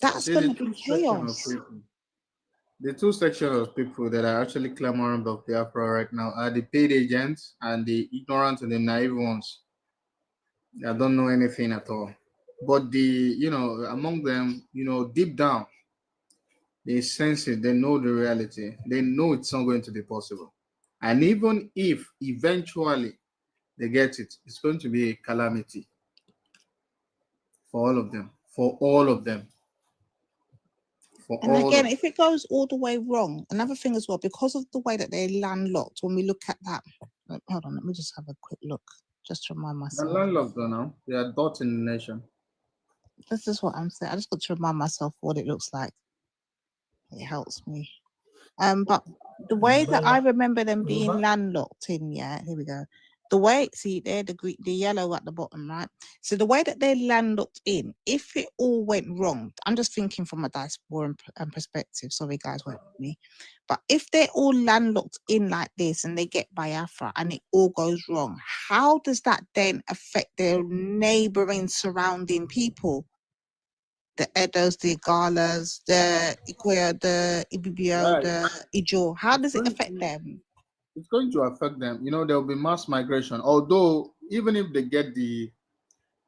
That's going to be chaos. The two sections of people that are actually clamoring about Biafra right now are the paid agents and the ignorant and the naive ones that don't know anything at all. But among them, deep down, they sense it, they know the reality, they know it's not going to be possible. And even if eventually they get it, it's going to be a calamity for all of them, for all of them, for And all again, of if it goes all the way wrong, another thing as well, because of the way that they're landlocked, when we look at that, hold on, let me just have a quick look, just to remind the myself. landlocked now. They are dots in the nation. This is what I'm saying. I just got to remind myself what it looks like. It helps me. But the way that I remember them being landlocked in, yeah, here we go. The way, see there, the yellow at the bottom, right? So the way that they're landlocked in, if it all went wrong, I'm just thinking from a diaspora perspective. Sorry, guys, wait with me. But if they're all landlocked in like this and they get Biafra and it all goes wrong, how does that then affect their neighboring surrounding people? The Edos, the Galas, the Ikoya, the Ibibio, the Ijo. How does it affect them? It's going to affect them. There will be mass migration. Although, even if they get the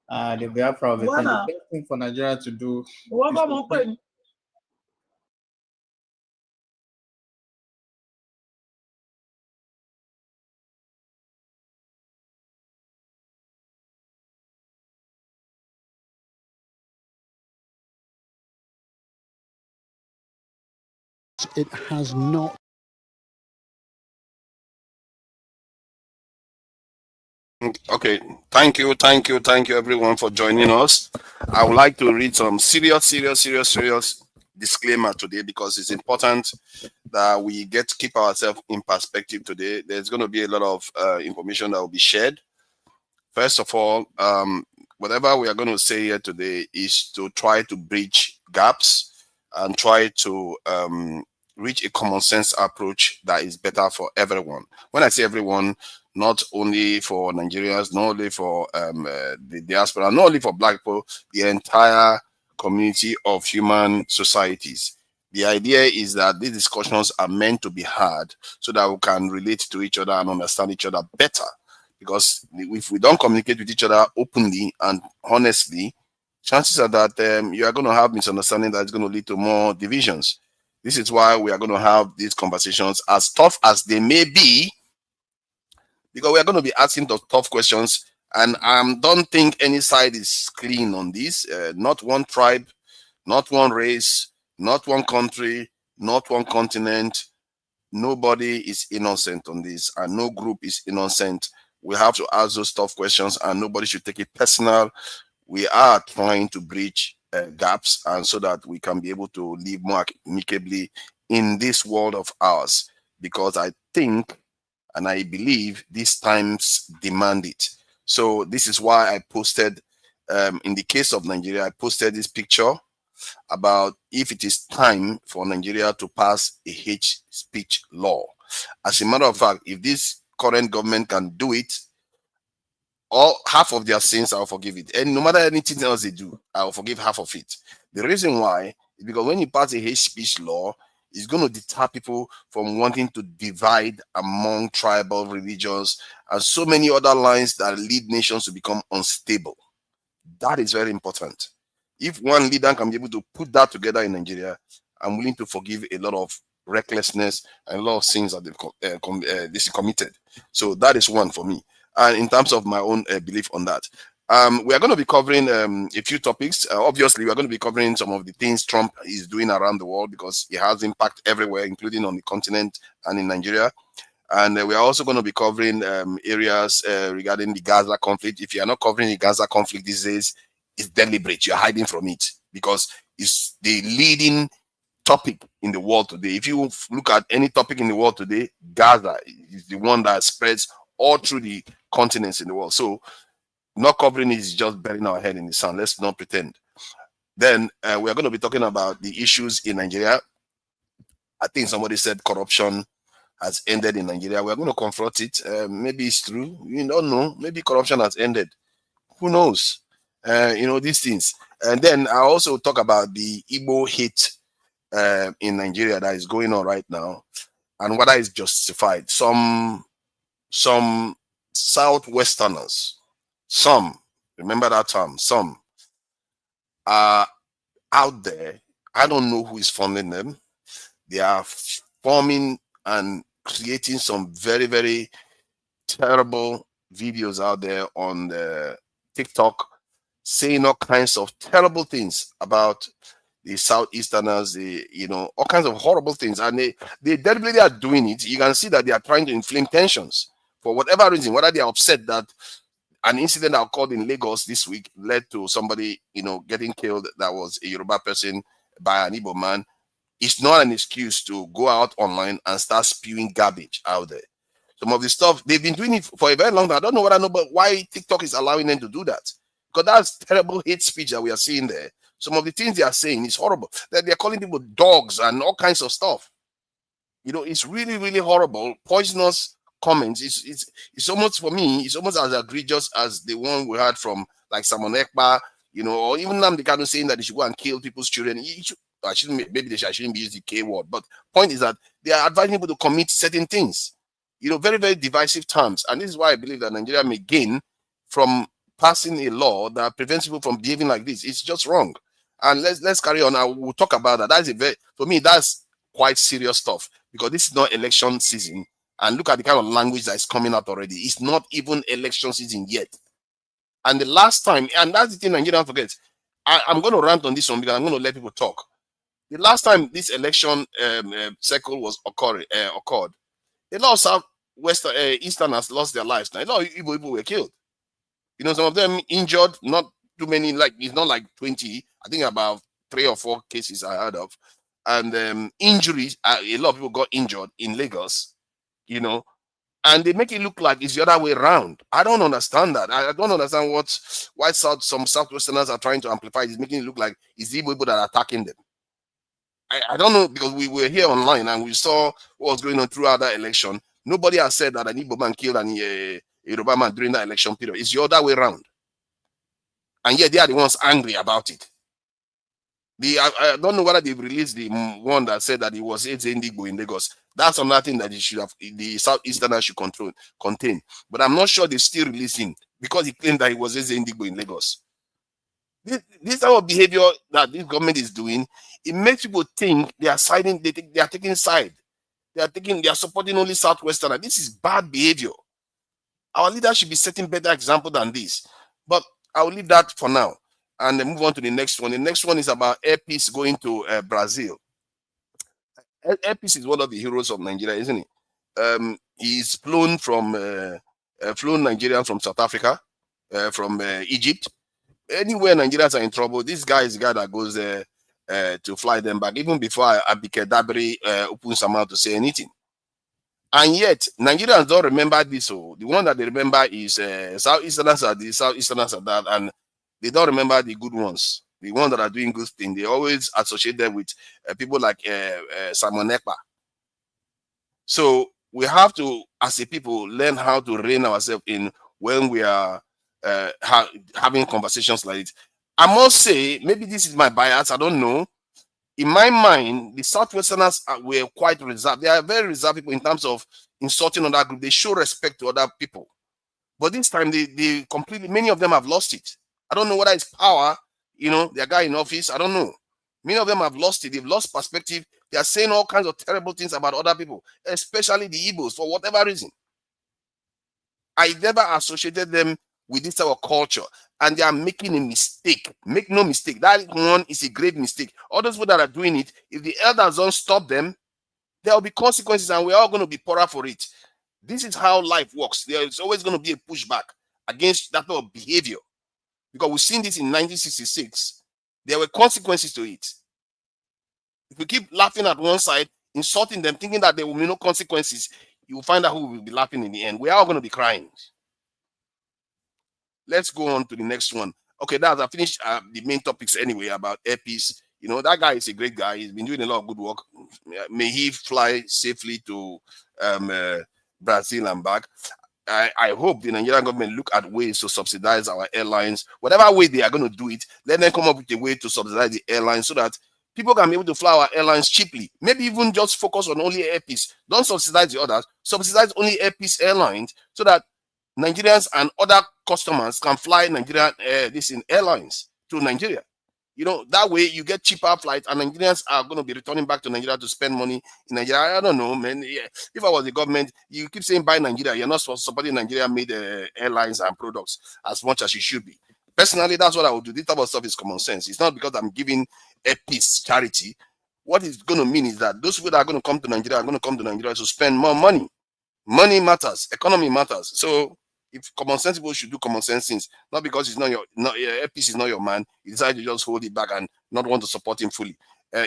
Biafra of it, the best thing for Nigeria to do is to it has not. Okay, thank you, everyone for joining us. I would like to read some serious disclaimer today because it's important that we keep ourselves in perspective today. There's going to be a lot of information that will be shared. First of all, whatever we are going to say here today is to try to bridge gaps and try to reach a common sense approach that is better for everyone. When I say everyone, not only for Nigerians, not only for the diaspora, not only for Black people, the entire community of human societies. The idea is that these discussions are meant to be had so that we can relate to each other and understand each other better. Because if we don't communicate with each other openly and honestly, chances are that you are going to have misunderstanding that is going to lead to more divisions. This is why we are going to have these conversations, as tough as they may be, because we are going to be asking those tough questions. And I don't think any side is clean on this. Not one tribe, not one race, not one country, not one continent. Nobody is innocent on this, and no group is innocent. We have to ask those tough questions, and nobody should take it personal. We are trying to bridge gaps, and so that we can be able to live more amicably in this world of ours, because I think and I believe these times demand it. So this is why I posted, in the case of Nigeria, I posted this picture about if it is time for Nigeria to pass a hate speech law. As a matter of fact, if this current government can do it, all half of their sins, I'll forgive it. And no matter anything else they do, I'll forgive half of it. The reason why is because when you pass a hate speech law, it's going to deter people from wanting to divide among tribal religions and so many other lines that lead nations to become unstable. That is very important. If one leader can be able to put that together in Nigeria, I'm willing to forgive a lot of recklessness and a lot of sins that this is committed. So that is one for me. And in terms of my own belief on that, we are going to be covering a few topics. Obviously, we are going to be covering some of the things Trump is doing around the world, because it has impact everywhere, including on the continent and in Nigeria. And we are also going to be covering areas regarding the Gaza conflict. If you are not covering the Gaza conflict these days, it's deliberate. You're hiding from it, because it's the leading topic in the world today. If you look at any topic in the world today, Gaza is the one that spreads all through the continents in the world. So not covering it is just burying our head in the sand. Let's not pretend. Then we are going to be talking about the issues in Nigeria. I think somebody said corruption has ended in Nigeria. We are going to confront it. Maybe it's true. You don't know. Maybe corruption has ended. Who knows? These things. And then I also talk about the Igbo hate in Nigeria that is going on right now, and whether it's justified. Some Southwesterners, some, remember that term, some are out there. I don't know who is funding them. They are forming and creating some very, very terrible videos out there on the TikTok, saying all kinds of terrible things about the Southeasterners, all kinds of horrible things. And they deliberately are doing it. You can see that they are trying to inflame tensions for whatever reason, whether they are upset that an incident that occurred in Lagos this week led to somebody, getting killed that was a Yoruba person by an Igbo man. It's not an excuse to go out online and start spewing garbage out there. Some of the stuff, they've been doing it for a very long time. I don't know what I know, but why TikTok is allowing them to do that. Because that's terrible hate speech that we are seeing there. Some of the things they are saying is horrible. That they're calling people dogs and all kinds of stuff. It's really, really horrible. Poisonous comments. It's almost, for me, it's almost as egregious as the one we had from like Simon Ekpa, or even Nnamdi Kanu saying that they should go and kill people's children. I shouldn't be using the K word, but point is that they are advising people to commit certain things. Very, very divisive terms. And this is why I believe that Nigeria may gain from passing a law that prevents people from behaving like this. It's just wrong. And let's carry on. I will talk about that. For me, that's quite serious stuff, because this is not election season. And look at the kind of language that is coming out already. It's not even election season yet. And the last time, and that's the thing Nigerians forget. I'm going to rant on this one because I'm going to let people talk. The last time this election cycle was occurred, a lot of Southwestern Easterners lost their lives. Now, a lot of Igbo people were killed. Some of them injured, not too many, like it's not like 20. I think about 3 or 4 cases I heard of. And injuries, a lot of people got injured in Lagos, and they make it look like it's the other way around. I don't understand that. I don't understand why some Southwesterners are trying to amplify it. It's making it look like it's the people that are attacking them. I don't know, because we were here online and we saw what was going on throughout that election. Nobody has said that an Igbo man killed a Yoruba man during that election period. It's the other way around. And yet they are the ones angry about it. I don't know whether they've released the one that said that it was Igbo in Lagos. That's another thing that the Southeasterners should contain. But I'm not sure they still release him, because he claimed that he was Igbo in Lagos. This type of behavior that this government is doing, it makes people think they are siding. They are taking side. They are supporting only Southwestern. This is bad behavior. Our leaders should be setting better example than this. But I will leave that for now and then move on to the next one. The next one is about Air Peace going to Brazil. Air Peace is one of the heroes of Nigeria, isn't he? He's flown Nigerians from South Africa, from Egypt. Anywhere Nigerians are in trouble, this guy is the guy that goes there to fly them back, even before Abike Dabiri opens her mouth to say anything. And yet, Nigerians don't remember this. So the one that they remember is Southeasterners are the Southeasterners are that, and they don't remember the good ones, the ones that are doing good things. They always associate them with people like Simon Ekpa. So we have to, as a people, learn how to rein ourselves in when we are having conversations like it. I must say, maybe this is my bias, I don't know. In my mind, the Southwesterners were quite reserved. They are very reserved people in terms of insulting other group. They show respect to other people. But this time, they completely, many of them have lost it. I don't know whether it's power, their guy in office, I don't know. Many of them have lost it. They've lost perspective. They are saying all kinds of terrible things about other people, especially the Igbos, for whatever reason. I never associated them with this type of culture, and they are making a mistake. Make no mistake, that one is a grave mistake. All those people that are doing it, if the elders don't stop them, there will be consequences, and we're all going to be poorer for it. This is how life works. There is always going to be a pushback against that type of behavior, because we've seen this in 1966. There were consequences to it. If we keep laughing at one side, insulting them, thinking that there will be no consequences, you will find out who will be laughing in the end. We are all going to be crying. Let's go on to the next one. Okay, I finished the main topics anyway about Air Peace. That guy is a great guy. He's been doing a lot of good work. May he fly safely to Brazil and back. I hope the Nigerian government look at ways to subsidize our airlines. Whatever way they are going to do it, let them come up with a way to subsidize the airlines so that people can be able to fly our airlines cheaply. Maybe even just focus on only Air Peace. Don't subsidize the others. Subsidize only Air Peace airlines so that Nigerians and other customers can fly Nigerian airlines to Nigeria. You know, that way you get cheaper flights and Nigerians are going to be returning back to Nigeria to spend money in Nigeria. I don't know, man. Yeah. If I was the government, you keep saying buy Nigeria. You're not supporting Nigeria-made airlines and products as much as you should be. Personally, that's what I would do. This type of stuff is common sense. It's not because I'm giving a peace charity. What it's going to mean is that those people that are going to come to Nigeria are going to come to Nigeria to spend more money. Money matters. Economy matters. So if common sense people should do common sense things, not because it's not your APC is not your man, you decide to just hold it back and not want to support him fully.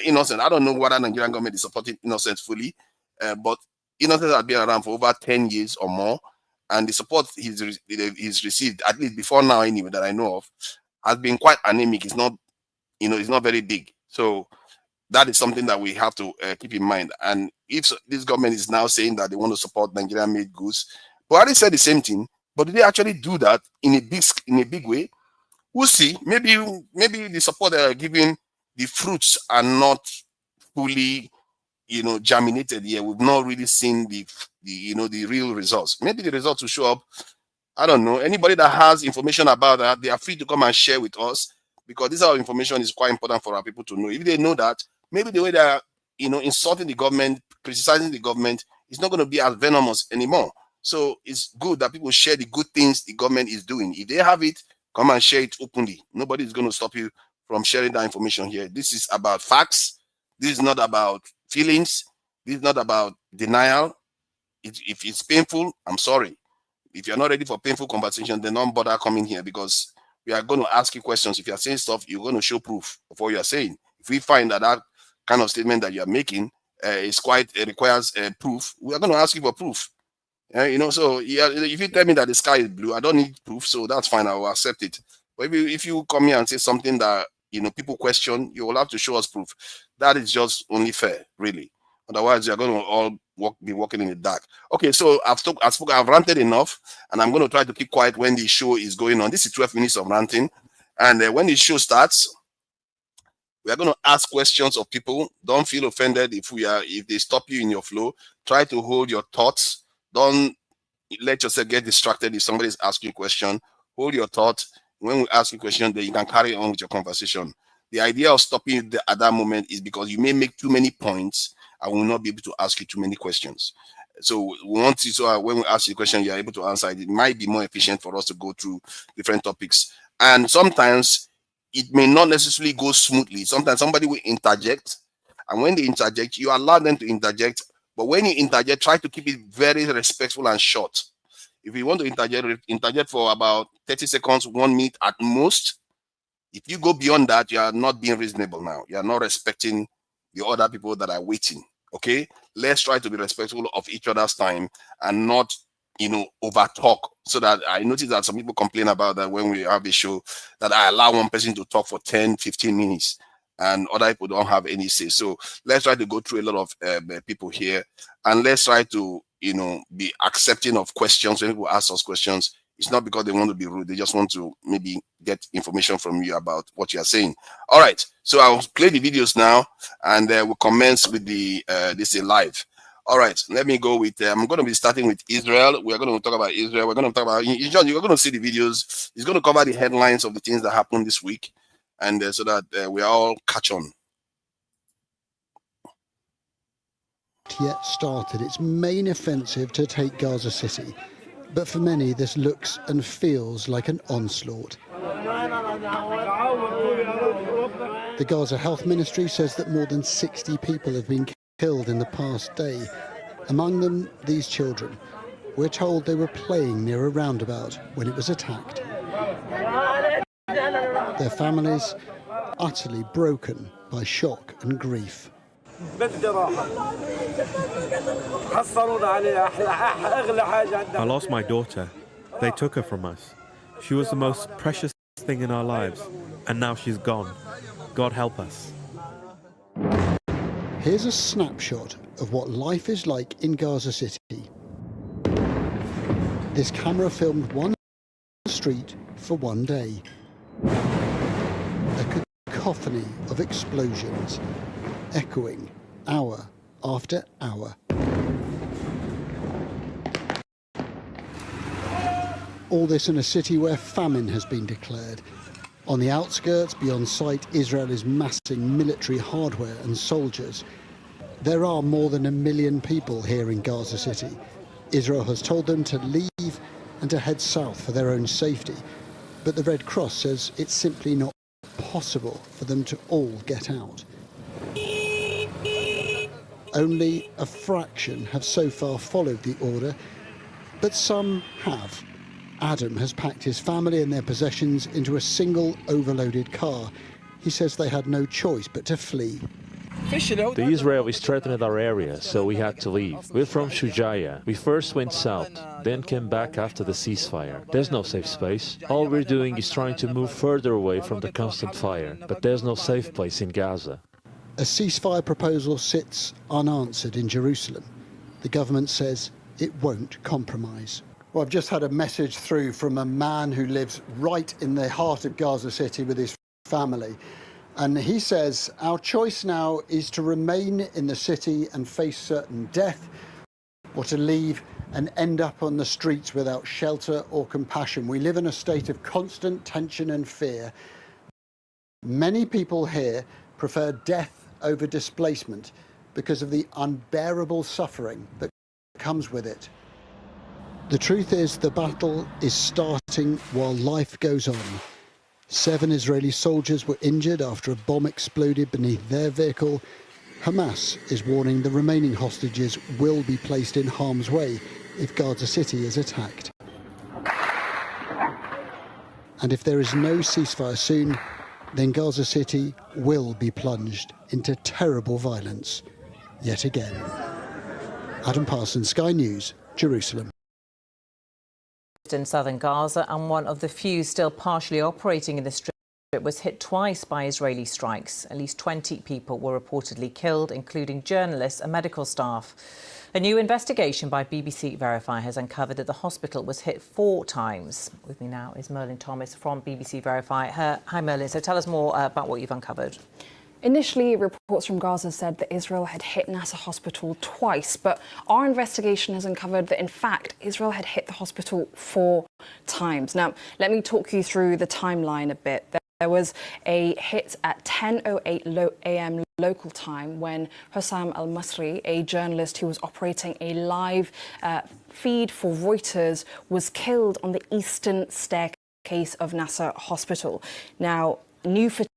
Innocent, I don't know whether Nigerian government is supporting Innocent fully, but Innocent has been around for over 10 years or more, and the support he's received, at least before now anyway, that I know of, has been quite anemic. It's not, it's not very big. So that is something that we have to keep in mind. And if this government is now saying that they want to support Nigerian-made goods, Buhari said the same thing. But do they actually do that in a big way? We'll see. Maybe the support they are giving, the fruits are not fully, germinated yet. We've not really seen the real results. Maybe the results will show up. I don't know. Anybody that has information about that, they are free to come and share with us, because this our information is quite important for our people to know. If they know that, maybe the way they are, insulting the government, criticizing the government, is not going to be as venomous anymore. So it's good that people share the good things the government is doing. If they have it, come and share it openly. Nobody is going to stop you from sharing that information here. This is about facts. This is not about feelings. This is not about denial. If it's painful, I'm sorry. If you're not ready for painful conversation, then don't bother coming here, because we are going to ask you questions. If you're saying stuff, you're going to show proof of what you're saying. If we find that kind of statement that you're making requires proof, we are going to ask you for proof. So yeah, if you tell me that the sky is blue, I don't need proof, so that's fine. I will accept it. But if you come here and say something that people question, you will have to show us proof. That is just only fair, really. Otherwise, you're going to all be walking in the dark. Okay, so I've ranted enough, and I'm going to try to keep quiet when the show is going on. This is 12 minutes of ranting, and when the show starts, we are going to ask questions of people. Don't feel offended if they stop you in your flow. Try to hold your thoughts. Don't let yourself get distracted if somebody is asking you a question. Hold your thoughts. When we ask you a question, then you can carry on with your conversation. The idea of stopping at that moment is because you may make too many points and will not be able to ask you too many questions. So we want you to, when we ask you a question, you're able to answer it. It might be more efficient for us to go through different topics. And sometimes it may not necessarily go smoothly. Sometimes somebody will interject. And when they interject, you allow them to interject. But when you interject, try to keep it very respectful and short. If you want to interject for about 30 seconds, 1 minute at most. If you go beyond that, you are not being reasonable now. You are not respecting the other people that are waiting. Okay? Let's try to be respectful of each other's time and not, over talk. So that I notice that some people complain about that when we have a show, that I allow one person to talk for 10, 15 minutes. And other people don't have any say. So let's try to go through a lot of people here, and let's try to, be accepting of questions. When people ask us questions, it's not because they want to be rude. They just want to maybe get information from you about what you are saying. All right. So I'll play the videos now, and we'll commence with this live. All right. Let me go with. I'm going to be starting with Israel. We're going to talk about Israel. We're going to talk about. You're going to see the videos. It's going to cover the headlines of the things that happened this week. And so that we all catch on. Yet started its main offensive to take Gaza City. But for many, this looks and feels like an onslaught. The Gaza Health Ministry says that more than 60 people have been killed in the past day. Among them, these children. We're told they were playing near a roundabout when it was attacked. Their families utterly broken by shock and grief. I lost my daughter. They took her from us. She was the most precious thing in our lives, and now she's gone. God help us. Here's a snapshot of what life is like in Gaza City. This camera filmed one street for one day. A cacophony of explosions, echoing hour after hour. All this in a city where famine has been declared. On the outskirts, beyond sight, Israel is massing military hardware and soldiers. There are more than 1 million people here in Gaza City. Israel has told them to leave and to head south for their own safety. But the Red Cross says it's simply not possible for them to all get out. Only a fraction have so far followed the order, but some have. Adam has packed his family and their possessions into a single overloaded car. He says they had no choice but to flee. The Israelis threatened our area, so we had to leave. We're from Shujaya. We first went south, then came back after the ceasefire. There's no safe space. All we're doing is trying to move further away from the constant fire, but there's no safe place in Gaza. A ceasefire proposal sits unanswered in Jerusalem. The government says it won't compromise. Well, I've just had a message through from a man who lives right in the heart of Gaza City with his family. And he says, our choice now is to remain in the city and face certain death, or to leave and end up on the streets without shelter or compassion. We live in a state of constant tension and fear. Many people here prefer death over displacement because of the unbearable suffering that comes with it. The truth is, the battle is starting while life goes on. 7 Israeli soldiers were injured after a bomb exploded beneath their vehicle. Hamas is warning the remaining hostages will be placed in harm's way if Gaza City is attacked. And if there is no ceasefire soon, then Gaza City will be plunged into terrible violence yet again. Adam Parsons, Sky News, Jerusalem. In southern Gaza, and one of the few still partially operating in the strip was hit twice by Israeli strikes. At least 20 people were reportedly killed, including journalists and medical staff. A new investigation by BBC Verify has uncovered that the hospital was hit 4 times. With me now is Merlin Thomas from BBC Verify. Hi Merlin, so tell us more about what you've uncovered. Initially, reports from Gaza said that Israel had hit Nasser Hospital twice, but our investigation has uncovered that, in fact, Israel had hit the hospital 4 times. Now, let me talk you through the timeline a bit. There was a hit at 10:08 a.m. local time when Hussam al-Masri, a journalist who was operating a live feed for Reuters, was killed on the eastern staircase of Nasser Hospital. Now, new footage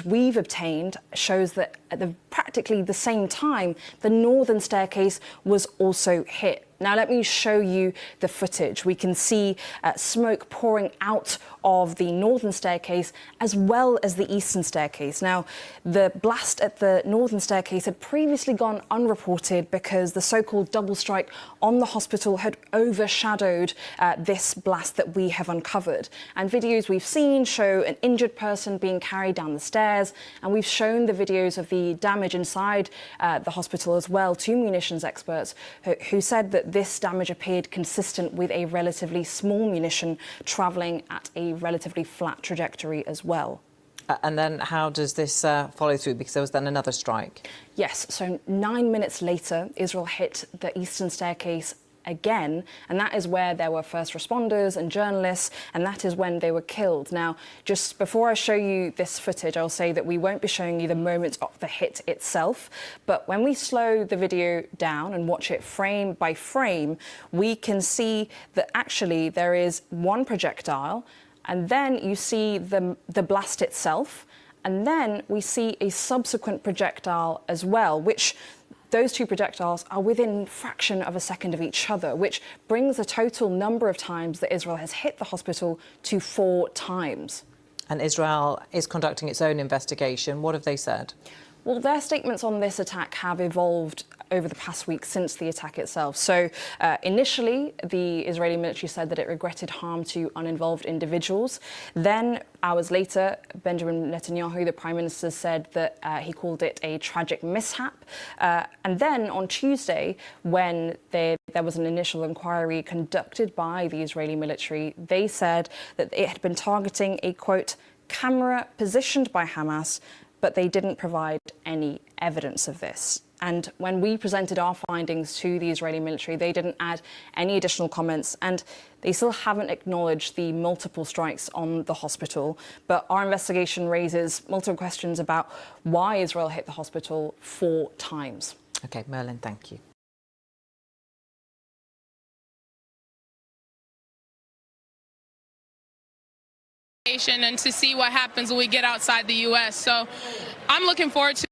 we've obtained shows that at practically the same time, the northern staircase was also hit. Now, let me show you the footage. We can see smoke pouring out of the northern staircase as well as the eastern staircase. Now, the blast at the northern staircase had previously gone unreported because the so-called double strike on the hospital had overshadowed this blast that we have uncovered. And videos we've seen show an injured person being carried down the stairs, and we've shown the videos of the damage inside the hospital as well to munitions experts who said that this damage appeared consistent with a relatively small munition travelling at a relatively flat trajectory as well. And then how does this follow through? Because there was then another strike. Yes, so 9 minutes later, Israel hit the eastern staircase again, and that is where there were first responders and journalists, and that is when they were killed. Now, just before I show you this footage, I'll say that we won't be showing you the moments of the hit itself, but when we slow the video down and watch it frame by frame, we can see that actually there is one projectile, and then you see the blast itself, and then we see a subsequent projectile as well, which those 2 projectiles are within a fraction of a second of each other, which brings the total number of times that Israel has hit the hospital to 4 times. And Israel is conducting its own investigation. What have they said? Well, their statements on this attack have evolved over the past week since the attack itself. So initially, the Israeli military said that it regretted harm to uninvolved individuals. Then, hours later, Benjamin Netanyahu, the Prime Minister, said that he called it a tragic mishap. And then on Tuesday, when they there was an initial inquiry conducted by the Israeli military. They said that it had been targeting a, quote, camera positioned by Hamas, but they didn't provide any evidence of this. And when we presented our findings to the Israeli military, they didn't add any additional comments, and they still haven't acknowledged the multiple strikes on the hospital. But our investigation raises multiple questions about why Israel hit the hospital 4 times. OK, Merlin, thank you. And to see what happens when we get outside the U.S. So I'm looking forward to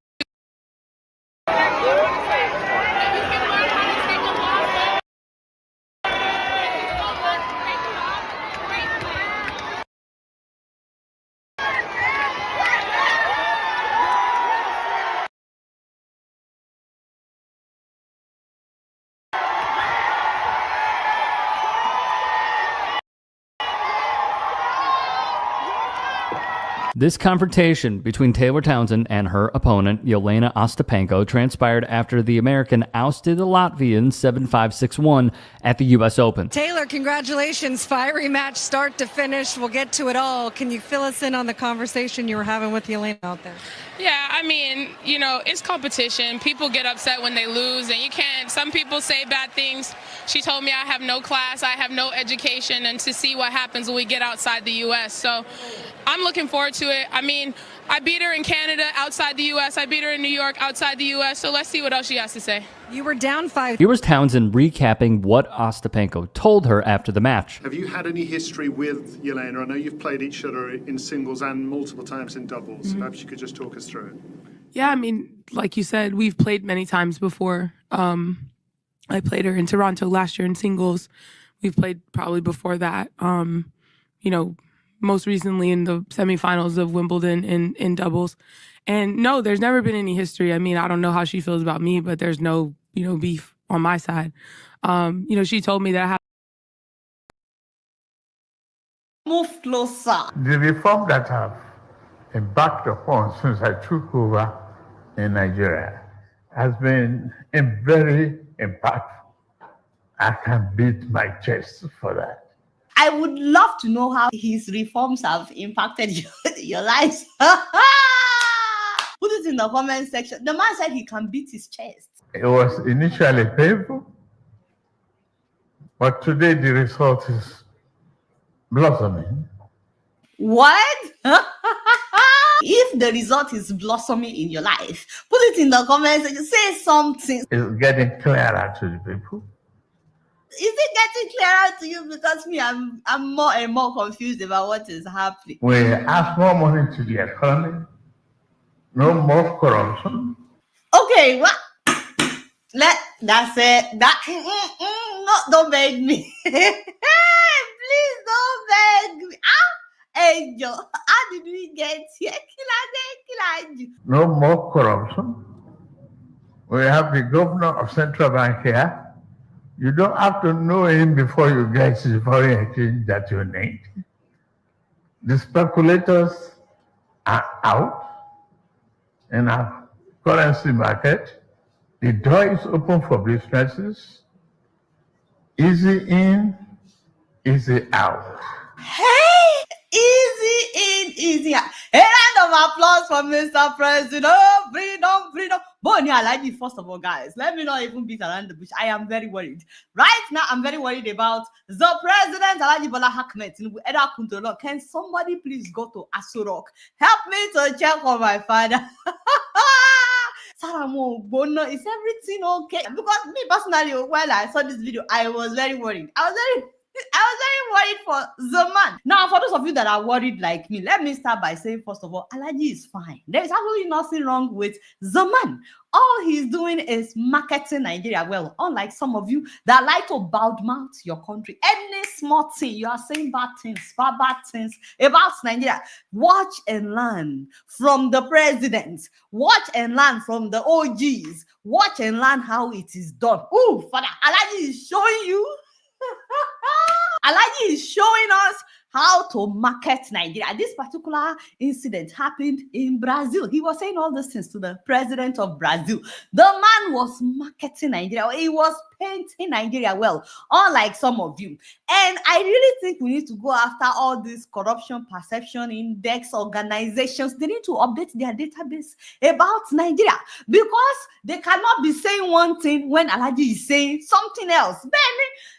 This confrontation between Taylor Townsend and her opponent, Yelena Ostapenko, transpired after the American ousted the Latvian 7-5-6-1 at the U.S. Open. Taylor, congratulations. Fiery match start to finish. We'll get to it all. Can you fill us in on the conversation you were having with Yelena out there? Yeah, I mean, you know, it's competition. People get upset when they lose, and you can't. Some people say bad things. She told me I have no class, I have no education, and to see what happens when we get outside the U.S. So I'm looking forward to it. I mean, I beat her in Canada outside the U.S. I beat her in New York outside the U.S. So let's see what else she has to say. You were down 5. Here was Townsend recapping what Ostapenko told her after the match. Have you had any history with Yelena? I know you've played each other in singles and multiple times in doubles. Mm-hmm. Perhaps you could just talk us through it. Yeah, I mean, like you said, we've played many times before. I played her in Toronto last year in singles. We've played probably before that. You know, most recently in the semifinals of Wimbledon in doubles. And no, there's never been any history. I mean, I don't know how she feels about me, but there's no, you know, beef on my side. You know, she told me that I have. Move closer. The reform that I've embarked upon since I took over in Nigeria has been very impactful. I can beat my chest for that. I would love to know how his reforms have impacted your lives. Put it in the comment section. The man said he can beat his chest. It was initially painful, but today the result is blossoming. What? If the result is blossoming in your life, put it in the comments and say something. It's getting clearer to the people. Is it getting clearer to you? Because me, I'm more and more confused about what is happening. We ask more money to the economy, no more corruption. Okay, what? That's it. No, don't beg me. Please don't beg me. Angel, how did we get here? No more corruption. We have the governor of Central Bank here. You don't have to know him before you get the foreign exchange that you need. The speculators are out in our currency market. The door is open for businesses. Easy in, easy out. Hey, easy in, easy out. A round of applause for Mr. President. Oh, freedom, freedom. Bonnie, I like you, first of all, guys. Let me not even beat around the bush. I am very worried. Right now, I'm very worried about the president, Alhaji Bola Ahmed Tinubu. Can somebody please go to Asurok? Help me to check on my father. Saramo, is everything okay? Because me personally, while I saw this video, I was very worried. I was very worried for the man. Now, for those of you that are worried like me, let me start by saying, first of all, Alhaji is fine. There is absolutely nothing wrong with the man. All he's doing is marketing Nigeria well, unlike some of you that like to badmouth your country. Any small thing, you are saying bad things about Nigeria. Watch and learn from the president. Watch and learn from the OGs. Watch and learn how it is done. Ooh, Father, Alhaji is showing you. Alhaji is showing us how to market Nigeria. This particular incident happened in Brazil. He was saying all these things to the president of Brazil. The man was marketing Nigeria. He was painting Nigeria well, unlike some of you. And I really think we need to go after all these corruption perception index organizations. They need to update their database about Nigeria, because they cannot be saying one thing when Alhaji is saying something else.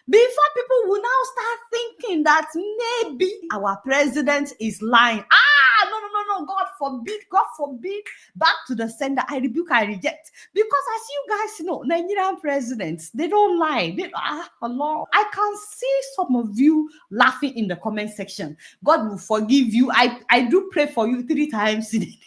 Before people will now start thinking that maybe our president is lying. No, God forbid, back to the sender. I rebuke, I reject. Because as you guys know, Nigerian presidents, they don't lie. Allah. I can see some of you laughing in the comment section. God will forgive you. I do pray for you 3 times in a day.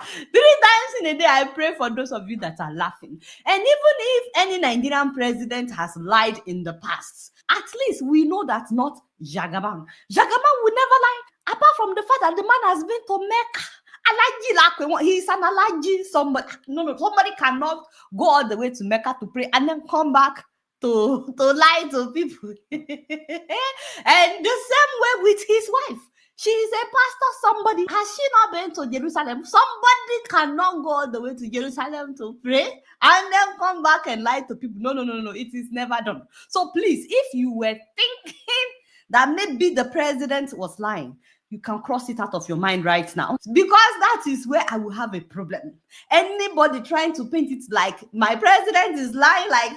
3 times in a day, I pray for those of you that are laughing. And even if any Nigerian president has lied in the past, at least we know that's not Jagaban. Jagaban will never lie, apart from the fact that the man has been to Mecca. Alaji, he's an Alaji. Somebody cannot go all the way to Mecca to pray and then come back to lie to people. And the same way with his wife. She is a pastor. Somebody, has she not been to Jerusalem? Somebody cannot go all the way to Jerusalem to pray and then come back and lie to people. No. It is never done. So please, if you were thinking that maybe the president was lying, you can cross it out of your mind right now, because that is where I will have a problem. Anybody trying to paint it like my president is lying, like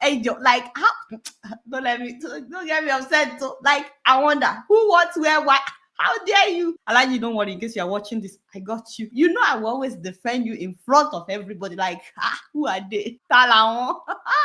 angel, like how? Don't get me upset. So, like, I wonder who, what, where, why. How dare you? Alaji, don't worry, in case you're watching this, I got you. You know I will always defend you in front of everybody. Like, who are they?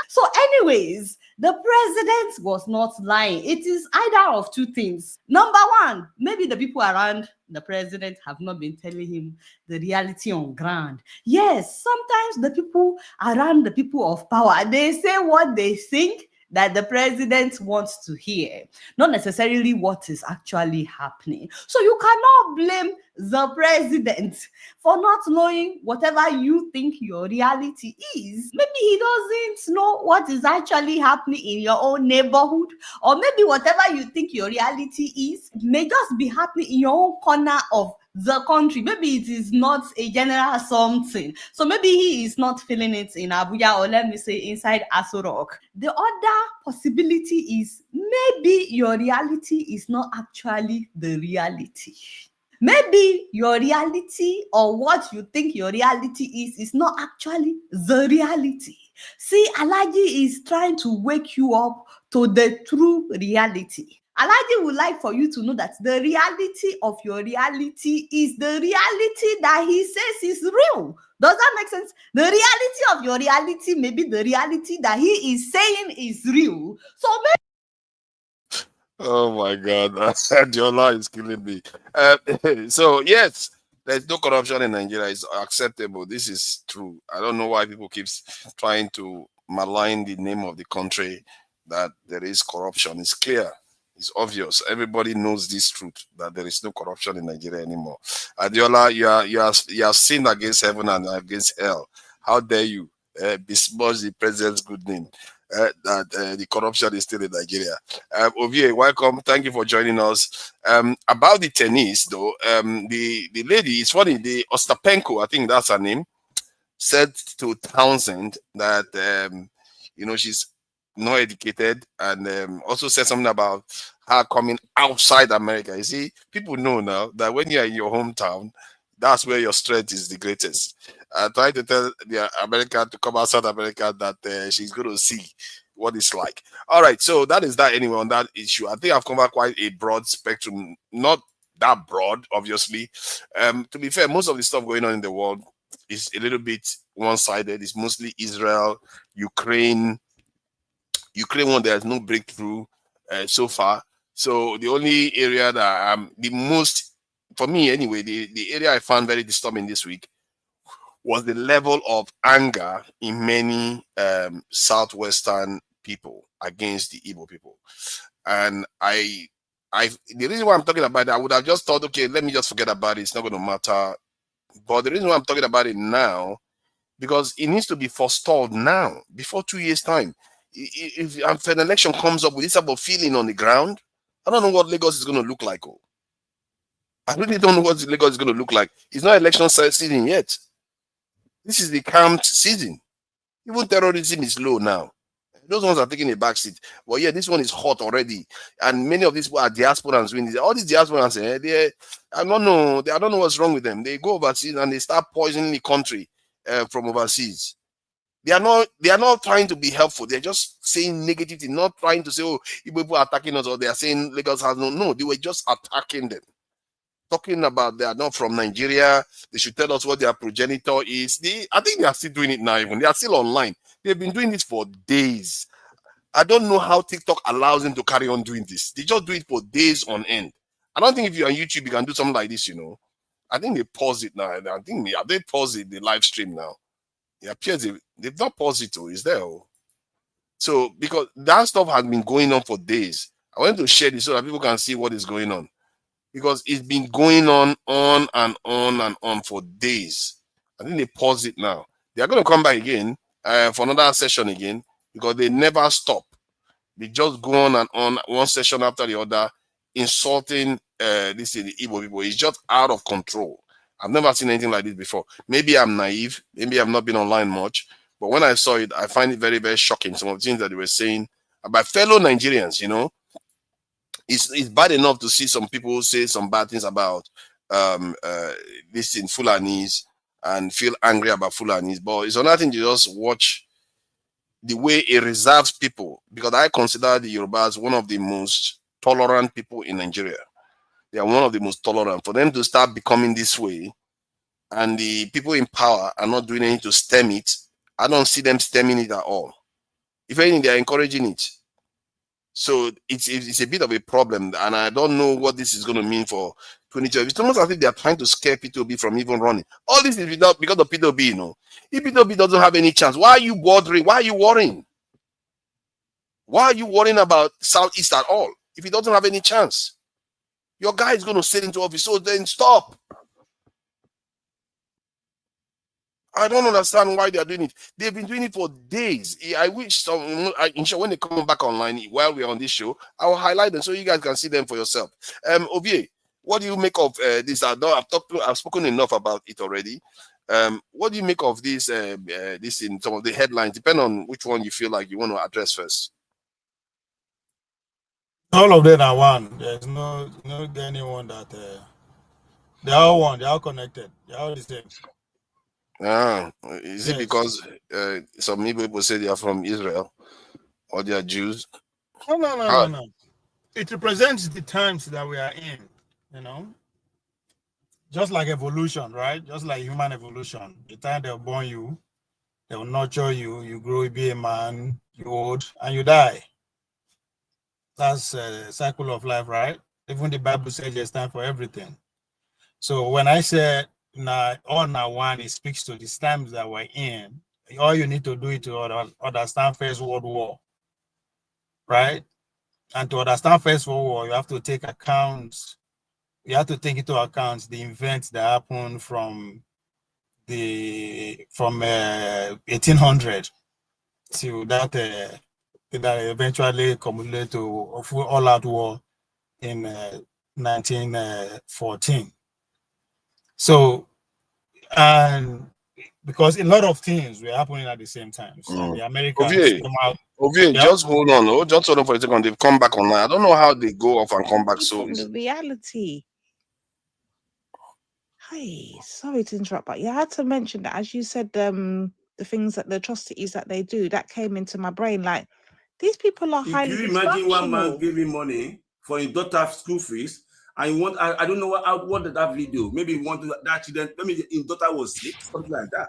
So anyways, the president was not lying. It is either of 2 things. Number 1, maybe the people around the president have not been telling him the reality on ground. Yes, sometimes the people around the people of power, they say what they think that the president wants to hear, not necessarily what is actually happening. So you cannot blame the president for not knowing whatever you think your reality is. Maybe he doesn't know what is actually happening in your own neighborhood, or maybe whatever you think your reality is may just be happening in your own corner of the country. Maybe it is not a general something. So maybe he is not feeling it in Abuja, or let me say inside Aso Rock. The other possibility is maybe your reality is not actually the reality. Maybe your reality, or what you think your reality is not actually the reality. See, Alhaji is trying to wake you up to the true reality. Alhaji would like for you to know that the reality of your reality is the reality that he says is real. Does that make sense? The reality of your reality may be the reality that he is saying is real. So maybe. Oh my God, Adiola is killing me. So yes, there's no corruption in Nigeria. It's acceptable. This is true. I don't know why people keep trying to malign the name of the country that there is corruption. It's clear. It's obvious. Everybody knows this truth, that there is no corruption in Nigeria anymore. Adiola, you are sinned against heaven and against hell. How dare you besmirch the president's good name? That the corruption is still in Nigeria. Ovie, welcome. Thank you for joining us. About the tennis, though, the lady, it's funny, the Ostapenko, I think that's her name, said to Townsend that she's not educated, and also said something about her coming outside America. You see, people know now that when you're in your hometown, that's where your strength is the greatest. Trying to tell the American to come outside America that she's going to see what it's like. All right, so that is that anyway on that issue. I think I've covered quite a broad spectrum, not that broad, obviously. To be fair, most of the stuff going on in the world is a little bit one-sided. It's mostly Israel, Ukraine one, there's no breakthrough so far. So the only area that the most, for me anyway, the area I found very disturbing this week was the level of anger in many southwestern people against the Igbo people. And the reason why I'm talking about it, I would have just thought, okay, let me just forget about it. It's not going to matter. But the reason why I'm talking about it now, because it needs to be forestalled now, before 2 years' time. If an election comes up with this type of feeling on the ground, I don't know what Lagos is going to look like. Oh. I really don't know what Lagos is going to look like. It's not election season yet. This is the calm season. Even terrorism is low now. Those ones are taking a backseat. But yeah, this one is hot already. And many of these people are diasporans. All these diasporans, I don't know what's wrong with them. They go overseas and they start poisoning the country from overseas. They are not trying to be helpful. They're just saying negative things, not trying to say, oh, people are attacking us, or they are saying Lagos has no. They were just attacking them. Talking about they are not from Nigeria. They should tell us what their progenitor is. I think they are still doing it now. Even they are still online. They've been doing this for days. I don't know how TikTok allows them to carry on doing this. They just do it for days on end. I don't think if you're on YouTube, you can do something like this, I think they pause it now. I think they pause it, the live stream now. It appears they've not paused it, it's there. So, because that stuff has been going on for days. I want to share this so that people can see what is going on. Because it's been going on and on for days. I think they pause it now. They are going to come back again for another session again, because they never stop. They just go on and on, one session after the other, insulting the Igbo people. It's just out of control. I've never seen anything like this before. Maybe I'm naive. Maybe I've not been online much. But when I saw it, I find it very, very shocking. Some of the things that they were saying about fellow Nigerians, It's bad enough to see some people say some bad things about this in Fulanis and feel angry about Fulanis, but it's another thing to just watch the way it reserves people, because I consider the Yorubas one of the most tolerant people in Nigeria. They are one of the most tolerant. For them to start becoming this way, and the people in power are not doing anything to stem it, I don't see them stemming it at all. If anything, they are encouraging it. So it's a bit of a problem, and I don't know what this is going to mean for 2012. It's almost as if they are trying to scare P2B from even running. All this is because of P2B, If P2B doesn't have any chance, why are you bothering? Why are you worrying? Why are you worrying about Southeast at all? If he doesn't have any chance, your guy is going to sit into office. So then stop. I don't understand why they are doing it. They've been doing it for days. I wish when they come back online while we're on this show, I will highlight them so you guys can see them for yourself. Ovie, what do you make of this? I've spoken enough about it already. What do you make of this? This in some of the headlines, depending on which one you feel like you want to address first. All of them are one. There's no anyone that they're all one. They're all connected. They're all the same. Is it because some people say they are from Israel or they are Jews? No. It represents the times that we are in, Just like evolution, right? Just like human evolution. The time they'll born you, they'll nurture you, you grow, you be a man, you old, and you die. That's a cycle of life, right? Even the Bible says there's time for everything. So when I said all now one, it speaks to these times that we're in. All you need to do is to understand First World War, right? And to understand First World War, you have to take accounts. You have to take into account the events that happened from 1800 to that eventually accumulated to all-out war in 1914. So, and because a lot of things were happening at the same time. So the Americans came out. Just hold on. Just hold on for a second. They've come back online. I don't know how they go off and come back. So the reality. Hey, sorry to interrupt, but you had to mention that, as you said, the things that the atrocities that they do, that came into my brain. Like, these people are highly. If you imagine one man giving money for his daughter's school fees, and you want, I don't know what did that video. Maybe you want that accident. Maybe his daughter was sick, something like that.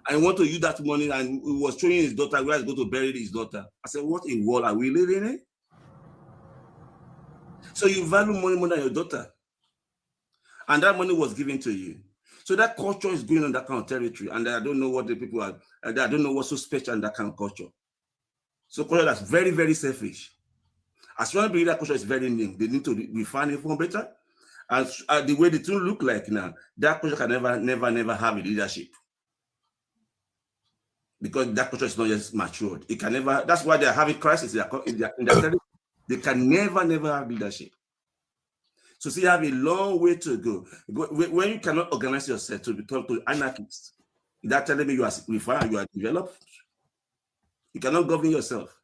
And you want to use that money, and he was showing his daughter where he's going to bury his daughter. I said, what in world are we living in? So you value money more than your daughter. And that money was given to you. So that culture is going on that kind of territory. And I don't know what the people are, I don't know what's so special in that kind of culture. So culture that's very, very selfish. As long as that culture is very new, they need to refine it for better. And the way the two look like now, that culture can never have a leadership. Because that culture is not yet matured. It can never, that's why they're having crisis in their territory. They can never have leadership. So see, you have a long way to go. When you cannot organize yourself to become to anarchists, that telling me you are developed. You cannot govern yourself.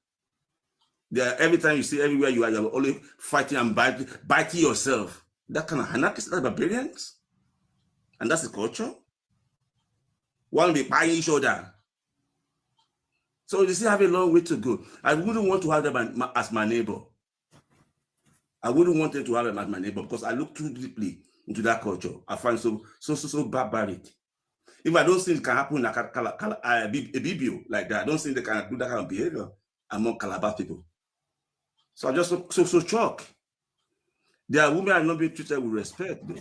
Every time you see everywhere you're only fighting and biting yourself. That kind of anarchist, that's barbarians. And that's the culture. One will be buying each other. So you still have a long way to go. I wouldn't want to have them as my neighbor. I wouldn't want them to have them as my neighbor because I look too deeply into that culture. I find so barbaric. If I don't think it can happen like a BBO like that, I don't think they can do that kind of behavior among Calabar people. So I'm just so shocked. Their women are not being treated with respect, though.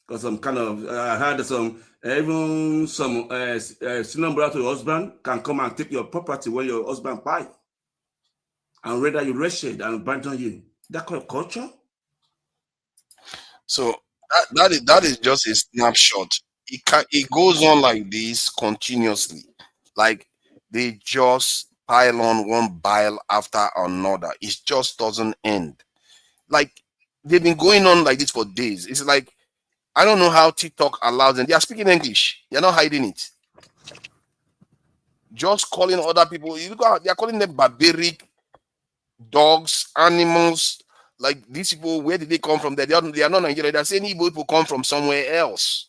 Because I heard even some senior brother to your husband can come and take your property when your husband buy, and rather you wretched and abandon you. That kind of culture. So that is just a snapshot. It goes on like this continuously. Like they just pile on one bile after another. It just doesn't end. Like they've been going on like this for days. It's like I don't know how TikTok allows them. They are speaking English. They're not hiding it. Just calling other people. They are calling them barbaric dogs, animals. Like these people, where did they come from? They are not Nigerian. They're saying Igbo people come from somewhere else.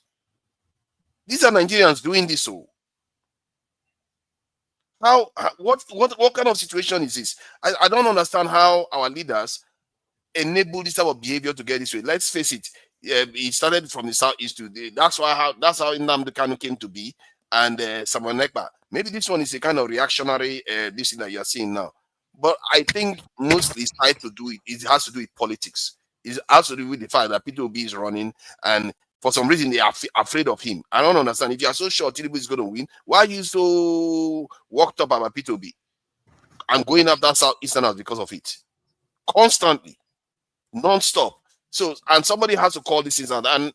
These are Nigerians doing this. So what kind of situation is this? I don't understand how our leaders enable this type of behavior to get this way. Let's face it. It started from the southeast to that's how Nnamdi Kanu came to be, and Samuel Nekpa. Maybe this one is a kind of reactionary this thing that you're seeing now. But I think mostly it's tied to do it has to do with politics. It has to do with the fact that P2B is running, and for some reason they are afraid of him. I don't understand. If you are so sure Tinubu is going to win, why are you so worked up about P2B? I'm going after Southeasterners because of it. Constantly. Non-stop. So, and somebody has to call this things out. And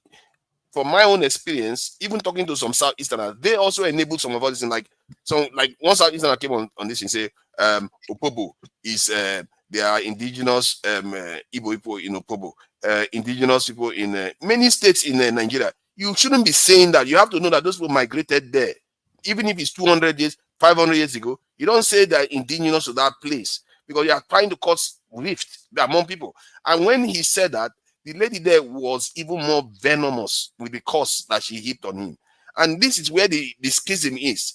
from my own experience, even talking to some Southeasterners, they also enabled some of us in like one Southeasterner came on this and say, Opobo is they are indigenous Igbo people in Opobo, indigenous people in many states in Nigeria. You shouldn't be saying that. You have to know that those people migrated there. Even if it's 200 years, 500 years ago, you don't say they're indigenous to that place because you are trying to cause rift among people. And when he said that, the lady there was even more venomous with the curse that she heaped on him. And this is where the schism is.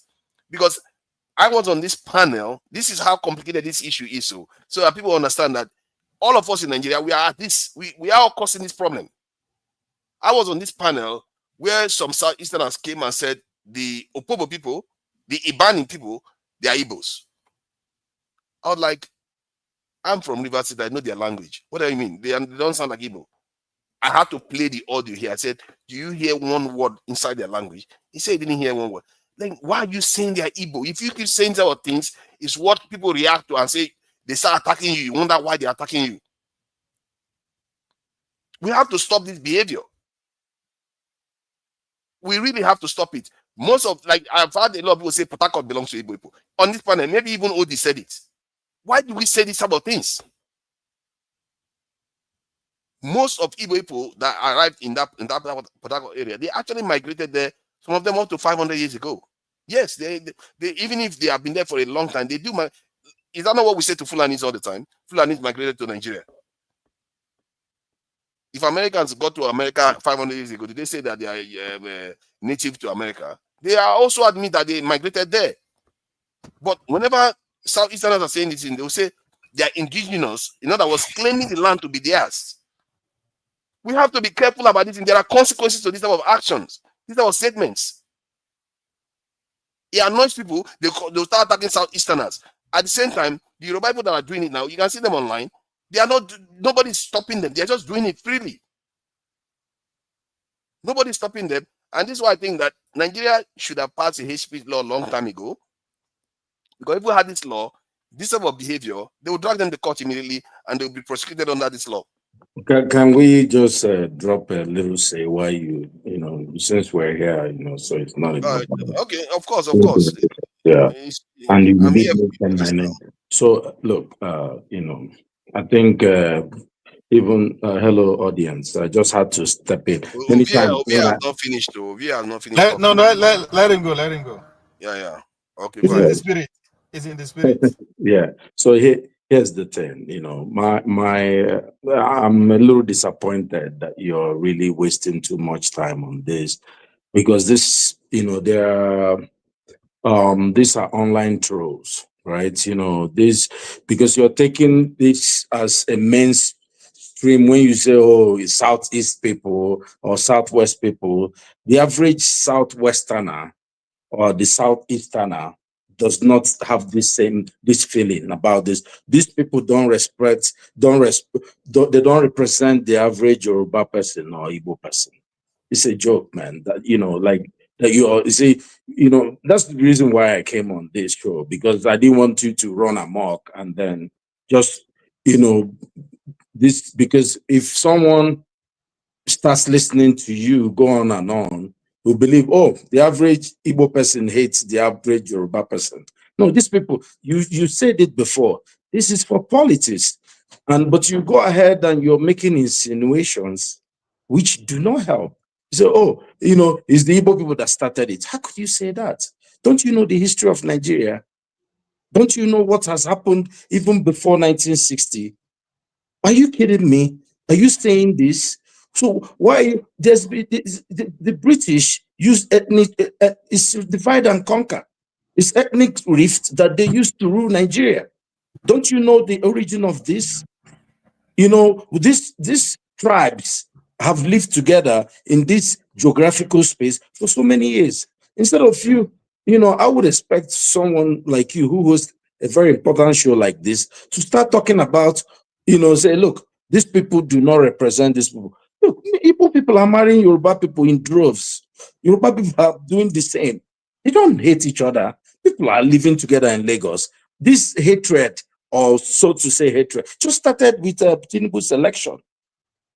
Because I was on this panel. This is how complicated this issue is. So that people understand that all of us in Nigeria, we are at this. We are all causing this problem. I was on this panel where some Southeasterners came and said the Opobo people, the Ibani people, they are Igbos. I was like, I'm from River State. I know their language. What do you mean? They don't sound like Igbo. I had to play the audio here. I said, do you hear one word inside their language? He said he didn't hear one word. Then why are you saying they are Igbo? If you keep saying those things, it's what people react to and say they start attacking you. You wonder why they're attacking you. We have to stop this behavior. We really have to stop it. I've heard a lot of people say Port Harcourt belongs to Igbo people. On this panel, maybe even Odi said it. Why do we say these type of things? Most of Igbo people that arrived in that Port Harcourt area, they actually migrated there, some of them up to 500 years ago. Yes, they even if they have been there for a long time, they do. Is that not what we say to Fulanis all the time? Fulanis migrated to Nigeria. If Americans got to America 500 years ago, did they say that they are native to America? They are also admit that they migrated there. But whenever Southeasterners are saying this, they will say they are indigenous. In other words, claiming the land to be theirs. We have to be careful about this, and there are consequences to this type of actions, these type of statements. It annoys people. They'll start attacking Southeasterners. At the same time, the Yoruba people that are doing it now, you can see them online. They are not. Nobody's stopping them. They are just doing it freely. Nobody's stopping them, and this is why I think that Nigeria should have passed a hate speech law a long time ago. Because if we had this law, this type of behavior, they will drag them to court immediately, and they will be prosecuted under this law. Can we just drop a little say why since we're here, so it's not Okay, of course. Yeah. And you I'm here did mention my name. So look, I think even hello audience, I just had to step in. Many times Ovia when has I not finished though. Ovia has not finished talking. No, let him go. Let him go. Yeah. Okay, It's go in the ahead. spirit. It's in the spirit. yeah. So here's the thing. I'm a little disappointed that you're really wasting too much time on this because this, these are online trolls, right? This because you're taking this as a mainstream when you say, oh, it's Southeast people or Southwest people. The average Southwesterner or the Southeasterner does not have this feeling about this. These people they don't represent the average Yoruba person or Igbo person. It's a joke, man. That you see, that's the reason why I came on this show, because I didn't want you to run amok and then just, this, because if someone starts listening to you go on and on, will believe, oh, the average Igbo person hates the average Yoruba person. No, these people, you said it before. This is for politics. But you go ahead and you're making insinuations which do not help. You say, oh, it's the Igbo people that started it. How could you say that? Don't you know the history of Nigeria? Don't you know what has happened even before 1960? Are you kidding me? Are you saying this? So why the British use ethnic is divide and conquer? It's ethnic rift that they used to rule Nigeria. Don't you know the origin of this? These tribes have lived together in this geographical space for so many years. Instead of I would expect someone like you who hosts a very important show like this to start talking about, say, look, these people do not represent these people. Look, Igbo people are marrying Yoruba people in droves. Yoruba people are doing the same. They don't hate each other. People are living together in Lagos. This hatred, or so to say hatred, just started with Tinubu's election.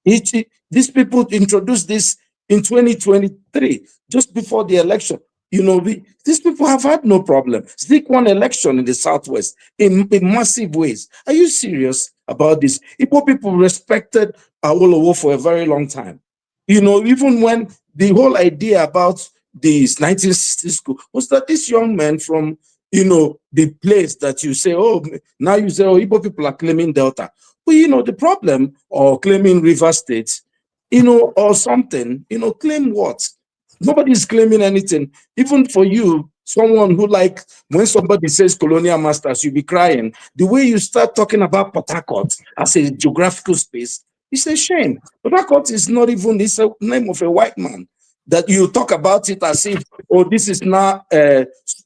These people introduced this in 2023, just before the election. These people have had no problem. Stick one election in the Southwest in massive ways. Are you serious about this? Igbo people respected Awolowo for a very long time. Even when the whole idea about this 1960s school was that this young man from, the place that you say, oh, now you say, oh, Igbo people are claiming Delta. But, the problem, or claiming River State, or something, claim what? Nobody's claiming anything. Even for you, someone who, like, when somebody says colonial masters, you'll be crying. The way you start talking about Port Harcourt as a geographical space, it's a shame. Port Harcourt is not even, it's a name of a white man. That you talk about it as if, oh, this is not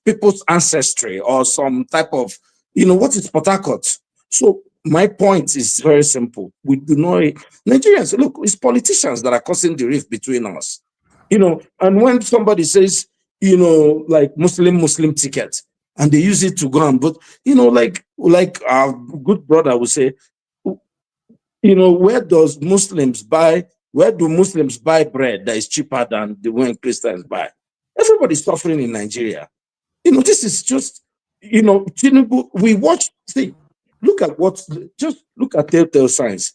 people's ancestry or some type of, what is Port Harcourt? So my point is very simple. We do not, Nigerians, look, it's politicians that are causing the rift between us. And when somebody says, like Muslim ticket, and they use it to go and, but, like our good brother would say, where do Muslims buy bread that is cheaper than the one Christians buy? Everybody's suffering in Nigeria. This is just, Tinubu, look at telltale signs.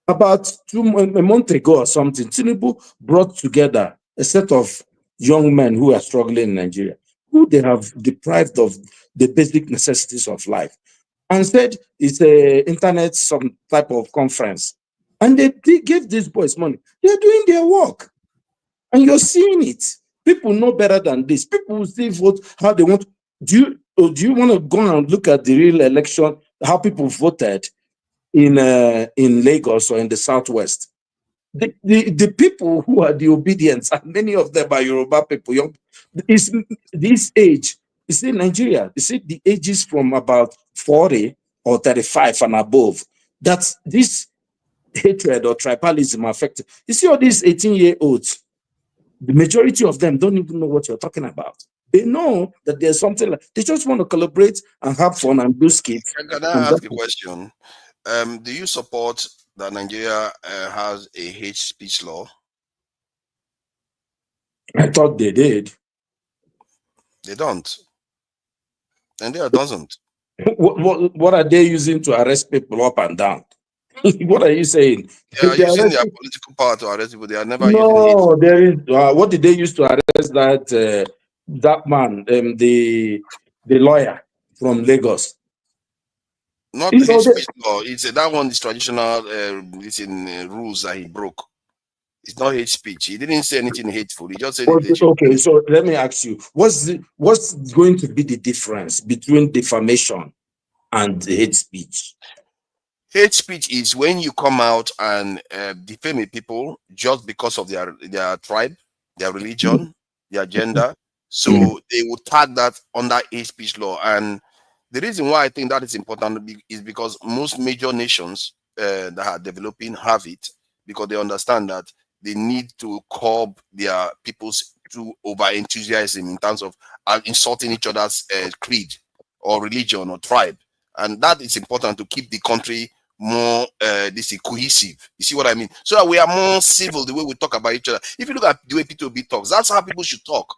About a month ago or something, Tinubu brought together a set of young men who are struggling in Nigeria, who they have deprived of the basic necessities of life, and said it's a internet, some type of conference. And they gave these boys money. They're doing their work. And you're seeing it. People know better than this. People will still vote how they want. Do you want to go and look at the real election, how people voted in Lagos or in the Southwest? The people who are the obedience, and many of them are Yoruba people, is this age. You see, Nigeria, you see the ages from about 40 or 35 and above, that this hatred or tribalism affected. You see all these 18-year-olds, the majority of them don't even know what you're talking about. They know that there's something like, they just want to collaborate and have fun and do skits. Can I ask a question? Do you support that Nigeria has a hate speech law? I thought they did. They don't. Nigeria doesn't. What are they using to arrest people up and down? What are you saying? They are They using their arrested- political power to arrest people. They are never using hate. No, there is. What did they use to arrest that man, the lawyer from Lagos? Not You hate know, speech law. It's that one is traditional. It's in rules that he broke. It's not hate speech. He didn't say anything hateful. He just said it. okay, so let me ask you, what's going to be the difference between defamation and hate speech? Hate speech is when you come out and defame people just because of their tribe, their religion, their gender. So they will tag that under hate speech law. And the reason why I think that is important is because most major nations that are developing have it, because they understand that they need to curb their people's to over enthusiasm in terms of insulting each other's creed or religion or tribe. And that is important to keep the country more cohesive. You see what I mean? So that we are more civil the way we talk about each other. If you look at the way P2B talks, that's how people should talk.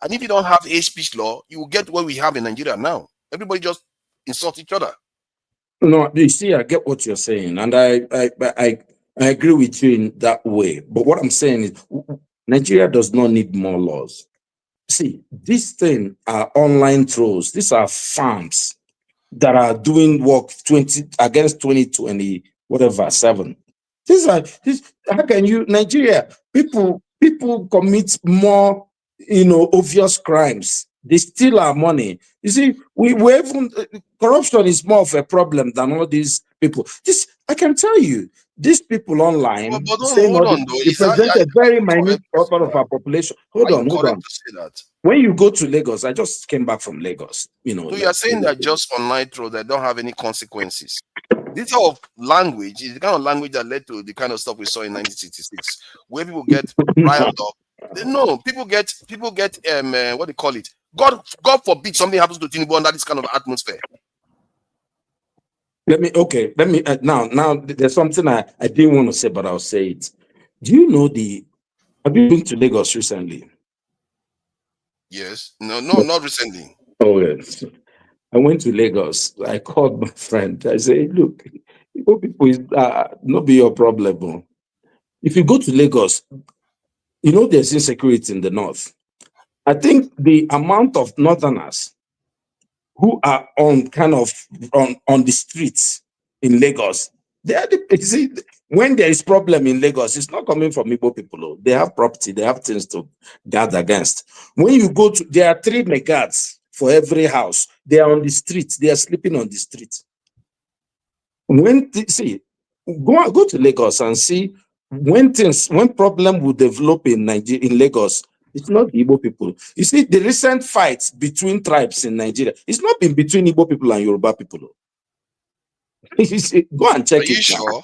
And if you don't have hate speech law, you will get what we have in Nigeria now. Everybody just insult each other. No, you see, I get what you're saying, and I agree with you in that way. But what I'm saying is, Nigeria does not need more laws. See, these things are online trolls. These are farms that are doing work 2020 whatever 7. How can you Nigeria people commit more obvious crimes. They steal our money. You see, we even corruption is more of a problem than all these people. This I can tell you, these people online But hold on, though. represent a very minute part of our population. Hold on. To say that? When you go to Lagos, I just came back from Lagos. So you are saying that just online trolls that don't have any consequences. This type of language is the kind of language that led to the kind of stuff we saw in 1966, where people get riled up. No, people get what do you call it? God forbid something happens to Tinubu under this kind of atmosphere. Let me now there's something I didn't want to say, but I'll say it. Do you know have you been to Lagos recently? Yes. No, not recently. Oh yes. I went to Lagos. I called my friend. I said, look, Igbo people is not be your problem. Oh. If you go to Lagos, there's insecurity in the north. I think the amount of northerners who are on the streets in Lagos, when there is problem in Lagos, it's not coming from Igbo people. Oh. They have property, they have things to guard against. When you go to, there are 3 megads for every house. They are on the streets. They are sleeping on the streets. Go to Lagos and see when problem will develop in Nigeria, in Lagos. It's not the Igbo people. You see, the recent fights between tribes in Nigeria, it's not been between Igbo people and Yoruba people. You see, go and check it. Are you sure?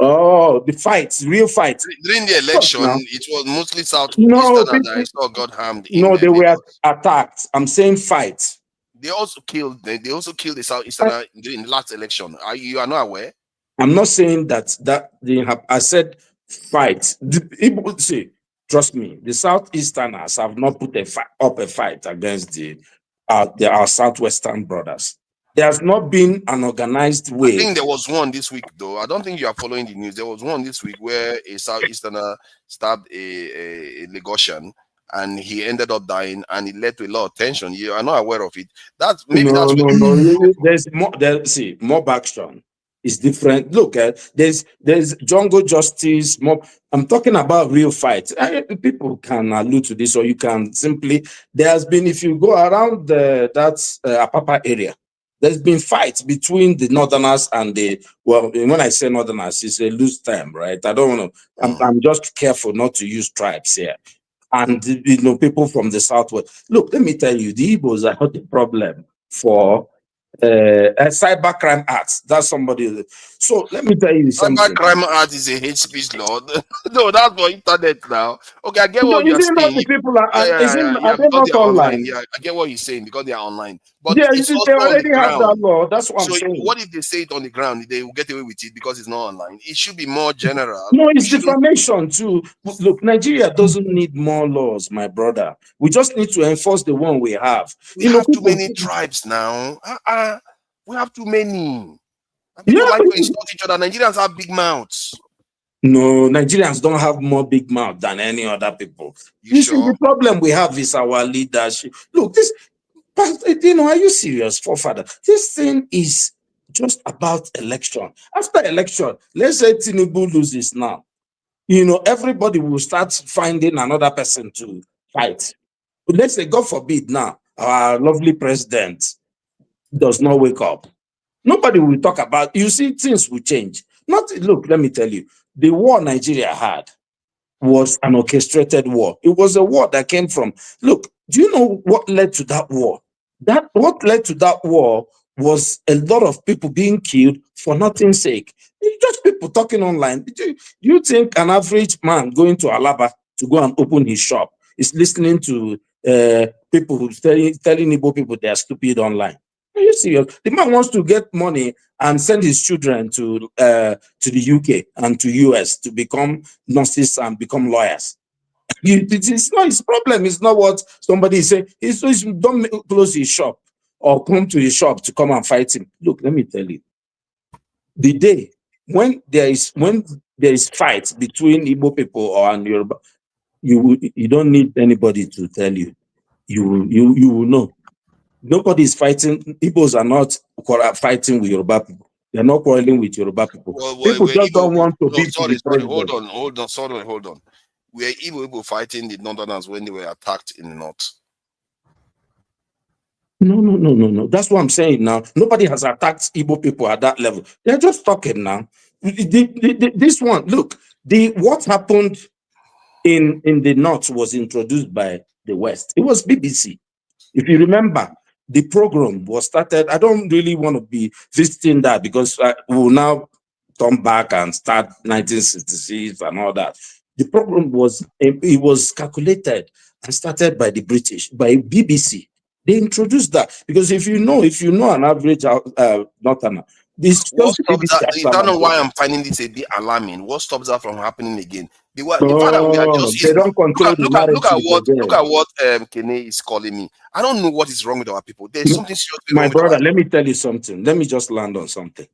Oh, the fights, real fights. During the election, it was mostly Southeastern that I saw got harmed. They were attacked. I'm saying fights. They also killed the Southeastern during the last election. You are not aware? I'm not saying that didn't happen. I said fight. People say, trust me, the Southeasterners have not put up a fight against our Southwestern brothers. There has not been an organized way. I think there was one this week, though. I don't think you are following the news. There was one this week where a Southeasterner stabbed a Lagosian, and he ended up dying, and it led to a lot of tension. You are not aware of it. There's more. Mob action is different. Look, there's jungle justice. Mob. I'm talking about real fights. People can allude to this, or you can simply. There has been, if you go around Apapa area, there's been fights between the northerners and when I say northerners, it's a loose term, right? I don't want to. I'm just careful not to use tribes here. And people from the southwest. Look, let me tell you, the Igbos are not the problem for cybercrime acts. That's somebody. So let me tell you something. Cybercrime act is a hate speech law. No, that's for internet now. Okay, I get what you're saying. The people are they not online? Yeah, I get what you're saying because they are online. But yeah, it's they already have that law. That's what I'm saying. What if they say it on the ground? They will get away with it because it's not online. It should be more general. No, it's defamation too. Look, Nigeria doesn't need more laws, my brother. We just need to enforce the one we have. We have too many tribes now. We have too many. And people like to insult each other. Nigerians have big mouths. No, Nigerians don't have more big mouth than any other people. You see, the problem we have is our leadership. Look, this, are you serious, forefather? This thing is just about election. After election, let's say Tinubu loses now. Everybody will start finding another person to fight. But let's say, God forbid now, our lovely president does not wake up. Nobody will talk about, you see, things will change. Look, let me tell you, the war Nigeria had was an orchestrated war. It was a war that came from, look, do you know what led to that war? What led to that war was a lot of people being killed for nothing's sake. It's just people talking online. Do you think an average man going to Alaba to go and open his shop is listening to people who's telling Igbo people they are stupid online? Are you serious? The man wants to get money and send his children to the UK and to US to become nurses and become lawyers. It's not his problem. It's not what somebody is saying. Don't close his shop or come to his shop to come and fight him. Look, let me tell you. The day when there is fight between Igbo people and Yoruba, you don't need anybody to tell you. You will know. Nobody is fighting. Igbos are not fighting with Yoruba people. They're not quarreling with Yoruba people. People just don't want to be to the president. Hold on. Were Igbo fighting the Northerners when they were attacked in the north? No. That's what I'm saying now. Nobody has attacked Igbo people at that level. They're just talking now. This one, look, what happened in the north was introduced by the West. It was BBC. If you remember, the program was started. I don't really want to be visiting that because we will now turn back and start 1966 and all that. The program was calculated and started by the British, by BBC. They introduced that because if you know an average northerner, this what stops that? You don't know why I'm finding this a bit alarming. What stops that from happening again? The fact that we are just they don't control look at what Kene is calling me. I don't know what is wrong with our people. There's something seriously wrong my with brother. Let me tell you something. Let me just land on something.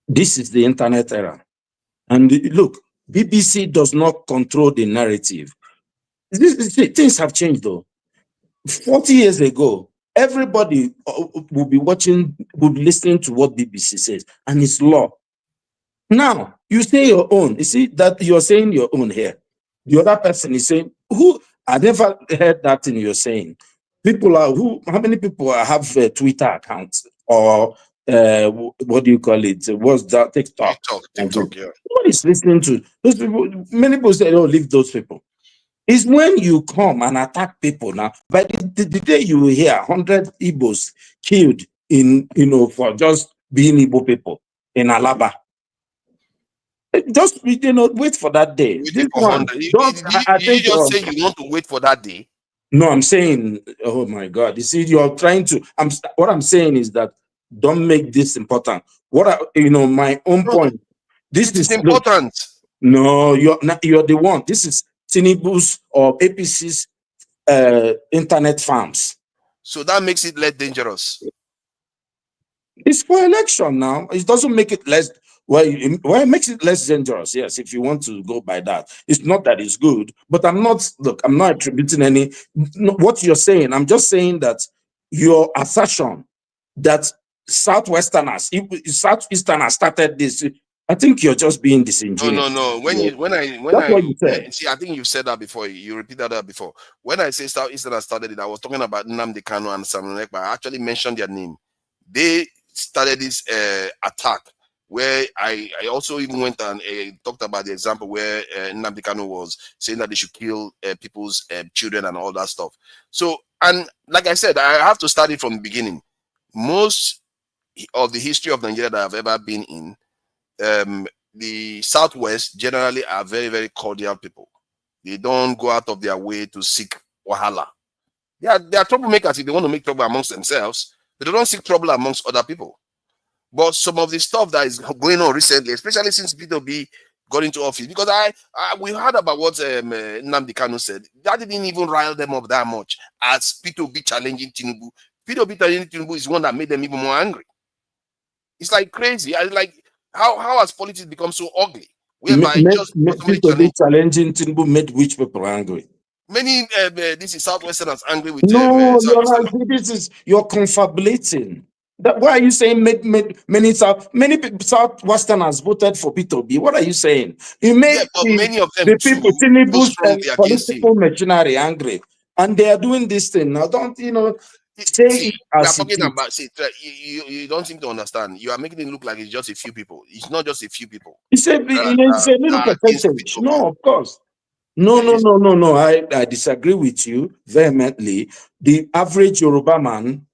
This is the internet era, and look, BBC does not control the narrative. Things have changed though. 40 years ago, everybody will be listening to what BBC says, and it's law. Now, you say your own. You see that you're saying your own here. The other person is saying, I never heard that thing you're saying. How many people have Twitter accounts or what do you call it? What's that? TikTok, yeah. Nobody's listening to those people. Many people say, leave those people. It's when you come and attack people now. By the day you hear 100 Igbos killed for just being Igbo people in Alaba. Just wait for that day. This one, did you just say you want to wait for that day? No, I'm saying, oh my God. You see, you're trying to. What I'm saying is that don't make this important. My own point. This is important. No, you're the one. This is Tinubu's or APC's internet farms. So that makes it less dangerous. It's for election now. It doesn't make it less. Well, it makes it less dangerous. Yes, if you want to go by that. It's not that it's good, but I'm not attributing any. What you're saying, I'm just saying that your assertion that Southeasterners started this. I think you're just being disingenuous. No. That's what you said. See, I think you've said that before. You repeated that before. When I say Southeasterners started it, I was talking about Nnamdi Kanu and Samuel Ekpa. I actually mentioned their name. They started this attack where I also even went and talked about the example where Nnamdi Kanu was saying that they should kill people's children and all that stuff. So, and like I said, I have to start it from the beginning. Most of the history of Nigeria that I've ever been in, the Southwest generally are very, very cordial people. They don't go out of their way to seek wahala. They are troublemakers if they want to make trouble amongst themselves. They don't seek trouble amongst other people. But some of the stuff that is going on recently, especially since P2B got into office, because we heard about what Nnamdi Kanu said. That didn't even rile them up that much as P2B challenging Tinubu PWP Tinubu is one that made them even more angry. It's like crazy. I like how has politics become so ugly? Whereby just somebody challenging Tinubu made which people angry. Many this is Southwesterners angry with No, you're not. This is you're confabulating. Why are you saying many Southwesterners voted for P2B? What are you saying? You made but many of them the people too Tinubu's strongly against him. political machinery angry, and they are doing this thing now. Don't say See, it we are as talking it is. about. See, you don't seem to understand. You are making it look like it's just a few people. It's not just a few people. It's a little percentage. No, of course. No. I disagree with you vehemently. The average Yoruba man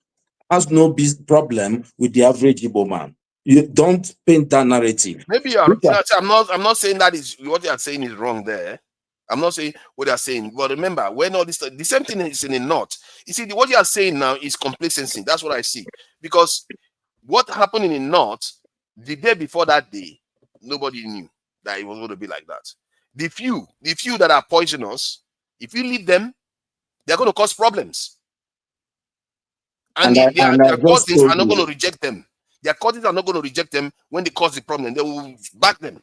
has no problem with the average Igbo man. You don't paint that narrative. Maybe you are. I'm not saying that is what you are saying is wrong there. I'm not saying what they are saying, but remember, when all this, the same thing is in the north. You see, what you are saying now is complacency. That's what I see. Because what happened in the north the day before that day, nobody knew that it was going to be like that. The few that are poisonous, if you leave them, they're going to cause problems. And their cousins are not going to reject them. Their cousins are not going to reject them when they cause the problem. They will back them.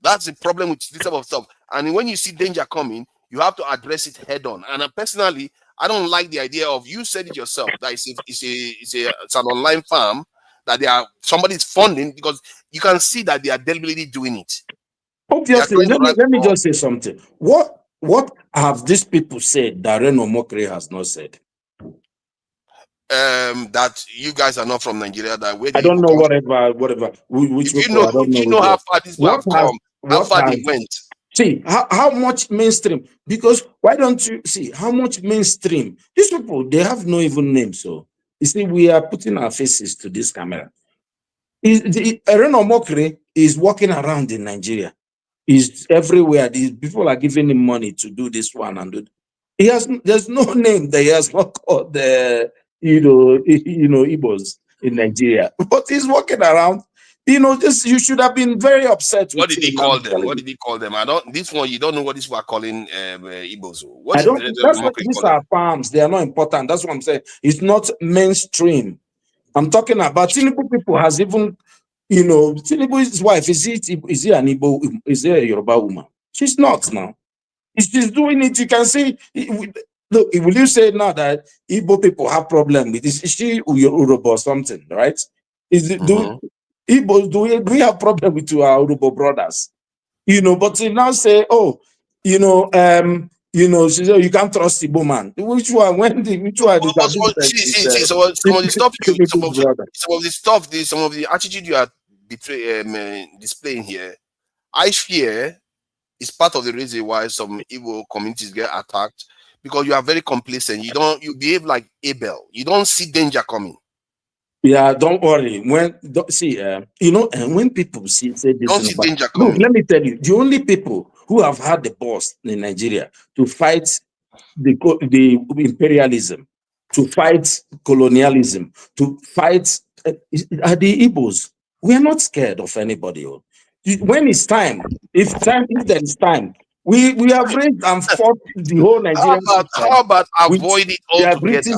That's the problem with this type of stuff. And when you see danger coming, you have to address it head on. And personally, I don't like the idea of, you said it yourself, that it's an online farm that somebody's funding, because you can see that they are deliberately doing it. Obviously, let me just say something. What have these people said that Reno Mokri has not said? That you guys are not from Nigeria. That I don't know, whatever. Which if you know how far these people have come, how far they went. See how much mainstream. Because why don't you see how much mainstream? These people, they have no even name. So you see, we are putting our faces to this camera. Reno Mokri is walking around in Nigeria. He's everywhere. These people are giving him money to do this one and do. There's no name that he has not called the Igbos in Nigeria. But he's walking around. You should have been very upset. What did he call them? What did he call them? This one, you don't know what these were calling Igbos. These are farms. They are not important. That's what I'm saying. It's not mainstream. I'm talking about Tinubu people has even, Tinubu's wife, is he an Igbo, is he a Yoruba woman? She's not now. She's doing it. You can see. Look, will you say now that Igbo people have problem with this? Is she Yoruba or something, right? Igbos, do we have problem with our Yoruba brothers? But you now say, she said, you can't trust Igbo man. Which one? Which one? Some of the attitude you are displaying here, I fear is part of the reason why some Igbo communities get attacked, because you are very complacent. You behave like Abel. You don't see danger coming. Yeah, don't worry. When people say this, don't see danger coming. Look, let me tell you, the only people who have had the balls in Nigeria to fight the imperialism, to fight colonialism, to fight are the Igbos. We are not scared of anybody. When it's time, if there is time, we have raised and fought the whole Nigerian. How about avoid it altogether?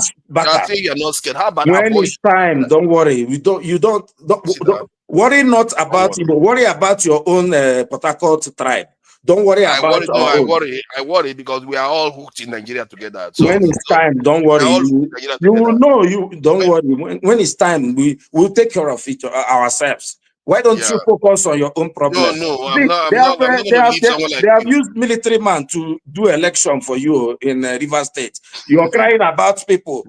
You're not scared. How about when it's time? Don't worry. You don't worry not about Igbo. Worry about your own Port Harcourt tribe. Don't worry about I worry because we are all hooked in Nigeria together. So when it's time, don't worry. You will know. Don't worry. When it's time, we will take care of it ourselves. Why don't you focus on your own problem? No, they have used military man to do election for you in Rivers State. You're crying about people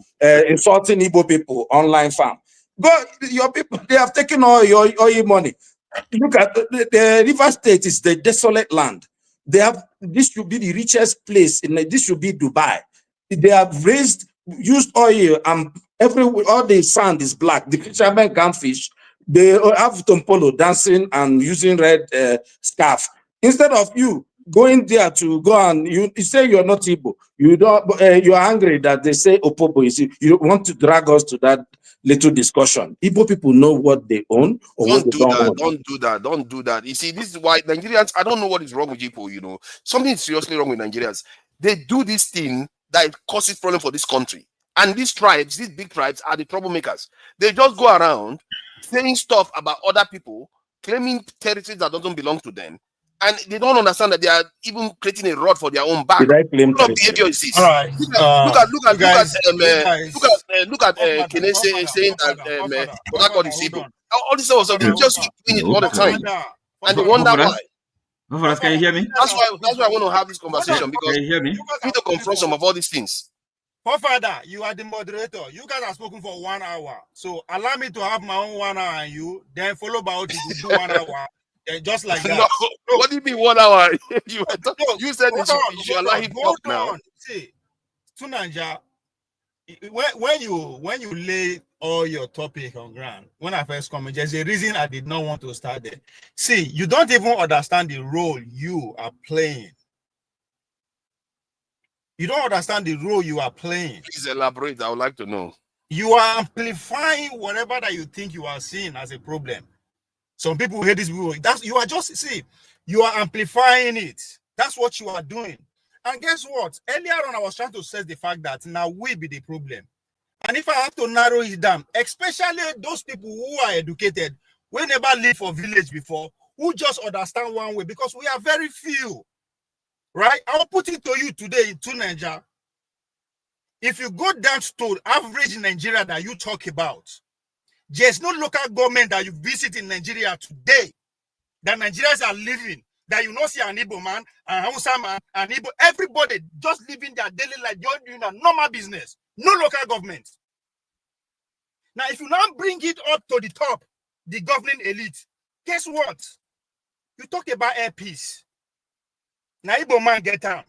insulting Igbo people online farm. But your people, they have taken all your money. Look at the Rivers State is the desolate land. This should be the richest place this should be Dubai. They have used oil and all the sand is black. The fishermen can't fish. They have Tompolo dancing and using red scarf. Instead of you going there to go and you say you're not Igbo, you're angry that they say Opobo is you want to drag us to that little discussion. Igbo people know what they own or what they don't own. Don't do that. You see, this is why Nigerians, I don't know what is wrong with people, Something is seriously wrong with Nigerians. They do this thing that causes problem for this country. And these tribes, these big tribes, are the troublemakers. They just go around saying stuff about other people, claiming territories that doesn't belong to them, and they don't understand that they are even creating a rod for their own back. Did I claim What kind of territory? behavior is this? All right. Look at Kene saying that God is Igbo. All this sort of stuff, they just keep doing it all the time, and they wonder why. Can you hear me? That's why I want to have this conversation, because Can you hear me? we need to confront some of all these things. Father, you are the moderator. You guys have spoken for 1 hour. So allow me to have my own 1 hour and you, then follow by what you do 1 hour. Just like that. No, what do you mean 1 hour? You said you should allow him talk now. See, Tunanja, when you lay all your topic on ground, when I first come, there's a reason I did not want to start there. See, you don't even understand the role you are playing. You don't understand the role you are playing. Please elaborate. I would like to know. You are amplifying whatever that you think you are seeing as a problem. Some people hate this people. You are amplifying it. That's what you are doing. And guess what? Earlier on, I was trying to stress the fact that now we be the problem. And if I have to narrow it down, especially those people who are educated, who never lived for village before, who just understand one way, because we are very few. Right? I'll put it to you today in Tunanja. If you go down to average Nigeria that you talk about, there's no local government that you visit in Nigeria today that Nigerians are living, that you not see an Igbo man, an Hausa man, an Igbo, everybody just living their daily life, just doing a normal business. No local government. Now, if you now bring it up to the top, the governing elite, guess what? You talk about air peace. Now, Igbo man get down.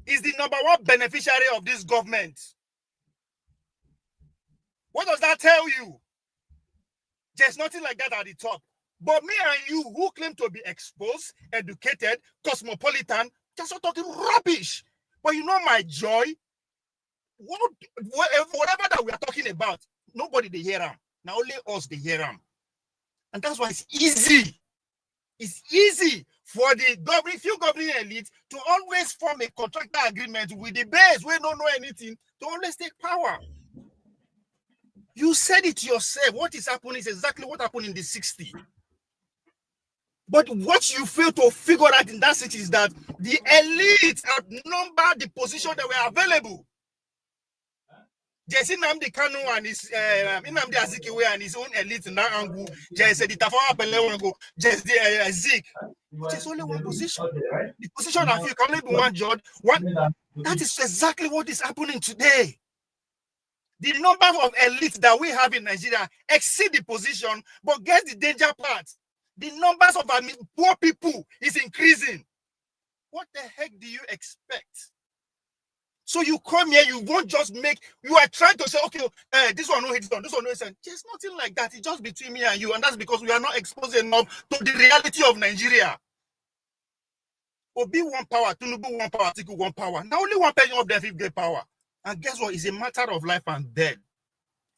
Is the #1 beneficiary of this government. What does that tell you? There's nothing like that at the top. But me and you, who claim to be exposed, educated, cosmopolitan, just are talking rubbish. But you know my joy? Whatever that we are talking about, nobody they hear them. Now only us they hear them. And that's why it's easy. It's easy for the few governing elite to always form a contractor agreement with the base where don't know anything to always take power. You said it yourself. What is happening is exactly what happened in the 60s. But what you fail to figure out in that city is that the elites outnumber the position that were available. Jesse Nnamdi Kanu and his Nnamdi Azikiwe and his own elite in that angle. Jesse the Tafawa Belewango, Jesse Zik. There's only one position. The position of you can only be one judge. That is exactly what is happening today. The number of elites that we have in Nigeria exceed the position, but guess the danger part. The numbers of poor people is increasing. What the heck do you expect? So you come here, you won't just you are trying to say, okay, this one no hit on, this one no hit on. There's nothing like that. It's just between me and you, and that's because we are not exposed enough to the reality of Nigeria. Obi one power, Tinubu one power, Atiku one power. Now only one person of them will get power. And guess what? It's a matter of life and death.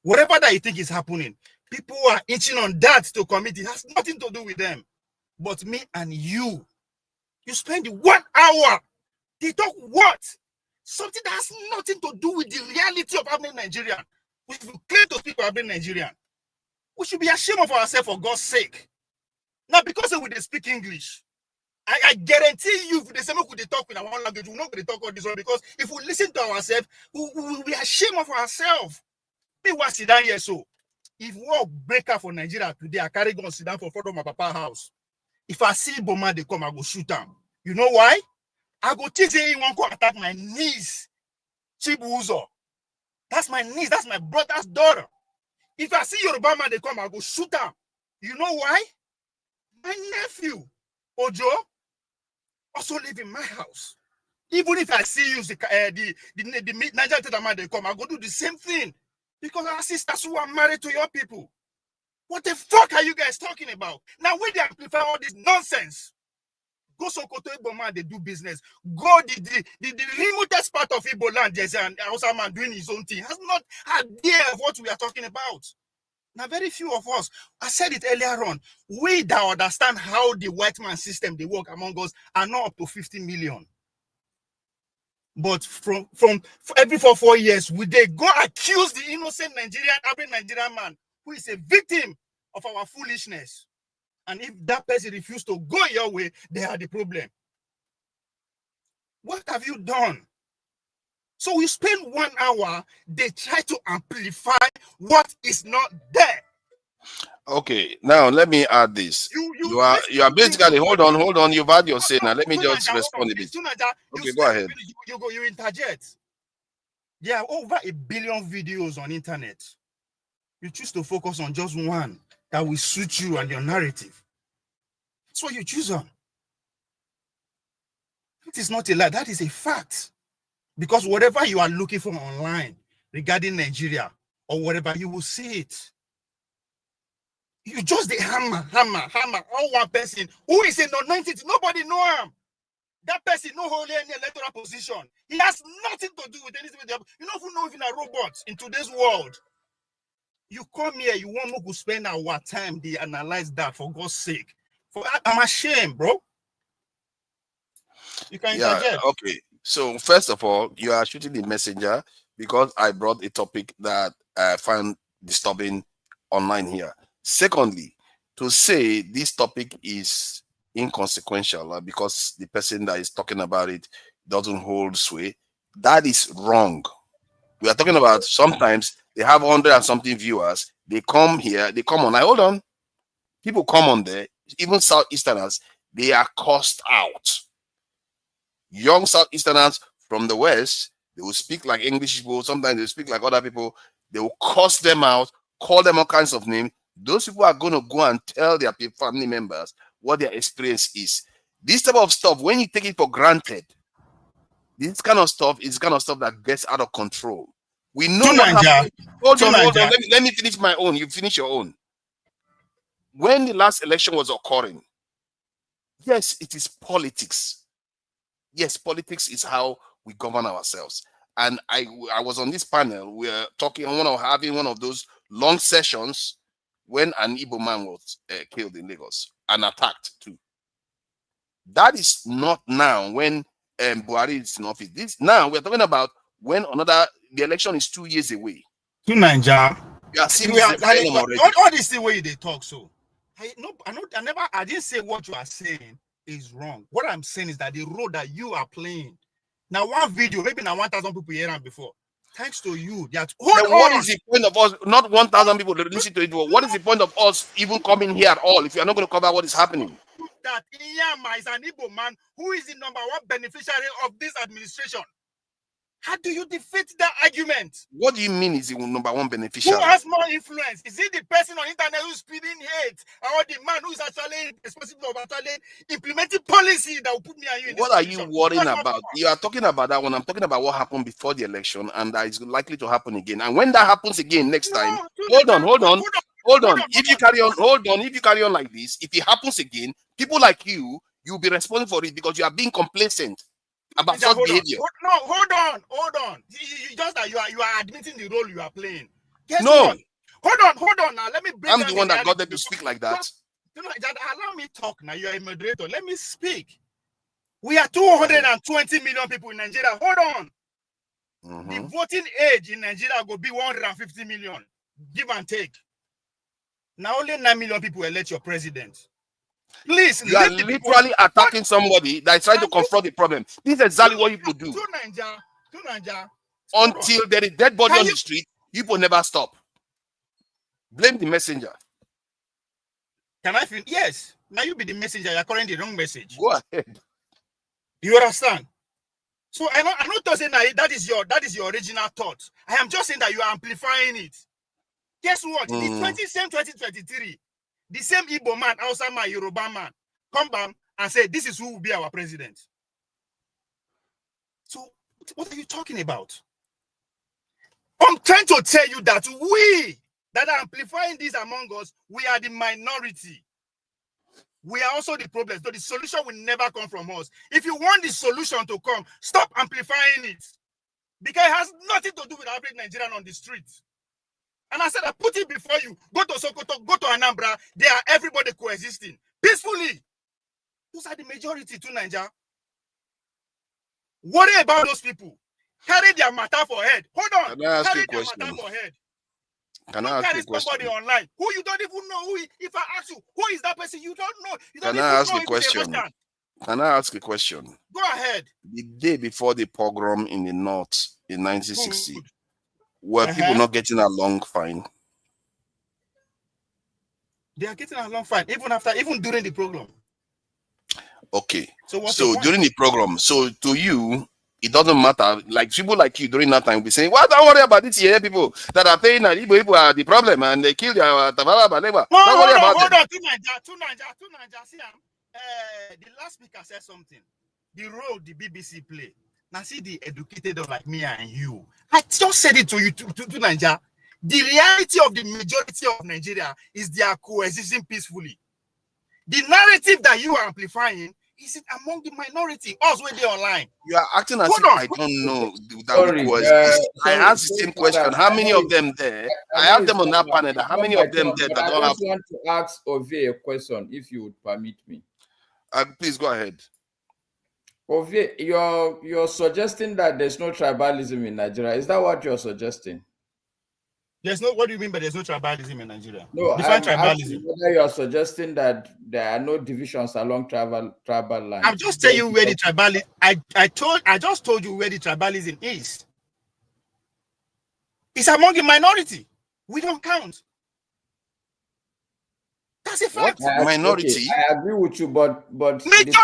Whatever that you think is happening, people who are itching on that to commit it has nothing to do with them. But me and you spend 1 hour. They talk what? Something that has nothing to do with the reality of having Nigerian. If you claim to speak for having Nigerian, we should be ashamed of ourselves for God's sake. Now, because we speak English, I guarantee you, if they say we talk in our own language, we're not going to talk all this one, because if we listen to ourselves, we will be ashamed of ourselves. Me was sit down here, so if war break out for Nigeria today, I carry gun sit down for front of my papa house. If I see Boma, they come, I go shoot them. You know why? I go think he won't go attack my niece, Chibuzo. That's my niece, that's my brother's daughter. If I see Yoruba man, they come, I go shoot them. You know why? My nephew, Ojo, also live in my house. Even if I see you, the Niger man, they come, I go do the same thing. Because our sisters who are married to your people. What the fuck are you guys talking about? Now, when they amplify all this nonsense, go Sokoto Igbo man, they do business. Go the remotest part of Igbo land, there's an Hausa man doing his own thing. Has not idea of what we are talking about. Now, very few of us, I said it earlier on, we that understand how the white man system they work among us are not up to 50 million. But from every 4 years, we they go accuse the innocent average Nigerian man who is a victim of our foolishness. And if that person refuses to go your way, they are the problem. What have you done? So we spend 1 hour, they try to amplify what is not there. Okay, now let me add this. You are basically hold on. You've had your say now. Let me just respond a bit. Okay, go ahead. You interject. There are over 1 billion videos on internet. You choose to focus on just one that will suit you and your narrative. That's what you choose on. It is not a lie. That is a fact. Because whatever you are looking for online regarding Nigeria or whatever, you will see it. You just the hammer. All one person who is a non-entity. Nobody know him. That person no hold any electoral position. He has nothing to do with anything. You don't even know even a robot in today's world. You come here, you want me to spend our time, they analyze that for God's sake. I'm ashamed, bro. You can interject. Okay. So first of all, you are shooting the messenger because I brought a topic that I found disturbing online here. Secondly, to say this topic is inconsequential because the person that is talking about it doesn't hold sway, that is wrong. We are talking about sometimes they have 100 and something viewers. They come here, they come on. Hold on. People come on there, even Southeasterners, they are cussed out. Young Southeasterners from the West, they will speak like English people. Sometimes they speak like other people. They will cuss them out, call them all kinds of names. Those people are going to go and tell their family members what their experience is. This type of stuff, when you take it for granted, this kind of stuff is kind of stuff that gets out of control. We know what happened. Hold on. Let me finish my own. You finish your own. When the last election was occurring, yes, it is politics. Yes, politics is how we govern ourselves. And I was on this panel. We are talking on having one of those long sessions when an Igbo man was killed in Lagos and attacked too. That is not now when Buhari is in office. This now we're talking about when the election is 2 years away. To Nigeria, you are seeing already. All this the way they talk. So I didn't say what you are saying is wrong. What I'm saying is that the role that you are playing. Now, one video, maybe now 1,000 people hear it before. Thanks to you. What is the point of us? Not 1,000 people listen to it. What is the point of us even coming here at all if you are not going to cover what is happening? That Iyama is an Igbo man who is the #1 beneficiary of this administration. How do you defeat that argument? What do you mean is the #1 beneficiary? Who has more influence? Is it the person on internet who's spreading hate, or the man who's actually responsible of actually implementing policy that will put me and you in this What position? Are you worrying about? You are talking about that one. I'm talking about what happened before the election, and that is likely to happen again. And when that happens again next time, hold on. If you carry on like this, if it happens again, people like you'll be responsible for it because you are being complacent about such behavior. Hold on. You just that you are admitting the role you are playing. Guess no. What? Hold on now. Let me break I'm the one that got them to speak like that. Allow me talk now. You are a moderator. Let me speak. We are 220 million people in Nigeria. Hold on. The voting age in Nigeria will be 150 million. Give and take. Now only 9 million people elect your president. Please, you are literally attacking somebody that is trying to confront the problem. This is exactly what people do. To Nigeria. Until there is dead body on the street, people never stop. Blame the messenger. Can I finish? Yes. Now you be the messenger. You're calling the wrong message. Go ahead. You understand? So I'm not saying that is your original thought. I am just saying that you are amplifying it. Guess what? The 2023. The same Igbo man, Hausa man, Yoruba man, come back and say, this is who will be our president. So, what are you talking about? I'm trying to tell you that we that are amplifying this among us, we are the minority. We are also the problem. So the solution will never come from us. If you want the solution to come, stop amplifying it. Because it has nothing to do with average Nigerian on the streets. And I said, I put it before you. Go to Sokoto, go to Anambra. They are everybody coexisting peacefully. Those are the majority to Nigeria. Worry about those people. Carry their matter for head. Hold on. Can I ask you Carry a their question? matter for head. Can I Don't ask carry you a question? somebody online who you don't even know who. If I ask you who is that person, you don't know. You don't Can even I ask know a if it's a question? Russian. Can I ask a question? Go ahead. The day before the pogrom in the north in 1960, were people not getting along fine? They are getting along fine, even during the program. Okay. So what's your point? During the program, so to you, it doesn't matter. Like people like you during that time will be saying, "Well, don't worry about it here. People that are paying and Igbo people are the problem, and they kill their Tavala Baleba. No, Don't worry about hold them." on. To Niger. See, the last speaker said something. The role the BBC play. Now see the educated of like me and you. I just said it to you to Niger. The reality of the majority of Nigeria is they are coexisting peacefully. The narrative that you are amplifying is it among the minority, us when they online. You are acting as Hold if on. I don't know that Sorry, we coexist. I sorry, asked the same question. How many of them there? I asked them on that panel. How many of them there that I don't have? just want to ask Ovie a question, if you would permit me. Please go ahead. Ovie, you're suggesting that there's no tribalism in Nigeria. Is that what you're suggesting? There's no. What do you mean by there's no tribalism in Nigeria? No, Define I'm tribalism. asking whether you're suggesting that there are no divisions along tribal lines. I'm just telling you where the tribalism. I just told you where the tribalism is. It's among the minority. We don't count. That's a fact. Minority. Okay, I agree with you, but majority live.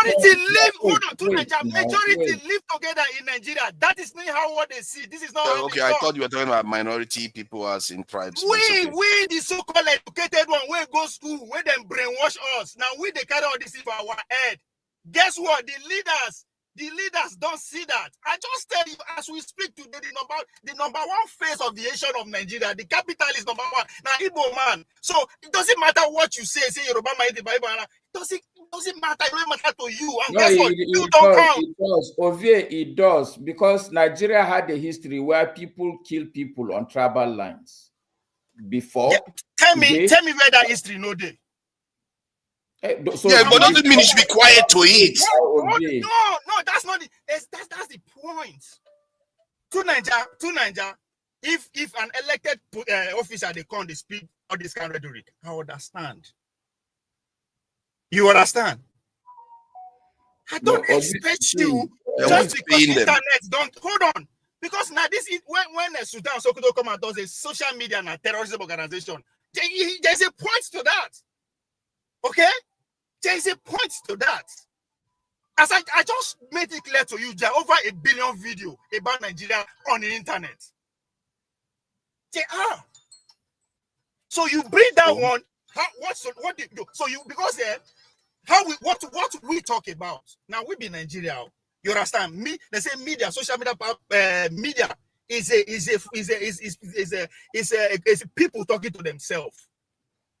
Hold on, to Nigeria. Majority live together in Nigeria. That is not how what they see. This is not how Okay, they I talk. thought you were talking about minority people as in tribes. We the so-called educated one, we go school, where them brainwash us. Now we they carry all this in our head. Guess what? The leaders don't see that. I just tell you, as we speak today, the number one face of the nation of Nigeria, the capital is number one. Now Igbo man. So it doesn't matter what you say Yoruba man, it doesn't matter. It doesn't matter to you. And no, guess what? You don't count. It does. Ovie, it does, because Nigeria had a history where people kill people on tribal lines before. Yeah, tell me where that history no day. So yeah, but doesn't mean you should be quiet to it. No, that's not the that's the point. To Niger, if an elected officer they come, they speak all this kind of rhetoric, I understand. You understand? I don't expect you just because internet don't hold on. Because now this is when Sudan Sokoto come and does a social media and a terrorism organization, there's a point to that. Okay? There is a point to that. As I just made it clear to you, there are over 1 billion videos about Nigeria on the internet. They are. So you bring that one. What do you do? So you because what we talk about now, we be Nigeria. You understand me? They say media, social media, media is people talking to themselves.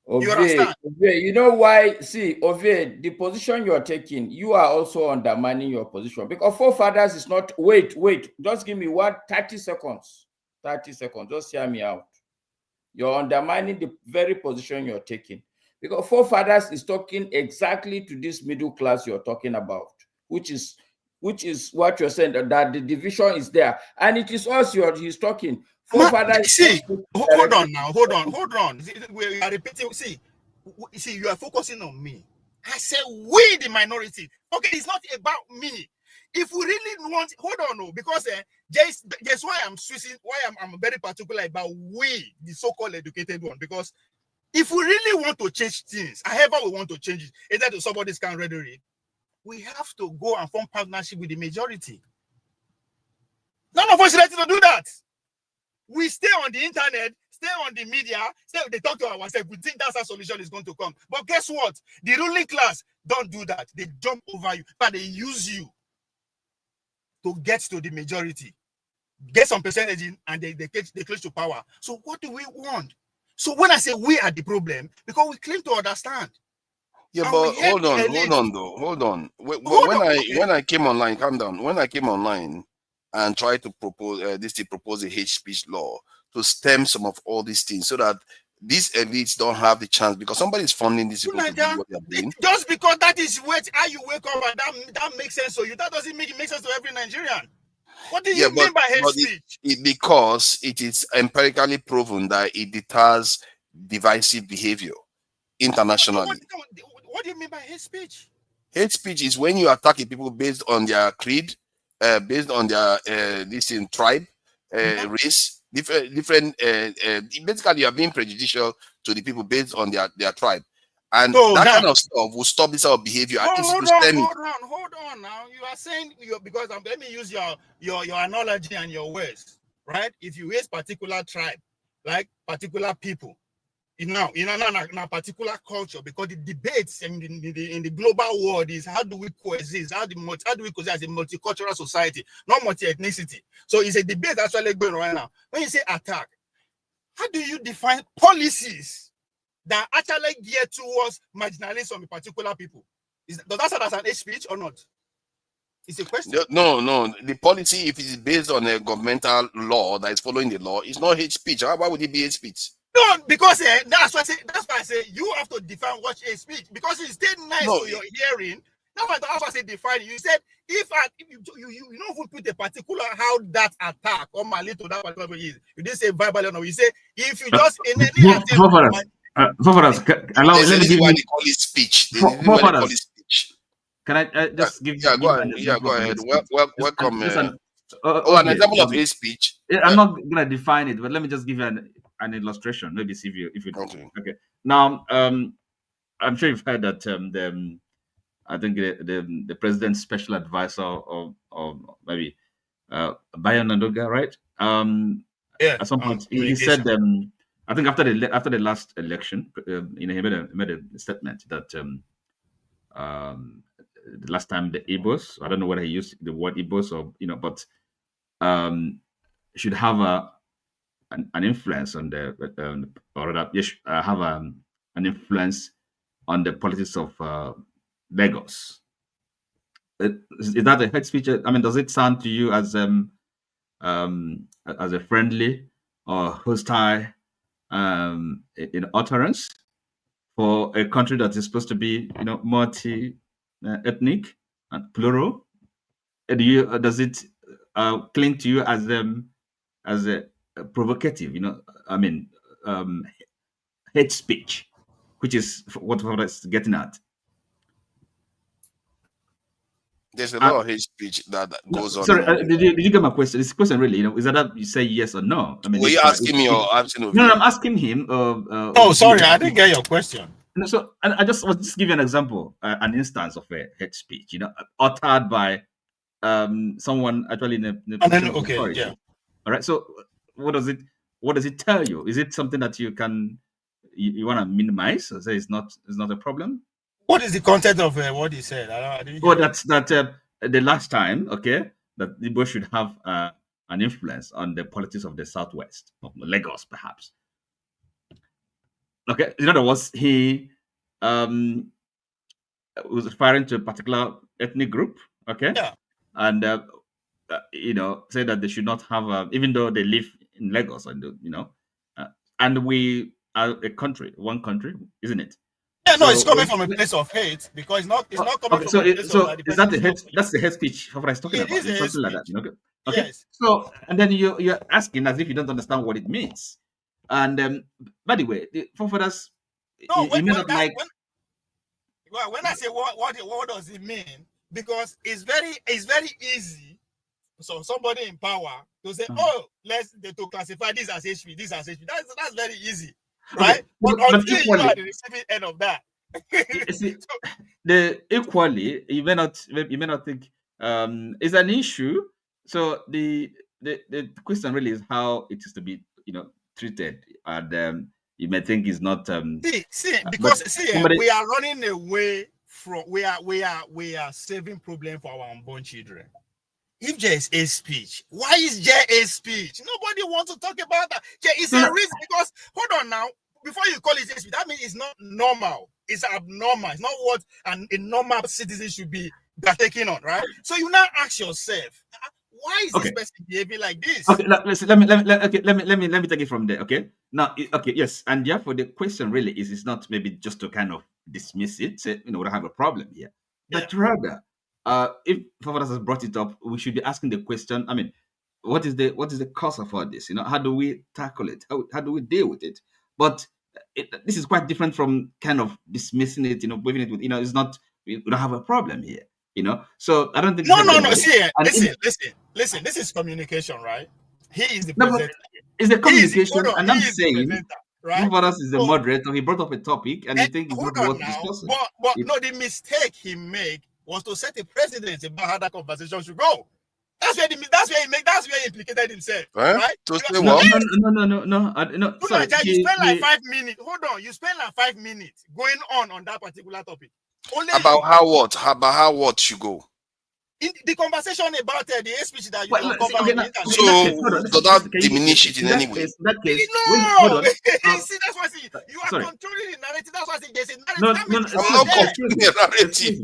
You understand? Ovie, you know why? See, Ovie, the position you're taking, you are also undermining your position, because forefathers is not. Wait, just give me 30 seconds. 30 seconds. Just hear me out. You're undermining the very position you're taking, because forefathers is talking exactly to this middle class you're talking about, which is what you're saying, that the division is there, and it is us he's talking. Forefathers. See, hold on. We are repeating. See, you are focusing on me. I said we, the minority. Okay, it's not about me. If we really want, hold on, no, because guess why I'm switching. Why I'm very particular about we, the so-called educated one, because if we really want to change things, however we want to change it, either to support this kind of rhetoric, we have to go and form partnership with the majority. None of us is ready to do that. We stay on the internet, stay on the media, they talk to ourselves. We think that's how solution is going to come. But guess what? The ruling class don't do that. They jump over you, but they use you to get to the majority, get some percentage in, and they clinch to power. So what do we want? So when I say we are the problem, because we claim to understand. Yeah, but hold on. When I came online, calm down. When I came online and tried to propose a hate speech law to stem some of all these things, so that these elites don't have the chance because somebody is funding these people to do what they're doing. Just because that is how you wake up and that makes sense to you, that doesn't make it make sense to every Nigerian. What do you mean by hate speech? Because it is empirically proven that it deters divisive behavior internationally. What do you mean by hate speech? Hate speech is when you attack people based on their creed, based on their tribe, race, different. Basically, you are being prejudicial to the people based on their tribe, and So that now, kind of stuff will stop this sort of behavior. Hold on. Now you are saying because let me use your analogy and your words, right? If you raise particular tribe, like particular people, in a particular culture, because the debates in the global world is how do we coexist? How do we coexist as a multicultural society, not multi-ethnicity? So it's a debate actually going on right now. When you say attack, how do you define policies that actually gear towards marginalizing some particular people? Does that sound as an hate speech or not? It's a question. No. The policy, if it is based on a governmental law that is following the law, is not hate speech. Why would it be hate speech? No, because that's why I say you have to define what hate speech, because it's still nice to your hearing. That's why I say define. You said if you don't even put a particular how that attack or mali to that particular is. You didn't say verbally or no. You say if you just in any attempt. Allow me. Let me give you. They call it speech. They call it speech. Can I just give? Go ahead. Welcome. An example of hate speech. I'm not gonna define it, but let me just give you an illustration. Maybe see if you okay. Now, I'm sure you've heard that I think the president's special advisor or maybe Bayo Nandoga, right? At some point he said I think after the last election, he made a statement that the last time the Igbos, I don't know whether he used the word Igbos or but should have an influence on the or rather have an influence on the politics of Lagos. Is that a hate speech? I mean, does it sound to you as a friendly or hostile in utterance for a country that is supposed to be multi ethnic and plural? Does it cling to you as a provocative? I mean, hate speech, which is what it's getting at. There's a lot of hate speech that goes on. Sorry, did you get my question? This question really, is that you say yes or no? I mean, were you asking me or asking? No, I'm asking him. Sorry, I didn't get your question. So I just want to give you an example, an instance of a hate speech, uttered by someone actually in a position of authority. Yeah. All right. So what does it tell you? Is it something that you want to minimize or say it's not a problem? What is the content of what he said? That the last time, okay, that Igbo should have an influence on the politics of the Southwest, of Lagos, perhaps. Okay, in other words, he was referring to a particular ethnic group, okay, and said that they should not have, even though they live in Lagos, and and we are one country, isn't it? Yeah, no, it's coming from a place of hate because it's not coming from a place of is that the hate? That's the hate speech. What I was talking about. It's something like that. Okay. Yes. So and then you're asking as if you don't understand what it means. And by the way, the forefathers, when I say what does it mean? Because it's very easy. So somebody in power to say, to classify this as HP, this as HP. That's very easy. Right, but until you are the receiving end of that, equally, you may not think is an issue. So the question really is how it is to be treated, and you may think it's not. We are running away from we are saving problem for our unborn children. If there is a speech, why is there a speech? Nobody wants to talk about that. It's a reason because hold on now. Before you call it a speech, that means it's not normal. It's abnormal. It's not what a normal citizen should be taking on, right? So you now ask yourself, why is this person behaving like this? Okay, let me take it from there. Okay, now, okay, yes, and therefore the question really is not maybe just to kind of dismiss it, say, we don't have a problem here, but rather, if Favadas has brought it up, we should be asking the question. I mean, what is the cause of all this? How do we tackle it? How do we deal with it? But this is quite different from kind of dismissing it. Waving it with, it's not. We don't have a problem here. So I don't think. No. See, listen. This is communication, right? He is the presenter. It's the communication, and I'm saying, right? Favadas is the moderator. He brought up a topic, and he thinks it's not worth discussing. But no, the mistake he made was to set a precedent about how that conversation should go. That's where he implicated himself, right? To say what? No. Sorry, you spend like 5 minutes. Hold on, you spend like 5 minutes going on that particular topic. About how what should go? In the conversation about the hate speech that you uncovered. So does that diminish it in any way? In that case, no. See, that's why I say you are controlling the narrative. That's why I say there's a narrative. No, I'm not controlling the narrative.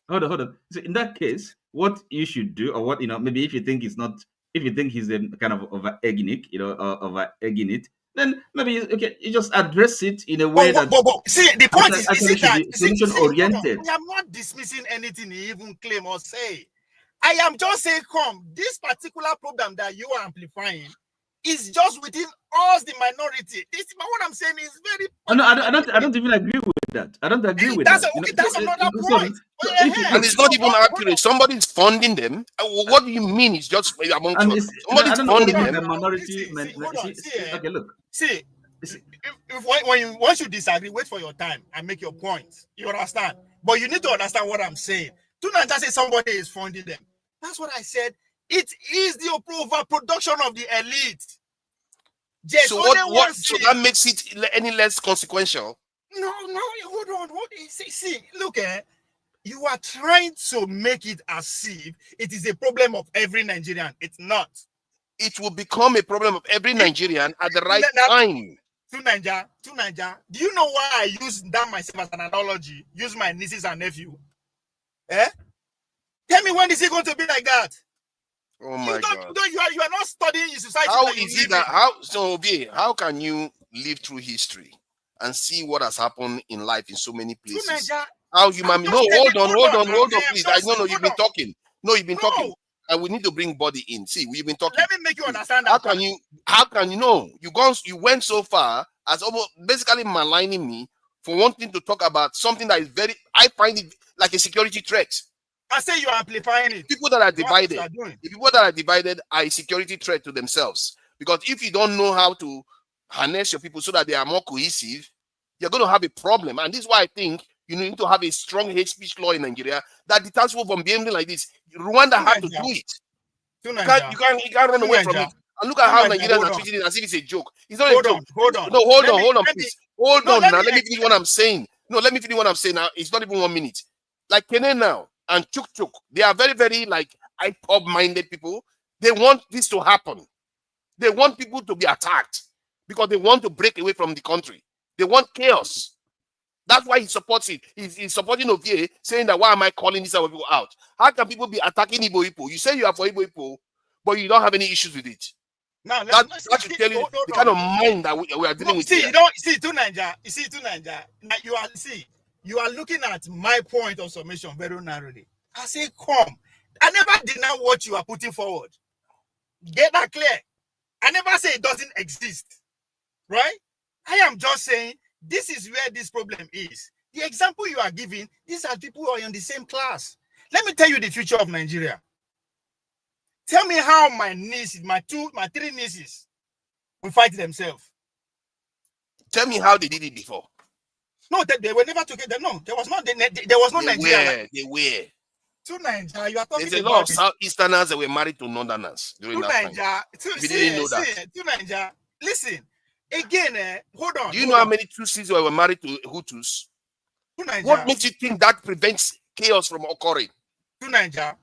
Hold on. So in that case, what you should do, or what maybe if you think he's a kind of over egging it, then maybe you just address it in a way that. See, the point is that solution oriented. I am not dismissing anything he even claim or say. I am just saying, this particular problem that you are amplifying is just within us, the minority. What I'm saying is very. No, I don't even agree with that. I don't agree with that. That's another point. And it's not even accurate. Somebody's funding them. What do you mean? It's just among somebody's funding them. Okay, look. See, once you disagree, wait for your time and make your point. You understand? But you need to understand what I'm saying. Do not just say somebody is funding them. That's what I said. It is the overproduction of the elite. Yes, so so that makes it any less consequential? No, hold on. See, look, you are trying to make it as if it is a problem of every Nigerian. It's not. It will become a problem of every Nigerian at the right time. To Niger. Do you know why I use that myself as an analogy? Use my nieces and nephew. Tell me, when is it going to be like that? Oh my God! You are not studying in society. How is it that how can you live through history and see what has happened in life in so many places? How human? No, hold on, please. I know you've been talking. No, you've been talking, and we need to bring body in. See, we've been talking. Let me make you understand. How can you know? You went so far as almost basically maligning me for wanting to talk about something that is I find it like a security threat. I say you are amplifying it. People that are divided, are a security threat to themselves. Because if you don't know how to harness your people so that they are more cohesive, you're going to have a problem. And this is why I think you need to have a strong hate speech law in Nigeria that deters people from behaving like this. Rwanda had to do it. You can't run away from it. And look at how Nigerians are treating it as if it's a joke. It's not a joke. Hold on. No, hold on, please. Hold on now. Let me finish what I'm saying. No, let me finish what I'm saying now. It's not even 1 minute. Like Kene now and Chuk, they are very, very IPOB-minded people. They want this to happen. They want people to be attacked because they want to break away from the country. They want chaos. That's why he supports it. He's supporting Ovie, saying that why am I calling these other people out? How can people be attacking Igbo people? You say you are for Igbo people, but you don't have any issues with it. Now, that should tell you the kind of mind that we are dealing with. To Niger. You are looking at my point of submission very narrowly. I say, I never deny what you are putting forward. Get that clear. I never say it doesn't exist. Right? I am just saying this is where this problem is. The example you are giving, these are people who are in the same class. Let me tell you the future of Nigeria. Tell me how my nieces, my 3 nieces will fight themselves. Tell me how they did it before. No, they were never together. No, there was no Nigeria. They were. To Nigeria, you are talking There's a lot of Southeasterners that were married to Northerners during that time. We didn't know that. To Nigeria, listen. Again, hold on. Do you know how many Tutsis were married to Hutus? What makes you think that prevents chaos from occurring? To Nigeria,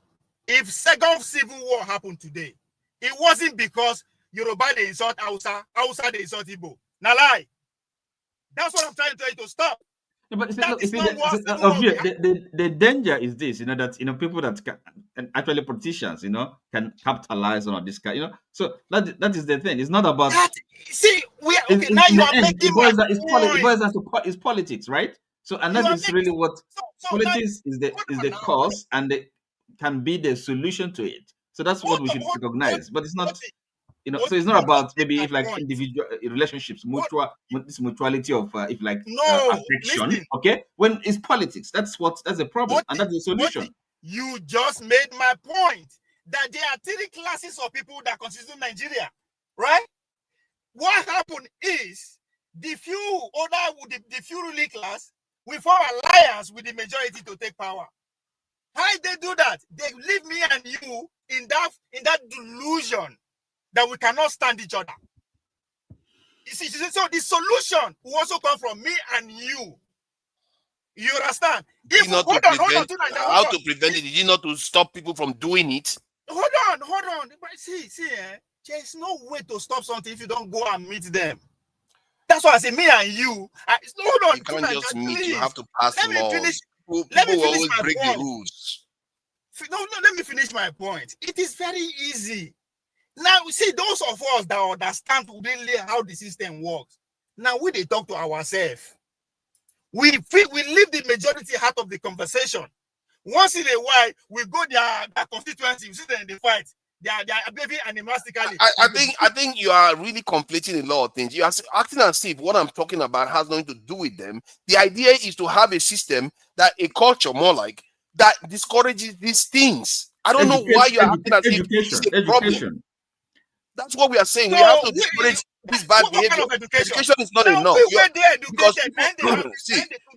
if second civil war happened today, it wasn't because Yoruba they insult Hausa, Hausa they insult Igbo. Now lie. That's what I'm trying to tell you to stop. Yeah, but That is see, not what's even of what you, we have. the danger is this, that people that can, and actually politicians, can capitalize on this kind, So that is the thing. It's not about. See, we are okay. Now In you the are end, making my it point. boils down to it's politics, right? So, and You that are is making really what so now. politics is the cause, and can be the solution to it. So that's what we should recognize. But it's not. So it's not about maybe if like individual relationships, this mutuality of if like affection. Listen. Okay, when it's politics, that's the problem, and that's the solution. You just made my point that there are 3 classes of people that constitute Nigeria, right? What happened is the few ruling class will form alliance with the majority to take power. How they do that? They leave me and you in that delusion that we cannot stand each other. You see, so the solution will also come from me and you. You understand? Hold on. How to prevent it? Did you not to stop people from doing it? Hold on. See, there's no way to stop something if you don't go and meet them. That's why I say me and you. Hold on. You can't just meet. Please. You have to pass Let me laws. finish. People will always break the rules. No, let me finish my point. It is very easy. Now, see, those of us that understand really how the system works, now we they talk to ourselves. We leave the majority out of the conversation. Once in a while, we go their constituency, we see them in the fight. They are behaving animalistically. I think you are really conflating a lot of things. You are acting as if what I'm talking about has nothing to do with them. The idea is to have a system, that a culture more like, that discourages these things. I don't know why you are acting as if it's a problem. That's what we are saying. We have to discourage this bad behavior. Kind of education is not enough.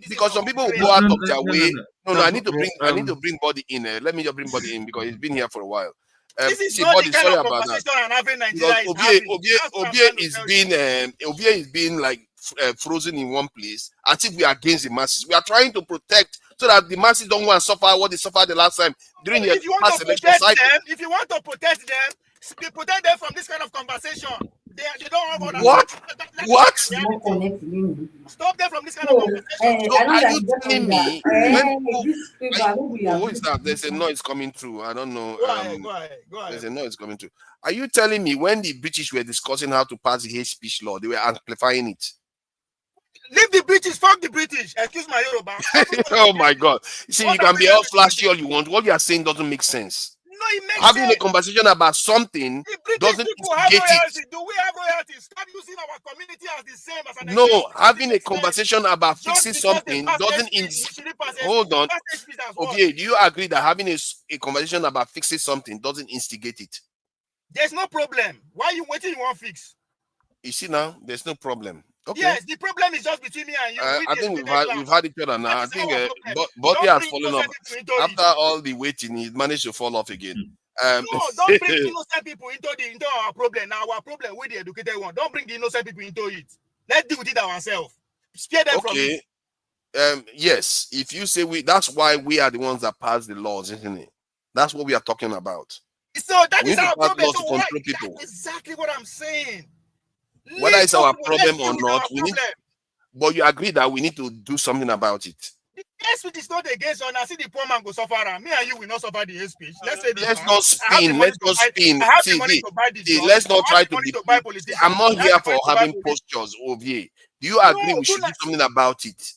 Because some people will go out of their way. No, I need to bring body in. Let me just bring body in because he's been here for a while. This is not the kind of conversation I'm having Nigeria Obie is being like frozen in one place as if we are against the masses. We are trying to protect so that the masses don't want to suffer what they suffered the last time during the past election cycle. If you want to protect them from this kind of conversation. They don't have other what? Stop them from this kind of conversation. So are you telling me who is that? There's a noise coming through. I don't know. Go ahead. There's a noise coming through. Are you telling me when the British were discussing how to pass the hate speech law, they were amplifying it? Leave the British, fuck the British. Excuse my Yoruba. Oh my God. You see, you can be all flashy all you want. What you are saying doesn't make sense. No, it makes having sense. a conversation about something doesn't instigate it. Do we have royalty? Stop using our community as the same as an No, having a conversation about fixing something doesn't hold on. Okay, do you agree that having a conversation about fixing something doesn't instigate it? There's no problem. Why are you waiting? You want fix? You see now, there's no problem. Okay. Yes, the problem is just between me and you. I think we've had each other now. I think Bobby has fallen off after all the waiting. He managed to fall off again. No, don't bring innocent people into our problem. Now our problem with the educated one. Don't bring the innocent people into it. Let's deal with it ourselves. Spare them from it. Yes, if you say that's why we are the ones that pass the laws, isn't it? That's what we are talking about. So that is our problem. So that's exactly what I'm saying. Whether it's our problem or not, we need. But you agree that we need to do something about it. The hate speech is not against us. I see the poor man go suffer, and me and you will not suffer the hate speech. Let's say let's not spin. Let's not spin. Let's not try to be. I'm not here for having postures, Ovie. Do you agree we should do something about it?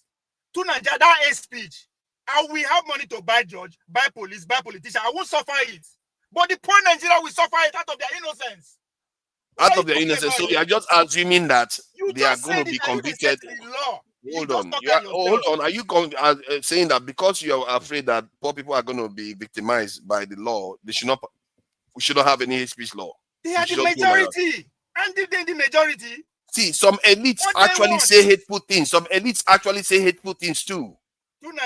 To Nigeria, that hate speech, and we have money to buy judge, buy police, buy politicians. I won't suffer it. But the poor Nigeria will suffer it out of their innocence. Out of their innocence. So we are just assuming that they are going to be convicted. Hold on. Hold on. Are you saying that because you are afraid that poor people are going to be victimized by the law, we should not have any hate speech law? They are the majority. And then the majority. See, some elites actually say hateful things. Some elites actually say hateful things too.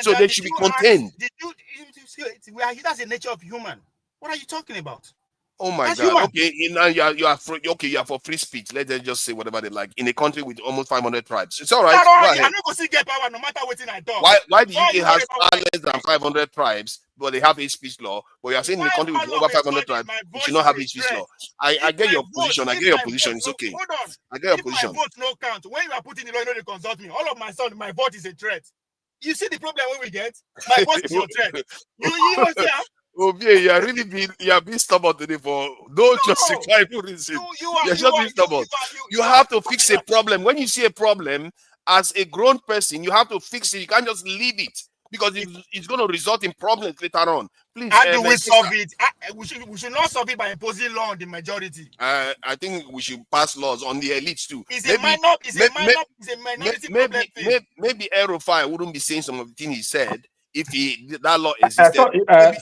So they should be contained. That's the nature of human. What are you talking about? Oh my God! Okay, now you are for free speech. Let them just say whatever they like in a country with almost 500 tribes. It's all right. I'm not going to get power no matter what I talk. Why the UK has far less than 500 tribes, but they have a speech law? But you are saying in a country with over 500 tribes, you should not have a speech law. I get your position. I get your position. It's okay. Hold on. I get your position. My vote no count. When you are putting the law, you know they consult me. All of my vote is a threat. You see the problem when we get? Like, what is your threat? You know, say, Ovie, you are being stubborn today for no justifiable reason. You're just being stubborn. You have to fix a problem. When you see a problem as a grown person, you have to fix it. You can't just leave it because it's going to result in problems later on. Please, how do we solve it? We should not solve it by imposing law on the majority. I think we should pass laws on the elites too. It's a minority problem. Maybe Erufai wouldn't be saying some of the things he said if that law existed.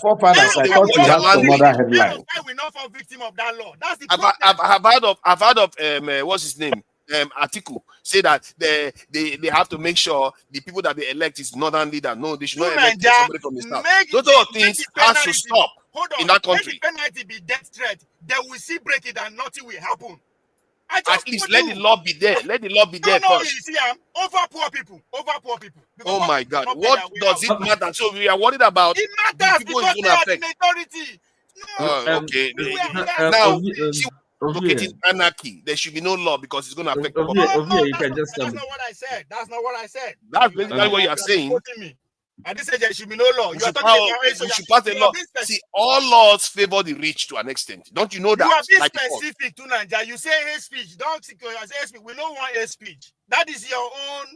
Forefathers, I thought you had some other headline. We're not for victim of that law. That's the problem. I've heard of what's his name? Atiku say that they have to make sure the people that they elect is northern leader. No, they should not elect somebody from the south. Those sort of things has to stop in that country. Let the penalty be death threat. They will see break it and nothing will happen. At least let the law be there. Let the law be there first. You see, over poor people. Oh my God! What does it matter? So we are worried about it matters the people because it's they going are to the affect. majority. Now, it's anarchy. There should be no law because it's going to affect. That's not what I said. That's not what I said. That's basically what you are saying. At this age, there should be no law. We should pass a law. See, all laws favor the rich to an extent. Don't you know that? You are being specific to Nigeria. You say hate speech. Don't say hate speech. We don't want hate speech. That is your own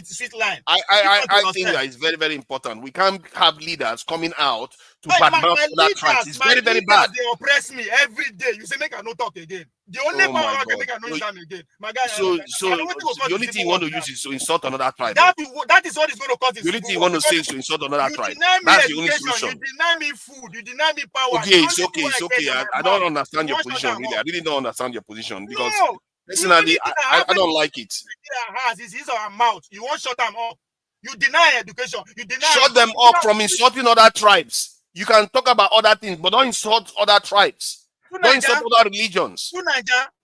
sweet line. I think that is very, very important. We can't have leaders coming out to badmouth other tribes. It's very, very bad. They oppress me every day. You say make I no talk again. The only power I can make I no use again. My guy. So the only thing you want to use is to insult another tribe. That is what is going to cause this. The only thing you want to say is to insult another tribe. That's the only solution. You deny me food. You deny me power. Okay, it's okay. It's okay. I don't understand your position really. I really don't understand your position because. Personally, I don't like it. Is his or her mouth. You won't shut them up. You deny education. You deny. Shut them up from insulting other tribes. You can talk about other things, but don't insult other tribes. Don't insult other religions.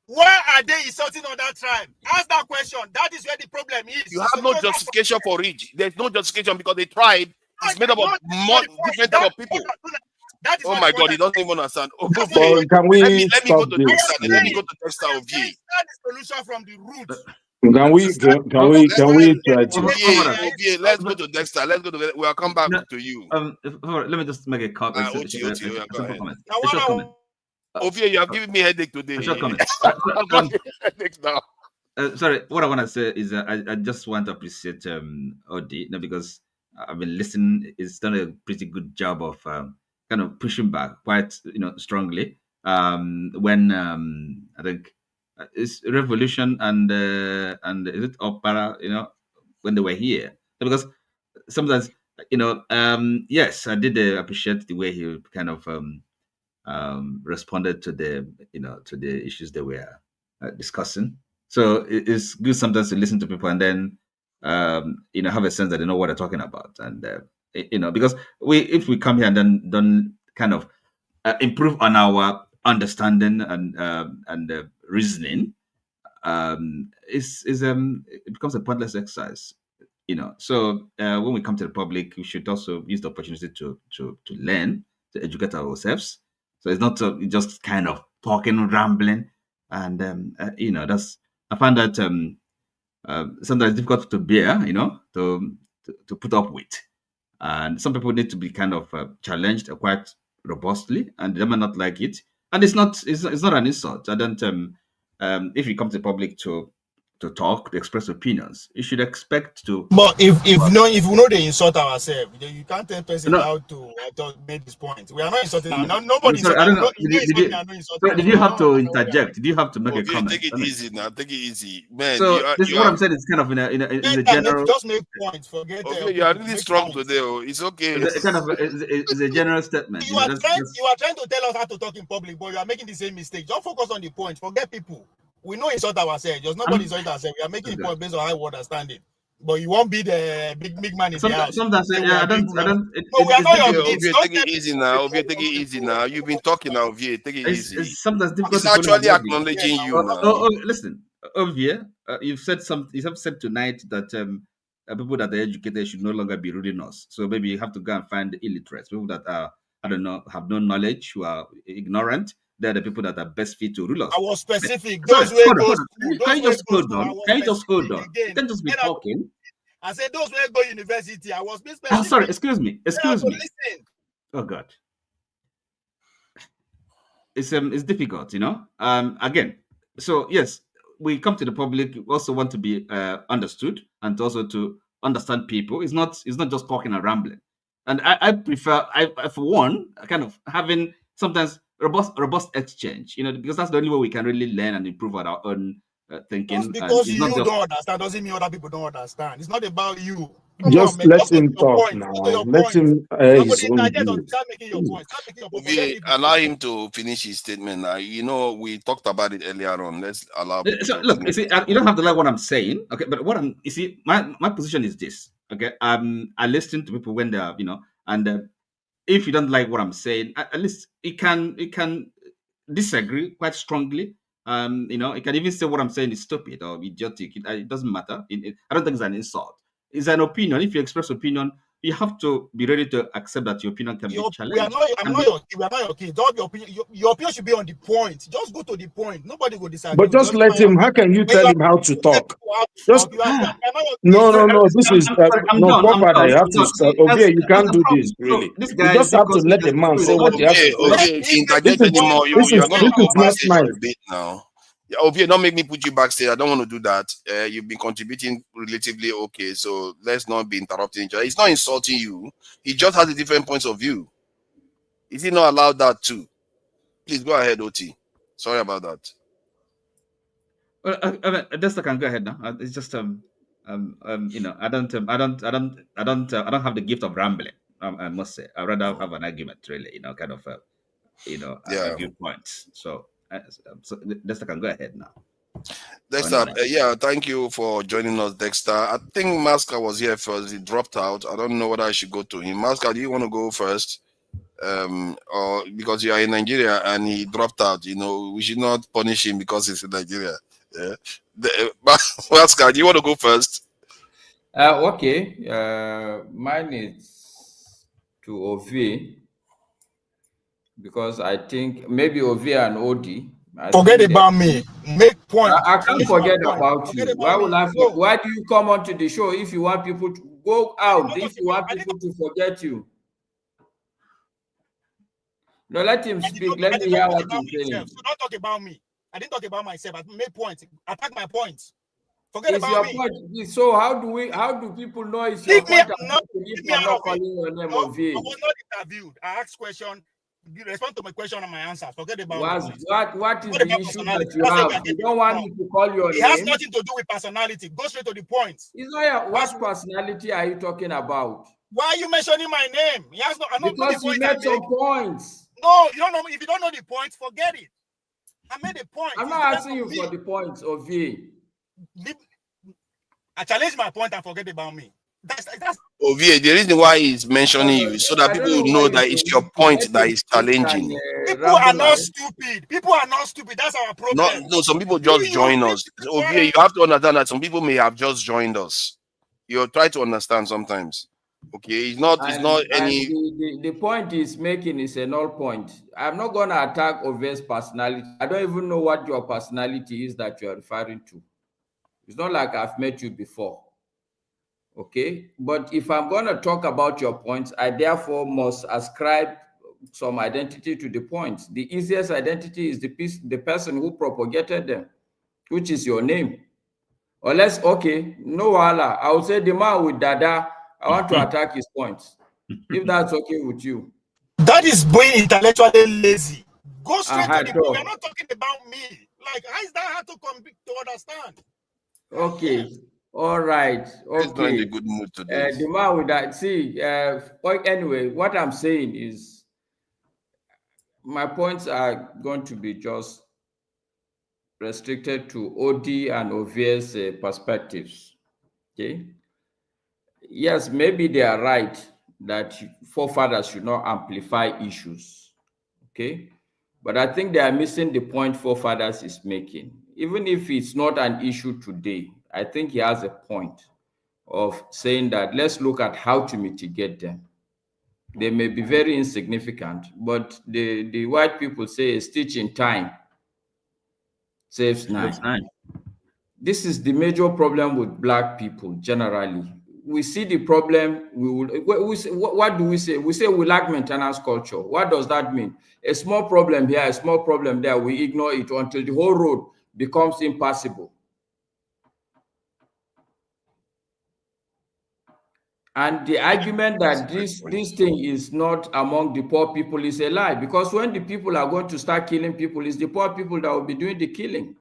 Why are they insulting other tribes? Ask that question. That is where the problem is. You have no justification for it. There's no justification because the tribe is made up of more different type of people. Oh my God, he doesn't even understand. Can we let me go to Texas. Let me go to Texas of you. That's the solution from the root. Can we try to? Let's go to Dexter. Let's go to. We'll come back to you. Let me just make a comment. Ovie, you have given me a headache today. Headache now. Sorry, what I want to say is I just want to appreciate Odi because I've been listening. It's done a pretty good job of kind of pushing back quite strongly when I think it's revolution and is it opera when they were here, because sometimes yes, I did appreciate the way he kind of responded to the to the issues they were discussing. So it's good sometimes to listen to people and then have a sense that they know what they're talking about, and because if we come here and then don't kind of improve on our understanding and reasoning, it becomes a pointless exercise. So when we come to the public, we should also use the opportunity to learn, to educate ourselves. So it's not just kind of talking, rambling, and that's, I find that sometimes difficult to bear, to put up with. And some people need to be kind of challenged quite robustly, and they might not like it. And it's not an insult. I don't. If you come to the public to talk, to express opinions, you should expect to. But if we know they insult ourselves, you can't tell person how to make this point. We are not insulting. Nobody. Sorry, I don't know. Did you have to interject? Did you have to make a comment? Take it easy now. Take it easy, man. So this is what I'm saying. It's kind of in a general. Just make points. Forget. Okay, you are really strong today. It's okay. It's kind of it's a general statement. You are trying to tell us how to talk in public, but you are making the same mistake. Don't focus on the point. Forget people. We know insult ourselves. Just nobody insult ourselves. We are making the point based on how we understand it. But you won't be the big man in the house. Sometimes I don't. No, we are not your kids. Take it easy now. Ovie, take it easy now. You've been talking now, Ovie. Take it easy. It's sometimes difficult. It's actually acknowledging you now. Listen, Ovie, you have said tonight that people that are educated should no longer be ruling us. So maybe you have to go and find the illiterates, people that are, I don't know, have no knowledge, who are ignorant. they're the people that are best fit to rule us. I was specific. Sorry, Those who hold on, go hold on. school, Can you those just who go hold school, I on? was Can you just hold specific on? again. You can't just be talking. I said those who go university, I was being I'm specific. sorry, excuse me. Excuse me. Listen. Oh God. It's difficult, you know. Again, so yes, we come to the public. We also want to be understood and also to understand people. It's not just talking and rambling. And I prefer, for one, kind of having sometimes robust exchange, you know, because that's the only way we can really learn and improve our own thinking. Just because you don't understand doesn't mean other people don't understand. It's not about you. Just let him talk now. Let him his own view. Start making your point. Start making your point. Okay, allow him to finish his statement. Now, you know, we talked about it earlier on. Let's allow. So, look, you see, you don't have to like what I'm saying, okay? But you see, my position is this, okay? I listen to people when they're, you know, and if you don't like what I'm saying, at least it can disagree quite strongly. You know, it can even say what I'm saying is stupid or idiotic. It doesn't matter. I don't think it's an insult. It's an opinion. If you express opinion, you have to be ready to accept that your opinion can be challenged. We are not your kids. Don't your opinion. Your opinion should be on the point. Just go to the point. Nobody will disagree. But just let him. How can you tell him how to talk? Just no. This is no proper. You have to stop. Okay, you can't do this. Really, you just have to let the man say what he has to say. Okay, if you interject anymore, you're going to go backstage for a bit now. Yeah, okay, don't make me put you backstage. I don't want to do that. You've been contributing relatively okay, so let's not be interrupting each other. He's not insulting you. He just has a different points of view. Is he not allowed that too? Please go ahead, Oti. Sorry about that. Well, I just I can go ahead now. It's just you know, I don't have the gift of rambling. I must say, I'd rather have an argument, really. You know, kind of argue points. So Dexter can go ahead now. Dexter, yeah, thank you for joining us, Dexter. I think Masca was here first. He dropped out. I don't know whether I should go to him. Masca, do you want to go first? Or because you are in Nigeria and he dropped out, you know, we should not punish him because he's in Nigeria. Yeah. Masca, do you want to go first? Okay. Mine is to Ovi, because I think maybe Ovi and Odi. Forget about me. Make point. I can't forget about you. Why do you come onto the show if you want people to go out? If you want people to forget you? No, let him speak. Let me hear what he's saying. So don't talk about me. I didn't talk about myself. I made points. Attack my points. Forget it's about your me. Point. So how do people know it's your point? I'm not calling your name of I was not interviewed. I asked questions. You respond to my question and my answer. Forget about me. What is the issue that you have? You don't want me to call your name? It has nothing to do with personality. Go straight to the point. What personality are you talking about? Why are you mentioning my name? He has no. Because you made some points. No, you don't know. If you don't know the points, forget it. I made a point. I'm not asking you for the points of V. I challenge my point and forget about me. That's Ovie, the reason why he's mentioning you so that people will know that it's your point that is challenging. People are not stupid. People are not stupid. That's our problem. No, some people just join us. Ovie, you have to understand that some people may have just joined us. You try to understand sometimes. Okay, it's not any. The point he's making is a null point. I'm not gonna attack Ovie's personality. I don't even know what your personality is that you're referring to. It's not like I've met you before. Okay, but if I'm going to talk about your points, I therefore must ascribe some identity to the points. The easiest identity is the person who propagated them, which is your name. Unless, okay, no wala, I would say the man with Dada, I want to attack his points. If that's okay with you. That is being intellectually lazy. Go straight to the point. You're not talking about me. Like, how is that hard to understand? Okay. All right. Okay. He's not in a good mood today. The man with that. See, anyway, what I'm saying is my points are going to be just restricted to OD and Ovie's perspectives. Okay. Yes, maybe they are right that forefathers should not amplify issues. Okay. But I think they are missing the point forefathers is making. Even if it's not an issue today, I think he has a point of saying that let's look at how to mitigate them. They may be very insignificant, but the white people say a stitch in time saves nine. This is the major problem with black people generally. We see the problem, what do we say? We say we lack maintenance culture. What does that mean? A small problem here, a small problem there, we ignore it until the whole road becomes impassable. And the argument that this thing is not among the poor people is a lie, because when the people are going to start killing people, it's the poor people that will be doing the killing.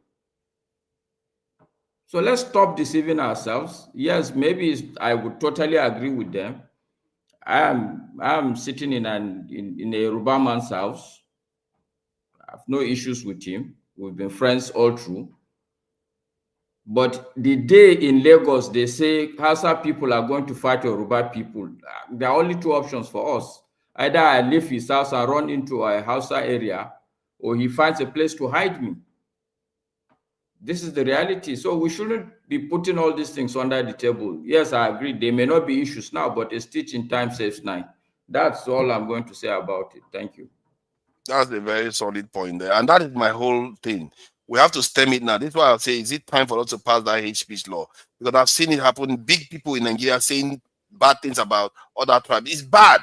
So let's stop deceiving ourselves. Yes, maybe I would totally agree with them. I'm sitting in a Yoruba man's house. I have no issues with him. We've been friends all through. But the day in Lagos, they say Hausa people are going to fight Yoruba people. There are only two options for us. Either I leave his house and run into a Hausa area, or he finds a place to hide me. This is the reality. So we shouldn't be putting all these things under the table. Yes, I agree. There may not be issues now, but a stitch in time saves nine. That's all I'm going to say about it. Thank you. That's a very solid point there. And that is my whole thing. We have to stem it now. This is why I'll say, is it time for us to pass that hate speech law? Because I've seen it happen. Big people in Nigeria saying bad things about other tribes. It's bad.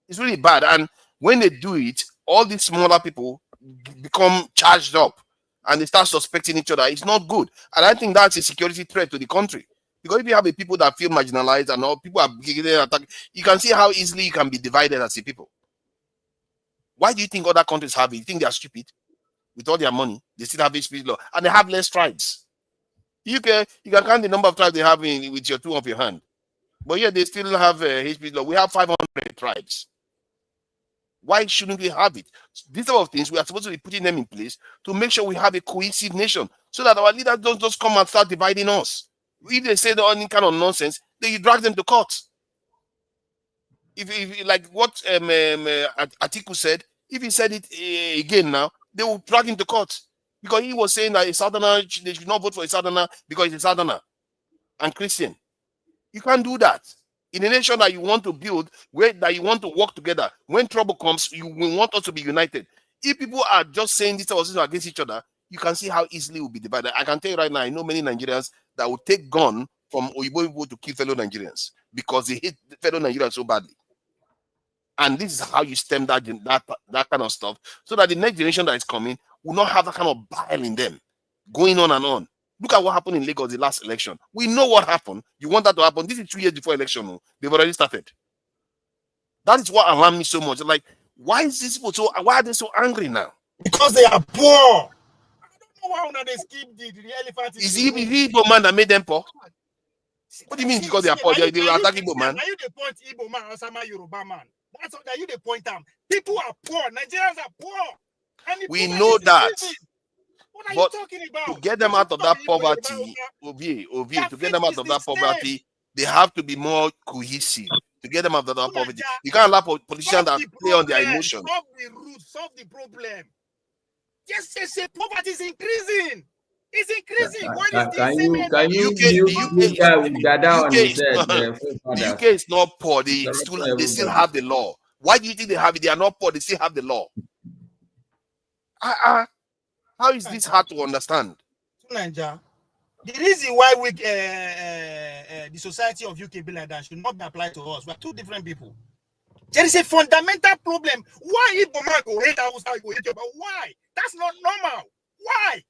It's really bad. And when they do it, all these smaller people become charged up and they start suspecting each other. It's not good. And I think that's a security threat to the country. Because if you have a people that feel marginalized and all people are getting attacked, you can see how easily you can be divided as a people. Why do you think other countries have it? You think they are stupid? With all their money, they still have hate law, and they have less tribes. You can count the number of tribes they have with your two of your hand, but yeah, they still have hate law. We have 500 tribes. Why shouldn't we have it? These type of things we are supposed to be putting them in place to make sure we have a cohesive nation, so that our leaders don't just come and start dividing us. If they say any kind of nonsense, then you drag them to court. If like what Atiku said, if he said it again now, they will drag him to court, because he was saying that a Southerner, they should not vote for a Southerner because he's a Southerner and Christian. You can't do that. In a nation that you want to build, that you want to work together, when trouble comes, you will want us to be united. If people are just saying this against each other, you can see how easily it will be divided. I can tell you right now, I know many Nigerians that will take gun from Oyibo people to kill fellow Nigerians because they hate fellow Nigerians so badly. And this is how you stem that kind of stuff, so that the next generation that is coming will not have that kind of bile in them, going on and on. Look at what happened in Lagos the last election. We know what happened. You want that to happen? This is 2 years before election. They've already started. That is what alarmed me so much. Like, why is this people so? Why are they so angry now? Because they are poor. I don't know why they skip the elephant. Is he Igbo man that made them poor? What do you mean because they are poor? They are attacking Igbo man. Are you the point Igbo man or some Yoruba man? That's what you the point out. People are poor. Nigerians are poor. We know that. What are you talking about? To get them out of that poverty, to get them out of that poverty, they have to be more cohesive. To get them out of that poverty, you can't allow politicians that play on their emotions. Solve the root, solve the problem. Yes, poverty is increasing. It's increasing. Can you the UK is not poor. They still have the law. Why do you think they have it? They are not poor. They still have the law. How is this hard to understand? Nigeria, the reason why the society of UK be like that should not be applied to us. We're two different people. There is a fundamental problem. Why Igbo man go hate Hausa, go hate Yoruba? Why? That's not normal. Why?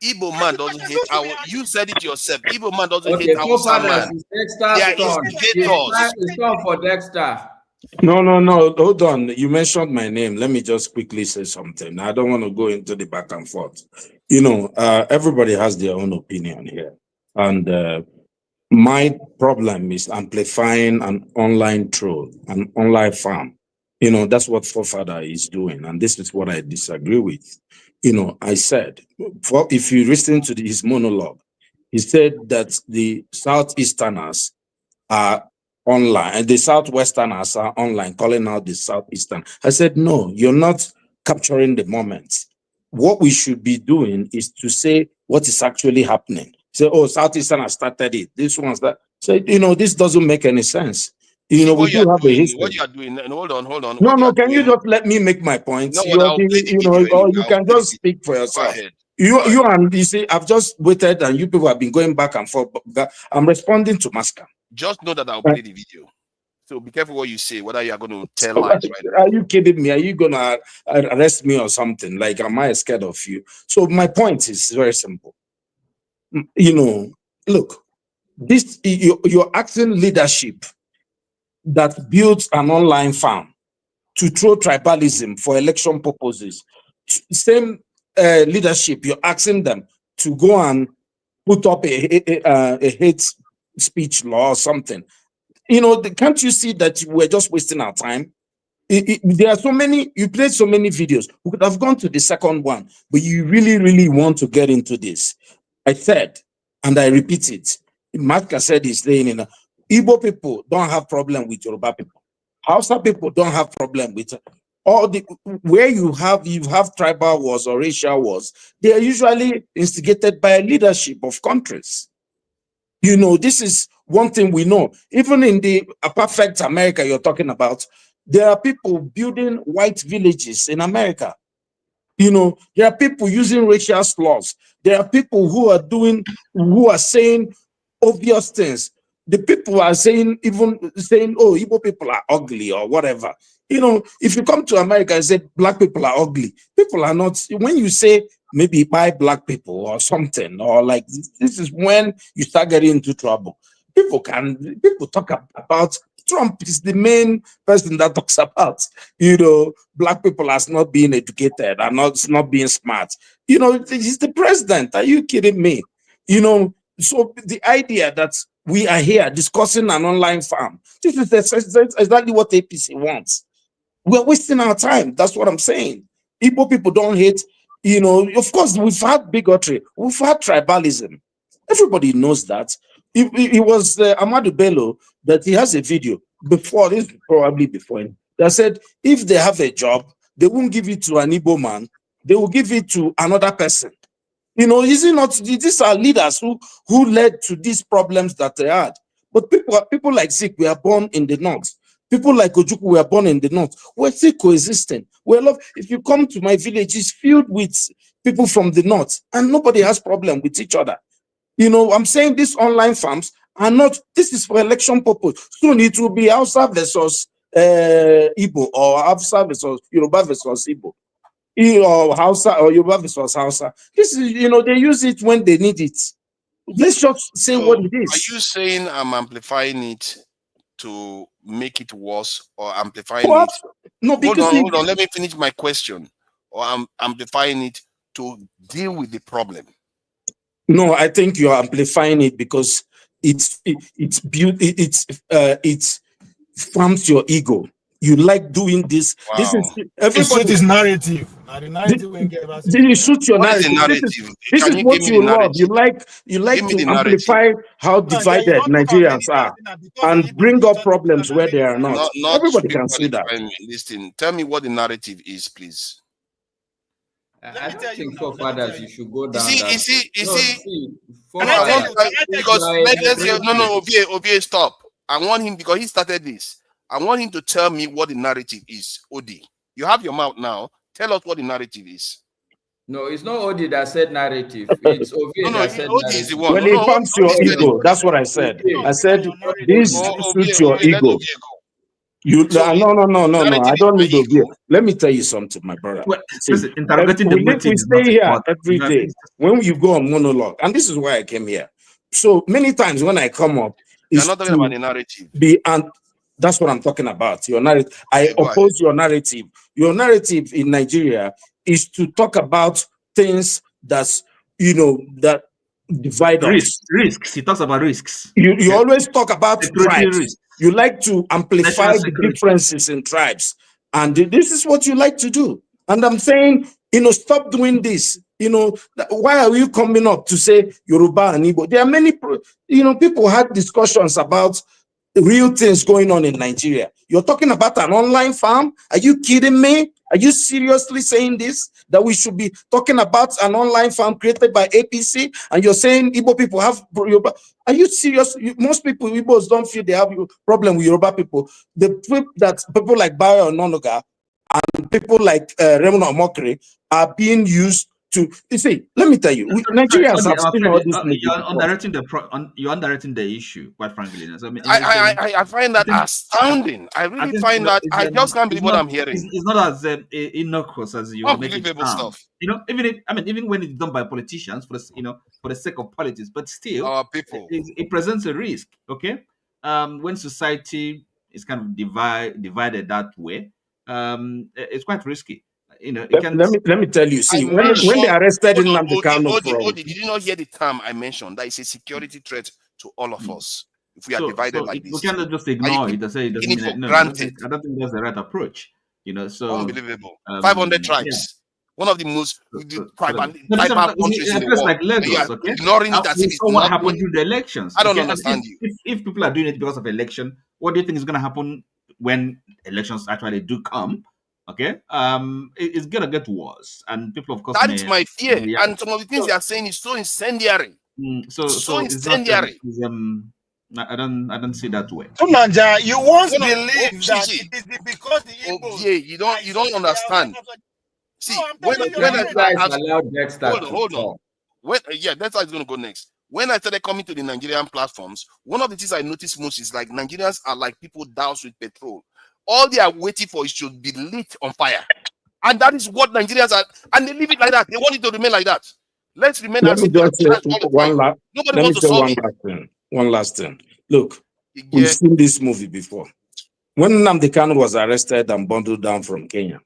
Igbo man doesn't hate our. You said it yourself. Igbo man doesn't hate Hausa man. They are instigators. It's time for Dexter. No. Hold on. You mentioned my name. Let me just quickly say something. I don't want to go into the back and forth. Everybody has their own opinion here. And my problem is amplifying an online troll, an online farm. That's what Forefather is doing. And this is what I disagree with. I said, if you listen to his monologue, he said that the Southeasterners are online and the Southwesterners are online, calling out the Southeastern. I said, no, you're not capturing the moment. What we should be doing is to say what is actually happening. Say, oh, Southeastern has started it. This one's that. Say, this doesn't make any sense. You know, we what you do are have a doing. history. What you are doing. And hold on. No, What you no, are can you doing. just let me make my point? No, what, I'll play the You know, video or anyway. you I'll can play just the speak for video. yourself. Go ahead. You and you see, I've just waited, and you people have been going back and forth. I'm responding to Maska. Just know that I'll play the video. So be careful what you say, whether you are going to tell lies right now. Are you kidding me? Are you gonna arrest me or something? Like, am I scared of you? So my point is very simple. You know, look, this you're asking leadership that builds an online farm to throw tribalism for election purposes. Same leadership, you're asking them to go and put up a hate speech law or something. You know, can't you see that we're just wasting our time? There are so many, you played so many videos. We could have gone to the second one, but you really, really want to get into this. I said, and I repeat it, Matka said he's saying, Igbo people don't have problem with Yoruba people. Hausa people don't have problem with all the, where you have tribal wars or racial wars, they are usually instigated by leadership of countries. You know, this is one thing we know. Even in the perfect America you're talking about, there are people building white villages in America. You know, there are people using racial slurs. There are people who are saying obvious things. The people are saying, oh, Igbo people are ugly or whatever. You know, if you come to America and say black people are ugly, people are not. When you say maybe buy black people or something, or like this is when you start getting into trouble. People talk about Trump is the main person that talks about, you know, black people as not being educated and not being smart. You know, he's the president. Are you kidding me? You know, so the idea that we are here discussing an online farm, this is exactly what APC wants. We're wasting our time. That's what I'm saying. Igbo people don't hate, you know, of course, we've had bigotry, we've had tribalism. Everybody knows that. It was Amadou Bello that he has a video before, this probably before him, that said if they have a job, they won't give it to an Igbo man, they will give it to another person. You know, is it not? These are leaders who led to these problems that they had. But people like Zik were born in the north. People like Ojukwu were born in the north. We're still coexisting. If you come to my village, it's filled with people from the north, and nobody has problem with each other. You know, I'm saying these online farms are not. This is for election purpose. Soon it will be Hausa versus Igbo, or Hausa versus Yoruba versus Igbo. Or Hausa or Yoruba versus Hausa. This is, you know, they use it when they need it. Let's just say what it is. Are you saying I'm amplifying it to make it worse, or amplifying it? No, because hold on. Let me finish my question. Or I'm amplifying it to deal with the problem. No, I think you're amplifying it because it farms your ego. You like doing this. Wow. This is everybody. It's narrative. The narrative you shoot your what narrative. Is the narrative? This is what you love. You like to amplify how divided Nigerians are and bring up problems where they are not. Everybody can see that. Listen, tell me what the narrative is, please. I don't think forefathers you should go down. You see, Obie, stop. I want him, because he started this. I want him to tell me what the narrative is. Odi, you have your mouth now. Tell us what the narrative is. No, it's not Odi that said narrative. It's Ovie that said Odi narrative. is the one. Well, it pumps your ego. That's what I said. I said this suits your ego. No. I don't need Ovie. Let me tell you something, my brother. Well, See, listen, interrogating the we motive is stay not here important. every day. When you go on monologue, and this is why I came here. So many times when I come up, you're not talking about the narrative. That's what I'm talking about. Your narrative. I oppose your narrative. Your narrative in Nigeria is to talk about things that's, you know, that divide us. Risks. He talks about risks. You always talk about tribes. Risks. You like to amplify the differences in tribes. And this is what you like to do. And I'm saying, you know, stop doing this. You know, why are you coming up to say Yoruba and Igbo? There are many, you know, people had discussions about real things going on in Nigeria. You're talking about an online farm? Are you kidding me? Are you seriously saying this? That we should be talking about an online farm created by APC, and you're saying Igbo people have Yoruba? Are you serious? Most people, Igbos, don't feel they have a problem with Yoruba people. The people like Bayo Nonoga and people like Raymond Omokri are being used to. You see, let me tell you, Nigerians have seen all this movie you're before. underrating the issue, quite frankly. So, I mean, I find that astounding. I really find that I just can't believe what I'm hearing. It's not as innocuous as you make it Unbelievable sound. stuff. Even when it's done by politicians for the sake of politics, but still, our people, it presents a risk. Okay, when society is kind of divided that way, it's quite risky. Let me tell you. See, when they arrested Nnamdi Kanu from, did you not hear the term I mentioned? That is a security threat to all of us. If we are divided like this, we cannot just ignore it and say it doesn't mean it. No, granted. I don't think that's the right approach. So unbelievable. 500 tribes. One of the most tribal countries in the world. Like Lagos, okay? Ignoring it as if it's what not happened during the elections. I don't understand you. If people are doing it because of election, what do you think is going to happen when elections actually do come? Okay, it's gonna get worse, and people, of course, that is my fear. And some of the things they are saying is so incendiary. So incendiary. I don't see that way. Nanja, you once believed that it is because the Igbos. You don't understand. See, hold on. Dexter is going to go next. When I started coming to the Nigerian platforms, one of the things I noticed most is like Nigerians are like people doused with petrol. All they are waiting for is to be lit on fire, and that is what Nigerians are, and they leave it like that. They want it to remain like that. Let's remain. Let me just say one last thing. Look, we've seen this movie before. When Nnamdi Kanu was arrested and bundled down from Kenya,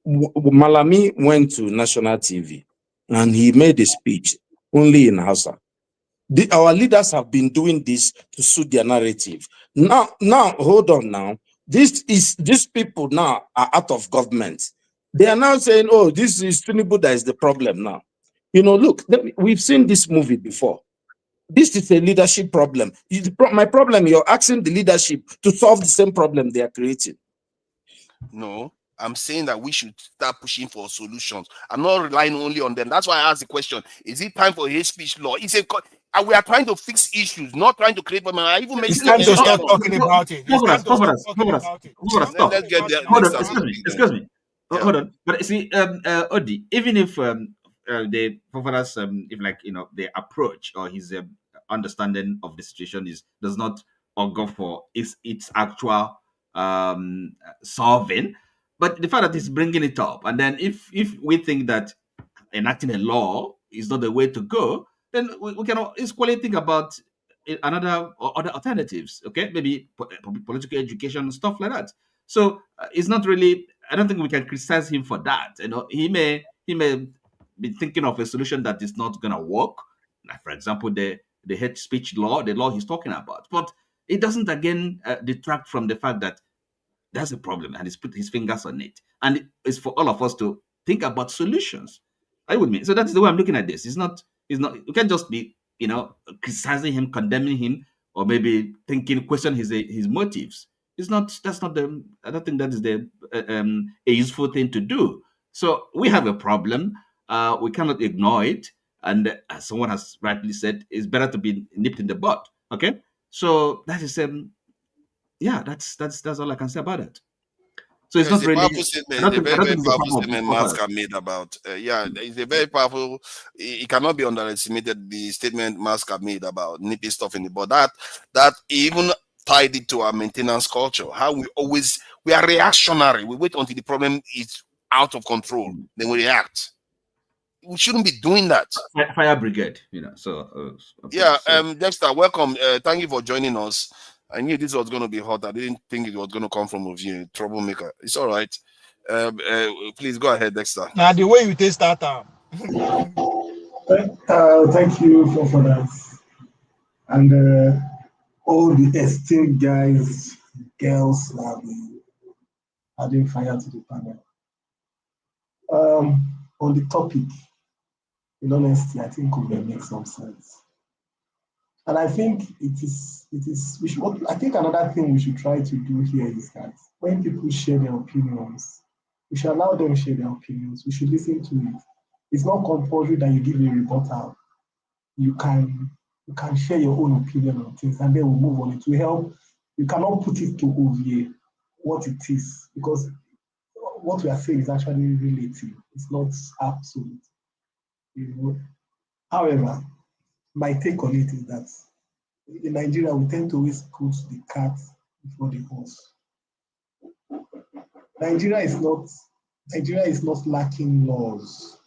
Malami went to national TV and he made a speech only in Hausa. Our leaders have been doing this to suit their narrative. Now, hold on now. These people now are out of government. They are now saying, oh, this is Tinubu that is the problem now. Look, we've seen this movie before. This is a leadership problem. My problem, you're asking the leadership to solve the same problem they are creating. No, I'm saying that we should start pushing for solutions. I'm not relying only on them. That's why I asked the question, is it time for hate speech law? We are trying to fix issues, not trying to create problems. I even it's time to stop talking about it. Let's get there. Excuse me. Yeah. Hold on. But see, Odi, even if the forefathers, their approach or his understanding of the situation does not augur for its actual solving, but the fact that he's bringing it up, and then if we think that enacting a law is not the way to go, then we can equally think about other alternatives. Okay, maybe political education, stuff like that. So it's not really. I don't think we can criticize him for that. He may be thinking of a solution that is not going to work. Like, for example, the hate speech law, the law he's talking about. But it doesn't again detract from the fact that that's a problem, and he's put his fingers on it. And it's for all of us to think about solutions. Are you with me? So that's the way I'm looking at this. It's not. You can't just be criticizing him, condemning him, or maybe question his motives. It's not. That's not the. I don't think that is a useful thing to do. So we have a problem. We cannot ignore it. And as someone has rightly said, it's better to be nipped in the bud. Okay. So that is that's all I can say about it. So it's not really. It's a very powerful statement Musk have made about. It's a very powerful. It cannot be underestimated. The statement Musk have made about nipping stuff in the bud. That even tied it to our maintenance culture. How we are reactionary. We wait until the problem is out of control, then we react. We shouldn't be doing that. Fire brigade, Dexter, welcome. Thank you for joining us. I knew this was going to be hot. I didn't think it was going to come from a view troublemaker. It's all right. Please go ahead, Dexter. Now the way you taste that time. Thank you for that. And all the esteemed guys, girls have been adding fire to the panel. On the topic, in honesty, I think we will make some sense. And I think we should, I think another thing we should try to do here is that when people share their opinions, we should allow them share their opinions. We should listen to it. It's not compulsory that you give a rebuttal. You can share your own opinion on things, and then we'll move on. It will help. You cannot put it to OVA what it is, because what we are saying is actually relative. It's not absolute. You know? However, my take on it is that in Nigeria, we tend to always put the cat before the horse. Nigeria is not lacking laws.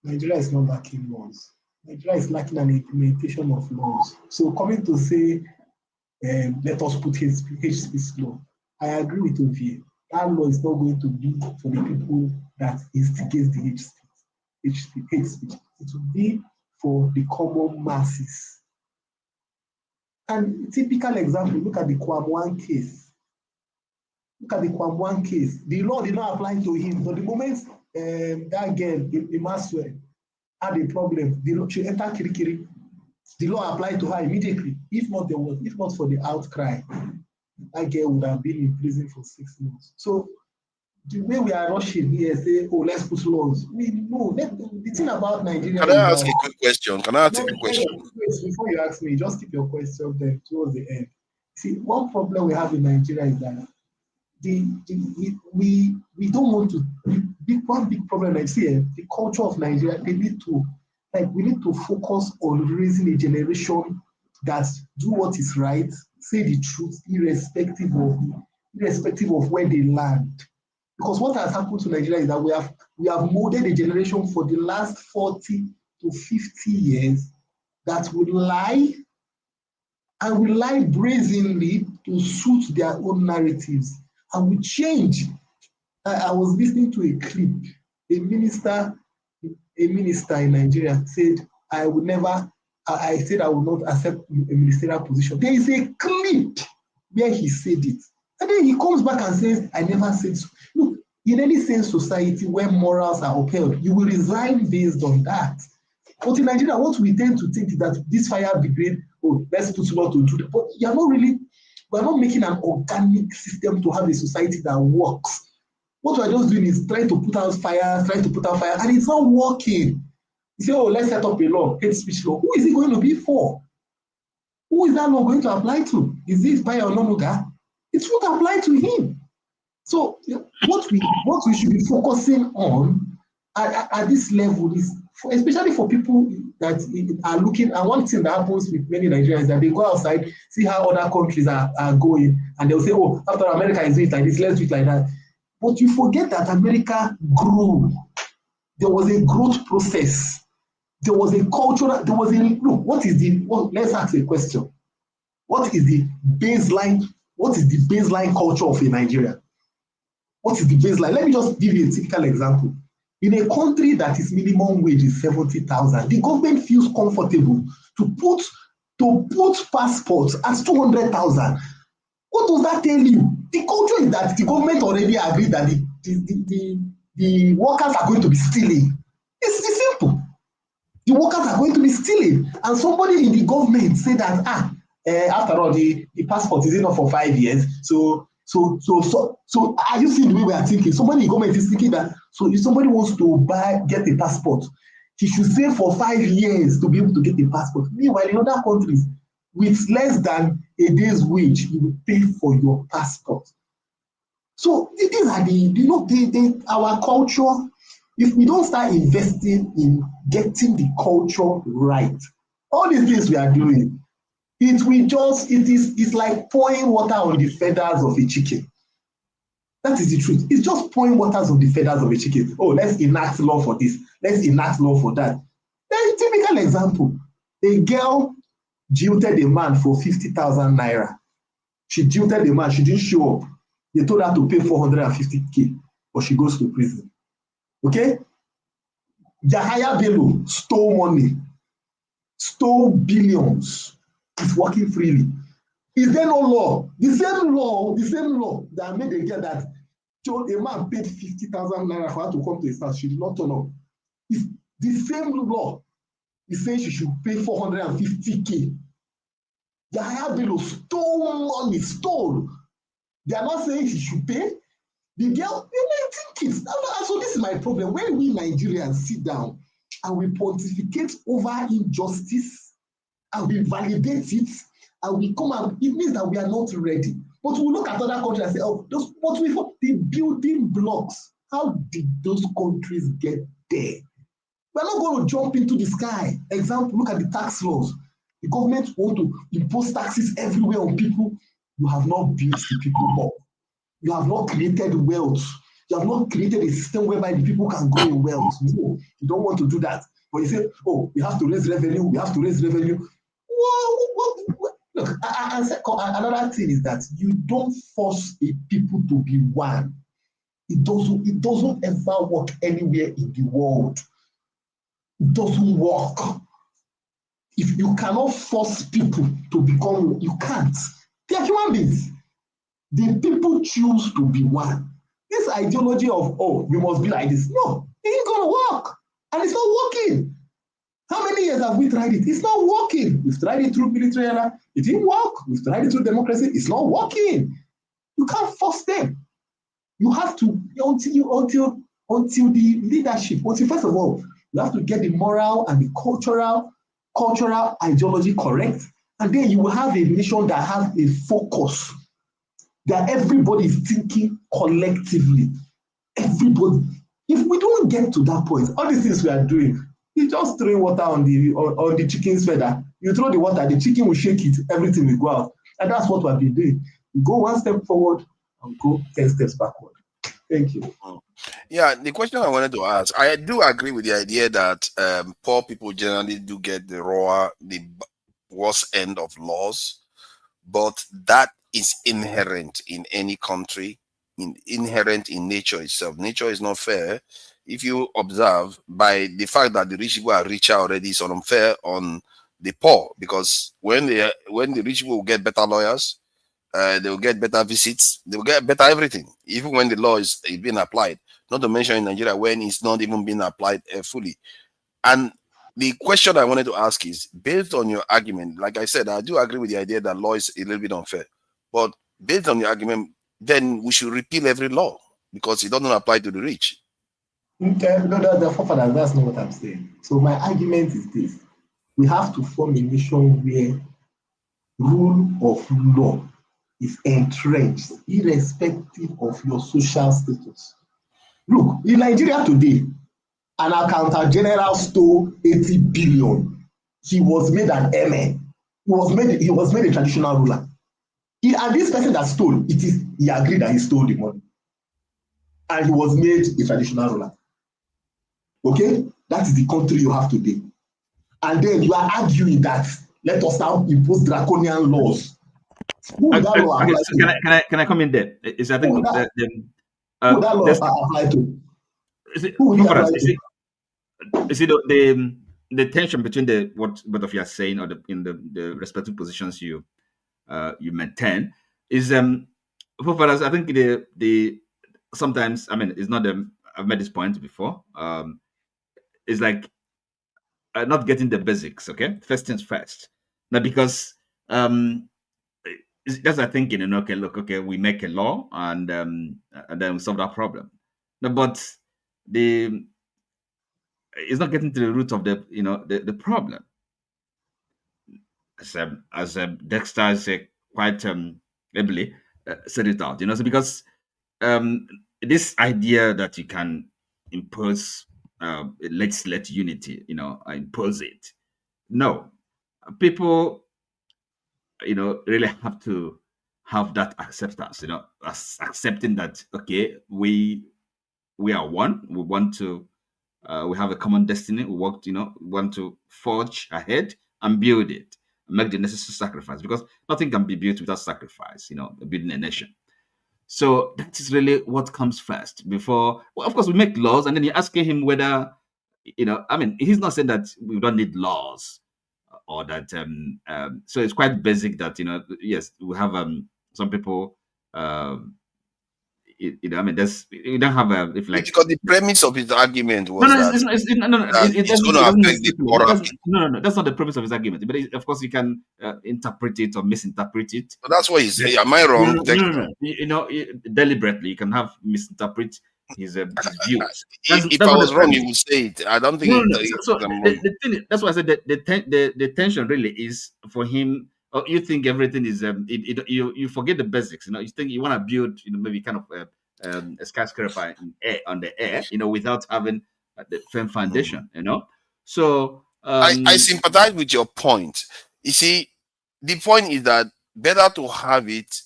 Nigeria is not lacking laws. Nigeria is lacking an implementation of laws. So coming to say, let us put hate speech law, I agree with OVA. That law is not going to be for the people that instigate the hate speech. It will be for the common masses. And a typical example, look at the Kwamwan case. The law did not apply to him. But the moment that girl, Emmanuel, had a problem, she entered Kirikiri. The law applied to her immediately. If not for the outcry, that girl would have been in prison for 6 months. So the way we are rushing here, say, oh, let's put laws. The thing about Nigeria. Can I ask a quick question? Before you ask me, just keep your question there towards the end. See, one problem we have in Nigeria is that we don't want to. One big problem I see, the culture of Nigeria. We need to focus on raising a generation that do what is right, say the truth, irrespective of where they land. Because what has happened to Nigeria is that we have molded a generation for the last 40 to 50 years that would lie, and will lie brazenly to suit their own narratives, and will change. I was listening to a clip. A minister in Nigeria said, I will not accept a ministerial position. There is a clip where he said it. And then he comes back and says, I never said so. Look, in any sense society where morals are upheld, you will resign based on that. But in Nigeria, what we tend to think is that this fire brigade, let's put law to do that. But we're not making an organic system to have a society that works. What we're just doing is trying to put out fires, and it's not working. You say, let's set up a law, hate speech law. Who is it going to be for? Who is that law going to apply to? Is this Bayo Ononuga? It won't apply to him. So what we should be focusing on at this level is, especially for people that are looking, and one thing that happens with many Nigerians is that they go outside, see how other countries are going, and they'll say, after America is doing it like this, let's do it like that. But you forget that America grew. There was a growth process. There was a cultural, let's ask a question. What is the baseline culture of a Nigeria? What is the baseline? Let me just give you a typical example. In a country that is minimum wage is 70,000, the government feels comfortable to put passports as 200,000. What does that tell you? The culture is that the government already agreed that the workers are going to be stealing. It's simple. The workers are going to be stealing. And somebody in the government said that, after all, the passport is enough for 5 years. So are you seeing the way we are thinking? Somebody in the government is thinking that, so if somebody wants to get a passport, he should save for 5 years to be able to get a passport. Meanwhile, in other countries, with less than a day's wage, you will pay for your passport. So these are our culture. If we don't start investing in getting the culture right, all these things we are doing, it's like pouring water on the feathers of a chicken. That is the truth. It's just pouring water on the feathers of a chicken. Let's enact law for this. Let's enact law for that. There's a typical example. A girl jilted a man for 50,000 naira. She jilted the man. She didn't show up. They told her to pay 450K, but she goes to prison. Okay? Yahaya Bello stole money, stole billions. He's working freely. Is there no law? The same law that made a girl that told a man paid 50,000 naira for her to come to his house. She did not turn up. It's the same law. He says she should pay 450K Yahaya Bello stole money, stole. They are not saying he should pay. The girl, they 19 kids. So this is my problem. When we Nigerians sit down and we pontificate over injustice and we validate it and we come out, it means that we are not ready. But we look at other countries and say, oh, the building blocks, how did those countries get there? We're not going to jump into the sky. Example, look at the tax laws. The government want to impose taxes everywhere on people. You have not built the people up. You have not created wealth. You have not created a system whereby the people can grow in wealth. No, you don't want to do that. But you say, oh, we have to raise revenue. We have to raise revenue. Look, another thing is that you don't force a people to be one. It doesn't ever work anywhere in the world. It doesn't work. If you cannot force people to become, you can't. They are human beings. The people choose to be one. This ideology of, oh, we must be like this. No, it ain't gonna work. And it's not working. How many years have we tried it? It's not working. We've tried it through military era. It didn't work. We've tried it through democracy. It's not working. You can't force them. You have to, until the leadership, first of all, you have to get the moral and the cultural ideology correct. And then you will have a nation that has a focus, that everybody is thinking collectively. Everybody. If we don't get to that point, all these things we are doing, you just throw water on the chicken's feather. You throw the water, the chicken will shake it, everything will go out. And that's what we've been doing. You go one step forward and go 10 steps backward. Thank you. Yeah, the question I wanted to ask, I do agree with the idea that poor people generally do get the worst end of laws, but that is inherent in any country, inherent in nature itself. Nature is not fair. If you observe, by the fact that the rich people are richer already, is unfair on the poor, because when the rich people will get better lawyers, they will get better visits, they will get better everything, even when the law is being applied. Not to mention in Nigeria when it's not even being applied fully. And the question I wanted to ask is, based on your argument, like I said, I do agree with the idea that law is a little bit unfair. But based on your argument, then we should repeal every law because it doesn't apply to the rich. Okay, no, that's not what I'm saying. So my argument is this. We have to form a nation where rule of law is entrenched, irrespective of your social status. Look, in Nigeria today, an accountant general stole 80 billion. He was made an emir. He was made a traditional ruler. And this person that stole, he agreed that he stole the money. And he was made a traditional ruler. Okay? That is the country you have today. And then you are arguing that let us now impose draconian laws. Who would that law apply to? Can I come in there? Is I think who would that law apply to? Who would apply to? Is it the tension between what both of you are saying, or in the respective positions you maintain is for us, I think the sometimes, I mean, it's not I've made this point before. It's like not getting the basics. Okay, first things first. Now, because that's our thinking. Okay, look, okay, we make a law and then we solve that problem. No, but it's not getting to the root of the problem. As Dexter said quite ably said it out, so because this idea that you can impose legislate unity, impose it. No, people, really have to have that acceptance, accepting that, okay, we are one. We want to, we have a common destiny. We want to forge ahead and build it, make the necessary sacrifice, because nothing can be built without sacrifice, building a nation. So that is really what comes first before, well, of course, we make laws, and then you're asking him whether, I mean, he's not saying that we don't need laws or that, so it's quite basic that, yes, we have some people, I mean, you don't have a if like because the premise of his argument was no, that it's it's going to affect the poorer people. No, that's not the premise of his argument. But of course, you can interpret it or misinterpret it. But that's what he's saying. Am I wrong? No. Deliberately, you can have misinterpret his views. If I was wrong, he would say it. I don't think. The thing, that's why I said that the tension really is for him. You think everything is you forget the basics. You think you want to build maybe kind of a skyscraper on the air, without having the firm foundation. So I sympathize with your point. You see, the point is that better to have it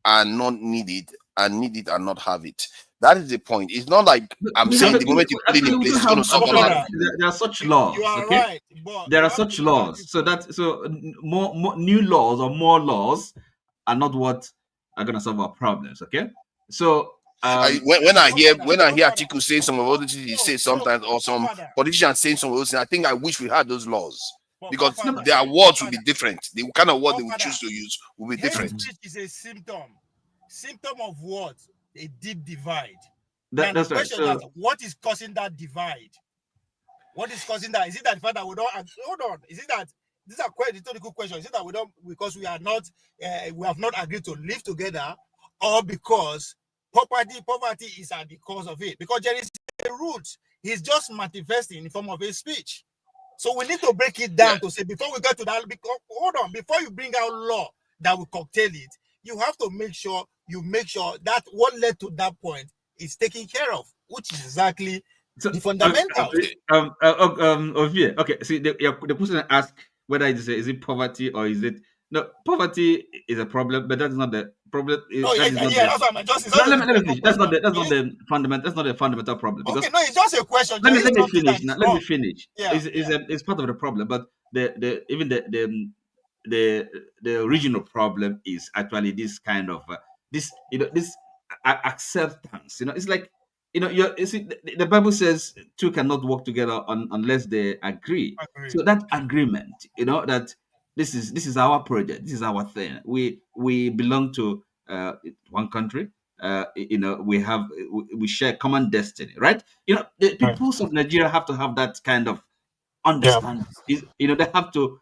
and not need it, and need it and not have it. That is the point. It's not like I'm saying the moment you put it in place, it's going to solve all. There are such laws. Okay, there are such laws. So more new laws or more laws are not what are going to solve our problems. Okay, so when I hear Atiku saying some of the things he says sometimes, or some politicians saying some of those things, I think I wish we had those laws, because their words will be different. The kind of word they would choose to use will be different. Hate speech is a symptom of what? A deep divide. That's the right. question is, what is causing that divide? What is causing that? Is it that the fact that we don't hold on? Is it that these are quite rhetorical questions? Is it that we don't, because we are not we have not agreed to live together, or because poverty is at the cause of it? Because there is a root. He's just manifesting in the form of a speech. So we need to break it down to say, before we get to that, hold on, before you bring out law that will cocktail it, you have to make sure that what led to that point is taken care of, which is exactly the fundamentals. Okay. See, the person asked whether is it poverty or is it no? Poverty is a problem, but that's not the problem. Let me finish. That's not the fundamental. That's not the fundamental problem. Because, okay, no, it's just a question. Let me finish now. Let me finish. It's part of the problem, but the original problem is actually this kind of this acceptance. It's like you see, the Bible says two cannot work together unless they agree. So that agreement, that this is our project, this is our thing. We belong to one country. We share common destiny, right? The peoples of Nigeria have to have that kind of understanding. They have to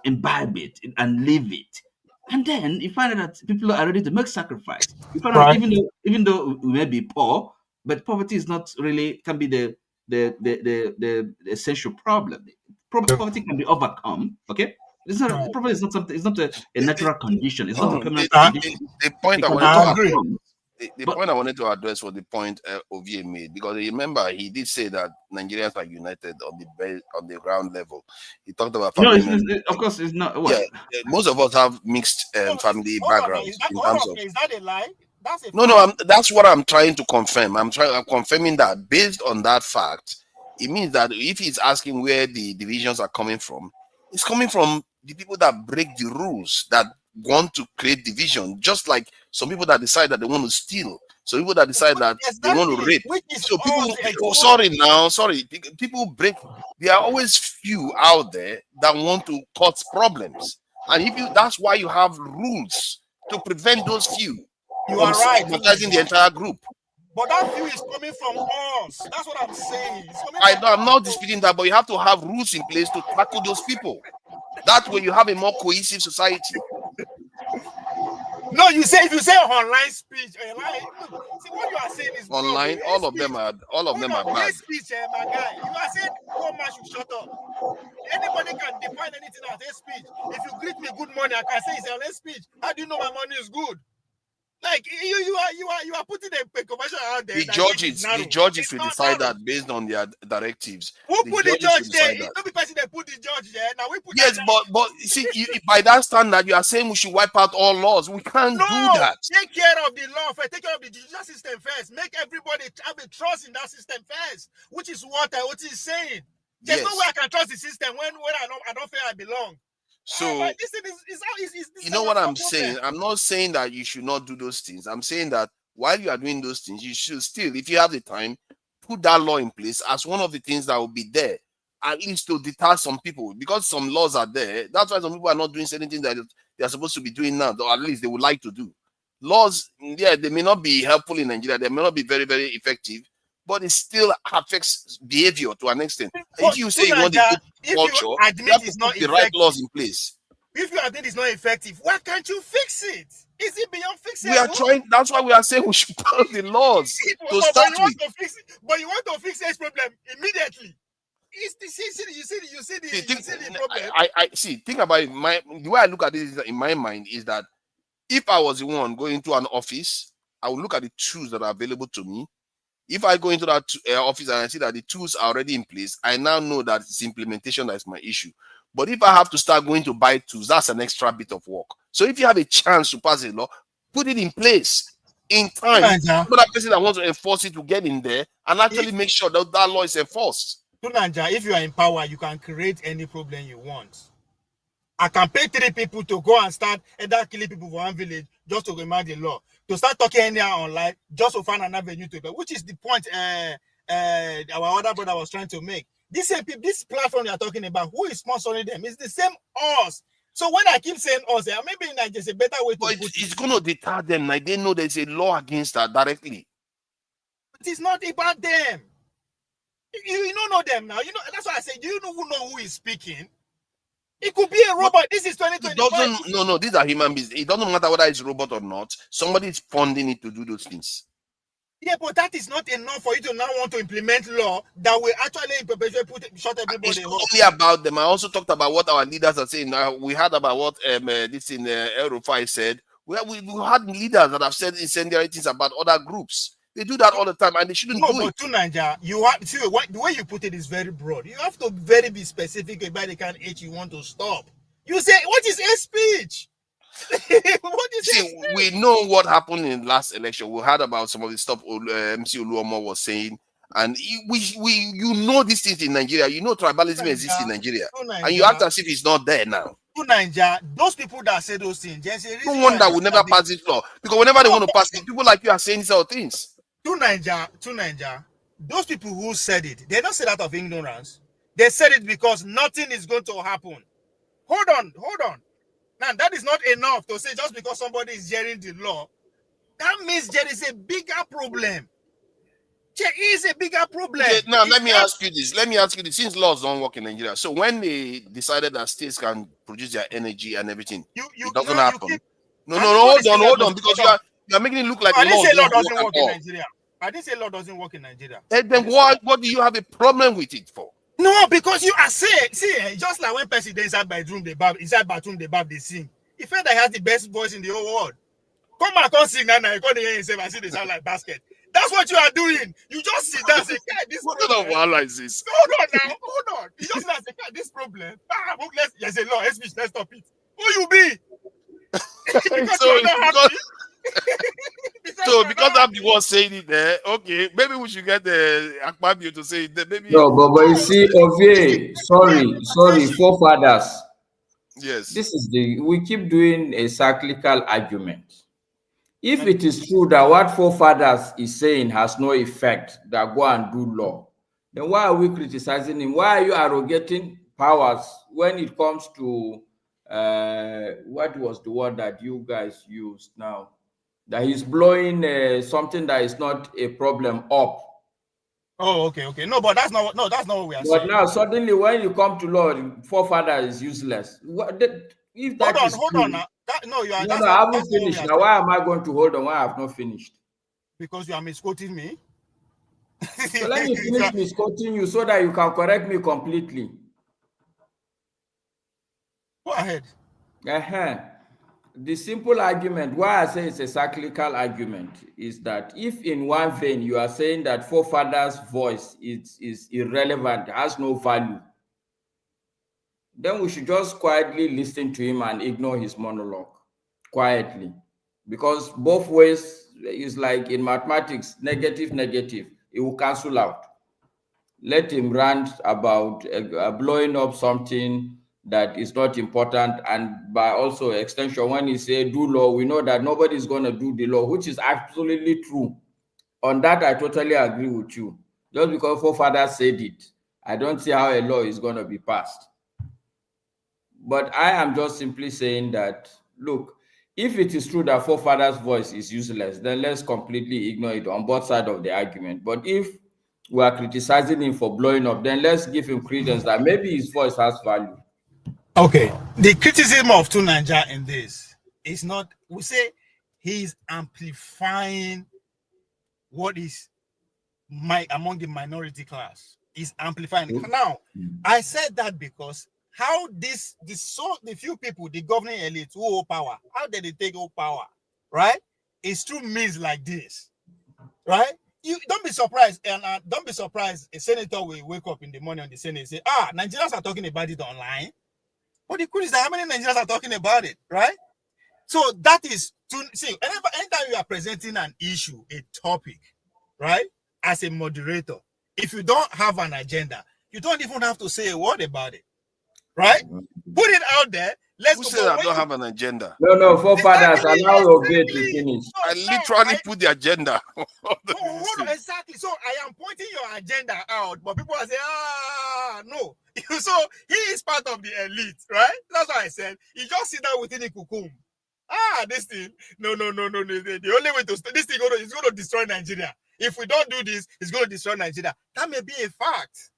imbibe it and live it. And then you find out that people are ready to make sacrifice. You find out even though we may be poor, but poverty is not really can be the essential problem. Poverty can be overcome. Okay, poverty is not something. It's not a natural condition. It's not a permanent condition. The point I wanted to address was the point Ovie made, because remember he did say that Nigerians are united on the ground level. He talked about family. Of course, it's not. Most of us have mixed family backgrounds. Is that a lie? That's what I'm trying to confirm. I'm confirming that based on that fact, it means that if he's asking where the divisions are coming from, it's coming from the people that break the rules, that want to create division, just like some people that decide that they want to steal, some people that decide that they want to rape. So people break. There are always few out there that want to cause problems, and that's why you have rules to prevent those few. You are right. Stigmatizing the entire group. But that view is coming from us. That's what I'm saying. I'm not disputing that, but you have to have rules in place to tackle those people. That way you have a more cohesive society. No, if you say online speech, see what you are saying is online. All of them are bad. Speech, my guy. You are saying one man should shut up. Anybody can define anything as a speech. If you greet me good morning, I can say it's a speech. How do you know my morning is good? Like you are putting a commercial out there. The judges will decide that based on their directives. Who put the judge there? It's not the person that put the judge there. Now we put. Yes, but see, by that standard, you are saying we should wipe out all laws. We can't do that. Take care of the law first. Take care of the judicial system first. Make everybody have a trust in that system first, which is what is saying. There's no way I can trust the system when I don't feel I belong. So you know what I'm saying? I'm not saying that you should not do those things. I'm saying that while you are doing those things, you should still, if you have the time, put that law in place as one of the things that will be there, at least to deter some people, because some laws are there. That's why some people are not doing certain things that they are supposed to be doing now, or at least they would like to do. Laws, yeah, they may not be helpful in Nigeria. They may not be very, very effective, but it still affects behavior to an extent. If you say you want a good culture, you have to put the right laws in place. If you admit it's not effective, why can't you fix it? Is it beyond fixing? We are trying. That's why we are saying we should pass the laws to start with. But you want to fix this problem immediately. You see the problem. I see. Think about it. The way I look at this in my mind is that if I was the one going into an office, I would look at the tools that are available to me. If I go into that office and I see that the tools are already in place, I now know that it's implementation that is my issue. But if I have to start going to buy tools, that's an extra bit of work. So if you have a chance to pass a law, put it in place in time. Another person that wants to enforce it to get in there and actually make sure that that law is enforced. Tunanja, if you are in power, you can create any problem you want. I can pay 3 people to go and start either killing people for one village just to remind the law. To start talking anyhow online just to find an avenue to go, which is the point our other brother was trying to make. This platform you are talking about, who is sponsoring them? It's the same us. So when I keep saying us, maybe there's a better way to put it. It's going to deter them. Like they know there's a law against that directly. It is not about them. You don't know them now. You know that's why I say, do you know who is speaking? It could be a robot. This is 2025. No, these are human beings. It doesn't matter whether it's a robot or not. Somebody is funding it to do those things. Yeah, but that is not enough for you to now want to implement law that will actually shut everybody. It's not only about them. I also talked about what our leaders are saying. We heard about what this in El-Rufai said. We had leaders that have said incendiary things about other groups. They do that all the time, and they shouldn't do it. To Nigeria, the way you put it is very broad. You have to be specific about the kind of hate you want to stop. You say, what is hate speech? We know what happened in the last election. We heard about some of the stuff MC Oluomo was saying, and you know these things in Nigeria. You know tribalism exists in Nigeria, and you act as if it's not there now. To Nigeria, those people that say those things, there's a reason. No wonder we never pass this law, because whenever they want to pass it, people like you are saying these sort of things. To Nigeria, those people who said it, they don't say that of ignorance. They said it because nothing is going to happen. Hold on. Now, that is not enough to say just because somebody is hearing the law. That means there is a bigger problem. There is a bigger problem. Okay, now, let me ask you this. Since laws don't work in Nigeria, so when they decided that states can produce their energy and everything, it doesn't happen. Hold on, because you are making it look like law doesn't work in Nigeria. I didn't say law doesn't work in Nigeria. Then what do you have a problem with it for? No, because you are saying, just like when person inside bathroom they bab, they sing. He felt that he has the best voice in the whole world. Come back and sing now, you can't hear himself and see they sound like basket. That's what you are doing. You just sit down and say, this what kind of wahala is this? Hold on. You just say, this problem. There's a law, let's stop it. Who you be? Because you're not happy. Because I'm the one saying it there, okay, maybe we should get the Akpabio to say it. Maybe. No, but you see, Ovie, sorry, forefathers. Yes. We keep doing a cyclical argument. If it is true that what forefathers is saying has no effect, that go and do law, then why are we criticizing him? Why are you arrogating powers when it comes to what was the word that you guys used now? That he's blowing something that is not a problem up. Oh, okay. No, but that's not what we are saying. But now suddenly, when you come to law, forefather is useless. Hold on now. I haven't finished. Now, why am I going to hold on? Why I have not finished? Because you are misquoting me. So let me finish misquoting you so that you can correct me completely. Go ahead. The simple argument, why I say it's a cyclical argument, is that if in one vein you are saying that forefathers' voice is irrelevant, has no value, then we should just quietly listen to him and ignore his monologue quietly. Because both ways is like in mathematics, negative, it will cancel out. Let him rant about blowing up something that is not important, and by also extension, when he say do law, we know that nobody is going to do the law, which is absolutely true. On that, I totally agree with you. Just because forefathers said it, I don't see how a law is going to be passed. But I am just simply saying that, look, if it is true that forefathers' voice is useless, then let's completely ignore it on both sides of the argument. But if we are criticizing him for blowing up, then let's give him credence that maybe his voice has value. Okay, the criticism of Two Niger in this is not, we say he's amplifying what is among the minority class. He's amplifying. Now, I said that because how the few people, the governing elite who hold power, how did they take hold power, right? It's through means like this, right? You don't be surprised, and don't be surprised a senator will wake up in the morning on the Senate and say, Nigerians are talking about it online. But the question is how many Nigerians are talking about it, right? So that is to see, anytime you are presenting an issue, a topic, right? As a moderator, if you don't have an agenda, you don't even have to say a word about it, right? Put it out there. Who said I don't have an agenda? No, forefathers, allow your bit to finish. I literally put the agenda. Hold on, exactly. So I am pointing your agenda out, but people are saying, no. So he is part of the elite, right? That's what I said. He just sit down within the cocoon. This thing. No. The only way to stop this thing is going to destroy Nigeria. If we don't do this, it's going to destroy Nigeria. That may be a fact,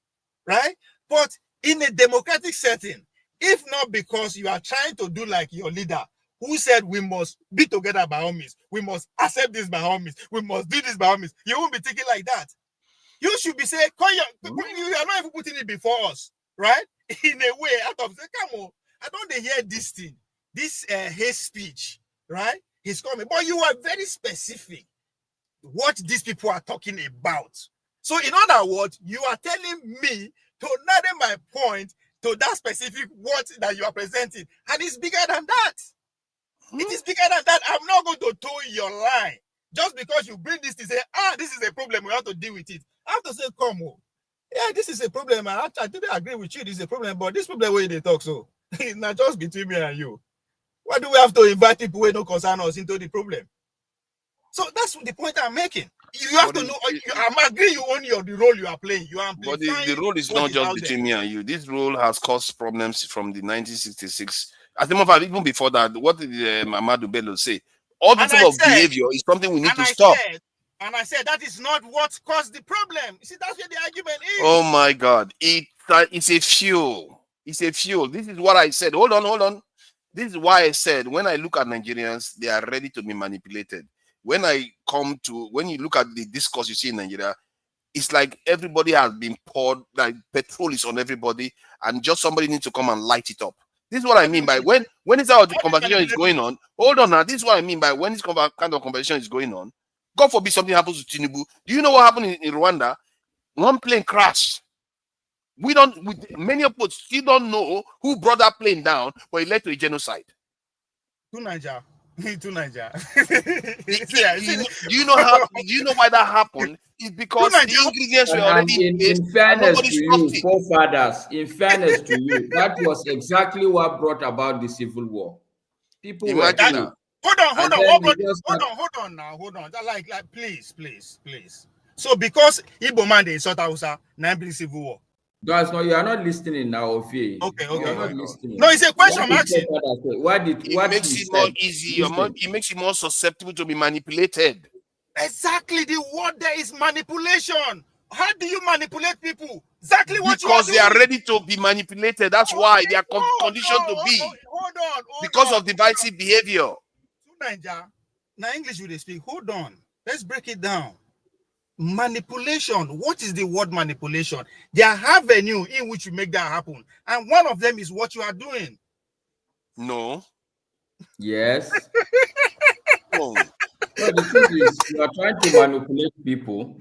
right? But in a democratic setting, if not because you are trying to do like your leader, who said we must be together by all means, we must accept this by all means, we must do this by all means, you won't be thinking like that. You should be saying, you are not even putting it before us, right? In a way, out of say, come on, I don't hear this thing, this hate speech, right? He's coming, but you are very specific what these people are talking about. So in other words, you are telling me to narrow my point to that specific word that you are presenting, and it's bigger than that. It is bigger than that. I'm not going to toe your line just because you bring this to say, this is a problem, we have to deal with it. I have to say, come on. Yeah, this is a problem. I didn't agree with you. This is a problem, but this problem where they talk so. It's not just between me and you. Why do we have to invite people who don't concern us into the problem? So that's the point I'm making. You have to know. I'm agreeing you own the role you are playing. You are but the role is not just between me and you. This role has caused problems from the 1966. As a matter of fact, even before that, what did Mamadou Bello say? All this type of behavior is something we need to stop. And I said that is not what caused the problem. You see, that's where the argument is. Oh my God! It's a fuel. It's a fuel. This is what I said. Hold on. This is why I said when I look at Nigerians, they are ready to be manipulated. When you look at the discourse you see in Nigeria, it's like everybody has been poured, like petrol is on everybody, and just somebody needs to come and light it up. This is what I mean by when this kind of conversation is going on. Hold on now. This is what I mean by when this kind of conversation is going on. God forbid something happens to Tinubu. Do you know what happened in Rwanda? One plane crashed. Many of us still don't know who brought that plane down, but it led to a genocide. To Niger. Do you know why that happened? It's because the ingredients were already in fairness to you, forefathers, in fairness to you, that was exactly what brought about the civil war. People imagine were hold on now. Like, please. So because Igbo man they sort Hausa, now bring civil war. Guys, no, you are not listening now, Ophi. Okay. You are not listening. No, it's a question I'm asking. It makes it more easy. It makes it more susceptible to be manipulated. Exactly. The word there is manipulation. How do you manipulate people? Exactly what you are because they are ready to be manipulated. That's why they are conditioned to be. Hold on. Because of divisive behavior. Now English will they speak. Hold on. Let's break it down. Manipulation. What is the word manipulation? There are avenues in which you make that happen, and one of them is what you are doing. No. Yes. No, the truth is you are trying to manipulate people,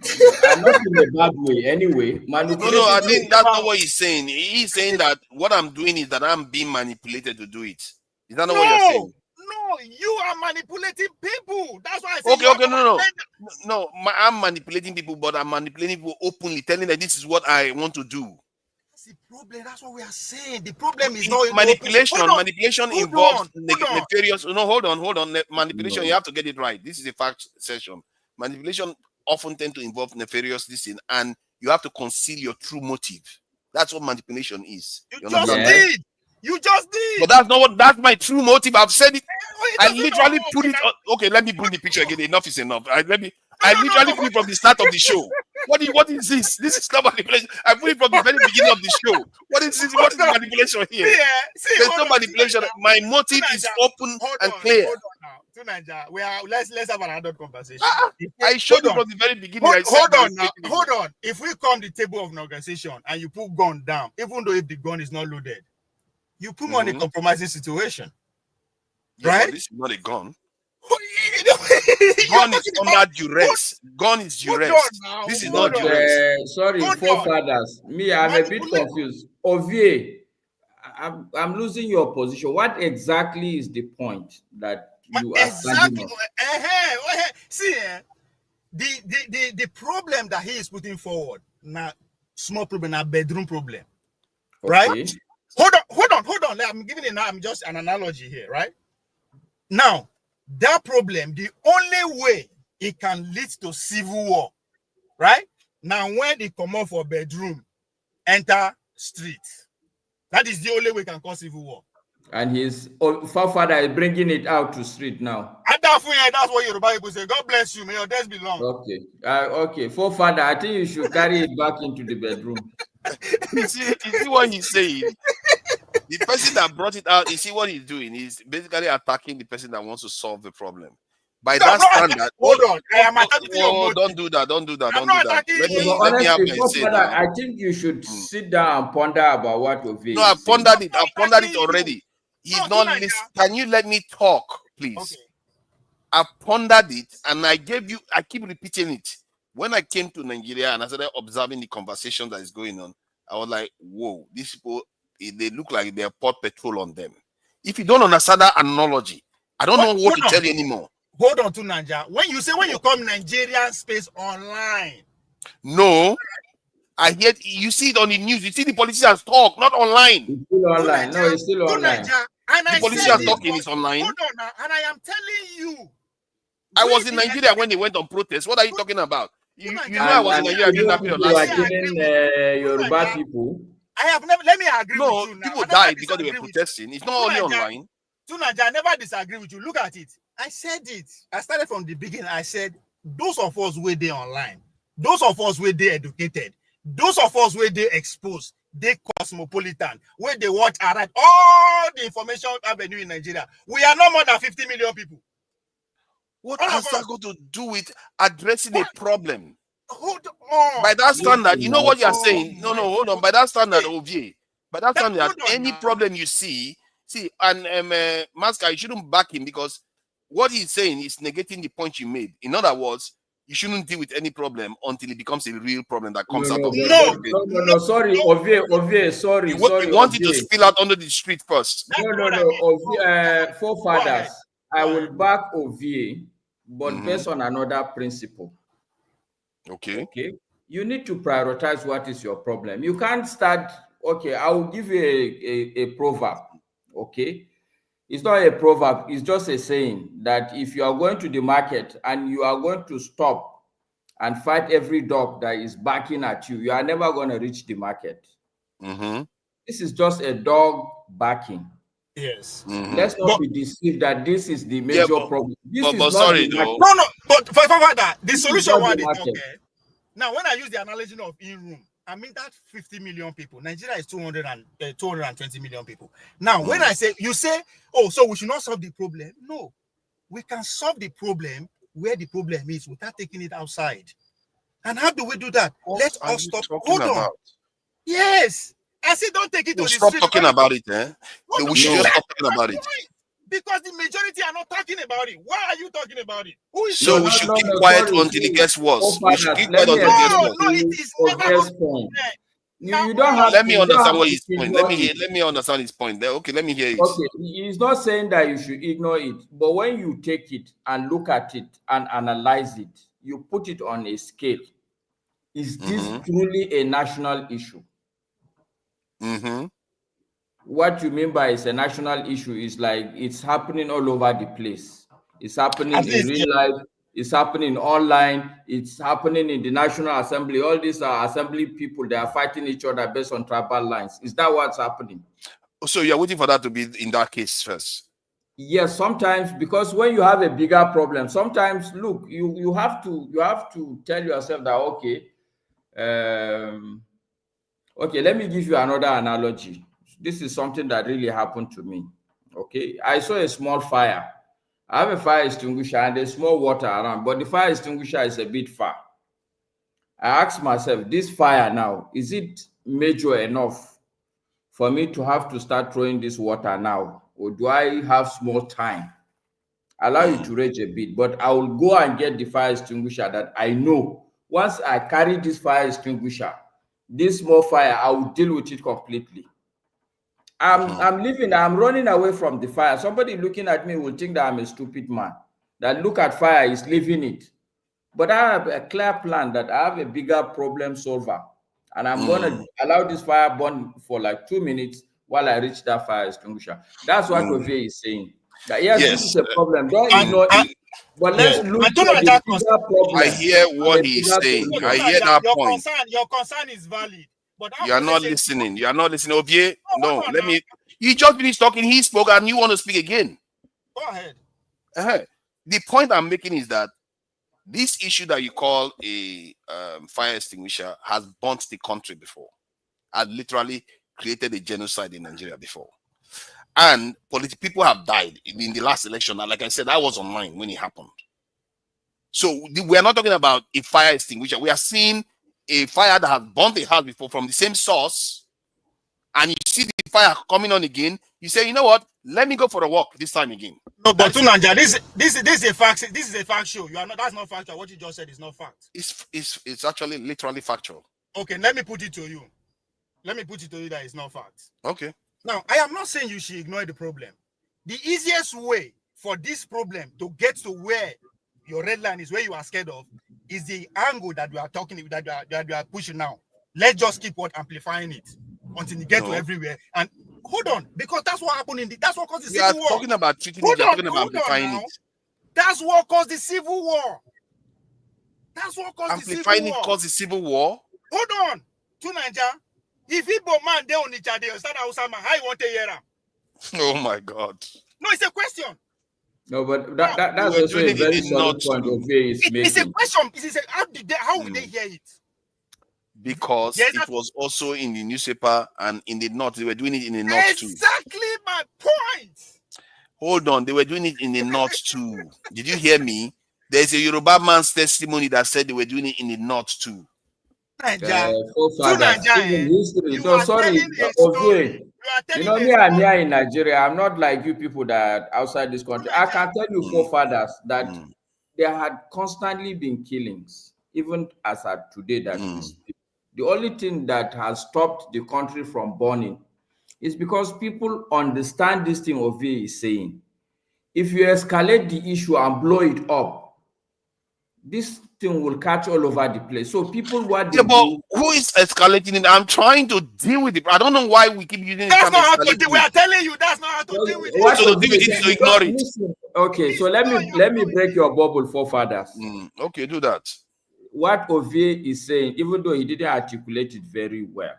and not in a bad way. Anyway, no. I think that's not what he's saying. He's saying that what I'm doing is that I'm being manipulated to do it. Is that not what you're saying? No, you are manipulating people. That's why I say okay. No. I'm manipulating people, but I'm manipulating people openly, telling them this is what I want to do. That's the problem. That's what we are saying. The problem is not manipulation. Manipulation involves nefarious. No, hold on. Manipulation. You have to get it right. This is a fact session. Manipulation often tend to involve nefarious thing, and you have to conceal your true motive. That's what manipulation is. You just did. You just did. But that's not what. That's my true motive. I've said it. I literally put it on. Okay, let me bring the picture again. Enough is enough. I literally put it from the start of the show. What is this? This is not manipulation. I put it from the very beginning of the show. What is this? What is the manipulation here? There's no manipulation. My motive is open and clear. Hold on now. To Nigeria, let's have an adult conversation. I showed you from the very beginning. Hold on now. Hold on. If we come the table of negotiation and you put gun down, even though if the gun is not loaded, you put me on a compromising situation. Right? This is not a gun. Gun is under duress. Gun is duress. This is not duress. Sorry, forefathers. Me, I'm a bit confused. Ovie, I'm losing your position. What exactly is the point that you are standing on? See, the problem that he is putting forward, now small problem, now bedroom problem, right? Okay. Hold on. I'm just an analogy here, right? Now, that problem, the only way it can lead to civil war, right? Now, when they come out for bedroom, enter street. That is the only way it can cause civil war. And his forefather is bringing it out to street now. And that's what Yoruba people say. God bless you. May your days be long. Okay. Okay. Forefather, I think you should carry it back into the bedroom. You see what he's saying? The person that brought it out, you see what he's doing? He's basically attacking the person that wants to solve the problem. By that standard, hold on. I am attacking your don't do that. Don't do that. I'm Don't do not that. attacking Let me have my say. I think you should sit down and ponder about what Ovie. No, I've pondered it. I've pondered it already. He's not listening. Can you let me talk, please? Okay. I've pondered it, and I keep repeating it. When I came to Nigeria and I started observing the conversation that is going on, I was like, whoa, these people, they look like they poured petrol on them. If you don't understand that analogy, I don't know what to tell you anymore. Hold on to Nigeria. When you come Nigerian space online. No, I hear you see it on the news. You see the politicians talk, not online. It's still online. No, it's still online. The politicians talking is online. Hold on now, and I am telling you. I was in Nigeria when they went on protest. What are you talking about? You know I was in Nigeria during that period last year. Yoruba people. I have never. Let me agree with you now. People died because they were protesting. It's not only online. Tunaja, I never disagree with you. Look at it. I said it. I started from the beginning. I said those of us where they online, those of us where they educated, those of us where they exposed, they cosmopolitan, where they watch around all the information avenue in Nigeria. We are not more than 50 million people. What has that got to do with addressing a problem? Hold on. By that standard, you know what you are saying? No, hold on. By that standard, Ovie, by that standard, any problem you see, and Masca, you shouldn't back him because what he's saying is negating the point you made. In other words, you shouldn't deal with any problem until it becomes a real problem that comes out of the No, sorry, Ovie, sorry. You want it to spill out onto the street first. No, forefathers, I will back Ovie, but based on another principle. Okay. You need to prioritize what is your problem. You can't start. Okay, I will give you a proverb. Okay, it's not a proverb. It's just a saying that if you are going to the market and you are going to stop and fight every dog that is barking at you, you are never going to reach the market. This is just a dog barking. Yes. Let's not be deceived that this is the major problem. But sorry, no. But for that, the solution one is okay. Now, when I use the analogy of in-room, I mean that 50 million people. Nigeria is 220 million people. Now, when I say, you say, oh, so we should not solve the problem. No, we can solve the problem where the problem is without taking it outside. And how do we do that? Let us stop. Hold on. Yes. I say don't take it to the stop street. Talking about it, eh? We should just stop talking about it. Because the majority are not talking about it. Why are you talking about it? Who is so we should keep quiet until it gets worse. We should keep quiet until it gets worse. No, it is never. You don't have. Let me understand what his point. Let me understand his point. Okay, let me hear it. Okay, he's not saying that you should ignore it, but when you take it and look at it and analyze it, you put it on a scale. Is this truly a national issue? What you mean by it's a national issue is like it's happening all over the place. It's happening in real life. It's happening online. It's happening in the National Assembly. All these are assembly people. They are fighting each other based on tribal lines. Is that what's happening? So you're waiting for that to be in that case first? Yes, sometimes, because when you have a bigger problem, sometimes look, you have to tell yourself that okay, okay, let me give you another analogy. This is something that really happened to me. Okay, I saw a small fire. I have a fire extinguisher and there's small water around, but the fire extinguisher is a bit far. I asked myself, this fire now, is it major enough for me to have to start throwing this water now? Or do I have small time? Allow you to rage a bit, but I will go and get the fire extinguisher that I know. Once I carry this fire extinguisher, this small fire, I will deal with it completely. I'm running away from the fire. Somebody looking at me will think that I'm a stupid man. That look at fire is leaving it. But I have a clear plan that I have a bigger problem solver. And I'm going to allow this fire burn for like 2 minutes while I reach that fire extinguisher. That's what Ovie is saying. That yes, this is a problem. Don't ignore it. But let's look at the bigger problem. I hear what he's saying. I hear that point. Your concern is valid. But you are not listening. You are not listening. Ovie, no, let me. You just finished talking. He spoke and you want to speak again. Go ahead. The point I'm making is that this issue that you call a fire extinguisher has burnt the country before. Had literally created a genocide in Nigeria before. And people have died in the last election. And like I said, I was online when it happened. So we are not talking about a fire extinguisher. We are seeing a fire that has burnt a house before from the same source. And you see the fire coming on again. You say, you know what? Let me go for a walk this time again. No, but Tunanja, this is a fact. This is a fact show. That's not factual. What you just said is not fact. It's actually literally factual. Okay, let me put it to you. Let me put it to you that it's not fact. Okay. Now, I am not saying you should ignore the problem. The easiest way for this problem to get to where your red line is, where you are scared of, is the angle that we are talking that we are pushing now. Let's just keep amplifying it until you get to everywhere. And hold on, because that's what happened that's what caused the civil war. We are talking about treating it, talking about amplifying it. That's what caused the civil war. That's what caused the civil war. Amplifying it caused the civil war? Hold on. Tunanja, if Igbo man they on each other, how you want to hear them? Oh my God. No, it's a question. No, but that's also a very solid point of view. It's a question. How will they hear it? Because it was also in the newspaper and in the north. They were doing it in the north too. Exactly my point. Hold on, they were doing it in the north too. Did you hear me? There's a Yoruba man's testimony that said they were doing it in the north too. You know me, I'm here in Nigeria. I'm not like you people that are outside this country. I can tell you forefathers that there had constantly been killings, even as at today that we speak. The only thing that has stopped the country from burning is because people understand this thing Ovie is saying. If you escalate the issue and blow it up, this thing will catch all over the place. So people what but who is escalating it? I'm trying to deal with it. I don't know why we keep using it. That's not how to deal. We are telling you that's not how to deal with it. So to deal with it is to ignore it. Okay, so let me break your bubble, forefathers. Okay, do that. What Ovie is saying, even though he didn't articulate it very well,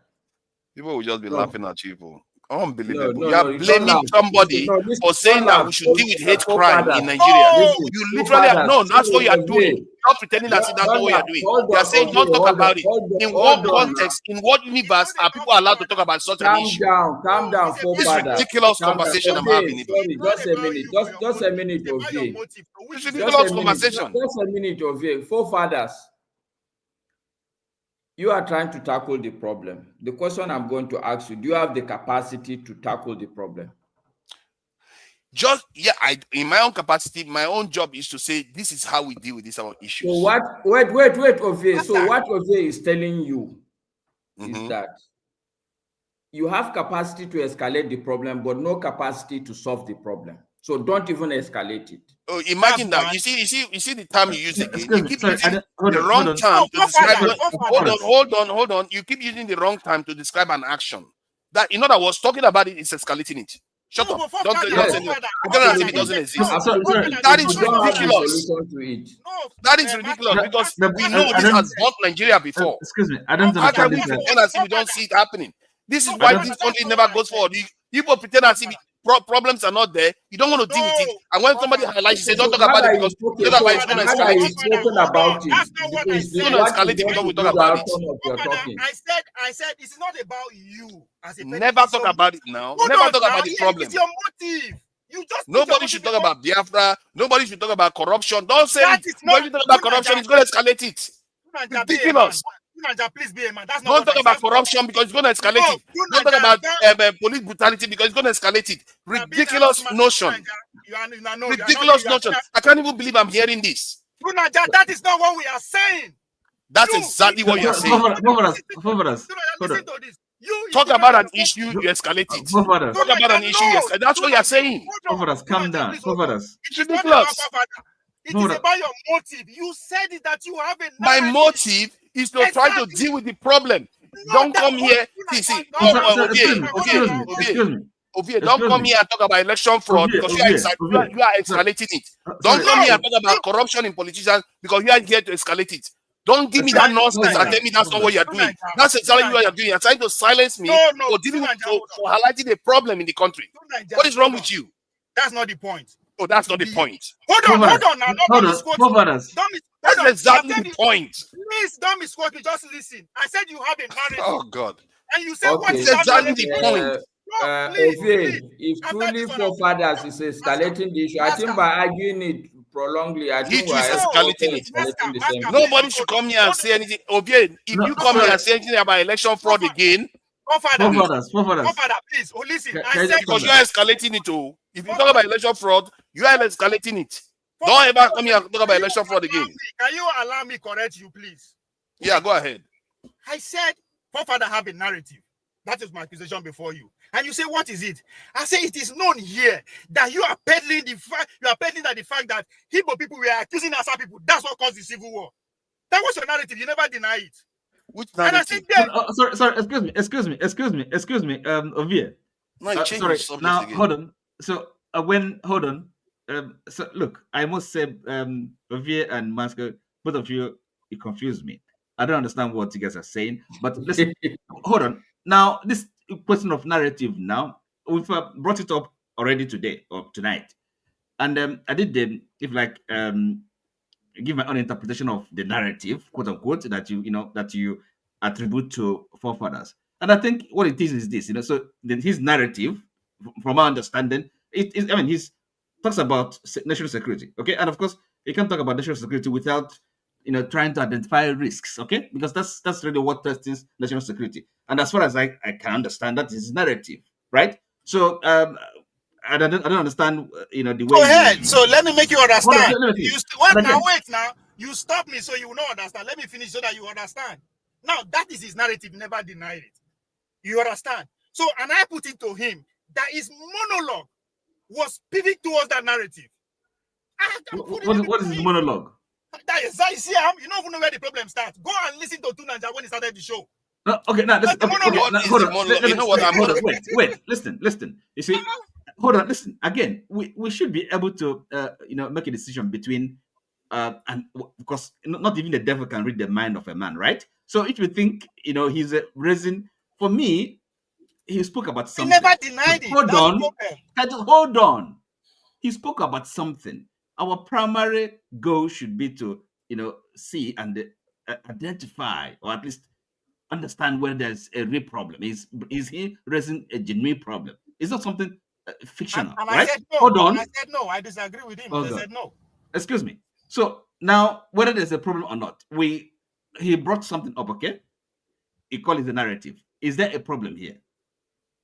people will just be laughing at you. Unbelievable. You are blaming somebody for saying that we should deal with hate crime in Nigeria. You literally that's what you are doing. Not pretending that that's not what you are doing. You are saying don't talk about it. In what context, in what universe are people allowed to talk about such an issue? Calm down, This ridiculous conversation I'm having. Sorry, just a minute, Ovie. This ridiculous conversation. Just a minute, Ovie. Forefathers. You are trying to tackle the problem. The question I'm going to ask you, do you have the capacity to tackle the problem? In my own capacity, my own job is to say this is how we deal with these issues. So wait, Ovie. So what Ovie is telling you is that you have capacity to escalate the problem, but no capacity to solve the problem. So don't even escalate it. Oh, imagine that. You see the term you use again. You keep using the wrong term to describe. Hold on. You keep using the wrong time to describe an action. That in other words, talking about it is escalating it. Shut up. Don't say it doesn't exist. That is ridiculous. That is ridiculous because we know this has bought Nigeria before. Excuse me, I don't understand this. We don't see it happening. This is why this country never goes forward. People pretend as if problems are not there. You don't want to deal with it. And when somebody highlights, you say, don't talk about it because it's going to escalate it. About it. It's going to escalate it because we talk about it. I said, it's not about you. As a Never talk about it now. Never talk about the problem. It's your motive. You just nobody should talk about Biafra. Nobody should talk about corruption. Don't say when you talk about corruption, it's going to escalate it. Ridiculous. Please be a man. That's Don't talk about corruption because it's going to escalate it. Don't talk about police brutality because it's going to escalate it. Ridiculous notion. Ridiculous notion. I can't even believe I'm hearing this. That is not what we are saying. That's exactly what you're saying. Listen to this. Talk about an issue, you escalate it. Talk about an issue, you escalate. That's what you're saying. Calm down. It's ridiculous. It is about your motive. You said it that you have a My motive is to try to deal with the problem. Don't come here. See, Ovie, don't come here and talk about election fraud because you are escalating it. Don't come here and talk about corruption in politicians because you are here to escalate it. Don't give me that nonsense and tell me that's not what you're doing. That's exactly what you're doing. You're trying to silence me for dealing with for highlighting a problem in the country. What is wrong with you? That's not the point. Oh, that's not the point. Hold on now. That's exactly the point. Please don't misquote me. Just listen. I said you have a narrative. Oh God. And you said what is exactly the point. If truly forefathers is escalating the issue, I think by arguing it prolongly, I think we're escalating it. Nobody should come here and say anything. Ovie, if you come here and say anything about election fraud again, Forefather, please. Oh, listen. I said because you are escalating it too. If you talk about election fraud, you are escalating it. Don't ever come here and talk about election fraud again. Can you allow me correct you, please? Yeah, go ahead. I said, forefather have a narrative. That is my accusation before you. And you say, what is it? I say it is known here that you are peddling the fact. You are peddling that the fact that Igbo people were accusing Asa people. That's what caused the civil war. That was your narrative. You never deny it. Which narrative? And I said, sorry. Excuse me. Ovie. Sorry. Now again. hold on. So hold on. So look, I must say, Ovie and Masco, both of you confuse me. I don't understand what you guys are saying. But listen, hold on. Now this question of narrative. Now we've brought it up already today or tonight, and I did give my own interpretation of the narrative, quote unquote, that you attribute to forefathers. And I think what it is this, so his narrative, from our understanding, he talks about national security, okay? And of course, you can't talk about national security without, trying to identify risks, okay? Because that's really what threatens national security. And as far as I can understand, that is his narrative, right? So, I don't understand, the way. Go ahead. So let me make you understand. Wait now. You stop me so you will not understand. Let me finish so that you understand. Now, that is his narrative. Never denied it. You understand? So, and I put it to him that his monologue was pivot towards that narrative. What is his monologue? That is, you don't even know where the problem starts. Go and listen to Tunanja when he started the show. No, okay, now listen. Hold on. Wait. Listen. You see, hold on. Listen. Again, we should be able to, make a decision between, and because not even the devil can read the mind of a man, right? So if you think, he's raising, for me, he spoke about something. He never denied it. Hold on. He spoke about something. Our primary goal should be to, see and identify, or at least understand where there's a real problem. Is he raising a genuine problem? It's not something fictional, and right? I said no. Hold on. I said no. I disagree with him. I said no. Excuse me. So now, whether there's a problem or not, he brought something up, okay? He called it the narrative. Is there a problem here?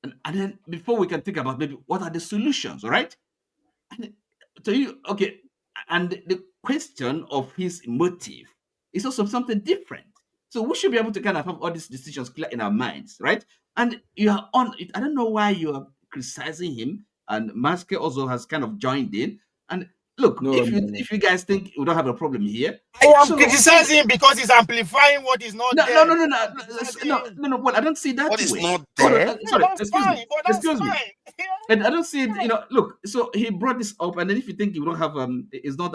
And then before we can think about maybe what are the solutions, all right? And to you, okay, and the question of his motive is also something different. So we should be able to kind of have all these decisions clear in our minds, right? And you are on it. I don't know why you are criticizing him, and Maske also has kind of joined in. And look, if you guys think we don't have a problem here, I am criticizing him because he's amplifying what is not there. No. Well, I don't see that. What is not there? Sorry, excuse me. And I don't see it. Look. So he brought this up, and then if you think you don't have it's not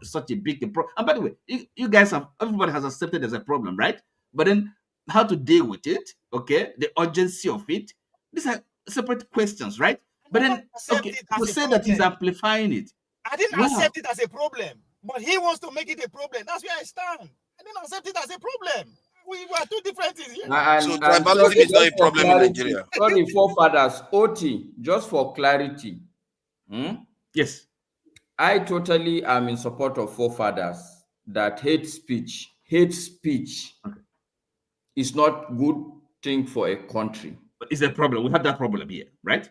such a big problem. And by the way, you guys everybody has accepted there's a problem, right? But then how to deal with it, okay, the urgency of it. These are separate questions, right? But then, okay, to say that he's amplifying it. I didn't Wow. accept it as a problem, but he wants to make it a problem. That's where I stand. I didn't accept it as a problem. We are two different things here. So And tribalism sorry, is not just a for problem in clarity, Nigeria. sorry, forefathers, OT, just for clarity. Yes. I totally am in support of forefathers that hate speech is not good thing for a country. But it's a problem. We have that problem here, right?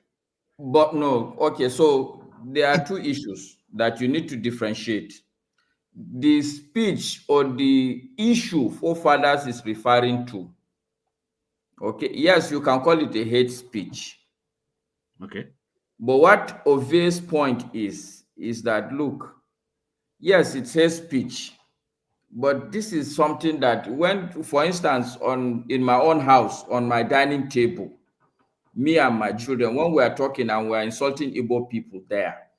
But no, okay, so there are two issues that you need to differentiate. The speech or the issue forefathers is referring to. Okay, yes, you can call it a hate speech. Okay. But what obvious point is that, look, yes, it's hate speech, but this is something that when, for instance, in my own house, on my dining table, me and my children, when we are talking and we are insulting Igbo people there,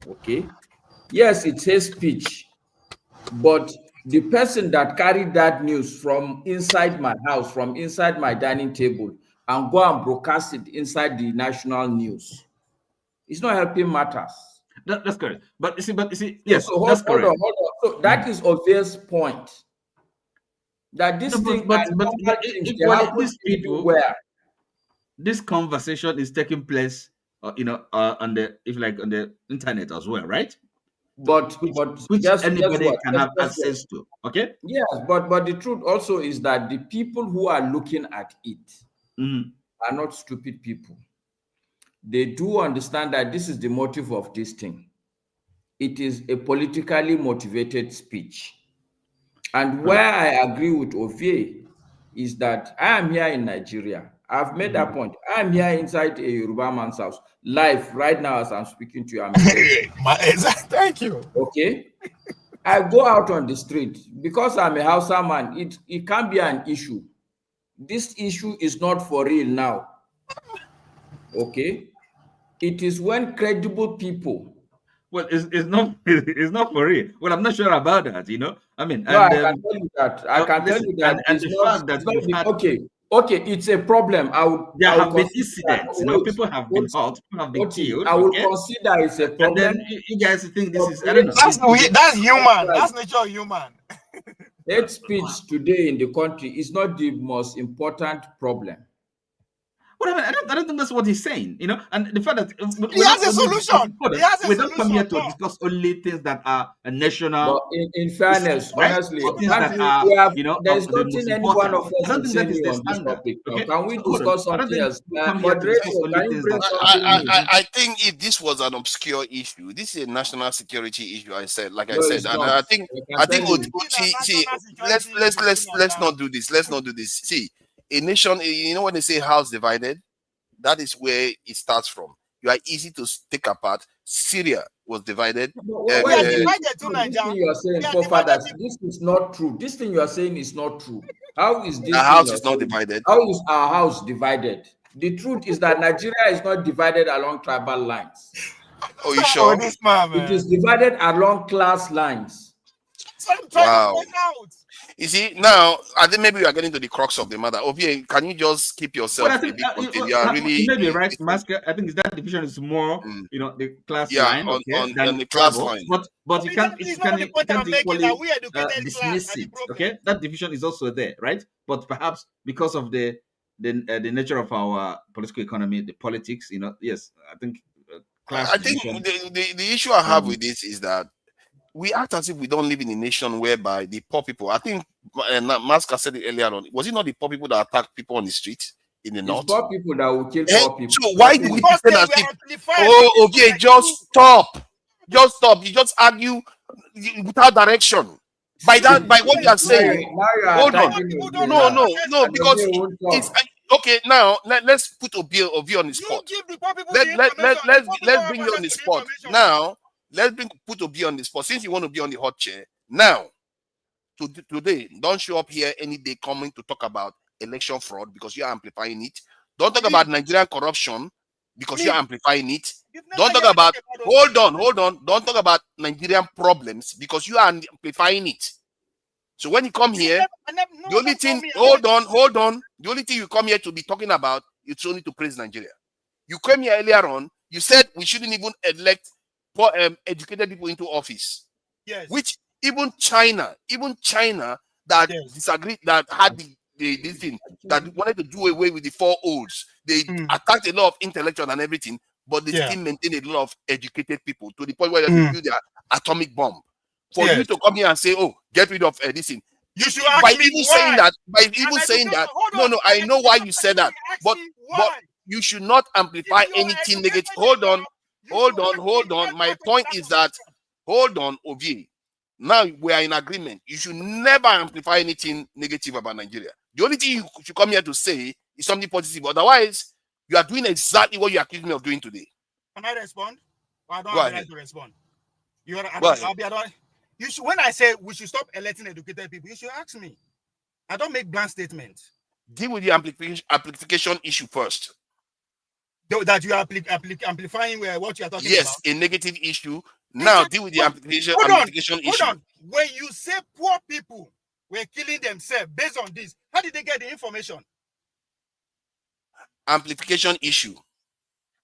okay, yes, it's hate speech, but the person that carried that news from inside my house, from inside my dining table, and go and broadcast it inside the national news, it's not helping matters. That's correct. But you see, yes, so that's hold correct. on. So that is obvious point. That this thing, but these people, everywhere. This conversation is taking place, on the internet as well, right? But which guess anybody what? can have access to. Okay. Yes, but the truth also is that the people who are looking at it are not stupid people. They do understand that this is the motive of this thing. It is a politically motivated speech. And where I agree with Ovie is that I am here in Nigeria. I've made that point. I'm here inside a Yoruba man's house, live right now as I'm speaking to you. I'm Thank you. Okay. I go out on the street because I'm a Hausa man. It can be an issue. This issue is not for real now. Okay. It is when credible people. Well, it's not for real. Well, I'm not sure about that. I mean, no, I can tell you that. I can tell you that. And the fact that you've had, okay, it's a problem. There have been incidents. People have been hurt, people have been killed. I will consider it's a problem. And then you guys think this is, I don't know. That's human. That's nature human. Hate speech today in the country is not the most important problem. Well, I don't think that's what he's saying, and the fact that he has a solution. We don't come here to discuss only things that are national. But in fairness, right? honestly, things that are, there's nothing any one of us I don't think that is the on this standard. topic. Okay? Can we discuss something else? I think if this was an obscure issue, this is a national security issue. I said, and I think see, let's not do this. Let's not do this. See, a nation, when they say house divided, that is where it starts from. You are easy to take apart. Syria was divided. We are divided too, Nigeria. You are saying, forefathers, this is not true. This thing you are saying is not true. How is this? Our house is not divided. How is our house divided? The truth is that Nigeria is not divided along tribal lines. Oh, you sure? It is divided along class lines. Wow. You see, now I think maybe we are getting to the crux of the matter. Ovie, can you just keep yourself a bit? You are really maybe right, Masker. I think that division is more, the class line, on the class line. But you can't equally dismiss it. Okay, that division is also there, right? But perhaps because of the nature of our political economy, the politics, yes, I think. I think the issue I have with this is that we act as if we don't live in a nation whereby the poor people, I think Maska said it earlier on, was it not the poor people that attack people on the street in the north? Poor people that will kill poor people. So why do we pretend as if, okay, just stop. Just stop. You just argue without direction. By what you are saying. Hold on. No, because it's okay. Now let's put Ovie on the spot. Let's bring you on the spot. Now let's put Ovie on the spot. Since you want to be on the hot chair now, today, don't show up here any day coming to talk about election fraud because you are amplifying it. Don't talk about Nigerian corruption because you are amplifying it. Don't talk about hold on. Don't talk about Nigerian problems because you are amplifying it. So when you come here, the only thing, hold on. The only thing you come here to be talking about, it's only to praise Nigeria. You came here earlier on, you said we shouldn't even elect educated people into office. Yes. Which even China that disagreed, that had this thing, that wanted to do away with the 4 olds, they attacked a lot of intellectual and everything, but they still maintain a lot of educated people to the point where they build their atomic bomb. For you to come here and say, oh, get rid of this thing. You should ask me why. No, I know why you said that, but you should not amplify anything negative. Hold on. My point is that, hold on, Ovi. Now we are in agreement. You should never amplify anything negative about Nigeria. The only thing you should come here to say is something positive. Otherwise, you are doing exactly what you accused me of doing today. Can I respond? Or I don't Go have the ahead. right to respond. You are, Go ahead. You should, when I say we should stop electing educated people, you should ask me. I don't make blank statements. Deal with the amplification issue first. That you are amplifying what you are talking about. Yes, a negative issue. Now deal with the amplification issue. Hold on. When you say poor people were killing themselves based on this, how did they get the information? Amplification issue.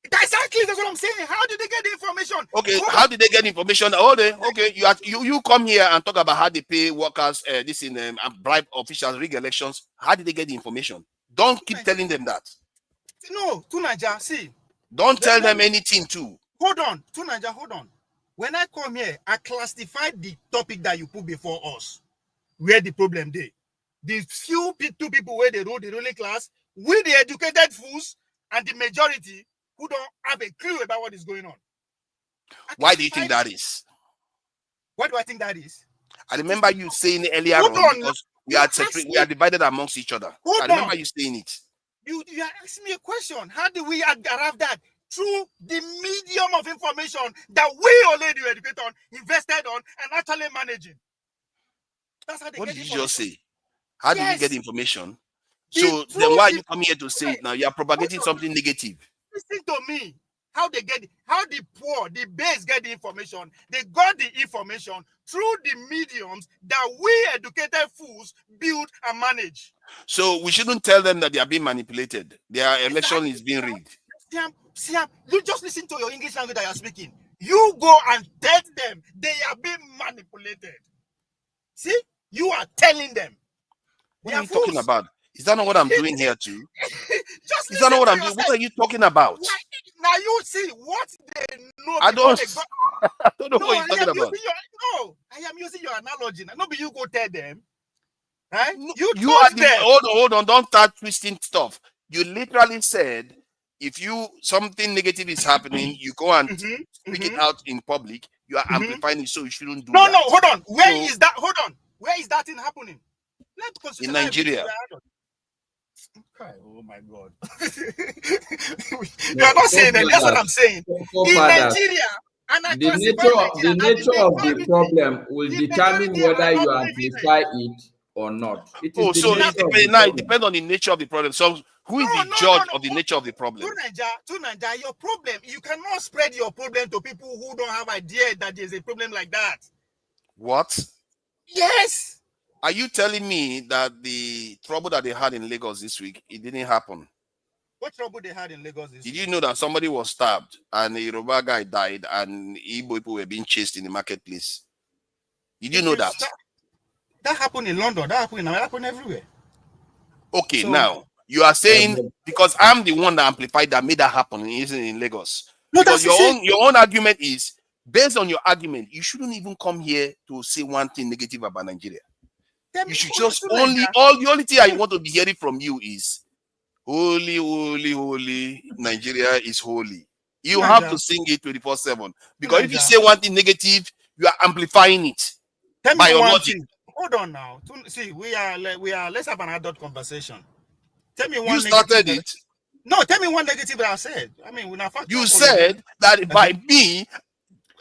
Exactly, that's what I'm saying. How did they get the information? Okay, how did they get information? Okay, you come here and talk about how they pay workers, this in bribe officials, rig elections. How did they get the information? Don't keep telling them that. No, Tunaja, see. Don't tell them anything too. Hold on, Tunaja, hold on. When I come here, I classified the topic that you put before us, where the problem they. The few two people where they rule the ruling class, with the educated fools, and the majority who don't have a clue about what is going on. Why do you think that is? What do I think that is? I remember you saying earlier on, because we are divided amongst each other. I remember you saying it. You are asking me a question. How do we arrive that? Through the medium of information that we already educated on, invested on, and actually managing. That's how they What get did you information. just say? How did you get the information? So then why are you coming here to say it now? You are propagating something negative. Listen to me. How they get it, how the poor, the base get the information. They got the information through the mediums that we educated fools build and manage. So we shouldn't tell them that they are being manipulated. Their election is being rigged. Siam, you just listen to your English language that you're speaking. You go and tell them they are being manipulated. See, you are telling them. What are you talking about? Is that not what I'm doing here too? Is that not what I'm doing? What are you talking about? Now you see what they know. I don't know what you're talking about. I am using your analogy. Now, not be you go tell them. Right? You are the hold on, don't start twisting stuff. You literally said if something negative is happening, you go and speak it out in public. You are amplifying it, so you shouldn't do that. No, hold on. Where is that? Hold on. Where is that thing happening? In Nigeria. Oh my God. You are not saying that. That's what I'm saying. In Nigeria, the nature of the problem will determine whether you amplify it or not. It depends on the nature of the problem. So who is the judge of the nature of the problem? To Nigeria, your problem, you cannot spread your problem to people who don't have idea that there's a problem like that. What? Yes. Are you telling me that the trouble that they had in Lagos this week, it didn't happen? What trouble they had in Lagos this week? Did you know that somebody was stabbed and a Yoruba guy died and Igbo people were being chased in the marketplace? Did you know that? That happened in London. That happened everywhere. Okay, so, now you are saying because I'm the one that amplified that made that happen in Lagos. No, because your own argument is based on your argument. You shouldn't even come here to say one thing negative about Nigeria. You should just the only thing I want to be hearing from you is holy, holy, holy, Nigeria is holy. You have to sing it 24/7 because if you say one thing negative, you are amplifying it. Tell me one thing. Hold on now. See, we are. Let's have an adult conversation. Tell me one. You started it. No, tell me one negative that I said. I mean, you said that by me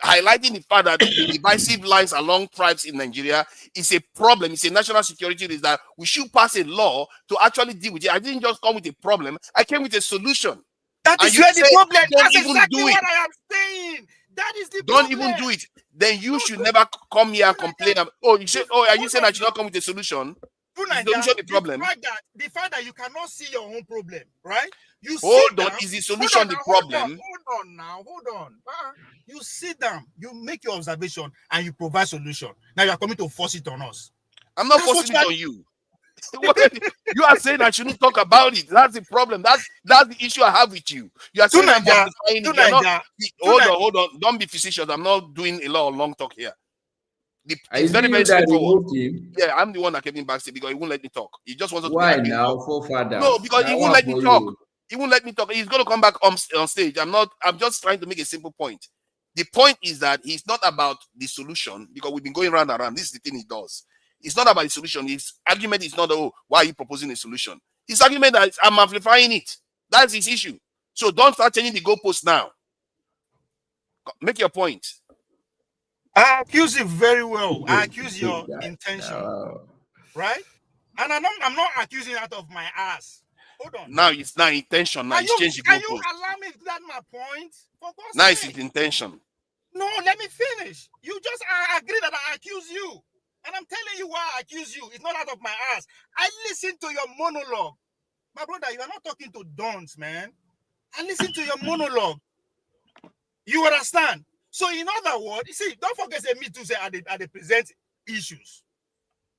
highlighting the fact that the divisive lines along tribes in Nigeria is a problem. It's a national security risk that we should pass a law to actually deal with it. I didn't just come with a problem. I came with a solution. That is where the problem. That's exactly what I am saying. That is the Don't problem. even do it. Then you should never come here and complain. Oh, you say, oh, are you saying I should not come with a solution? Is the solution the problem? The fact that you cannot see your own problem, right? You Hold sit on. down. Is the solution the problem? Hold on now. Hold on. You sit down, you make your observation, and you provide solution. Now you are coming to force it on us. I'm not forcing it on you. You are saying I shouldn't talk about it. That's the problem. That's the issue I have with you. You are saying I'm justifying it. You're not, hold on. Don't be facetious. I'm not doing a lot of long talk here. It's very, very straightforward. Yeah, I'm the one that kept him backstage because he won't let me talk. He just wants to be Why now, forefathers? No, because he won't let me talk. He won't let me talk. He's going to come back on stage. I'm just trying to make a simple point. The point is that it's not about the solution because we've been going round and round. This is the thing he does. It's not about the solution. His argument is not, oh, why are you proposing a solution? His argument is, I'm amplifying it. That's his issue. So don't start changing the goalposts now. Make your point. I accuse you very well. I accuse your intention. Right? And I'm not accusing out of my ass. Hold on. Now it's not intention. Now it's changed the goalpost. Can you allow me to that my point? For God's now sake. it's intention. No, let me finish. You just agree that I accuse you. And I'm telling you why I accuse you. It's not out of my ass. I listened to your monologue. My brother, you are not talking to dons, man. I listened to your monologue. You understand? So in other words, you see, don't forget say me too say they present issues.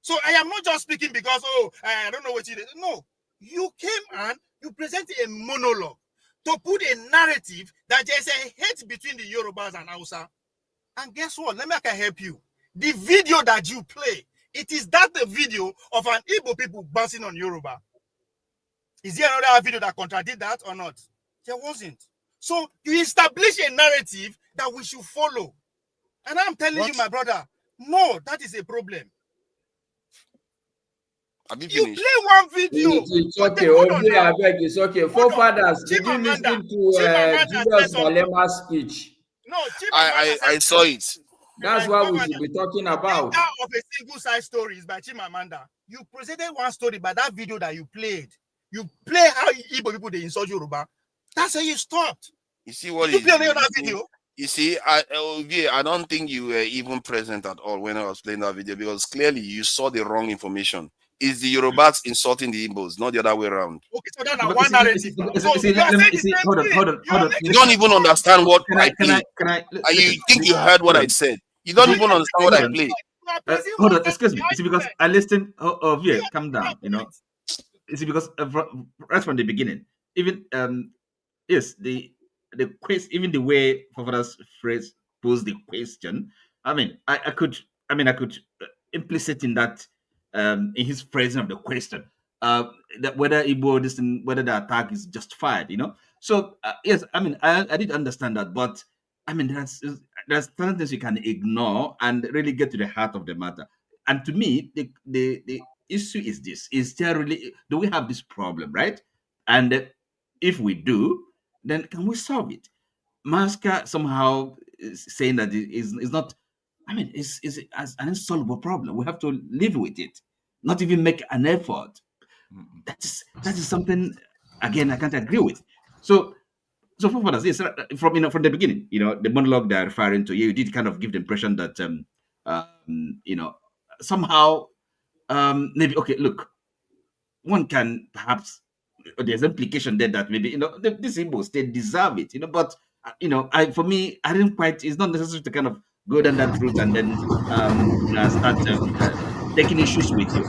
So I am not just speaking because, oh, I don't know what you did. No. You came and you presented a monologue to put a narrative that there's a hate between the Yorubas and Hausa. And guess what? Let me help you. The video that you play, it is that the video of an Igbo people bouncing on Yoruba. Is there another video that contradicts that or not? There wasn't. So you establish a narrative that we should follow. And I'm telling you, my brother, no, that is a problem. You play one video. It's okay. I beg. It's okay. Forefathers, did you listen to Julius Malema's speech? No, I saw it. That's what we should be talking about. Of a single side story is by Chimamanda. You presented one story by that video that you played. You play how Igbo people they insult Yoruba. That's how you stopped. You see what you play that video? You see, I don't think you were even present at all when I was playing that video because clearly you saw the wrong information. Is the Yorubas insulting the Igbos, not the other way around? Okay, so that's one narrative. Hold on. You don't even understand what I played. You think you heard what I said. You don't even understand what I played. Hold on, excuse me. It's because I listened. Yeah, calm down. You know, it's because right from the beginning, even yes, the question, even the way Fafada's phrase posed the question. I mean, I could implicit in that in his phrasing of the question that whether Igbo whether the attack is justified. You know, so yes, I mean, I did understand that, but I mean, there's certain things you can ignore and really get to the heart of the matter. And to me, the issue is this: is there really, do we have this problem, right? And if we do, then can we solve it? Masca somehow is saying that it is not. I mean, it's as an insoluble problem. We have to live with it, not even make an effort. That is something again I can't agree with. So for us, yes, from the beginning, the monologue they're referring to, you did kind of give the impression that somehow maybe okay, look, one can perhaps there's implication there that maybe these Igbos they deserve it, but for me, I didn't quite. It's not necessary to kind of go down that route and then start taking issues with you.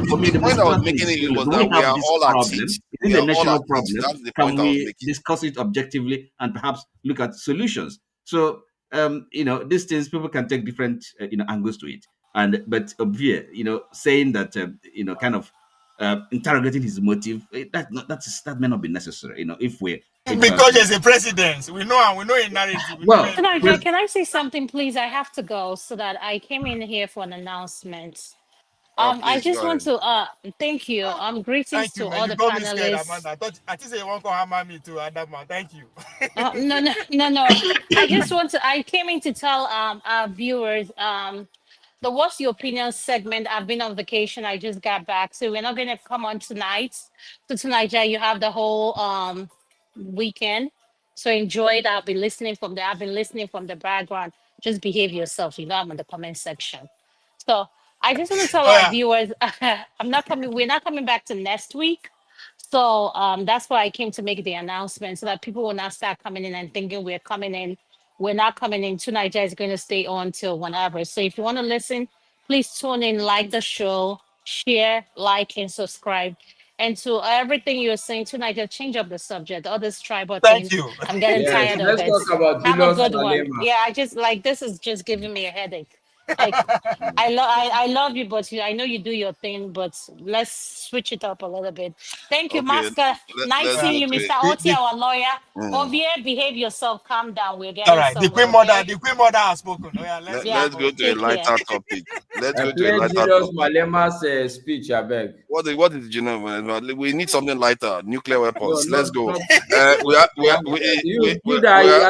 For me, the point I was making it was that we are all at it. Is it a national problem? Can we discuss it objectively and perhaps look at solutions? So these things people can take different angles to it, but obviously, saying that kind of interrogating his motive that may not be necessary. Because there's a precedent, we know a narrative. Well, can I say something, please? I have to go so that I came in here for an announcement. I just want to thank you. Greetings to all the panelists. I think you want to hammer me too, Adama. Thank you. No. I came in to tell our viewers the What's Your Opinion segment. I've been on vacation. I just got back. So we're not going to come on tonight. So tonight, you have the whole weekend. So enjoy it. I'll be listening from there. I've been listening from the background. Just behave yourself. You know, I'm in the comment section. So I just want to tell Oh our yeah. viewers, I'm not coming. We're not coming back to next week. So that's why I came to make the announcement so that people will not start coming in and thinking we're coming in. We're not coming in. Tonight is going to stay on till whenever. So if you want to listen, please tune in, like the show, share, like, and subscribe. And to everything you're saying tonight, just change up the subject. All this tribal Thank thing, you. I'm getting Yes, tired of let's it. talk about Have a Julius good one. Malema. Yeah, I just like this is just giving me a headache. Like I love you, but I know you do your thing, but let's switch it up a little bit. Thank you, Okay, Master. Nice let's seeing go you, to Mr. it. Oti, our lawyer. Mm. Ovie, behave yourself. Calm down. We're All getting right. somewhere, okay? The Queen Mother has spoken. Oh yeah, let's Let's move go on. to a Take care. lighter topic. Let's go to a Play lighter Julius topic. Malema's speech, I beg. What is we need something lighter, nuclear No, weapons. Let's not, go. not. We You are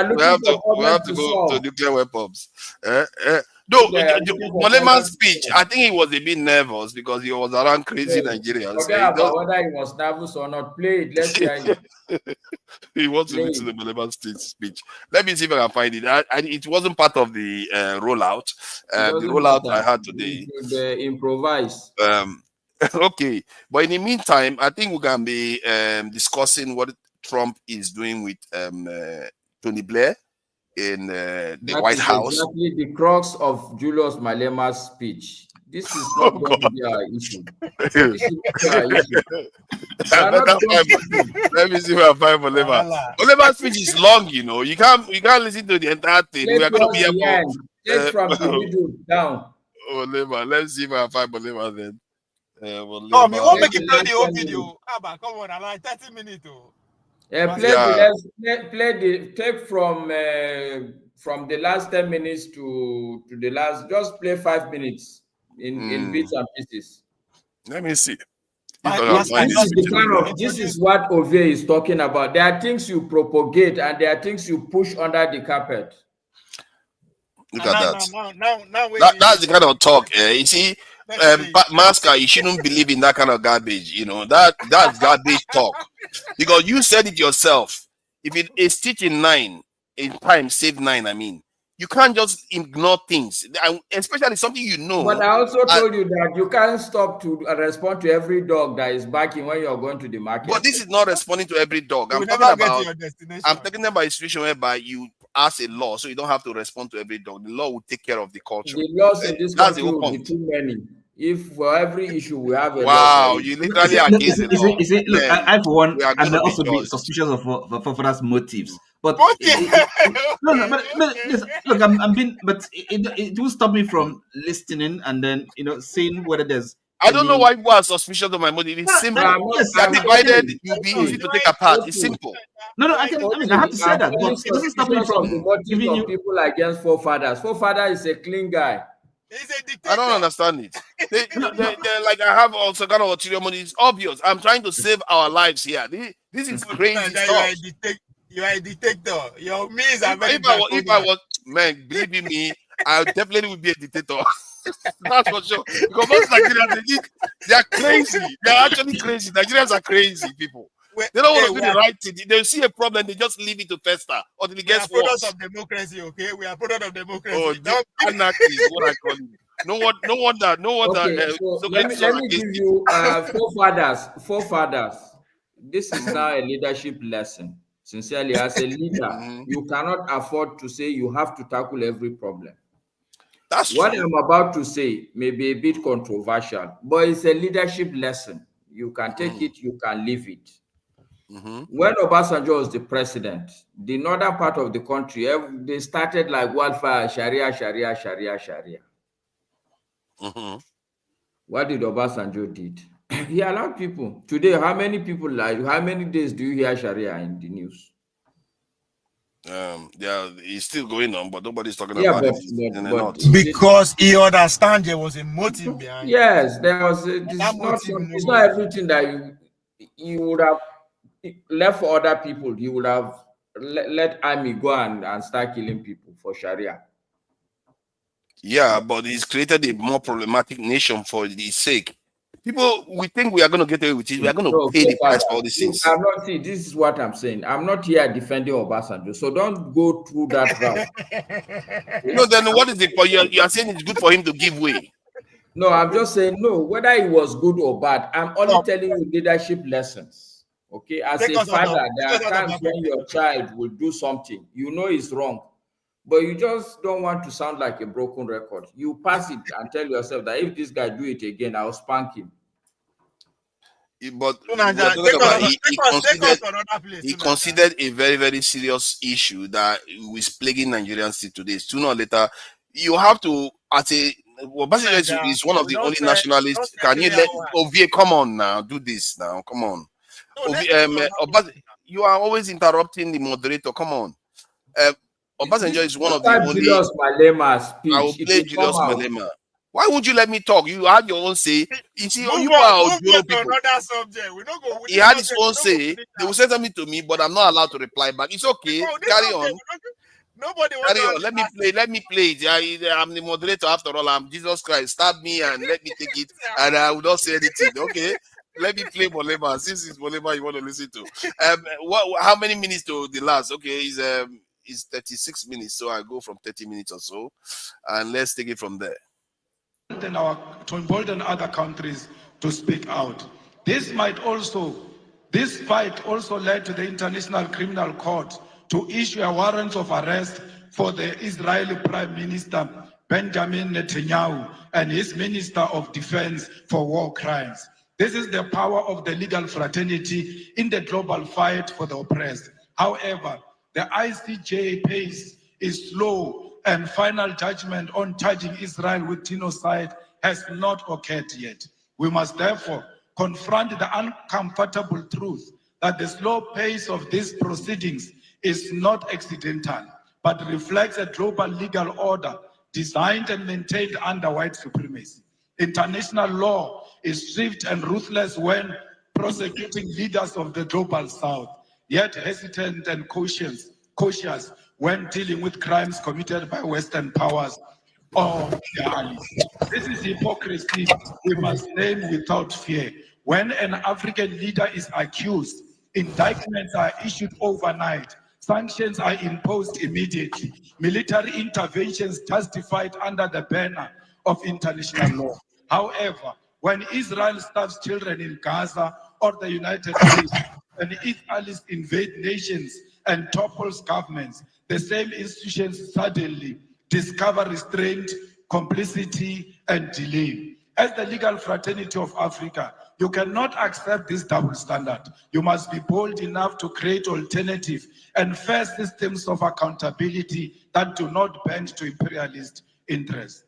looking for we problem have to to go to solve. nuclear weapons. No, They are looking for problem Moleman's to speech, solve. I think he was a bit nervous because he was around crazy No, Nigerians. forget about whether he was nervous or not. Play it. Let's hear it. He wants to Play listen it. to the Moleman speech. Let me see if I can find it. It wasn't part of the rollout. It The doesn't rollout I matter. had You today. should improvise. Okay, but in the meantime, I think we can be discussing what Trump is doing with Tony Blair in the That White is House. exactly the crux of Julius Malema's speech. This is not going to be our issue. This is not our issue. We are not Let me see if I find Malema. Malema's speech is long, you know. You can't listen to the entire thing. Play We are going to towards be the able. end. Take from the middle down. Malema. Let's see if I find Malema then. Oh, me won't Play make you the play last the whole 10 video. minutes. Abba, come on, I like 30 minutes. Oh. Yeah, take from the last 10 minutes to the last. Just play 5 minutes in bits and pieces. Let me see. This is what Ovie is talking about. There are things you propagate and there are things you push under the carpet. Look at that. That's the kind of talk. You see, Masker, you shouldn't believe in that kind of garbage. You know, that's garbage talk. Because you said it yourself. If it is teaching 9 in time, save 9, I mean. You can't just ignore things, especially something you know. But I also told you that you can't stop to respond to every dog that is barking when you're going to the market. But this is not responding to every dog. I'm talking about a situation whereby you pass a law, so you don't have to respond to every dog. The law will take care of the culture. The laws in this country will be too many. If for every issue we have a law. You literally against the law. Look, I for one, I may also be suspicious of Fofana's motives. But look, I'm being, but it will stop me from listening and then seeing whether there's. I don't know why people are suspicious of my motive. It's simple. They are divided. You'll be easy to take apart. It's simple. No, I have to say that, but it doesn't stop me from giving you people against forefathers. Forefather is a clean guy. I don't understand it. They're like, I have also kind of ulterior motive. It's obvious. I'm trying to save our lives here. This is crazy stuff. You are a dictator. Your means are very if I was, man, believe me, I definitely would be a dictator. That's for sure. Because most Nigerians, they are crazy. They are actually crazy. Nigerians are crazy people. They don't want to do the right thing. They see a problem, they just leave it to fester until it gets worse. We are products of democracy, okay? We are products of democracy. Oh, anarchy is what I call it. No wonder. Okay, so let me give you forefathers. This is now a leadership lesson. Sincerely, as a leader, you cannot afford to say you have to tackle every problem. That's what true. I'm about to say may be a bit controversial, but it's a leadership lesson. You can take it, you can leave it. When Obasanjo was the president, the northern part of the country, they started like wildfire, Sharia. What did Obasanjo did? He allowed people. Today, how many days do you hear Sharia in the news? It's still going on, but nobody's talking about it. Because he understands there was a motive behind it. Yes, there was. It's not everything that you would have left for other people. You would have let army go and start killing people for Sharia. Yeah, but he's created a more problematic nation for his sake. People, we think we are going to get away with it. We are going to No, pay the price Father, for all these look, things. I'm not see. This is what I'm saying. I'm not here defending Obasanjo, so don't go through that route. No, then what is the point? You are saying it's good for him to give way. No, I'm just saying no. Whether it was good or bad, I'm only telling you leadership lessons. Okay, as a father, there are times when your child will do something you know is wrong, but you just don't want to sound like a broken record. You pass it and tell yourself that if this guy do it again, I'll spank him. But we're talking about he considered a very, very serious issue that is plaguing Nigerians still today. Sooner or later, you have to, at a Obasanjo is one of the only nationalists. Can you let Ovie come on now? Do this now. Come on. You are always interrupting the moderator. Come on. Obasanjo is one of the only. Julius Malema speech. I will play Julius Malema. Why would you let me talk? You had your own say. You see, you are Ojoro people. He had his own say. They will say something to me, but I'm not allowed to reply back. It's okay. Carry on. Carry on. Let me play. Let me play it. I'm the moderator after all. I'm Jesus Christ. Stab me and let me take it, and I will not say anything. Okay. Let me play Malema. Since it's Malema you want to listen to. How many minutes to the last? Okay, it's 36 minutes. So I go from 30 minutes or so, and let's take it from there. To embolden other countries to speak out. This fight also led to the International Criminal Court to issue a warrant of arrest for the Israeli Prime Minister Benjamin Netanyahu and his Minister of Defense for war crimes. This is the power of the legal fraternity in the global fight for the oppressed. However, the ICJ pace is slow, and final judgment on charging Israel with genocide has not occurred yet. We must therefore confront the uncomfortable truth that the slow pace of these proceedings is not accidental, but reflects a global legal order designed and maintained under white supremacy. International law is swift and ruthless when prosecuting leaders of the global south, yet hesitant and cautious when dealing with crimes committed by Western powers or their allies. This is hypocrisy we must name without fear. When an African leader is accused, indictments are issued overnight, sanctions are imposed immediately, military interventions justified under the banner of international law. However, when Israel starves children in Gaza or the United States and its allies invade nations and topples governments, the same institutions suddenly discover restraint, complicity, and delay. As the legal fraternity of Africa, you cannot accept this double standard. You must be bold enough to create alternative and fair systems of accountability that do not bend to imperialist interests.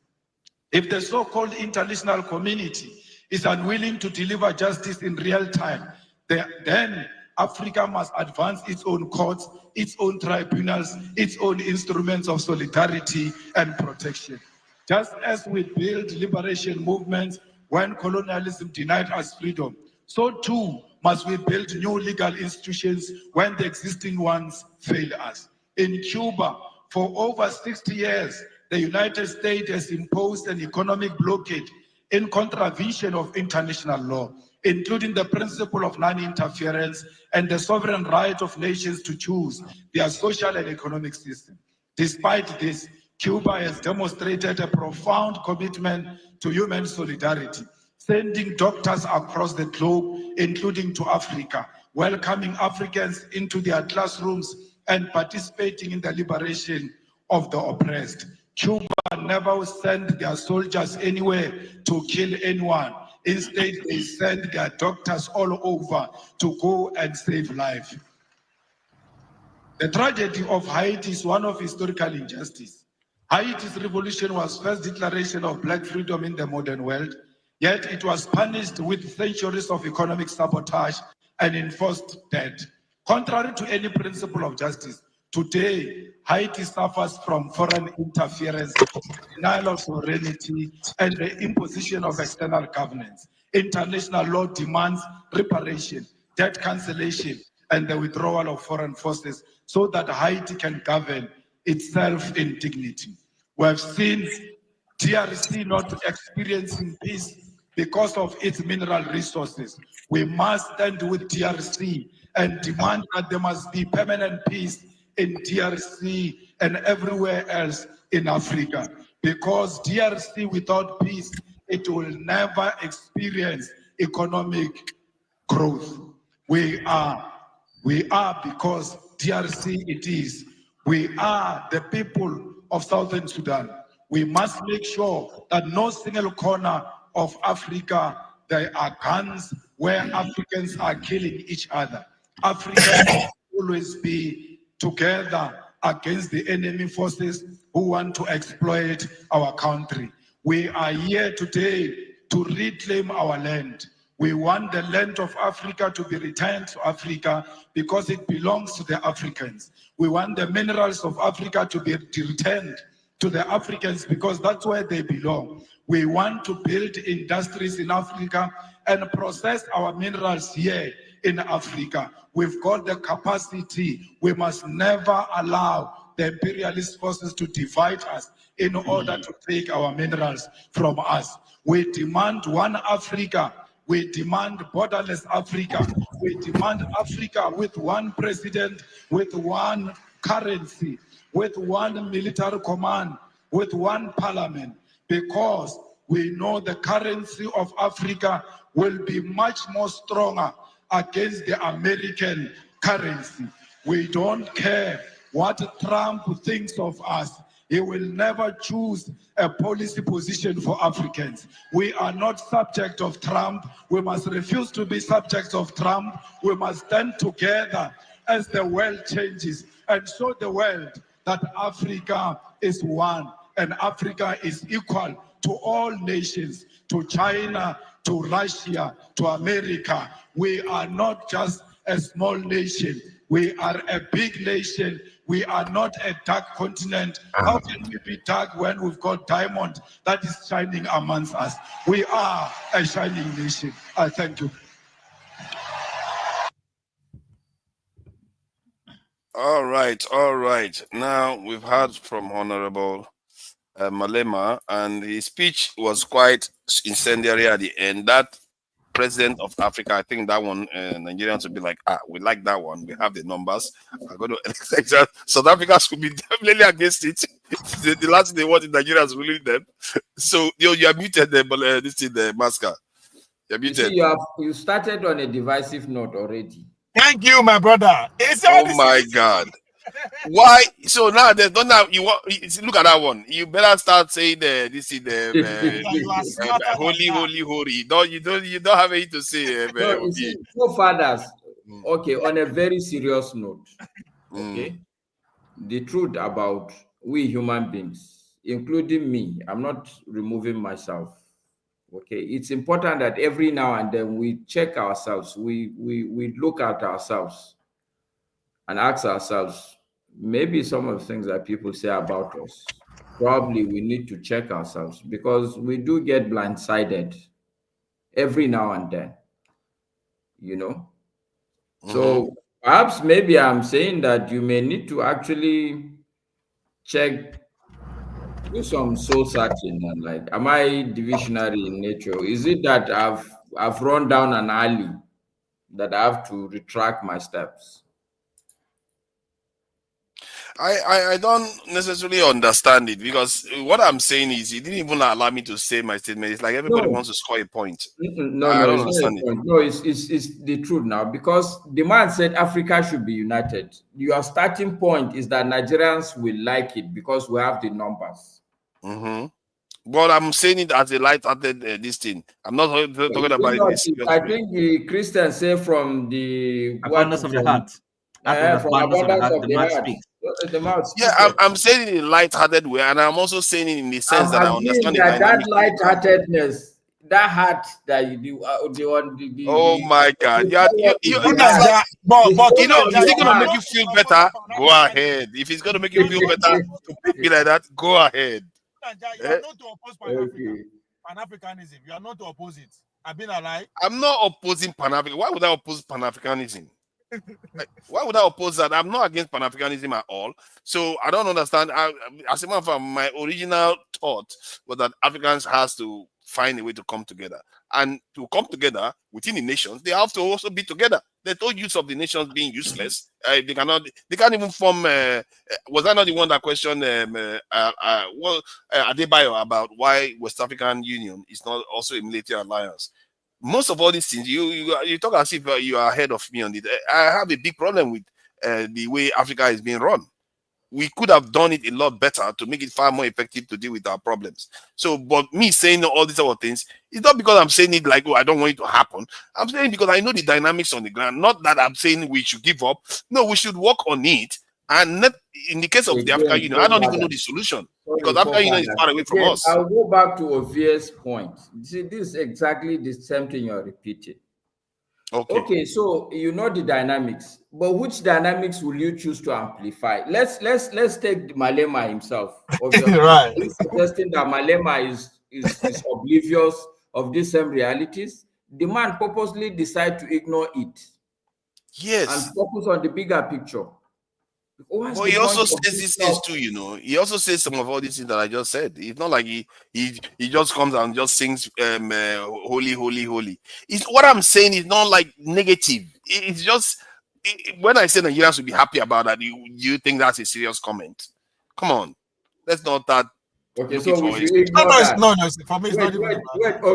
If the so-called international community is unwilling to deliver justice in real time, then Africa must advance its own courts, its own tribunals, its own instruments of solidarity and protection. Just as we build liberation movements when colonialism denied us freedom, so too must we build new legal institutions when the existing ones fail us. In Cuba, for over 60 years, the United States has imposed an economic blockade in contravention of international law, including the principle of non-interference and the sovereign right of nations to choose their social and economic system. Despite this, Cuba has demonstrated a profound commitment to human solidarity, sending doctors across the globe, including to Africa, welcoming Africans into their classrooms and participating in the liberation of the oppressed. Cuba never sent their soldiers anywhere to kill anyone. Instead, they send their doctors all over to go and save life. The tragedy of Haiti is one of historical injustice. Haiti's revolution was first declaration of black freedom in the modern world, yet it was punished with centuries of economic sabotage and enforced debt. Contrary to any principle of justice, today, Haiti suffers from foreign interference, denial of sovereignty, and the imposition of external governance. International law demands reparation, debt cancellation, and the withdrawal of foreign forces so that Haiti can govern itself in dignity. We have seen DRC not experiencing peace because of its mineral resources. We must stand with DRC and demand that there must be permanent peace in DRC and everywhere else in Africa. Because DRC without peace, it will never experience economic growth. We are because DRC it is. We are the people of Southern Sudan. We must make sure that no single corner of Africa there are guns where Africans are killing each other. Africans will always be together against the enemy forces who want to exploit our country. We are here today to reclaim our land. We want the land of Africa to be returned to Africa because it belongs to the Africans. We want the minerals of Africa to be returned to the Africans because that's where they belong. We want to build industries in Africa and process our minerals here in Africa. We've got the capacity. We must never allow the imperialist forces to divide us in order to take our minerals from us. We demand one Africa. We demand borderless Africa. We demand Africa with one president, with one currency, with one military command, with one parliament, because we know the currency of Africa will be much more stronger against the American currency. We don't care what Trump thinks of us. He will never choose a policy position for Africans. We are not subject of Trump. We must refuse to be subjects of Trump. We must stand together as the world changes and show the world that Africa is one and Africa is equal to all nations, to China, to Russia, to America. We are not just a small nation. We are a big nation. We are not a dark continent. How can we be dark when we've got diamond that is shining amongst us? We are a shining nation. I thank you. All right, all right. Now we've heard from Honorable Malema, and his speech was quite incendiary at the end. That president of Africa, I think that one, Nigerians would be like, we like that one. We have the numbers. I'm going to elect that. South Africa should be definitely against it. The last thing they want in Nigeria is ruling them. So you are muted, this is the masker. You're muted. You see, you started on a divisive note already. Thank you, my brother. Oh my God. Why? So now there's not now you want look at that one. You better start saying this is the holy. You don't have anything to say. No, you see, fathers. Okay, on a very serious note. Okay. The truth about we human beings, including me, I'm not removing myself. Okay, it's important that every now and then we check ourselves, we look at ourselves and ask ourselves, maybe some of the things that people say about us, probably we need to check ourselves because we do get blindsided every now and then, you know. So perhaps maybe I'm saying that you may need to actually check, do some soul searching and like, am I divisionary in nature? Is it that I've run down an alley that I have to retract my steps? I don't necessarily understand it because what I'm saying is he didn't even allow me to say my statement. It's like everybody wants to score a point. I don't understand it. No, it's the truth now because the man said Africa should be united. Your starting point is that Nigerians will like it because we have the numbers. But I'm saying it as a light-hearted this thing. I'm not talking about it. I think the Christians say from the abundance of the heart. From abundance of the heart. The mouth yeah, I'm saying it in a light-hearted way, and I'm also saying it in the sense that I understand that light-heartedness, that heart that you do. Oh my God! Is it gonna make you feel better? Go ahead. If it's gonna make you feel better to be like that, go ahead. You are not to oppose Pan-Africanism. You are not to oppose it. I've been alive. I'm not opposing Pan-Africanism. Why would I oppose Pan-Africanism? Why would I oppose that? I'm not against Pan-Africanism at all. So I don't understand. As a matter of fact, my original thought was that Africans has to find a way to come together. And to come together within the nations, they have to also be together. There's no use of the nations being useless. They can't even form. Was I not the one that questioned Adebayo about why West African Union is not also a military alliance? Most of all these things, you talk as if you are ahead of me on it. I have a big problem with the way Africa is being run. We could have done it a lot better to make it far more effective to deal with our problems. So, but me saying all these other things, it's not because I'm saying it like, oh, I don't want it to happen. I'm saying because I know the dynamics on the ground. Not that I'm saying we should give up. No, we should work on it. And not, in the case of the African Union, I don't even know the solution because African Union is far away from us. I'll go back to Ovie's point. See, this is exactly the same thing you're repeating. Okay, so you know the dynamics, but which dynamics will you choose to amplify? Let's take Malema himself. Right. Are you suggesting that Malema is oblivious of these same realities? The man purposely decide to ignore it. Yes. And focus on the bigger picture. But he also says these things too, you know. He also says some of all these things that I just said. It's not like he just comes and just sings holy, holy, holy. It's what I'm saying is not like negative. It's just when I say Nigerians should be happy about that, you think that's a serious comment? Come on, that's not that. Okay, so we should ignore that. No, for me, it's not even about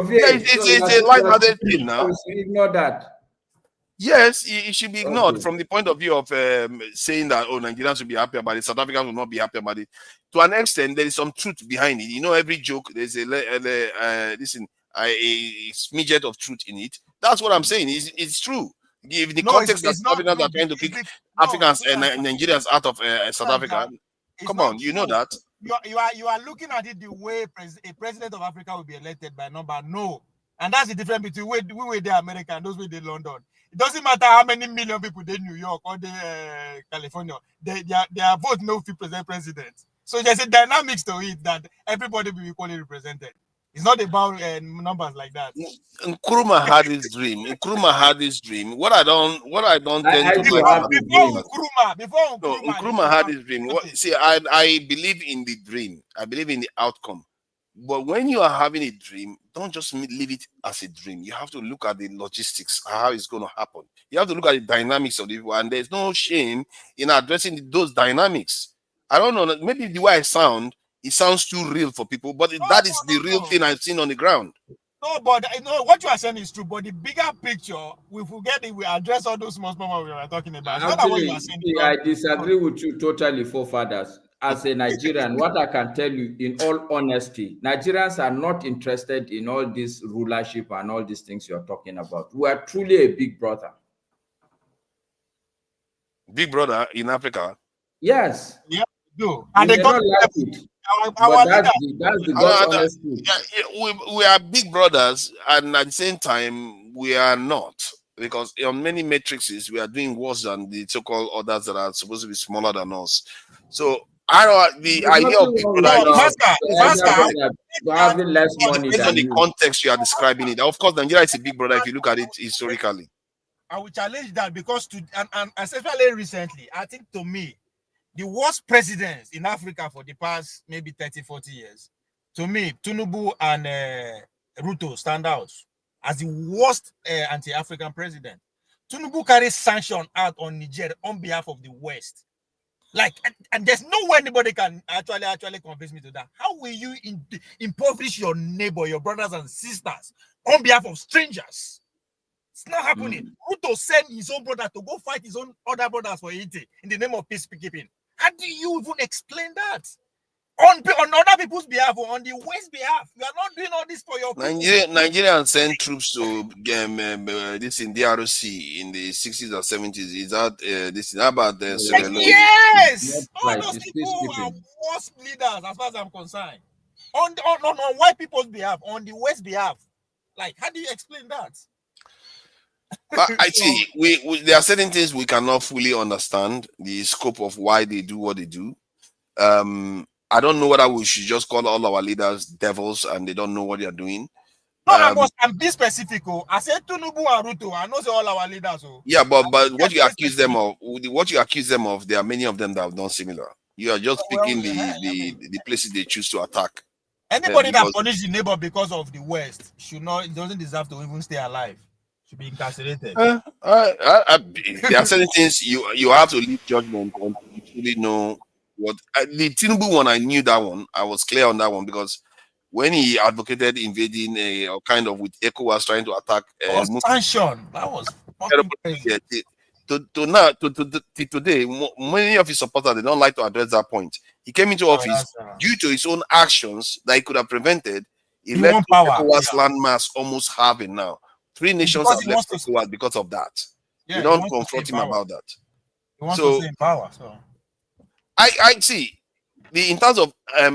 it's a light-hearted thing now. We should ignore that. Yes, it should be ignored from the point of view of saying that, oh, Nigerians will be happy about it, South Africans will not be happy about it. To an extent, there is some truth behind it. You know, every joke, there's a smidget of truth in it. That's what I'm saying. It's true. If the context that South Africans are trying to kick Africans and Nigerians out of South Africa, come on, you know that. You are looking at it the way a president of Africa will be elected by number. No. And that's the difference between we were the American and those were the London. It doesn't matter how many million people in New York or California, their vote no fit present president. So there's a dynamics to it that everybody will be equally represented. It's not about numbers like that. Nkrumah had his dream. What I don't tend to like before Nkrumah had his dream. See, I believe in the dream. I believe in the outcome. But when you are having a dream, don't just leave it as a dream. You have to look at the logistics, how it's going to happen. You have to look at the dynamics of the people, and there's no shame in addressing those dynamics. I don't know, maybe the way I sound, it sounds too real for people, but that is the real thing I've seen on the ground. No, but what you are saying is true. But the bigger picture, we forget it. We address all those small we were talking about. Actually, I disagree with you totally, forefathers. As a Nigerian, what I can tell you in all honesty, Nigerians are not interested in all this rulership and all these things you're talking about. We are truly a big brother. Big brother in Africa? Yes. Yeah, we do. And they don't like it. But that's the God's honesty. We are big brothers, and at the same time, we are not. Because on many matrices, we are doing worse than the so-called others that are supposed to be smaller than us. So, I hear of big brother. Having less money based on the context you are describing it. Of course, Nigeria is a big brother if you look at it historically. I will challenge that because and especially recently, I think to me, the worst presidents in Africa for the past maybe 30, 40 years, to me, Tinubu and Ruto stand out as the worst anti-African president. Tinubu carries sanction out on Niger on behalf of the West. Like, and there's no way anybody can actually convince me to that. How will you impoverish your neighbor, your brothers and sisters on behalf of strangers? It's not happening. Ruto sent his own brother to go fight his own other brothers for Haiti in the name of peacekeeping. How do you even explain that? On other people's behalf or on the West behalf? You are not doing all this for your people. Nigeria sent troops to this in DRC in the 60s or 70s. Is that this? How about the yes, all those people are worst leaders as far as I'm concerned. On white people's behalf, on the West behalf. Like, how do you explain that? But I see, there are certain things we cannot fully understand the scope of why they do what they do. I don't know whether we should just call all our leaders devils and they don't know what they are doing. No, I must be specific. I said Tinubu and Ruto. I know all our leaders. Yeah, but what you accuse them of, there are many of them that have done similar. You are just picking the places they choose to attack. Anybody that punishes the neighbor because of the West doesn't deserve to even stay alive. Should be incarcerated. There are certain things you have to leave judgment on. You truly know what the Tinubu one. I knew that one. I was clear on that one because when he advocated invading or kind of with ECOWAS trying to attack sanction, that was fucking crazy. Today, many of his supporters, they don't like to address that point. He came into office due to his own actions that he could have prevented. He left ECOWAS landmass almost halving now. 3 nations have left ECOWAS because of that. Yeah, you don't confront him about that. He wants to stay in power. So I see. In terms of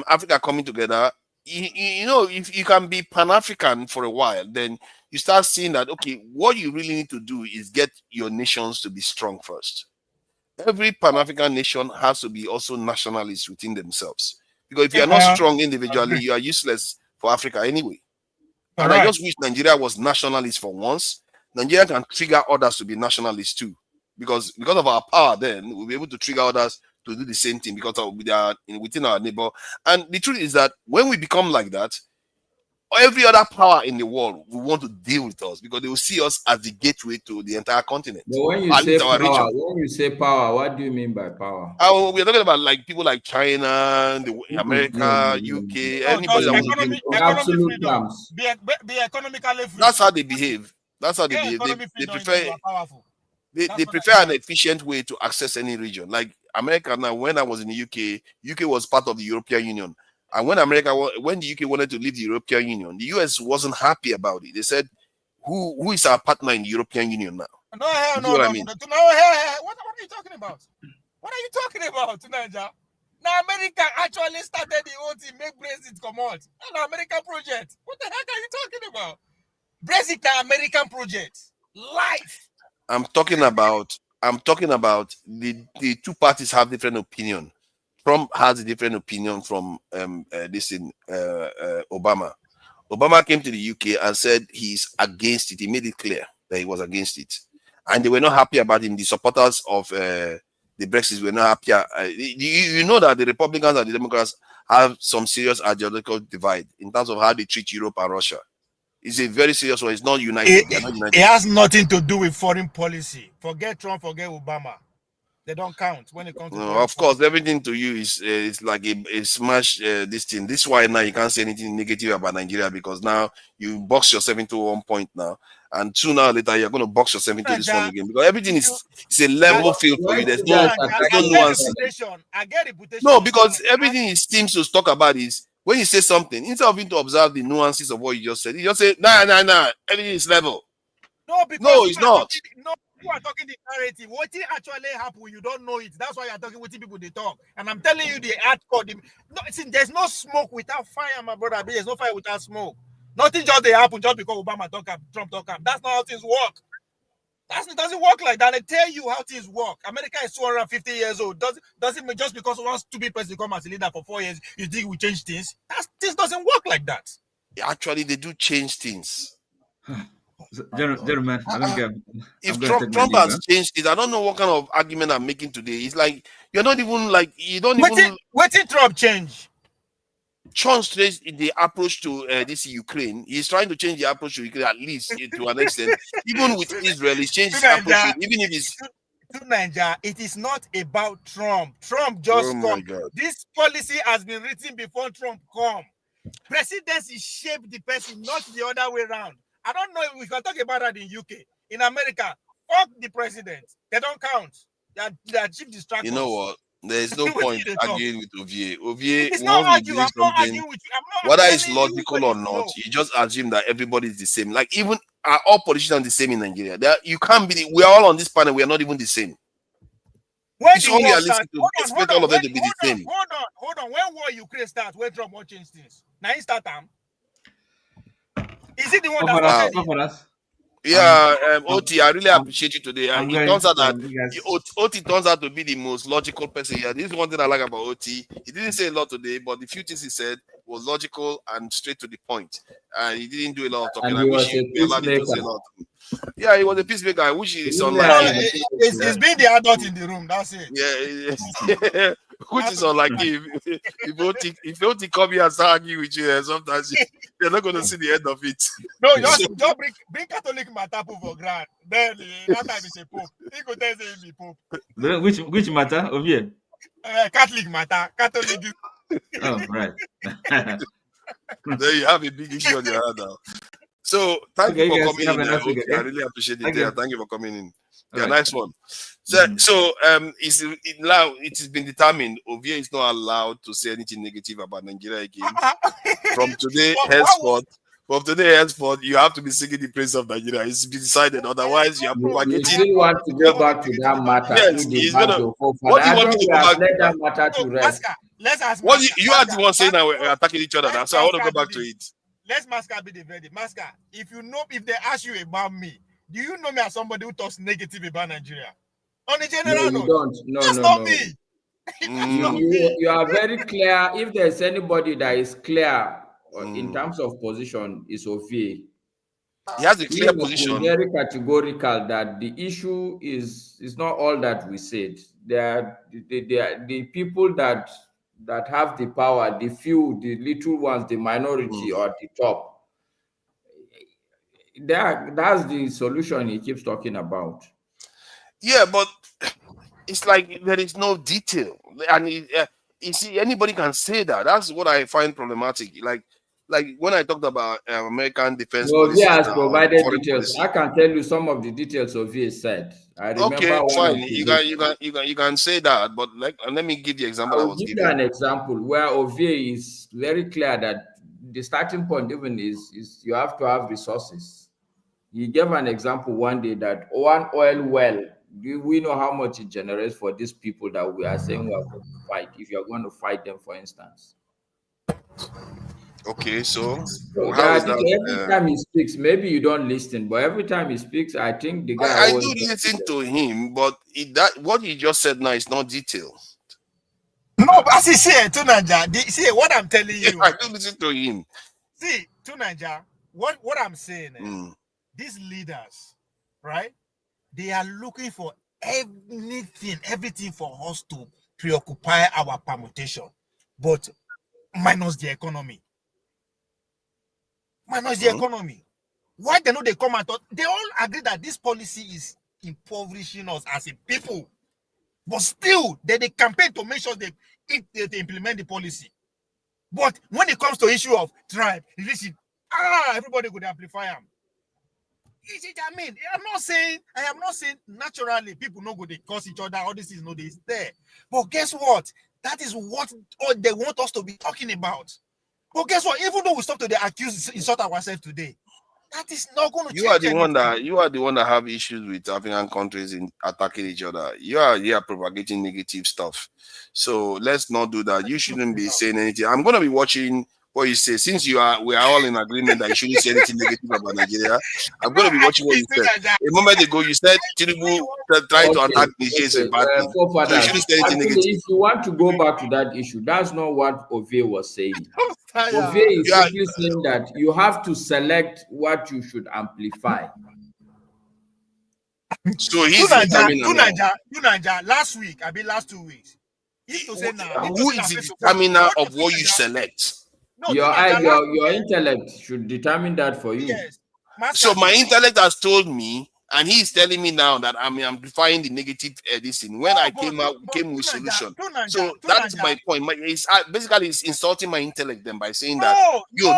Africa coming together, you know, if you can be Pan-African for a while, then you start seeing that, okay, what you really need to do is get your nations to be strong first. Every Pan-African nation has to be also nationalists within themselves. Because if you are not strong individually, you are useless for Africa anyway. And I just wish Nigeria was nationalist for once. Nigeria can trigger others to be nationalists too. Because of our power, then we'll be able to trigger others to do the same thing because of within our neighbor. And the truth is that when we become like that, every other power in the world will want to deal with us because they will see us as the gateway to the entire continent. But when you say power, what do you mean by power? We're talking about like people like China, America, UK, anybody that wants to deal with absolute terms. Be economically free. That's how they behave. That's how they behave. They prefer. They prefer an efficient way to access any region. Like America now, when I was in the UK was part of the European Union. And when the UK wanted to leave the European Union, the US wasn't happy about it. They said, who is our partner in the European Union now? No. What are you talking about? What are you talking about, Nigeria? Now America actually started the whole thing, make Brexit come out. An American project. What the heck are you talking about? Brexit, an American project. Life. I'm talking about the 2 parties have different opinion. Trump has a different opinion from Obama. Obama came to the UK and said he's against it. He made it clear that he was against it, and they were not happy about him. The supporters of the Brexit were not happy. You know that the Republicans and the Democrats have some serious ideological divide in terms of how they treat Europe and Russia. It's a very serious one. It's not united. It has nothing to do with foreign policy. Forget Trump, forget Obama. They don't count when it comes to of course, everything to you is like a smash this thing. This is why now you can't say anything negative about Nigeria because now you box yourself into one point now, and sooner or later you're going to box yourself into this one again because everything is a level field for you. There's no nuance. I get reputation. No, because everything he seems to talk about is when you say something, instead of him to observe the nuances of what you just said, he just say, nah, everything is level. No, it's not. You are talking the narrative. What actually happened, you don't know it. That's why you're talking with people they talk. And I'm telling you the hardcore. There's no smoke without fire, my brother. There's no fire without smoke. Nothing just they happen just because Obama talk up, Trump talk up. That's not how things work. It doesn't work like that. They tell you how things work. America is 250 years old. Doesn't mean just because one stupid person come as a leader for 4 years, you think we change things? This doesn't work like that. Actually, they do change things. Gentlemen, I don't get. If Trump has changed it, I don't know what kind of argument I'm making today. It's like you're not even like you don't even. What did Trump change? Trump changed the approach to this Ukraine. He's trying to change the approach to Ukraine at least to an extent. Even with Israel, he's changed his approach. Even if it's to Nigeria, it is not about Trump. Trump just come. This policy has been written before Trump come. Presidency shaped the person, not the other way around. I don't know if we can talk about that in UK. In America, fuck the president. They don't count. They are chief distractors. You know what? There is no point arguing with Ovie. Ovie wants to believe something. Whether it's logical or not, you just assume that everybody is the same. Like even are all politicians the same in Nigeria? You can't be. We are all on this panel. We are not even the same. It's unrealistic to expect all of them to be the same. Hold on. When war Ukraine starts, when Trump won't change things. Now he start time. Is it the one that started? Yeah, Oti, I really appreciate you today. It turns out that Oti turns out to be the most logical person here. This is one thing I like about Oti. He didn't say a lot today, but the few things he said was logical and straight to the point. And he didn't do a lot of talking. And I he wish was he a would be allowed him to say a peacemaker. lot. Yeah, he was a peacemaker. I wish it's Yeah, unlike him. It's being the adult in the room. That's it. Yeah, which is unlike him. If you don't come here and start arguing with you, sometimes you're not going to see the end of it. No, just bring Catholic matter for grand. Then that time is a pope. He could tell him be pope. Which matter over here? Catholic matter, Catholic. Oh, right. Then you have a big issue on your hand now. So thank you for coming in. I really appreciate it. Yeah, thank you for coming in. Yeah, nice one. So, now it has been determined Ovie is not allowed to say anything negative about Nigeria again. From today henceforth, you have to be singing the praise of Nigeria. It's been decided. Otherwise, you are propagating. You still want to go back to that matter? Yes, he's gonna. What do you want to go back to? That matter to rest. Let's ask. What you are the one saying that we're attacking each other now, so I want to go back to it. Let's Masca be the verdict. Masca, if they ask you about me, do you know me as somebody who talks negative about Nigeria? On the general note, no. That's not me. You are very clear. If there's anybody that is clear in terms of position, is Ovie. He has a clear position. Very categorical that the issue is not all that we said. They are the people that have the power, the few, the little ones, the minority or the top. That's the solution he keeps talking about. Yeah, but it's like there is no detail, and you see, anybody can say that. That's what I find problematic. Like when I talked about American defense policy, has provided details. Policy. I can tell you some of the details Ovie said. I remember. Okay, fine. You can say that, but let me give the example. I will give you an example where Ovie is very clear that the starting point even is you have to have resources. He gave an example one day that one oil well. Do we know how much it generates for these people that we are saying we are going to fight? If you are going to fight them, for instance. Okay, so how is that? Every time he speaks, maybe you don't listen, but every time he speaks, I think the guy. I do listen to him, but what he just said now is not detailed. No, but see, see what I'm telling you. I do listen to him. See, to Nigeria, what I'm saying is these leaders, right? They are looking for everything for us to preoccupy our permutation, but minus the economy. Minus the economy. Why they know they come and talk? They all agree that this policy is impoverishing us as a people. But still, they campaign to make sure they implement the policy. But when it comes to issue of tribe, religion, everybody could amplify them. I mean, I am not saying naturally people know they curse each other, all this is no they there. But guess what? That is what they want us to be talking about. But guess what? Even though we stop to the accuse insult ourselves today, that is not going to change. You are the one that have issues with African countries in attacking each other. You are here propagating negative stuff. So let's not do that. You shouldn't be saying anything. I'm gonna be watching what you say. Since we are all in agreement that you shouldn't say anything negative about Nigeria, I'm gonna be watching what you said. A moment ago you said Tinubu trying to attack Nigeria is a bad thing. So you shouldn't say anything negative. If you want to go back to that issue, that's not what Ovie was saying. Ovie is simply saying that you have to select what you should amplify. So he's Nigeria last week, last 2 weeks. Who is the determiner of what you select? No, your intellect should determine that for you. Yes. So my intellect has told me, and he's telling me now that I'm amplifying the negative editing when I came with solution. So that's my point. Basically, it's insulting my intellect then by saying that you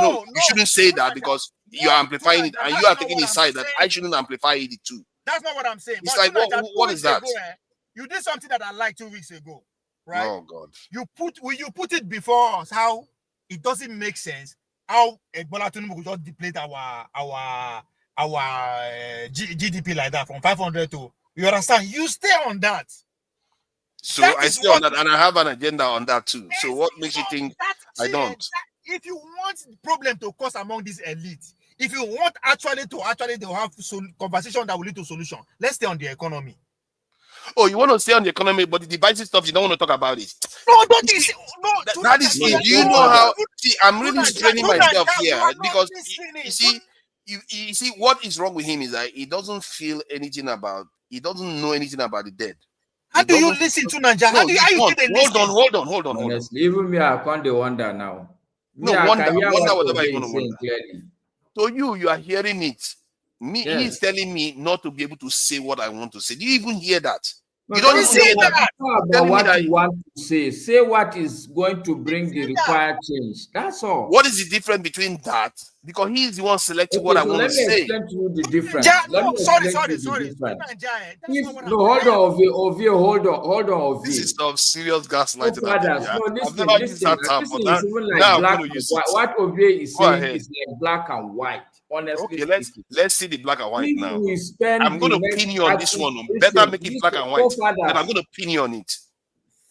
shouldn't say that because you're amplifying it, and you are taking a side that I shouldn't amplify it too. That's not what I'm saying. It's like what is that? You did something that I liked 2 weeks ago, right? Oh God! You put it before us how it doesn't make sense how Bola Tinubu could just deplete our GDP like that from 500 to, you understand? You stay on that. So I stay on that, and I have an agenda on that too. So what makes you think I don't? If you want the problem to cause among these elites, if you want actually to have conversation that will lead to solution, let's stay on the economy. Oh, you want to stay on the economy, but the divisive stuff, you don't want to talk about it. No, don't you see? No, That is it. Do you know how? See, I'm really straining myself here because you see what is wrong with him is that he doesn't feel anything about. He doesn't know anything about the dead. How do you listen to Nigeria? How do you Hold on. Honestly, even me, I can't wonder now. No, I wonder can hear whatever Ovie you want is to saying wonder. clearly. So you are hearing it. Me, Yes. he's telling me not to be able to say what I want to say. Do you even hear that? No, You don't even hear that. About what you want to say. Say what is going to bring the required change. That's all. What is the difference between that? Because he's the one selecting what I want to say. Let me explain to you the difference. Sorry. Hold on, Ovie, hold on, Ovie. This is some serious gaslighting. Listen, Listen, it's even like black and white. What Ovie is saying is like black and white. Honestly, okay, let's see the black and white now. I'm going to pin you on this one. Listen, Better make it black and white. But I'm going to pin you on it.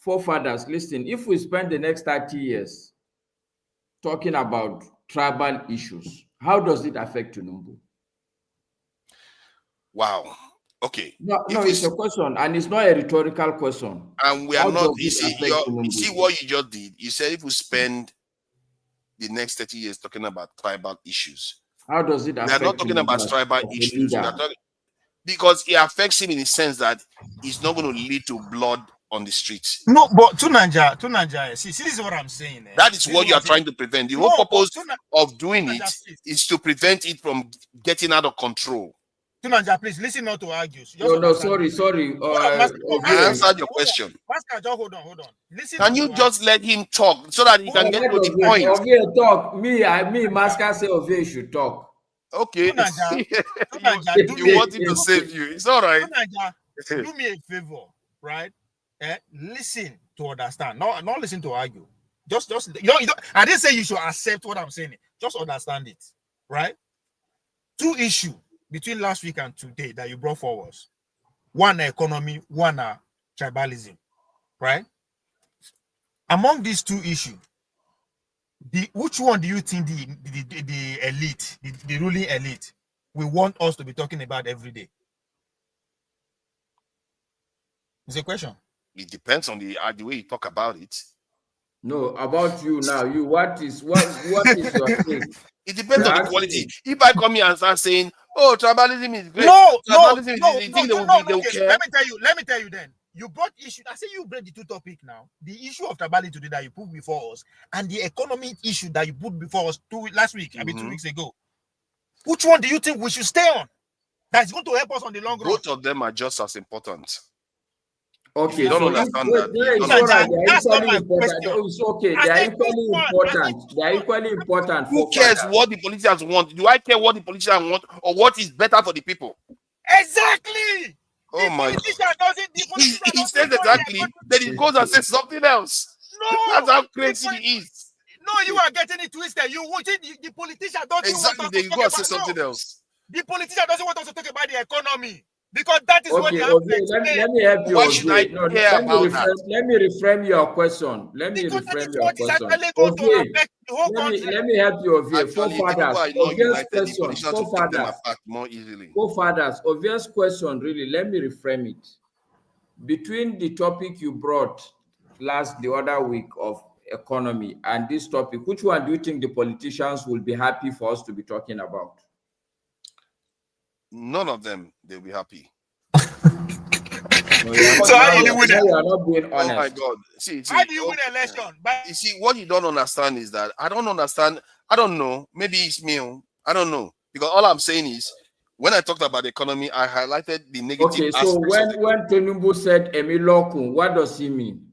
Forefathers, listen, if we spend the next 30 years talking about tribal issues, how does it affect Tinubu? Wow. Okay. No, it's a question, and it's not a rhetorical question. And we are not. You see what you just did. You said if we spend the next 30 years talking about tribal issues, how does it affect? We are not talking about tribal issues. Because it affects him in the sense that it's not going to lead to blood on the streets. No, but to Nigeria, see, this is what I'm saying. That is what you are trying to prevent. The whole purpose of doing it is to prevent it from getting out of control. Tunanja, please listen not to argue. No, sorry. I answered your question. Hold on. Listen. Can you just let him talk so that he can get to the point? Ovie talk. Me, Maska say Ovie should talk. Okay. Tunanja, you want him to save you. It's all right. Tunanja, do me a favor, right? Listen to understand. Not listen to argue. Just I didn't say you should accept what I'm saying. Just understand it, right? Two issues between last week and today that you brought forward. One economy, one tribalism, right? Among these two issues, which one do you think the elite, the ruling elite, we want us to be talking about every day? It's a question. It depends on the way you talk about it. No, about you now. You what is your thing? It depends on the quality. If I come here and start saying, "Oh, tribalism is great," no. Let me tell you. Then you brought issue. I say you brought the two topics now. The issue of tribalism today that you put before us, and the economic issue that you put before us last week. 2 weeks ago. Which one do you think we should stay on? That's going to help us on the long run. Both of them are just as important. Okay, you don't understand that. That's not my question. It's okay. They are equally important. They are equally important. Who cares what the politicians want? Do I care what the politicians want or what is better for the people? Exactly. Oh my God. He says exactly. Then he goes and says something else. No, that's how crazy he is. No, you are getting it twisted. You the politician don't exactly. Then you go and say something else. The politician doesn't want us to talk about the economy. Because that is what you have to explain. Let me help you. Why should I care about that? Let me reframe your question. Let me reframe your question. Let me help you, Ovie. Forefathers, obvious question, really. Let me reframe it. Between the topic you brought the other week of economy and this topic, which one do you think the politicians will be happy for us to be talking about? None of them, they'll be happy. So how do you win it? You are not being honest. Oh my God. See, how do you win an election? You see, what you don't understand is that I don't understand. I don't know. Maybe it's me. I don't know. Because all I'm saying is, when I talked about the economy, I highlighted the negative aspects. Okay, so when Tinubu said Emilokun, what does he mean?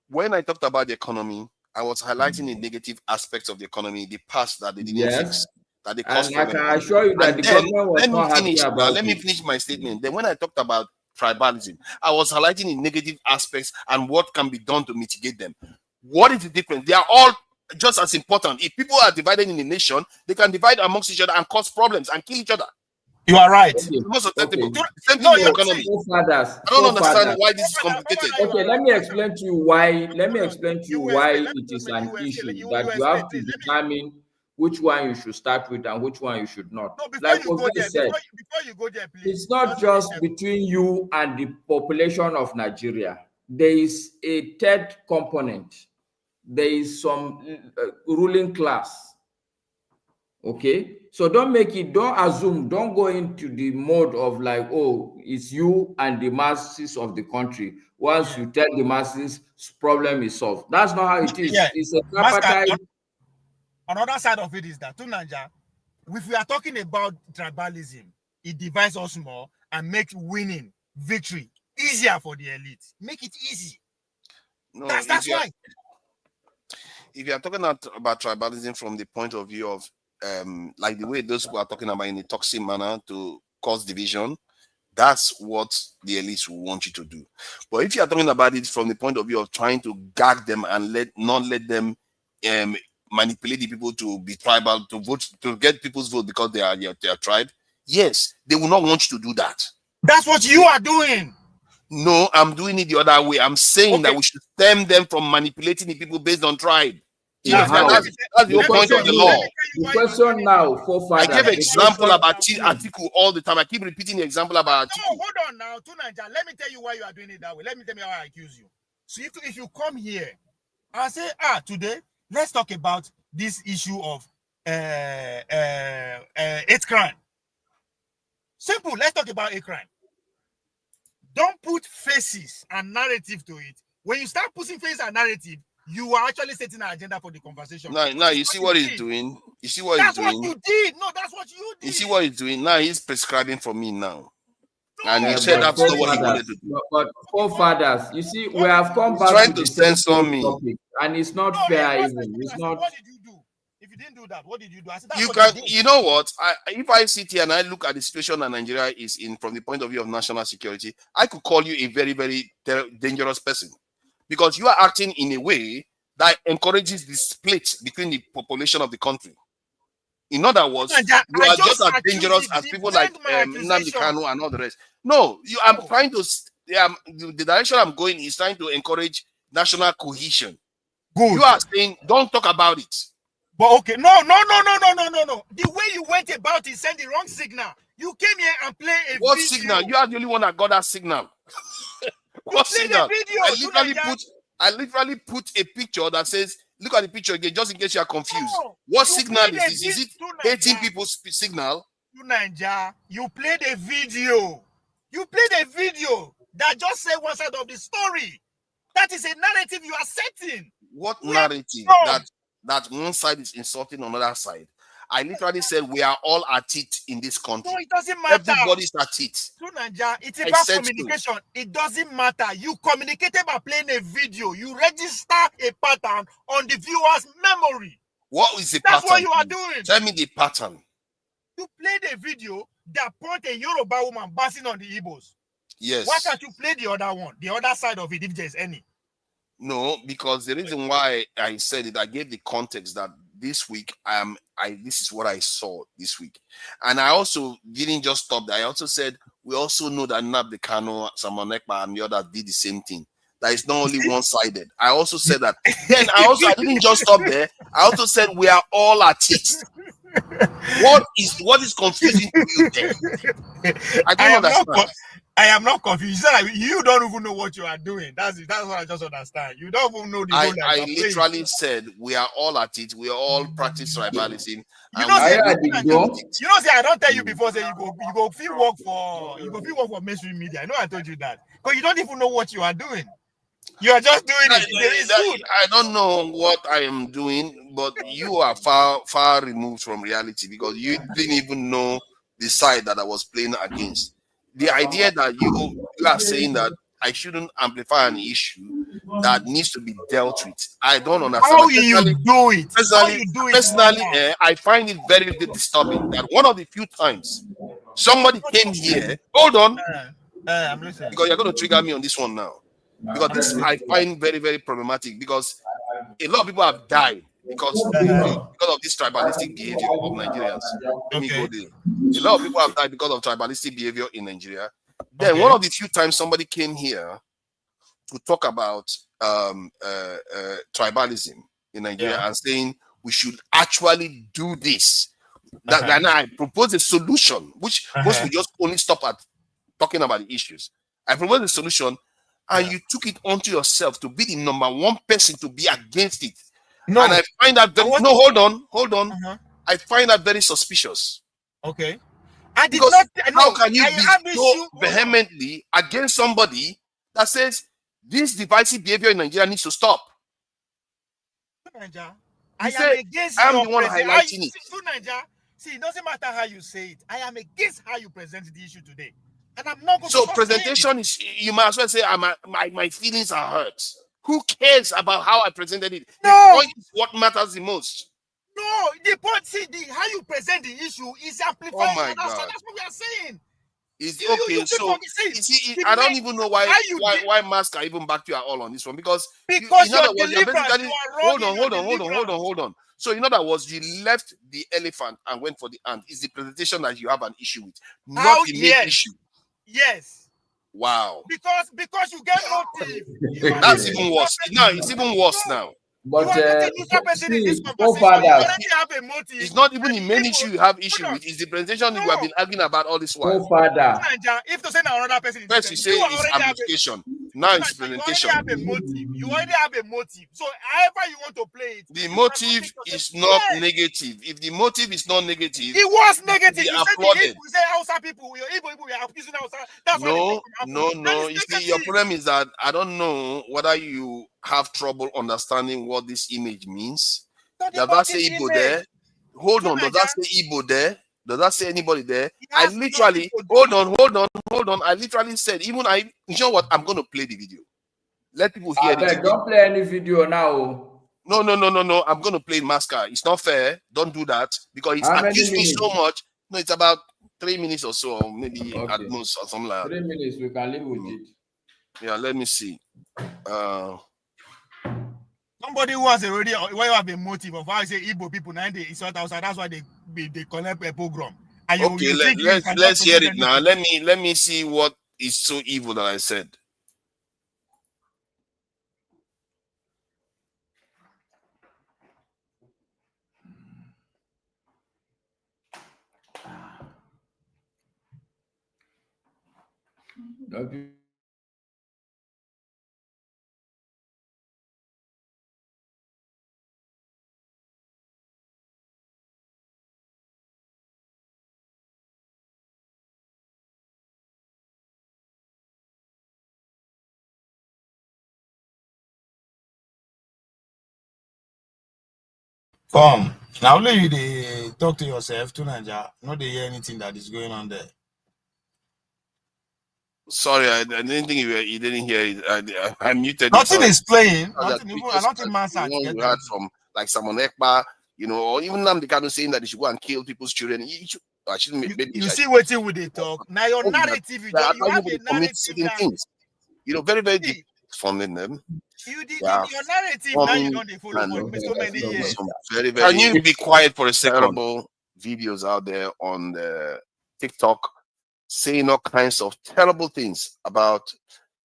When I talked about the economy, I was highlighting the negative aspects of the economy, the past that they didn't fix. That they caused and I can assure you that the government was not happy about it. Let me finish my statement. Then when I talked about tribalism, I was highlighting the negative aspects and what can be done to mitigate them. What is the difference? They are all just as important. If people are divided in the nation, they can divide amongst each other and cause problems and kill each other. You are right. Okay. Same thing with the economy. I don't understand why this is complicated. Okay, let me explain to you why. Let me explain to you why it is an issue that you have to determine which one you should start with and which one you should not. No, before Like you go there, said, before you go there, please. it's not just between you and the population of Nigeria. There is a third component. There is some ruling class. Okay, so don't assume, don't go into the mode of like, oh, it's you and the masses of the country. Once you tell the masses, problem is solved. That's not how it is. Yeah. It's a Master, tripartite. another side of it is that, Tunanja, if we are talking about tribalism, it divides us more and makes winning, victory, easier for the elite. Make it easy. No, that's why. If you are talking about tribalism from the point of view of like the way those people are talking about in a toxic manner to cause division, that's what the elites will want you to do. But if you are talking about it from the point of view of trying to gag them and not let them manipulate the people to be tribal, to vote, to get people's vote because they are their tribe, yes, they will not want you to do that. That's what you are doing. No, I'm doing it the other way. I'm saying that we should stem them from manipulating the people based on tribe. That's the whole point of the law. The question now, forefathers. I give example about Atiku all the time. I keep repeating the example about Atiku. No, hold on now, Tunanja. Let me tell you why you are doing it that way. Let me tell you how I accuse you. So if you come here and say, today, let's talk about this issue of hate crime. Simple, let's talk about hate crime. Don't put faces and narrative to it. When you start putting faces and narrative, you are actually setting an agenda for the conversation. Now you see what he's doing. You see what that's he's doing. That's what you did. No, that's what you did. You see what he's doing. Now he's prescribing for me now. And you said that's not what he wanted to do. But forefathers, you see, we have come back trying to to censor me. Topic, and it's not fair even. It's not. What did you do? If you didn't do that, what did you do? I said, that's You what can, you did. you know what? If I sit here and I look at the situation that Nigeria is in from the point of view of national security, I could call you a very, very dangerous person because you are acting in a way that encourages the split between the population of the country. In other words, you are just as dangerous as people like Nnamdi Kanu and all the rest. No, I'm trying to. The direction I'm going is trying to encourage national cohesion. Good. You are saying don't talk about it. But okay, no. The way you went about it sent the wrong signal. You came here and played a What video. signal? You are the only one that got that signal. What signal? I literally put a picture that says, look at the picture again, just in case you are confused. What signal is this? Is it hating people's signal? You played a video. You played a video that just said one side of the story. That is a narrative you are setting. What narrative? That one side is insulting another side. I literally said we are all at it in this country. No, it doesn't matter. Everybody's at it. It's about communication. It doesn't matter. You communicated by playing a video. You register a pattern on the viewer's memory. What is the pattern? That's what you are doing. Tell me the pattern. You played a video that pointed a Yoruba woman bouncing on the Igbos. Yes. Why can't you play the other one, the other side of it, if there's any? No, because the reason why I said it, I gave the context that this week this is what I saw this week. And I also didn't just stop there. I also said we also know that Nnamdi Kanu, Samuel Ekpa, and the others did the same thing. That is not only one-sided. I also said that. Then I didn't just stop there. I also said we are all at it. What is confusing to you there? I don't understand. I am not confused. You don't even know what you are doing. That's what I just understand. You don't even know the role that I literally said we are all at it. We are all practice tribalism. I don't tell you before. Say you go feel work for mainstream media. I know I told you that, but you don't even know what you are doing. You are just doing it. I don't know what I am doing, but you are far removed from reality because you didn't even know the side that I was playing against. The idea that you are saying that I shouldn't amplify an issue that needs to be dealt with, I don't understand. How you do it? Personally, I find it very disturbing that one of the few times somebody came here. Hold on, I'm listening. Because you're going to trigger me on this one now. Because this I find very, very problematic because a lot of people have died because of this tribalistic behavior of Nigerians. Let me go there. A lot of people have died because of tribalistic behavior in Nigeria. Then one of the few times somebody came here to talk about tribalism in Nigeria and saying we should actually do this. Then I propose a solution, which most will just only stop at talking about the issues. I propose a solution, and you took it onto yourself to be the number one person to be against it. No, and I find that very, no, hold on. I find that very suspicious. Okay. I did Because not. how can you be so vehemently against somebody that says this divisive behavior in Nigeria needs to stop? I am against I'm your the one highlighting it. See, it doesn't matter how you say it. I am against how you present the issue today, and I'm not going so to. Presentation is. You might as well say my feelings are hurt. Who cares about how I presented it? No. The point is what matters the most. No, the point. See, how you present the issue is amplifying. Oh my that's God. what we are saying. Is okay. So you see, I don't even know why Masker even backed you at all on this one because you're basically hold on. So in other words, you left the elephant and went for the ant. Is the presentation that you have an issue with, not the main issue? Yes. Wow. Because you get motive. That's even worse. No, it's even worse now. But It's not even the main issue you have issue with. It's the presentation you have been arguing about all this while. If to say another person, first you say it's amplification. Now it's presentation. You already have a motive. So however you want to play it. The motive is not negative. If the motive is not negative, it was negative. You applauded. You say Hausa people, Igbo people, we are accusing Hausa. That's no. You see, your problem is that I don't know whether you have trouble understanding what this image means. Does that say Igbo there? Hold on. Does that say Igbo there? Does that say anybody there? I literally hold on. I literally said, you know what? I'm going to play the video. Let people hear it. Don't play any video now. No. I'm going to play Masker. It's not fair. Don't do that because it's accused me so much. No, it's about 3 minutes or so, or maybe at most, or something like that. 3 minutes, we can live with it. Yeah, let me see. Somebody who has already, where you have a motive of how I say Igbo people, that's why they connect a program. Okay, let's hear it now. Let me see what is so evil that I said. Come. Now only you talk to yourself to Nigeria. Not they hear anything that is going on there. Sorry, I didn't think you didn't hear it. I muted. Nothing is playing. Nothing we heard from like Simon Ekpa, or even Namdekano saying that they should go and kill people's children. You see what with they talk. Now your narrative, you have a narrative certain things. Very, very deep funding them. Your narrative now you don't follow for so many years. Very, very. Can you be quiet for a second? Terrible videos out there on the TikTok saying all kinds of terrible things about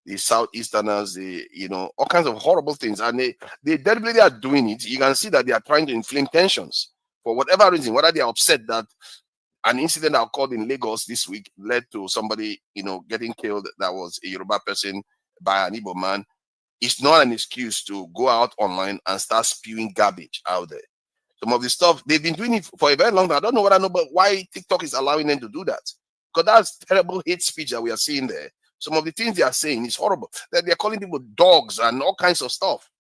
the Southeasterners, all kinds of horrible things, and they deliberately are doing it. You can see that they are trying to inflame tensions for whatever reason, whether they are upset that an incident that occurred in Lagos this week led to somebody, getting killed that was a Yoruba person by an Igbo man. It's not an excuse to go out online and start spewing garbage out there. Some of the stuff, they've been doing it for a very long time. I don't know but why TikTok is allowing them to do that. Because that's terrible hate speech that we are seeing there. Some of the things they are saying is horrible. That they're calling people dogs and all kinds of stuff.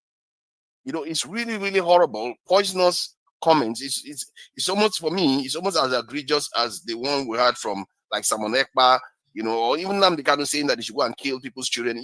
It's really, really horrible. Poisonous comments. It's almost, for me, it's almost as egregious as the one we heard from like Simon Ekpa, or even Namdekano saying that they should go and kill people's children.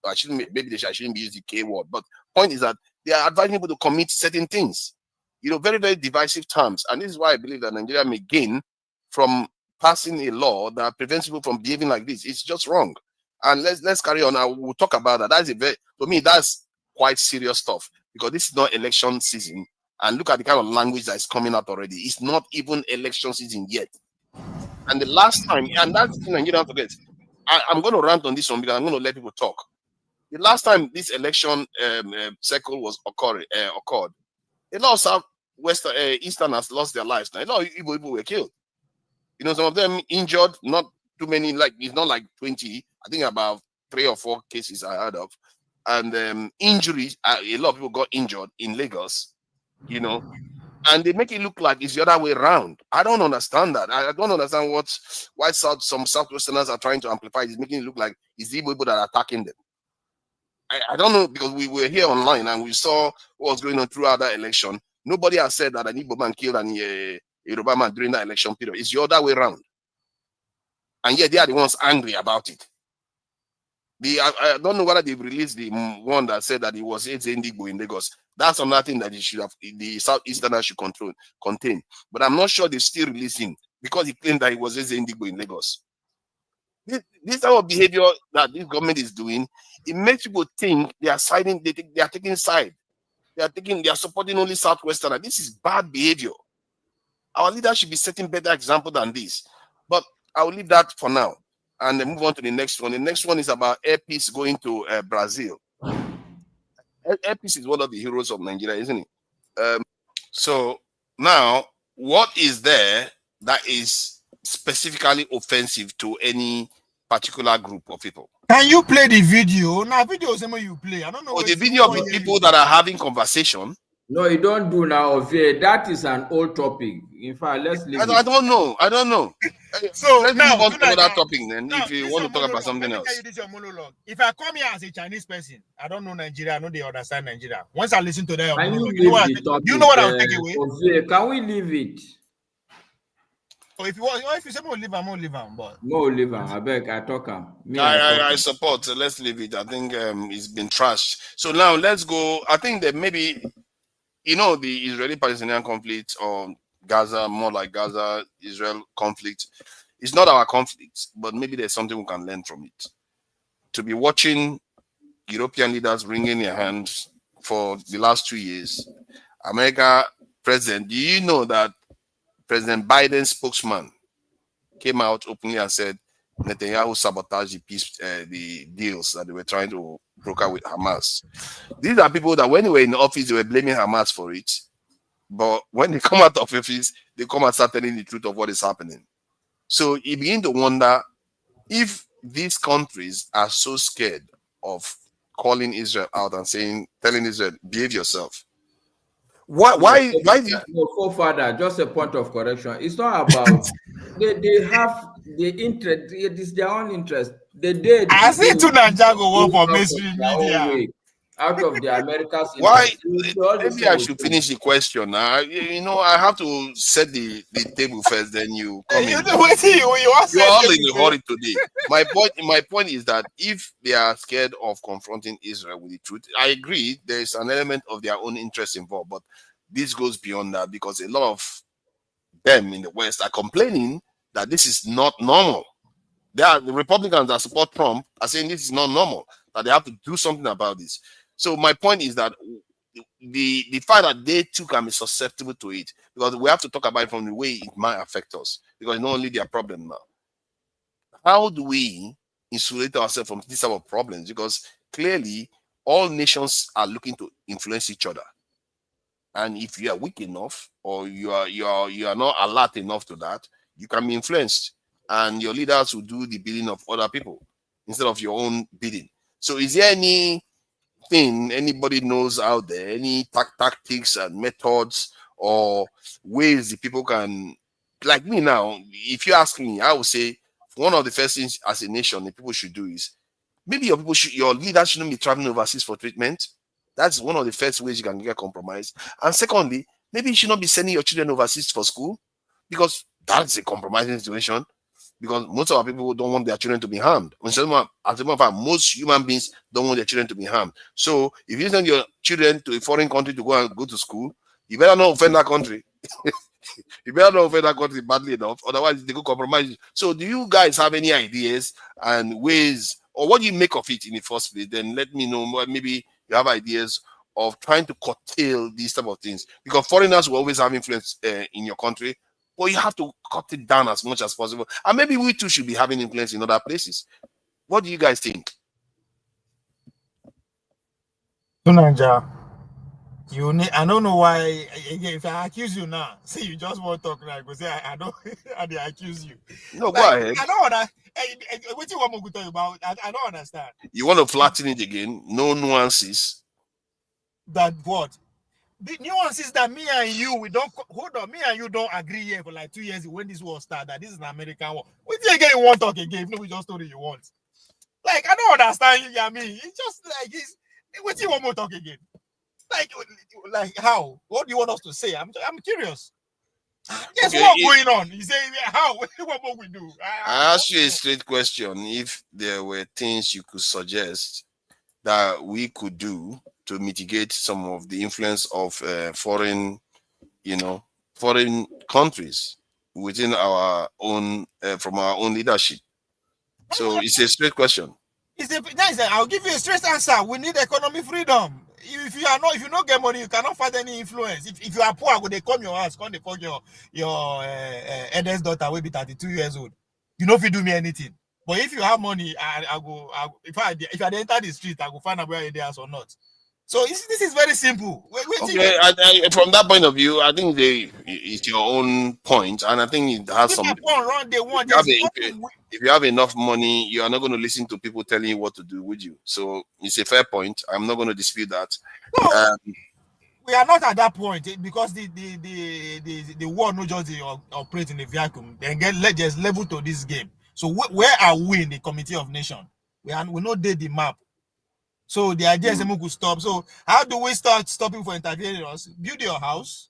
I shouldn't be using the K word, but point is that they are advising people to commit certain things. Very, very divisive terms. And this is why I believe that Nigeria may gain from passing a law that prevents people from behaving like this. It's just wrong. And let's carry on. I will talk about that. For me, that's quite serious stuff because this is not election season. And look at the kind of language that is coming out already. It's not even election season yet. And the last time, and that's the thing you don't forget. I'm going to rant on this one because I'm going to let people talk. The last time this election cycle was occurred, a lot of Easterners lost their lives. Now, a lot of Igbo people were killed. You know, some of them injured, not too many, like it's not like 20. I think about 3 or 4 cases I heard of. And injuries, a lot of people got injured in Lagos, you know, and they make it look like it's the other way around. I don't understand that. I don't understand why some Southwesterners are trying to amplify it. It's making it look like it's the Igbo people that are attacking them. I don't know, because we were here online and we saw what was going on throughout that election. Nobody has said that an Igbo man killed an Yoruba man during that election period. It's the other way around. And yet they are the ones angry about it. I don't know whether they've released the one that said that it was Igbo in Lagos. That's another thing that the Southeasterners should contain. But I'm not sure they still release him because he claimed that it was Igbo in Lagos. This type of behavior that this government is doing, it makes people think they are siding, they are taking side. They are supporting only Southwesterners. This is bad behavior. Our leaders should be setting better example than this. But I will leave that for now and then move on to the next one. The next one is about Air Peace going to Brazil. Air Peace is one of the heroes of Nigeria, isn't it? So now, what is there that is specifically offensive to any particular group of people? Can you play the video? Now, video is something you play. I don't know. Oh, the video of the people that are having conversation. No, you don't do now, Ovie. That is an old topic. In fact, let's leave I don't know. So let's now, move on to another topic then. If you want to talk about something else. This is your monologue. If I come here as a Chinese person, I don't know Nigeria. I know they understand Nigeria. Once I listen to that, you know what I'll take away. Ovie, can we leave it? So if you say more leave, I'm more leave, but more leave. I beg, I talk. I support. Let's leave it. I think it's been trashed. So now let's go. I think that maybe, you know, the Israeli-Palestinian conflict, or Gaza, more like Gaza-Israel conflict, it's not our conflict, but maybe there's something we can learn from it. To be watching European leaders wringing their hands for the last 2 years, America president, do you know that President Biden's spokesman came out openly and said Netanyahu sabotaged the deals that they were trying to broker with Hamas? These are people that when they were in the office, they were blaming Hamas for it. But when they come out of office, they come and start telling the truth of what is happening. So you begin to wonder if these countries are so scared of calling Israel out and telling Israel, behave yourself. Why no, Father, just a point of correction. It's not about they have the interest, it is their own interest. I see to Nigeria go work for mainstream media. Out of the Americas. Why? Maybe I should finish the question. You know, I have to set the table first. Then you come in. You're all in a hurry today. My point is that if they are scared of confronting Israel with the truth, I agree. There is an element of their own interest involved, but this goes beyond that, because a lot of them in the West are complaining that this is not normal. The Republicans that support Trump are saying this is not normal, that they have to do something about this. So my point is that the fact that they too can be susceptible to it, because we have to talk about it from the way it might affect us, because it's not only their problem now. How do we insulate ourselves from this type of problems? Because clearly all nations are looking to influence each other. And if you are weak enough, or you are not alert enough to that, you can be influenced, and your leaders will do the bidding of other people instead of your own bidding. So is there anything anybody knows out there, any tactics and methods or ways the people can, like me now, if you ask me, I would say one of the first things as a nation the people should do is, maybe your leaders shouldn't be traveling overseas for treatment. That's one of the first ways you can get compromised. And secondly, maybe you should not be sending your children overseas for school, because that's a compromising situation. Because most of our people don't want their children to be harmed. As a matter of fact, most human beings don't want their children to be harmed. So if you send your children to a foreign country to go to school, you better not offend that country. You better not offend that country badly enough, otherwise they could compromise you. So do you guys have any ideas and ways, or what do you make of it in the first place? Then let me know. Maybe you have ideas of trying to curtail these type of things, because foreigners will always have influence in your country. But you have to cut it down as much as possible. And maybe we too should be having influence in other places. What do you guys think? Tunanja, You need, I don't know why. Again, if I accuse you now, say you just want to talk, like, go say I don't, and they accuse you. No, go Like, ahead. I don't want to. What you want me to talk about? I don't understand. You want to flatten it again? No nuances. That what? The nuance is that me and you, we don't hold on. Me and you don't agree here for like 2 years when this war started. That this is an American war. What you again? You want to talk again? No, we just told you want. Like, I don't understand you. I mean, it's just like it's. What you want more talk again? Like how? What do you want us to say? I'm curious. Yes, Okay, what's going on? You say how? What more we do? I asked you a straight question. If there were things you could suggest that we could do to mitigate some of the influence of foreign countries within our own, from our own leadership. So it's a straight question. I'll give you a straight answer. We need economic freedom. If you don't get money, you cannot fight any influence. If you are poor, they come your house, come they fuck your eldest daughter will be 32 years old. You know if you do me anything. But if you have money, I go. If I enter the street, I go find out where they are or not. So this is very simple. Okay, from that point of view, I think it's your own point, and I think it has some. If you have enough money, you are not going to listen to people telling you what to do, would you? So it's a fair point. I'm not going to dispute that. No, we are not at that point because the world not just operate in a vacuum. Then just level to this game. So where are we in the Committee of Nations? We not did the map. So the idea is we could stop. So how do we start stopping for intervening us? Build your house,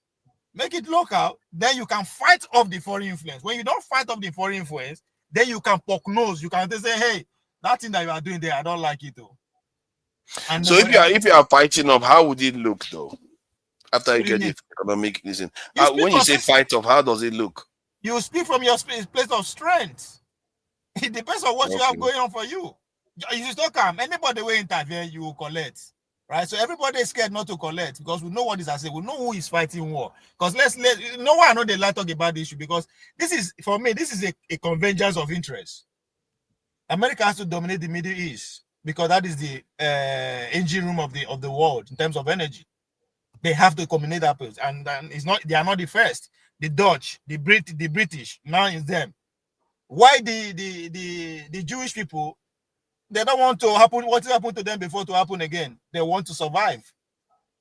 make it local, then you can fight off the foreign influence. When you don't fight off the foreign influence, then you can poke nose. You can say, hey, that thing that you are doing there, I don't like it though. And so if you are fighting off, how would it look though? After you get the economic reason. When you say fight off, how does it look? You speak from your place of strength. It depends on what you have going on for you. You still come. Anybody will intervene, you will collect. Right? So everybody is scared not to collect because we know what is at stake. We know who is fighting war. Because no one I know they like talk about the issue because this is, for me, this is a convergence of interest. America has to dominate the Middle East because that is the engine room of the world in terms of energy. They have to combine that place, and it's not. They are not the first. The Dutch, the British. Now it's them. Why the Jewish people? They don't want to happen. What happened to them before to happen again? They want to survive.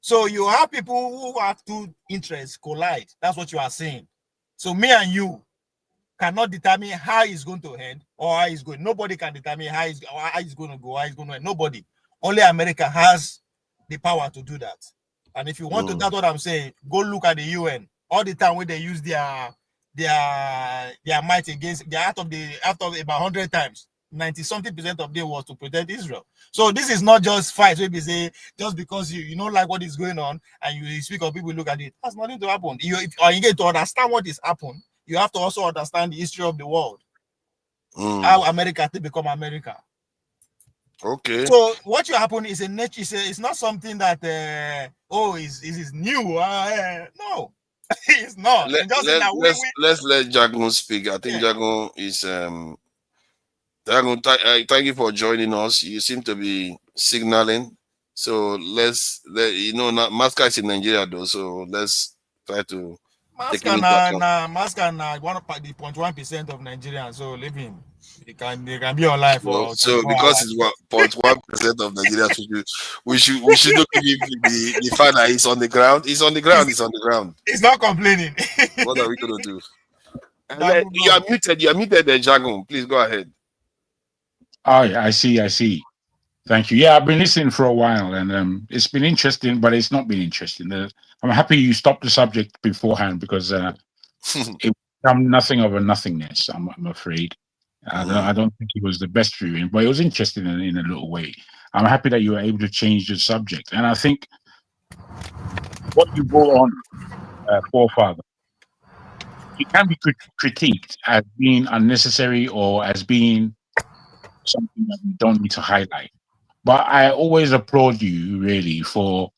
So you have people who have two interests collide. That's what you are saying. So me and you cannot determine how it's going to end or how it's going. Nobody can determine how it's going to go. How it's going to end. Nobody. Only America has the power to do that. And if you want to, that's what I'm saying. Go look at the UN. All the time when they use their might against, they're out of about 100 times. 90-something% of them was to protect Israel. So this is not just fight. Maybe say just because you don't like what is going on and you speak of people look at it. That's nothing to happen. You get to understand what is happening. You have to also understand the history of the world. How America to become America. Okay. So what you happen is a nature. It's not something that is new. No, it's not. Let's let Jagun speak. I think Jagun is Jagun, thank you for joining us. You seem to be signaling. So Masca is in Nigeria though. So let's try to take him into account. Masca one of the 0.1% of Nigerians. So leave him. They can be alive for. So because it's 0.1% of Nigeria, we should not give him the fact that he's on the ground. He's on the ground. He's not complaining. What are we gonna do? You are muted. You are muted, Jagun. Please go ahead. Oh, I see. Thank you. Yeah, I've been listening for a while, and it's been interesting, but it's not been interesting. I'm happy you stopped the subject beforehand because it became nothing of a nothingness. I'm afraid. I don't think it was the best viewing, but it was interesting in a little way. I'm happy that you were able to change the subject, and I think what you brought on, forefather, it can be critiqued as being unnecessary or as being something that we don't need to highlight. But I always applaud you, really, for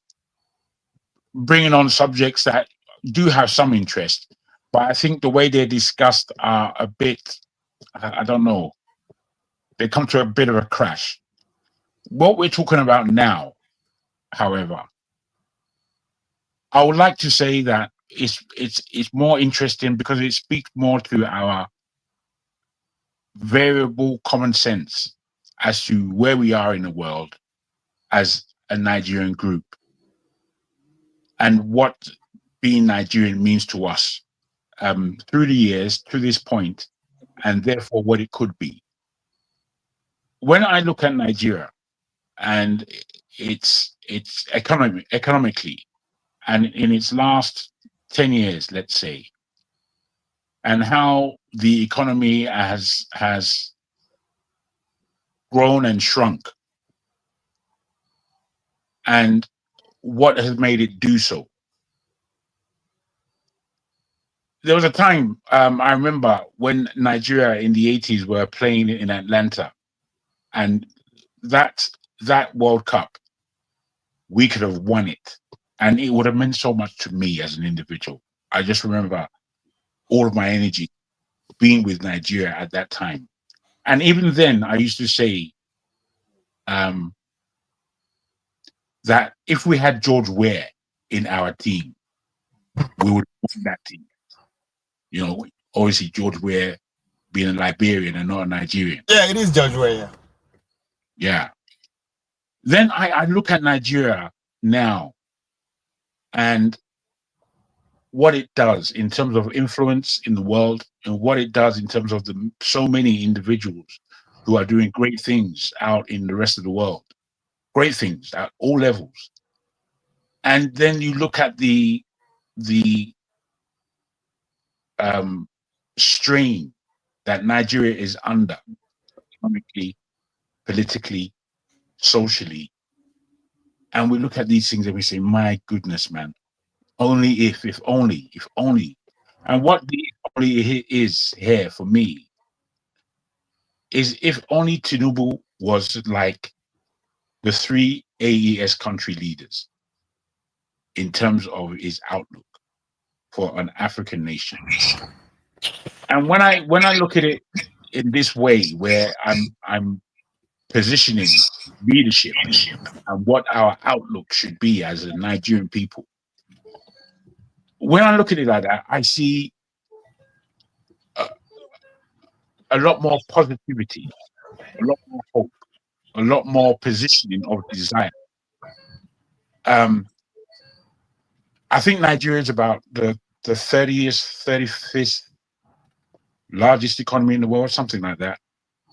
bringing on subjects that do have some interest. But I think the way they're discussed are a bit, I don't know, they come to a bit of a crash. What we're talking about now, however, I would like to say that it's more interesting because it speaks more to our variable common sense as to where we are in the world as a Nigerian group and what being Nigerian means to us through the years to this point, and therefore what it could be. When I look at Nigeria and it's economically, and in its last 10 years, let's say, and how the economy has grown and shrunk, and what has made it do so. There was a time, I remember when Nigeria in the 80s were playing in Atlanta, and that World Cup, we could have won it, and it would have meant so much to me as an individual. I just remember all of my energy being with Nigeria at that time. And even then, I used to say that if we had George Weah in our team, we would win that team. You know, obviously George Weah being a Liberian and not a Nigerian. Yeah, it is George Weah. Yeah. Then I look at Nigeria now and what it does in terms of influence in the world and what it does in terms of the so many individuals who are doing great things out in the rest of the world. Great things at all levels. And then you look at the strain that Nigeria is under economically, politically, socially. And we look at these things and we say, my goodness, man, only if only. And what the only is here for me is if only Tinubu was like the 3 AES country leaders in terms of his outlook for an African nation. And when I look at it in this way, where I'm positioning leadership and what our outlook should be as a Nigerian people, when I look at it like that, I see a lot more positivity, a lot more hope, a lot more positioning of desire. I think Nigeria is about the 35th largest economy in the world, something like that.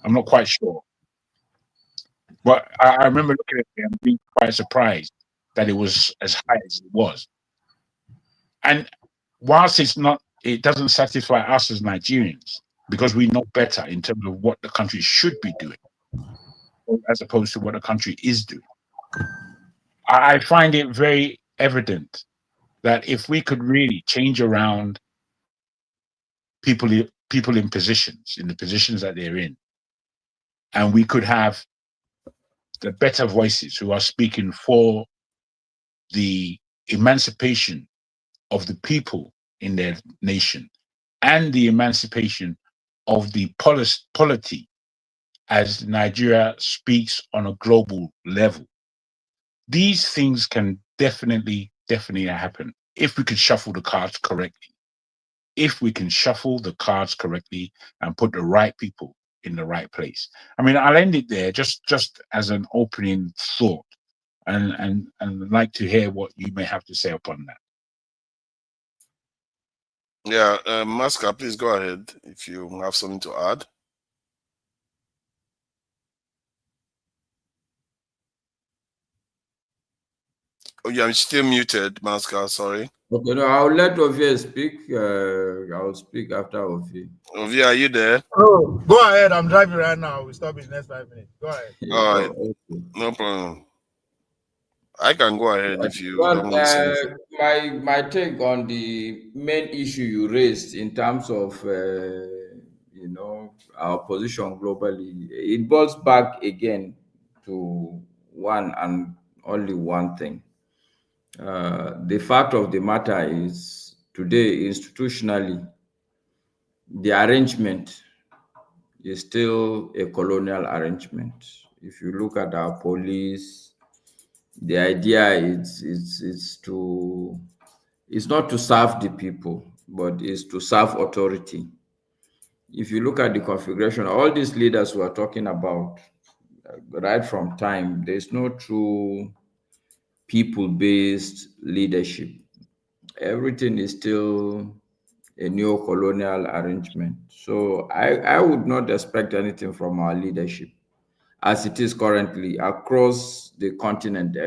I'm not quite sure. But I remember looking at it and being quite surprised that it was as high as it was. And whilst it doesn't satisfy us as Nigerians, because we know better in terms of what the country should be doing, as opposed to what the country is doing. I find it very evident that if we could really change around people in positions, in the positions that they're in, and we could have the better voices who are speaking for the emancipation of the people in their nation and the emancipation of the polity as Nigeria speaks on a global level. These things can definitely happen if we could shuffle the cards correctly. If we can shuffle the cards correctly and put the right people in the right place. I mean, I'll end it there just as an opening thought, and like to hear what you may have to say upon that. Yeah, Masca, please go ahead if you have something to add. Oh, yeah, I'm still muted, Masca, sorry. Okay, no, I'll let Ovie speak. I'll speak after Ovie. Ovie, are you there? Oh, go ahead. I'm driving right now. We'll stop in the next 5 minutes. Go ahead. All right, no problem. I can go ahead if you don't want to say anything. My take on the main issue you raised in terms of our position globally, it boils back again to one and only one thing. The fact of the matter is today institutionally the arrangement is still a colonial arrangement. If you look at our police, the idea is to is not to serve the people, but is to serve authority. If you look at the configuration, all these leaders we are talking about, right from time, there's no true people-based leadership. Everything is still a neo-colonial arrangement. So I would not expect anything from our leadership as it is currently across the continent,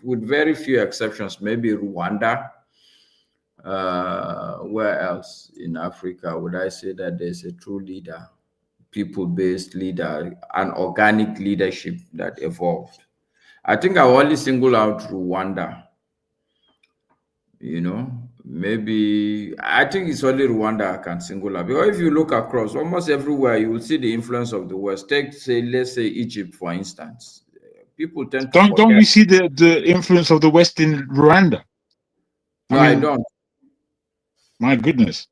with very few exceptions, maybe Rwanda. Where else in Africa would I say that there's a true leader, people-based leader, an organic leadership that evolved? I think I only single out Rwanda. Maybe I think it's only Rwanda I can single out, because if you look across almost everywhere, you will see the influence of the West. Let's say Egypt, for instance. People tend to Don't forget. you see the influence of the West in Rwanda? No, I don't. My goodness,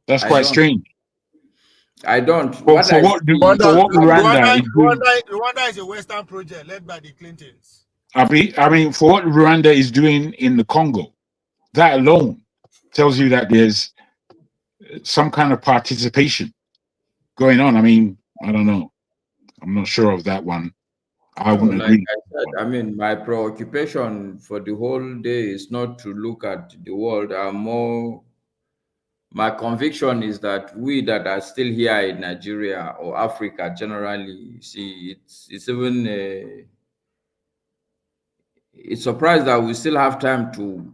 that's I quite don't. strange. I don't. For what Rwanda is doing, Rwanda is a Western project led by the Clintons. I mean, for what Rwanda is doing in the Congo, that alone tells you that there's some kind of participation going on. I mean, I don't know. I'm not sure of that one. I wouldn't Like agree. I said, I mean, my preoccupation for the whole day is not to look at the world. My conviction is that we that are still here in Nigeria or Africa generally, see, it's surprised that we still have time to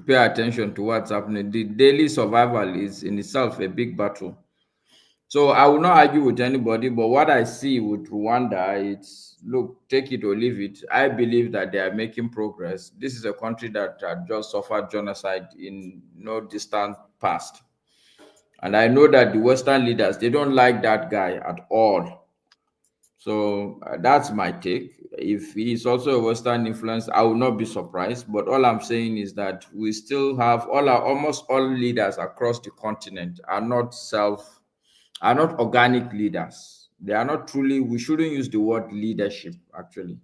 pay attention to what's happening. The daily survival is in itself a big battle. So I will not argue with anybody, but what I see with Rwanda, it's look, take it or leave it. I believe that they are making progress. This is a country that had just suffered genocide in no distant past. And I know that the Western leaders, they don't like that guy at all. So that's my take. If he's also a Western influence, I will not be surprised. But all I'm saying is that we still have almost all leaders across the continent are not organic leaders. They are not truly, we shouldn't use the word leadership, actually.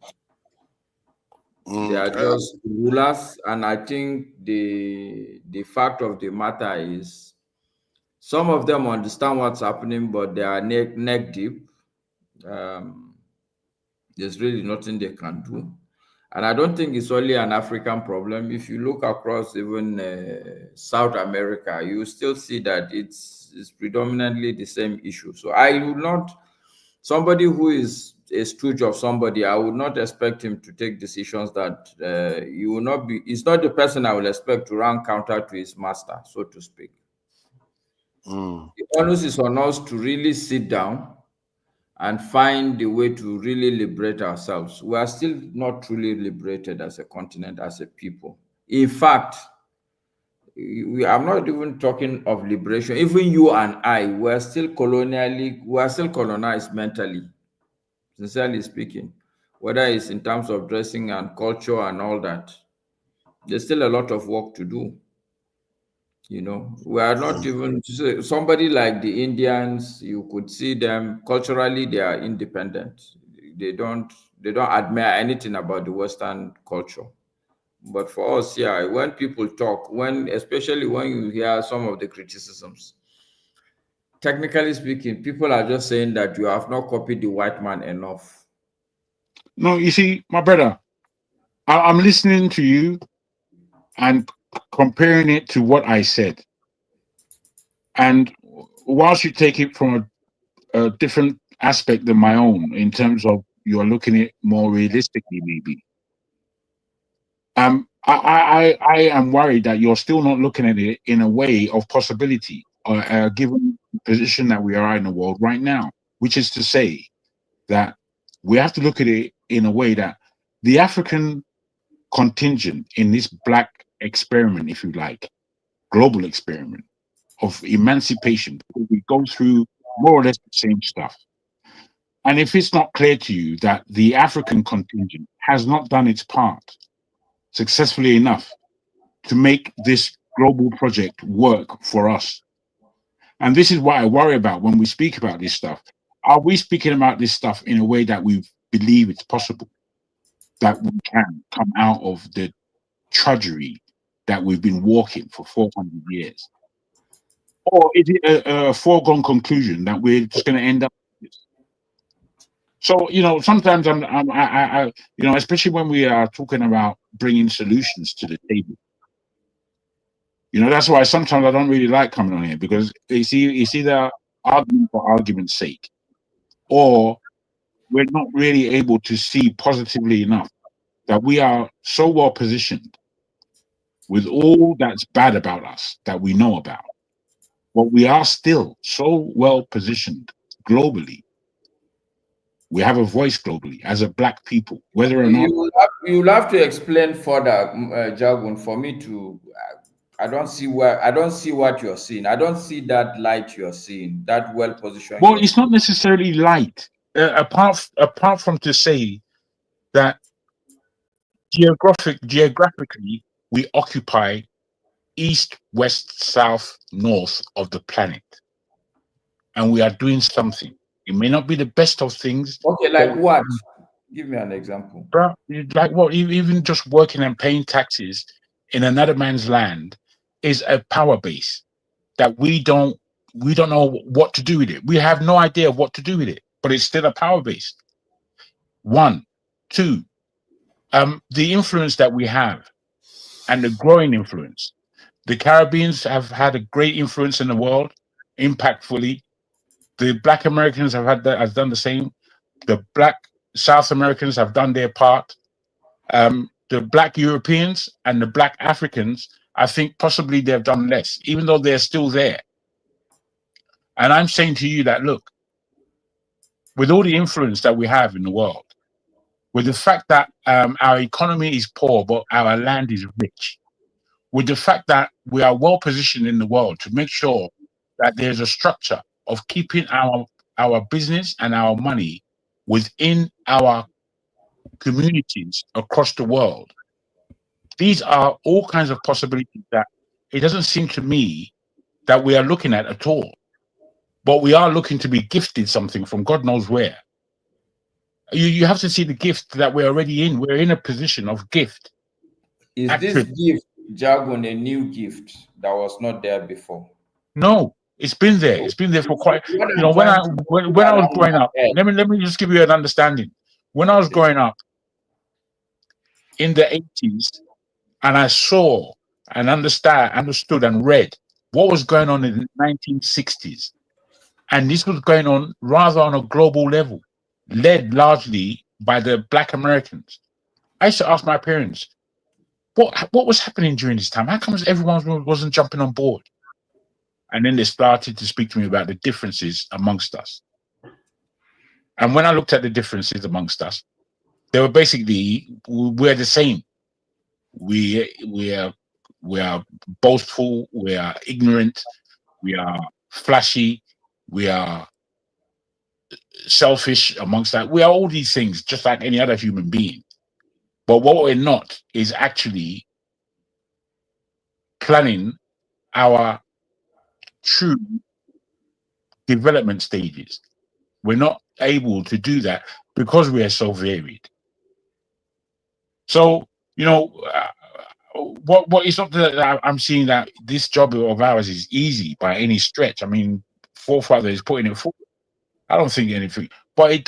They are just rulers. And I think the fact of the matter is some of them understand what's happening, but they are neck deep. There's really nothing they can do. And I don't think it's only an African problem. If you look across even South America, you still see that it's predominantly the same issue. So I would not, somebody who is a stooge of somebody, I would not expect him to take decisions that you will not be, it's not the person I will expect to run counter to his master, so to speak. The onus is on us to really sit down and find the way to really liberate ourselves. We are still not truly liberated as a continent, as a people. In fact, I'm not even talking of liberation. Even you and I, we are still colonized mentally, sincerely speaking, whether it's in terms of dressing and culture and all that. There's still a lot of work to do. We are not even somebody like the Indians. You could see them culturally; they are independent. They don't admire anything about the Western culture. But for us, yeah, when people talk, especially when you hear some of the criticisms, technically speaking, people are just saying that you have not copied the white man enough. No, you see, my brother, I'm listening to you and comparing it to what I said. And whilst you take it from a different aspect than my own, in terms of you're looking at it more realistically, maybe. I am worried that you're still not looking at it in a way of possibility, given the position that we are in the world right now, which is to say that we have to look at it in a way that the African contingent in this black experiment, if you like, global experiment of emancipation, we go through more or less the same stuff. And if it's not clear to you that the African contingent has not done its part successfully enough to make this global project work for us, and this is what I worry about when we speak about this stuff. Are we speaking about this stuff in a way that we believe it's possible, that we can come out of the tragedy that we've been walking for 400 years? Or is it a foregone conclusion that we're just going to end up with this? So, sometimes I especially when we are talking about bringing solutions to the table, that's why sometimes I don't really like coming on here, because it's either argument for argument's sake, or we're not really able to see positively enough that we are so well positioned with all that's bad about us that we know about. But we are still so well positioned globally. We have a voice globally as a black people, whether or not. You'll have to explain further, Jagun, for me to. I don't see what you're seeing. I don't see that light you're seeing. That well positioned. Well, it's not necessarily light. Apart from to say that geographically we occupy east, west, south, north of the planet, and we are doing something. It may not be the best of things. Okay, like what? Give me an example. Bro, like what? Even just working and paying taxes in another man's land is a power base that we don't know what to do with it. We have no idea what to do with it, but it's still a power base. 1, 2, the influence that we have, and the growing influence. The Caribbeans have had a great influence in the world, impactfully. The Black Americans have done the same. The Black South Americans have done their part. The Black Europeans and the Black Africans, I think possibly they've done less, even though they're still there. And I'm saying to you that, look, with all the influence that we have in the world, with the fact that our economy is poor, but our land is rich, with the fact that we are well positioned in the world to make sure that there's a structure of keeping our business and our money within our communities across the world. These are all kinds of possibilities that it doesn't seem to me that we are looking at all. But we are looking to be gifted something from God knows where. You have to see the gift that we're already in. We're in a position of gift. Is this gift, Jagun, a new gift that was not there before? No, it's been there. It's been there for quite. When I was growing up, let me just give you an understanding. When I was growing up in the 80s, and I saw and understood and read what was going on in the 1960s, and this was going on rather on a global level, led largely by the Black Americans. I used to ask my parents, what was happening during this time? How come everyone wasn't jumping on board? And then they started to speak to me about the differences amongst us. And when I looked at the differences amongst us, they were basically, we're the same. We are boastful, we are ignorant, we are flashy, we are selfish amongst that. We are all these things, just like any other human being. But what we're not is actually planning our true development stages. We're not able to do that because we are so varied. So, what is not that I'm seeing that this job of ours is easy by any stretch. I mean, forefather is putting it forward. I don't think anything, but it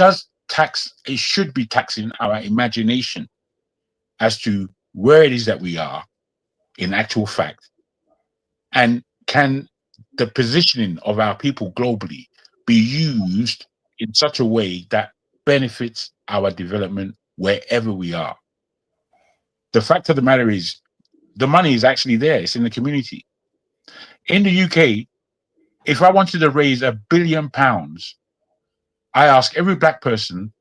should be taxing our imagination as to where it is that we are in actual fact. And can the positioning of our people globally be used in such a way that benefits our development wherever we are? The fact of the matter is, the money is actually there. It's in the community. In the UK, if I wanted to raise £1 billion, I ask every black person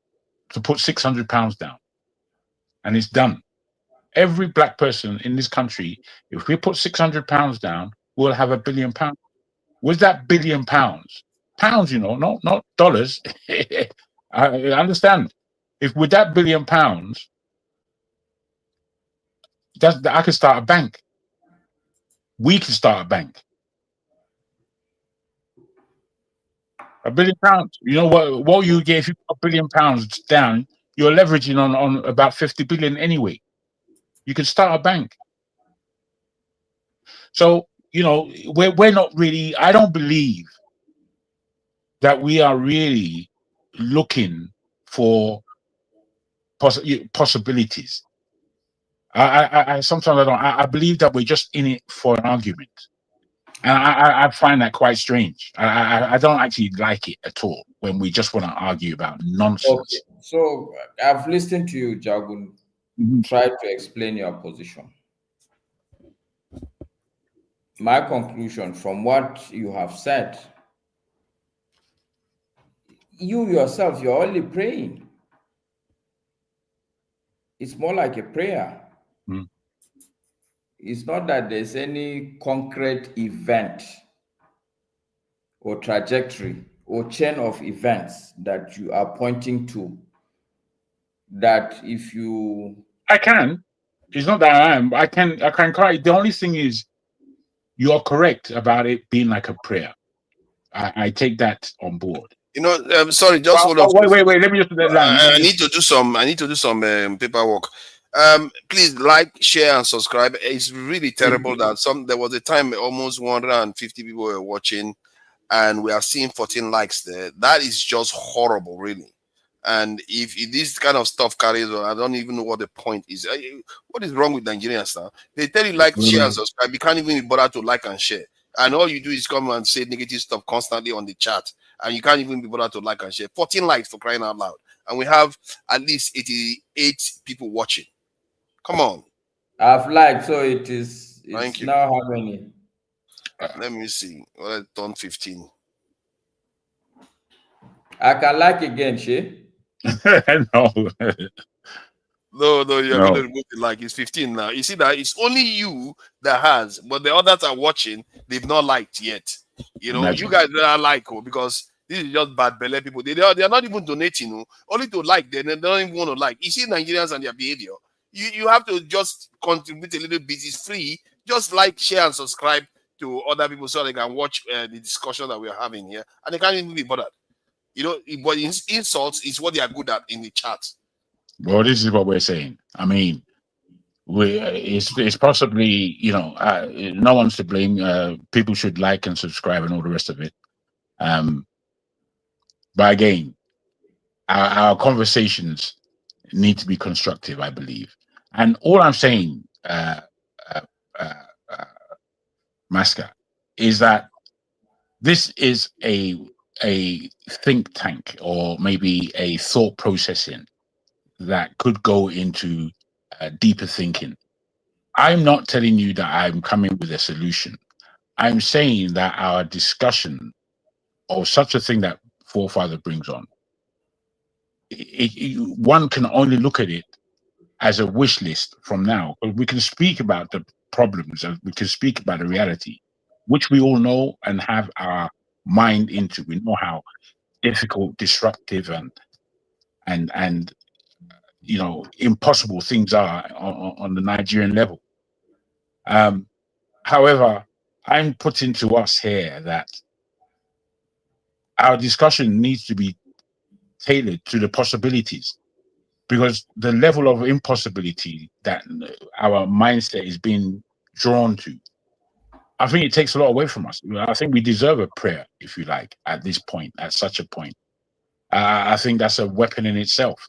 to put £600 down, and it's done. Every black person in this country, if we put £600 down, we'll have £1 billion. With that £1 billion, pounds, not dollars. I understand. If with that £1 billion, I could start a bank. We can start a bank. £1 billion. You know what you get if you put £1 billion down, you're leveraging on about 50 billion anyway. You can start a bank. So, you know, we're not really, I don't believe that we are really looking for possibilities. I sometimes I don't. I believe that we're just in it for an argument, and I find that quite strange. I don't actually like it at all when we just want to argue about nonsense. Okay. So I've listened to you, Jagun. Try to explain your position. My conclusion from what you have said, you yourself, you're only praying. It's more like a prayer. It's not that there's any concrete event or trajectory or chain of events that you are pointing to, that if you... I can. It's not that I am. I can cry. The only thing is, you are correct about it being like a prayer. I take that on board. You know, sorry, just hold on. Wait. Let me just I need to do some paperwork. Please like, share, and subscribe. It's really terrible that there was a time almost 150 people were watching, and we are seeing 14 likes there. That is just horrible, really. And if this kind of stuff carries on, I don't even know what the point is. What is wrong with Nigerians now? They tell you like, share, and subscribe. You can't even be bothered to like and share. And all you do is come and say negative stuff constantly on the chat. And you can't even be bothered to like and share. 14 likes, for crying out loud. And we have at least 88 people watching. Come on. I've liked, so it's Thank you. Now how many? Let me see. Well, I done 15. I can like again, Shay. No. No, you're going to remove the like. It's 15 now. You see that it's only you that has, but the others are watching. They've not liked yet. You know, you guys that are like, because this is just bad belly people. They are not even donating, only to like. They don't even want to like. You see Nigerians and their behavior. You have to just contribute a little bit. It's free. Just like, share, and subscribe to other people so they can watch the discussion that we are having here, and they can't even be bothered. You know, but insults is what they are good at in the chat. Well, this is what we're saying. I mean, it's possibly, you know, no one's to blame. People should like and subscribe and all the rest of it. But again, our conversations need to be constructive, I believe. And all I'm saying, Maska, is that this is a think tank, or maybe a thought processing that could go into deeper thinking. I'm not telling you that I'm coming with a solution. I'm saying that our discussion or such a thing that Forefather brings on, one can only look at it as a wish list from now. We can speak about the problems, and we can speak about the reality, which we all know and have our mind into. We know how difficult, disruptive, and you know, impossible things are on the Nigerian level. However, I'm putting to us here that our discussion needs to be tailored to the possibilities, because the level of impossibility that our mindset is being drawn to, I think it takes a lot away from us. I think we deserve a prayer, if you like, at this point, at such a point. I think that's a weapon in itself.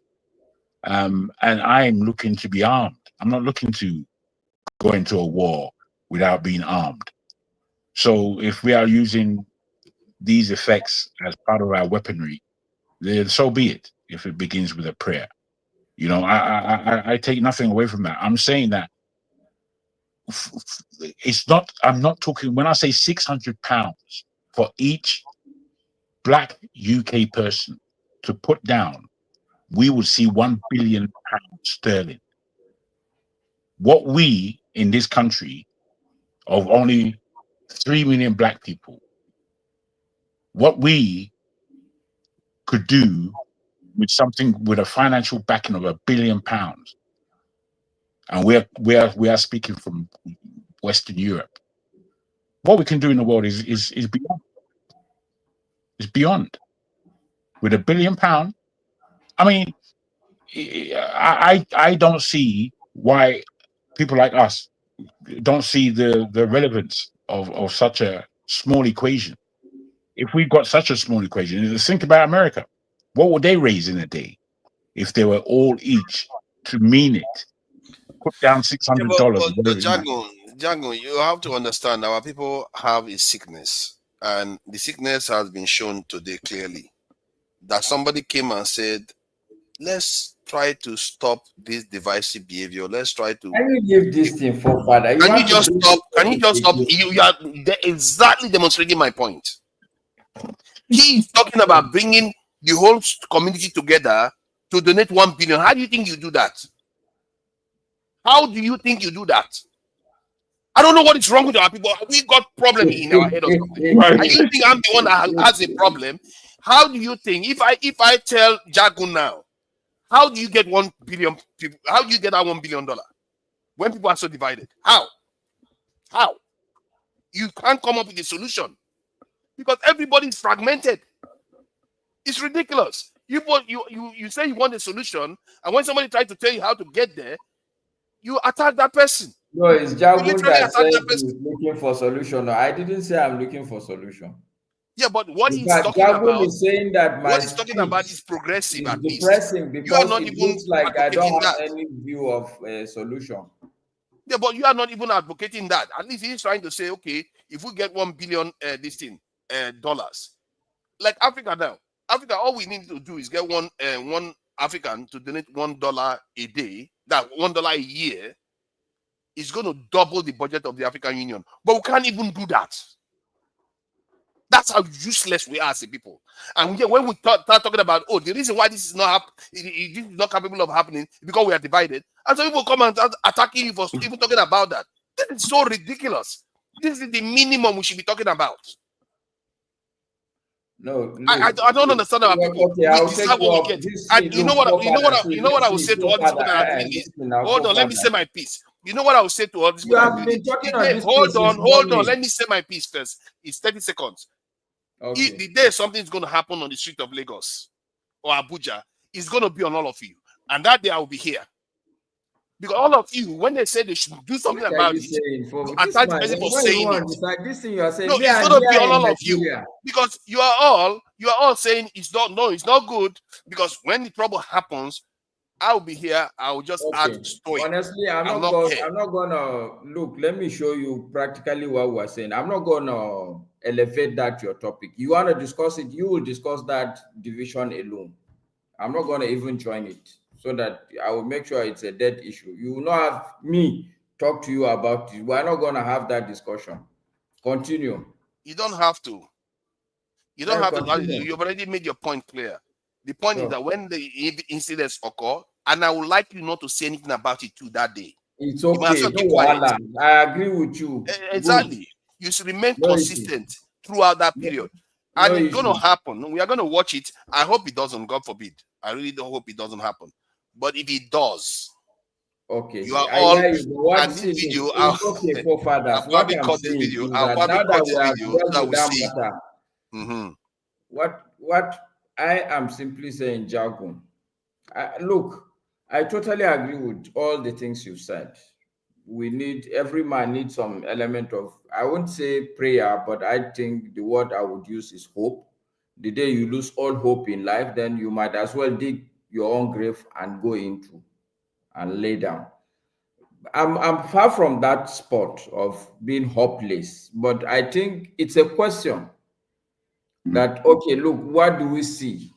And I'm looking to be armed. I'm not looking to go into a war without being armed. So if we are using these effects as part of our weaponry, then so be it. If it begins with a prayer, you know, I take nothing away from that. I'm saying that it's not. I'm not talking when I say £600 for each black UK person to put down. We would see £1 billion sterling. What we in this country of only 3 million black people, what we could do with something with a financial backing of £1 billion, and we are speaking from Western Europe. What we can do in the world is beyond. It's beyond. With £1 billion, I mean, I don't see why people like us don't see the relevance of such a small equation. If we've got such a small equation, think about America. What would they raise in a day if they were all each to mean it? Put down Yeah, $600. but Django, you have to understand our people have a sickness, and the sickness has been shown today clearly. That somebody came and said, let's try to stop this divisive behavior. Let's try to. Can you give this thing for father? Can you just stop? Can you just stop? You are exactly demonstrating my point. He is talking about bringing the whole community together to donate 1 billion. How do you think you do that? How do you think you do that? I don't know what is wrong with our people. We got problem in our head or something. And you think I'm the one that has a problem? How do you think if I tell Jagun now, how do you get 1 billion people? How do you get that $1 billion when people are so divided? How? You can't come up with a solution because everybody is fragmented. It's ridiculous. You say you want a solution, and when somebody tries to tell you how to get there, you attack that person. No, it's Jagun that said he's looking for solution. No, I didn't say I'm looking for solution. Yeah, but what he's talking about is saying that what he's talking about is progressive. At least depressing because you are not it even looks like I don't have that. any view of a solution. Yeah, but you are not even advocating that. At least he's trying to say, okay, if we get 1 billion dollars, like Africa now, Africa, all we need to do is get one African to donate $1 a day. That $1 a year is going to double the budget of the African Union. But we can't even do that. That's how useless we are as a people. And when we start talking about, the reason why this is not capable of happening is because we are divided. And so people come and start attacking you for even talking about that. That is so ridiculous. This is the minimum we should be talking about. No, I don't understand our people. Okay, we decide what we get. And you know what I will say to all these people that are doing this? Hold on, let me say my piece. You know what I will say to all these people that are doing this? Hold on, let me say my piece first. It's 30 seconds. Okay. If the day something is going to happen on the street of Lagos or Abuja, it's going to be on all of you. And that day I will be here. Because all of you, when they say they should do something about it, you attack the person for saying it. This thing you are saying, no, it's going to be on all of you. Because you are all saying it's not good. Because when the trouble happens, I'll be here. I'll just add story. Honestly, I'm not gonna look. Let me show you practically what we're saying. I'm not gonna elevate that your topic. You want to discuss it, you will discuss that division alone. I'm not gonna even join it, so that I will make sure it's a dead issue. You will not have me talk to you about it. We're not gonna have that discussion. Continue. You don't have to. You don't have to. You've already made your point clear. The point is that when the incidents occur, and I would like you not to say anything about it too that day. It's okay. I agree with you. Exactly. Good. You should remain consistent throughout that period. And it's going to happen. We are going to watch it. I hope it doesn't, God forbid. I really don't hope it doesn't happen. But if it does, okay, you are all and this video. I'll probably cut this video. I'll probably cut this video that we see. What I am simply saying, Jagun, look, I totally agree with all the things you've said. Every man needs some element of, I won't say prayer, but I think the word I would use is hope. The day you lose all hope in life, then you might as well dig your own grave and go into and lay down. I'm far from that spot of being hopeless, but I think it's a question that, okay, look, what do we see?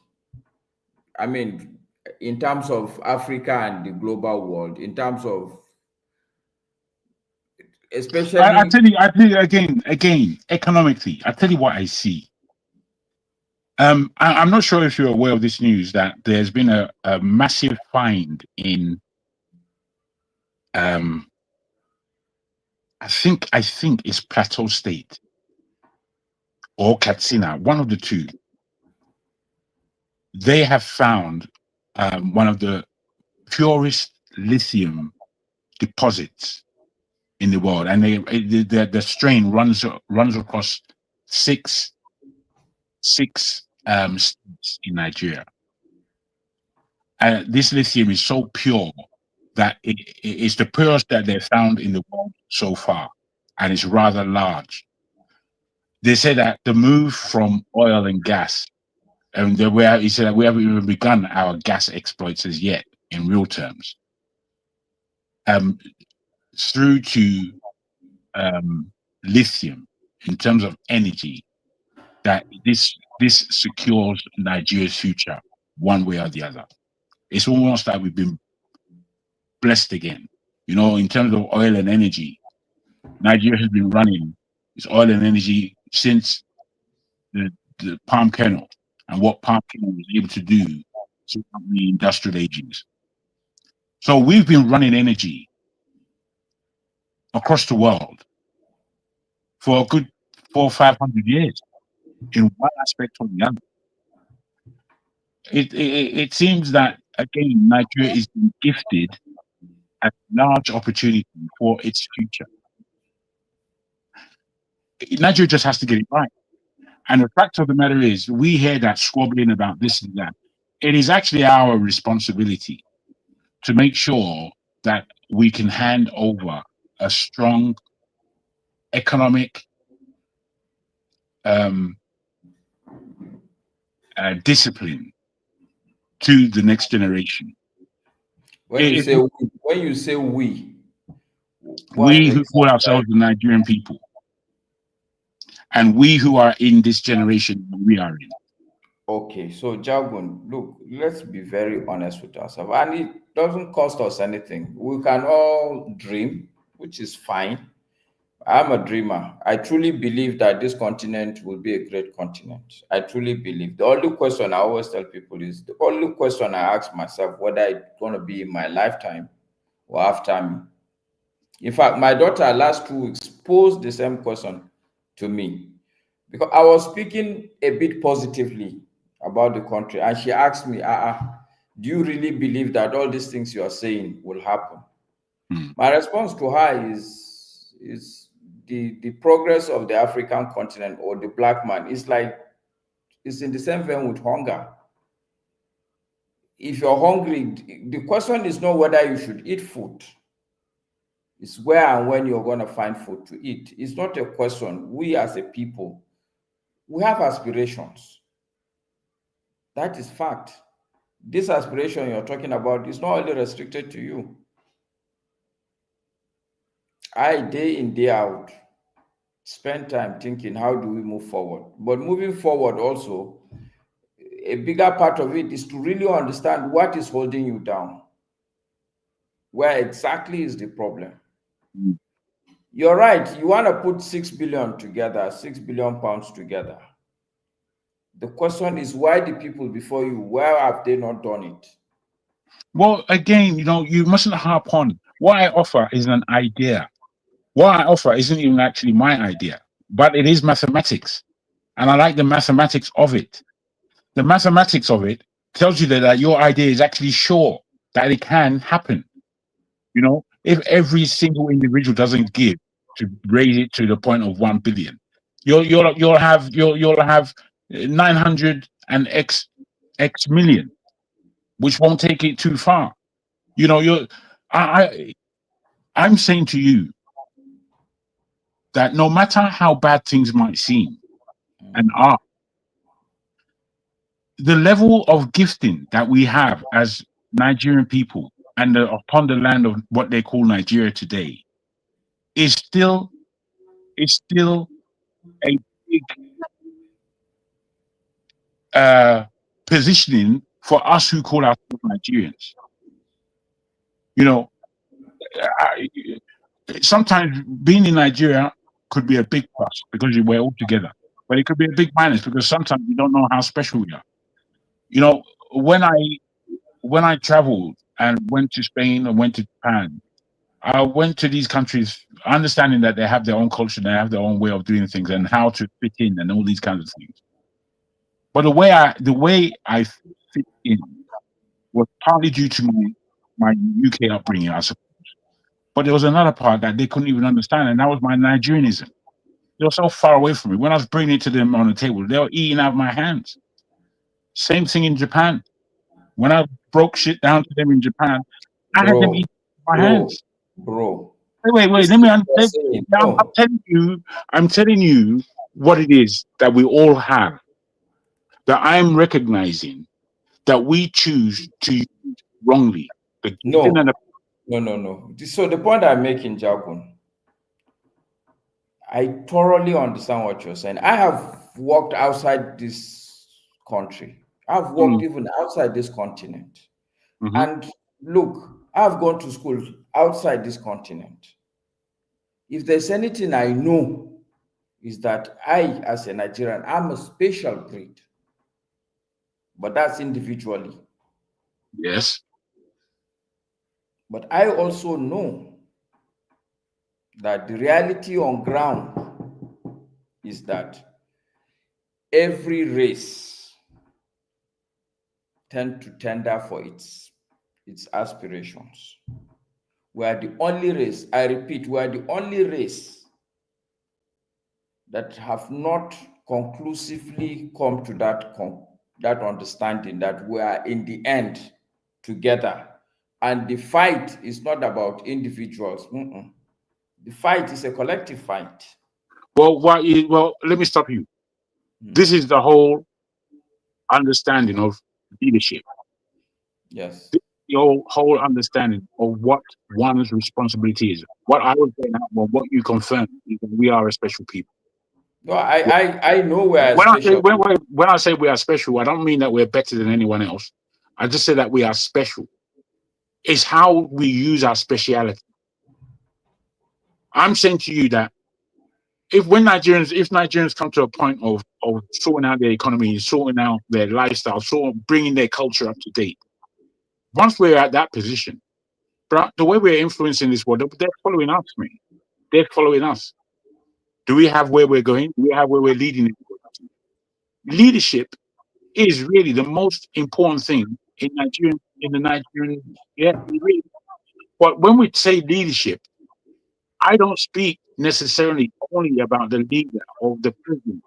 I mean, in terms of Africa and the global world, in terms of especially... I tell you again, economically, I tell you what I see. I'm not sure if you're aware of this news, that there's been a massive find in I think it's Plateau State or Katsina, one of the two. They have found one of the purest lithium deposits in the world, and the strain runs across six states in Nigeria. This lithium is so pure that it is the purest that they found in the world so far, and it's rather large. They say that the move from oil and gas, and he said that we haven't even begun our gas exploits as yet in real terms, through to lithium in terms of energy, that this secures Nigeria's future one way or the other. It's almost like we've been blessed again. You know, in terms of oil and energy, Nigeria has been running its oil and energy since the palm kernel and what palm kernel was able to do throughout the industrial ages. So we've been running energy across the world for a good 400 or 500 years in one aspect or the other. It seems that, again, Nigeria is being gifted a large opportunity for its future. Nigeria just has to get it right. And the fact of the matter is, we hear that squabbling about this and that. It is actually our responsibility to make sure that we can hand over a strong economic discipline to the next generation. When you say we who call ourselves the Nigerian people, and we who are in this generation we are in. Okay, so Jagun, look, let's be very honest with ourselves, and it doesn't cost us anything. We can all dream, which is fine. I'm a dreamer. I truly believe that this continent will be a great continent. I truly believe. The only question I always tell people is, the only question I ask myself, whether it's going to be in my lifetime or after me. In fact, my daughter last 2 weeks posed the same question to me, because I was speaking a bit positively about the country, and she asked me, do you really believe that all these things you are saying will happen? My response to her is the progress of the African continent or the black man is like, it's in the same vein with hunger. If you're hungry, the question is not whether you should eat food. It's where and when you're going to find food to eat. It's not a question. We as a people, we have aspirations. That is fact. This aspiration you're talking about is not only restricted to you. I, day in, day out, spend time thinking, how do we move forward? But moving forward also, a bigger part of it is to really understand what is holding you down. Where exactly is the problem? You're right. You want to put 6 billion together, 6 billion pounds together. The question is, why the people before you, where have they not done it? Well, again, you know, you mustn't harp on. What I offer is an idea. What I offer isn't even actually my idea, but it is mathematics. And I like the mathematics of it. The mathematics of it tells you that your idea is actually sure that it can happen. You know, if every single individual doesn't give to raise it to the point of 1 billion, you'll have 900 and x million, which won't take it too far. You know, I'm saying to you that no matter how bad things might seem and are, the level of gifting that we have as Nigerian people and upon the land of what they call Nigeria today is still a big positioning for us who call ourselves Nigerians. You know, sometimes being in Nigeria could be a big plus because we're all together, but it could be a big minus because sometimes we don't know how special we are. You know, when I traveled and went to Spain and went to Japan, I went to these countries understanding that they have their own culture, they have their own way of doing things and how to fit in and all these kinds of things. But the way I fit in was partly due to my UK upbringing, I suppose. But there was another part that they couldn't even understand, and that was my Nigerianism. They were so far away from me. When I was bringing it to them on the table, they were eating out of my hands. Same thing in Japan. When I broke shit down to them in Japan, I had them eat my hands. Bro, Wait. This Let me. thing you're saying, I'm no. telling you what it is that we all have. That I'm recognizing that we choose to use wrongly. The giving and No. So the point I'm making, Jagun, I thoroughly understand what you're saying. I have worked outside this country. I've worked even outside this continent. And look, I've gone to school outside this continent. If there's anything I know, is that I, as a Nigerian, I'm a special breed. But that's individually. Yes. But I also know that the reality on ground is that every race tends to tender for its aspirations. We are the only race, I repeat, we are the only race that have not conclusively come to that understanding that we are in the end together. And the fight is not about individuals. The fight is a collective fight. Well, let me stop you. This is the whole understanding of leadership. Yes. The whole understanding of what one's responsibility is. What I was saying, well, what you confirmed is that we are a special people. No, I know we are when special. When I say we are special, I don't mean that we're better than anyone else. I just say that we are special. It's how we use our speciality. I'm saying to you that if Nigerians come to a point of sorting out their economy, sorting out their lifestyle, sort of bringing their culture up to date, once we're at that position, but the way we're influencing this world, they're following us, man. They're following us. Do we have where we're going? Do we have where we're leading? Leadership is really the most important thing in the Nigerian. Yeah, really. But when we say leadership, I don't speak necessarily only about the leader or the president.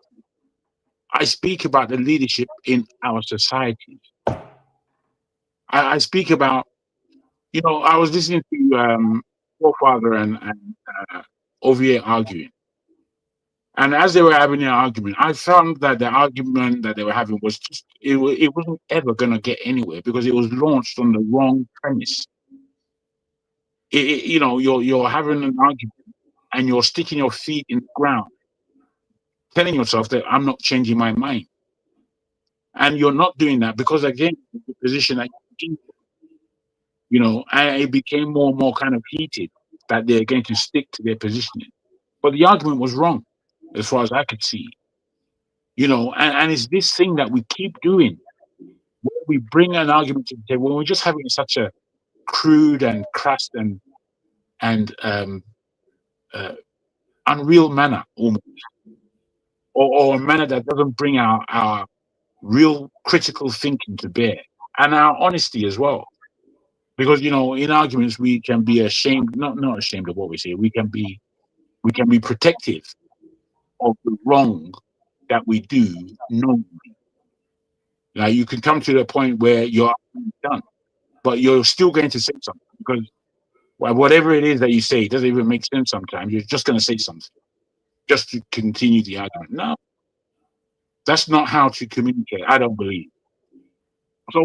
I speak about the leadership in our society. I speak about, I was listening to Forefather and Ovie arguing. And as they were having an argument, I found that the argument that they were having was just, it wasn't ever going to get anywhere because it was launched on the wrong premise. You're having an argument and you're sticking your feet in the ground, telling yourself that I'm not changing my mind. And you're not doing that because, again, the position that you're in, and it became more and more kind of heated that they're going to stick to their positioning. But the argument was wrong, as far as I could see. And it's this thing that we keep doing. Where we bring an argument to the table when we're just having such a crude and crass and unreal manner, almost, or a manner that doesn't bring our real critical thinking to bear and our honesty as well. Because in arguments we can be ashamed, not ashamed of what we say. We can be protective of the wrong that we do normally. Now you can come to the point where you're done, but you're still going to say something because whatever it is that you say, it doesn't even make sense sometimes. You're just going to say something just to continue the argument. No, that's not how to communicate. I don't believe. So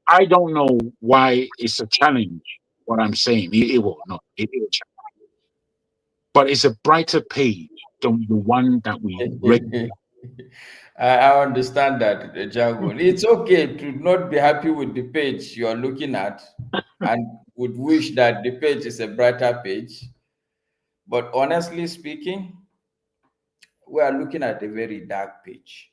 I don't know why it's a challenge. What I'm saying, it will not. It is a challenge, but it's a brighter page than the one that we read. I understand that, Jagun. It's okay to not be happy with the page you're looking at and would wish that the page is a brighter page. But honestly speaking, we are looking at a very dark page.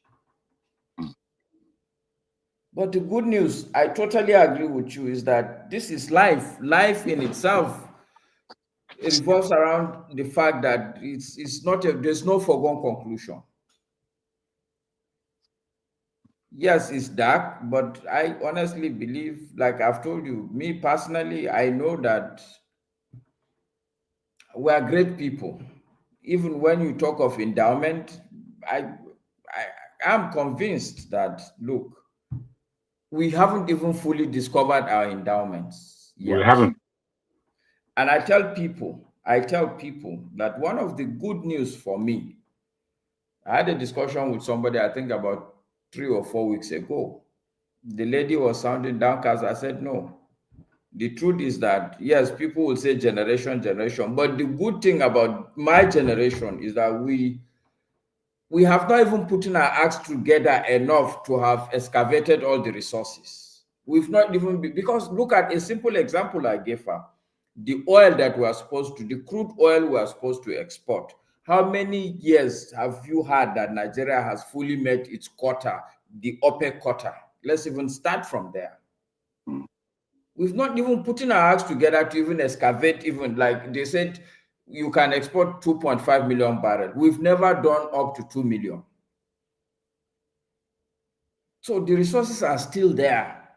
But the good news, I totally agree with you, is that this is life. Life in itself, it revolves around the fact that it's not there's no foregone conclusion. Yes, it's dark, but I honestly believe, like I've told you, me personally, I know that we are great people. Even when you talk of endowment, I am convinced that, look, we haven't even fully discovered our endowments yet. We haven't. And I tell people that one of the good news for me, I had a discussion with somebody, I think about 3 or 4 weeks ago. The lady was sounding downcast. I said, no. The truth is that, yes, people will say generation, but the good thing about my generation is that we have not even put in our acts together enough to have excavated all the resources. We've not even, because look at a simple example I gave her. The oil that we are supposed to, the crude oil we are supposed to export. How many years have you had that Nigeria has fully met its quota, the OPEC quota? Let's even start from there. We've not even put in our acts together to even excavate, even like they said, you can export 2.5 million barrels. We've never done up to 2 million. So the resources are still there.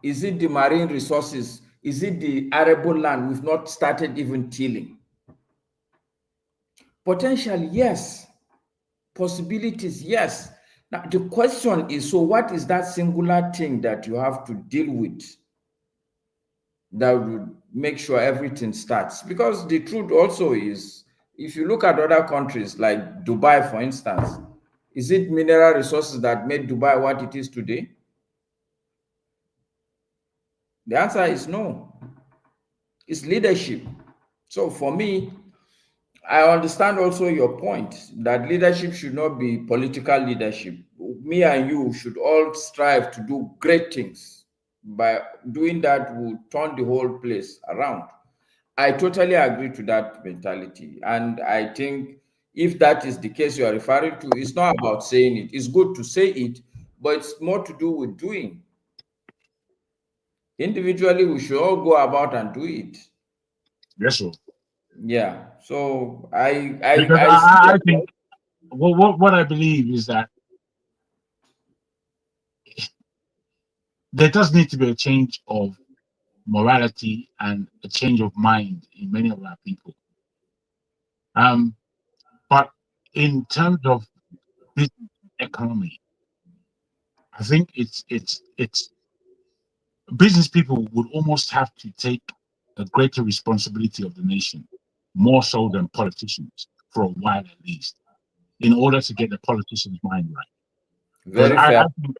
Is it the marine resources? Is it the arable land we've not started even tilling? Potential, yes. Possibilities, yes. Now the question is, so what is that singular thing that you have to deal with that would make sure everything starts? Because the truth also is, if you look at other countries like Dubai, for instance, is it mineral resources that made Dubai what it is today? The answer is no. It's leadership. So for me, I understand also your point that leadership should not be political leadership. Me and you should all strive to do great things. By doing that, we'll turn the whole place around. I totally agree to that mentality. And I think if that is the case you are referring to, it's not about saying it. It's good to say it, but it's more to do with doing. Individually, we should all go about and do it. Yes, sir. Yeah. So Because I see I think what I believe is that there does need to be a change of morality and a change of mind in many of our people. But in terms of this economy, I think it's business people would almost have to take a greater responsibility of the nation, more so than politicians, for a while at least, in order to get the politicians' mind right. Very fair. I think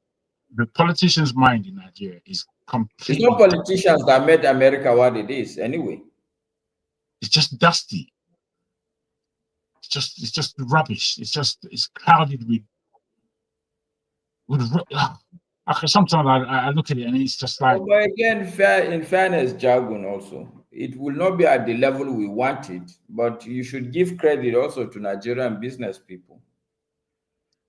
the politicians' mind in Nigeria is completely. It's not politicians that made America what it is, anyway. It's just dusty. It's just rubbish. It's clouded with. Sometimes I look at it and it's just like. But again, in fairness, jargon also, it will not be at the level we want it. But you should give credit also to Nigerian business people,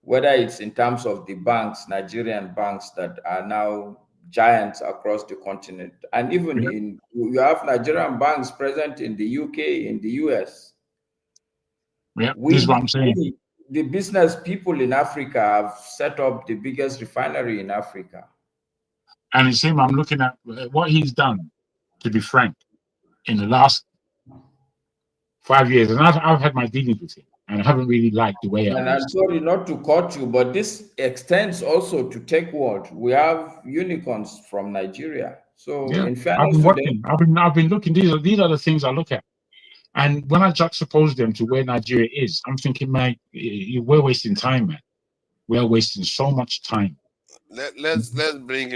whether it's in terms of the banks, Nigerian banks that are now giants across the continent, and even you have Nigerian banks present in the UK, in the US. Yeah, this is what I'm saying. The business people in Africa have set up the biggest refinery in Africa. And it's him, I'm looking at what he's done, to be frank, in the last 5 years. And I've had my dealings with him, and I haven't really liked the way And I'm sorry not to cut you, but this extends also to tech world. We have unicorns from Nigeria. So yeah, in fairness, I've been watching. I've been looking. These are the things I look at. And when I juxtapose them to where Nigeria is, I'm thinking, man, we're wasting time, man. We're wasting so much time. Let's bring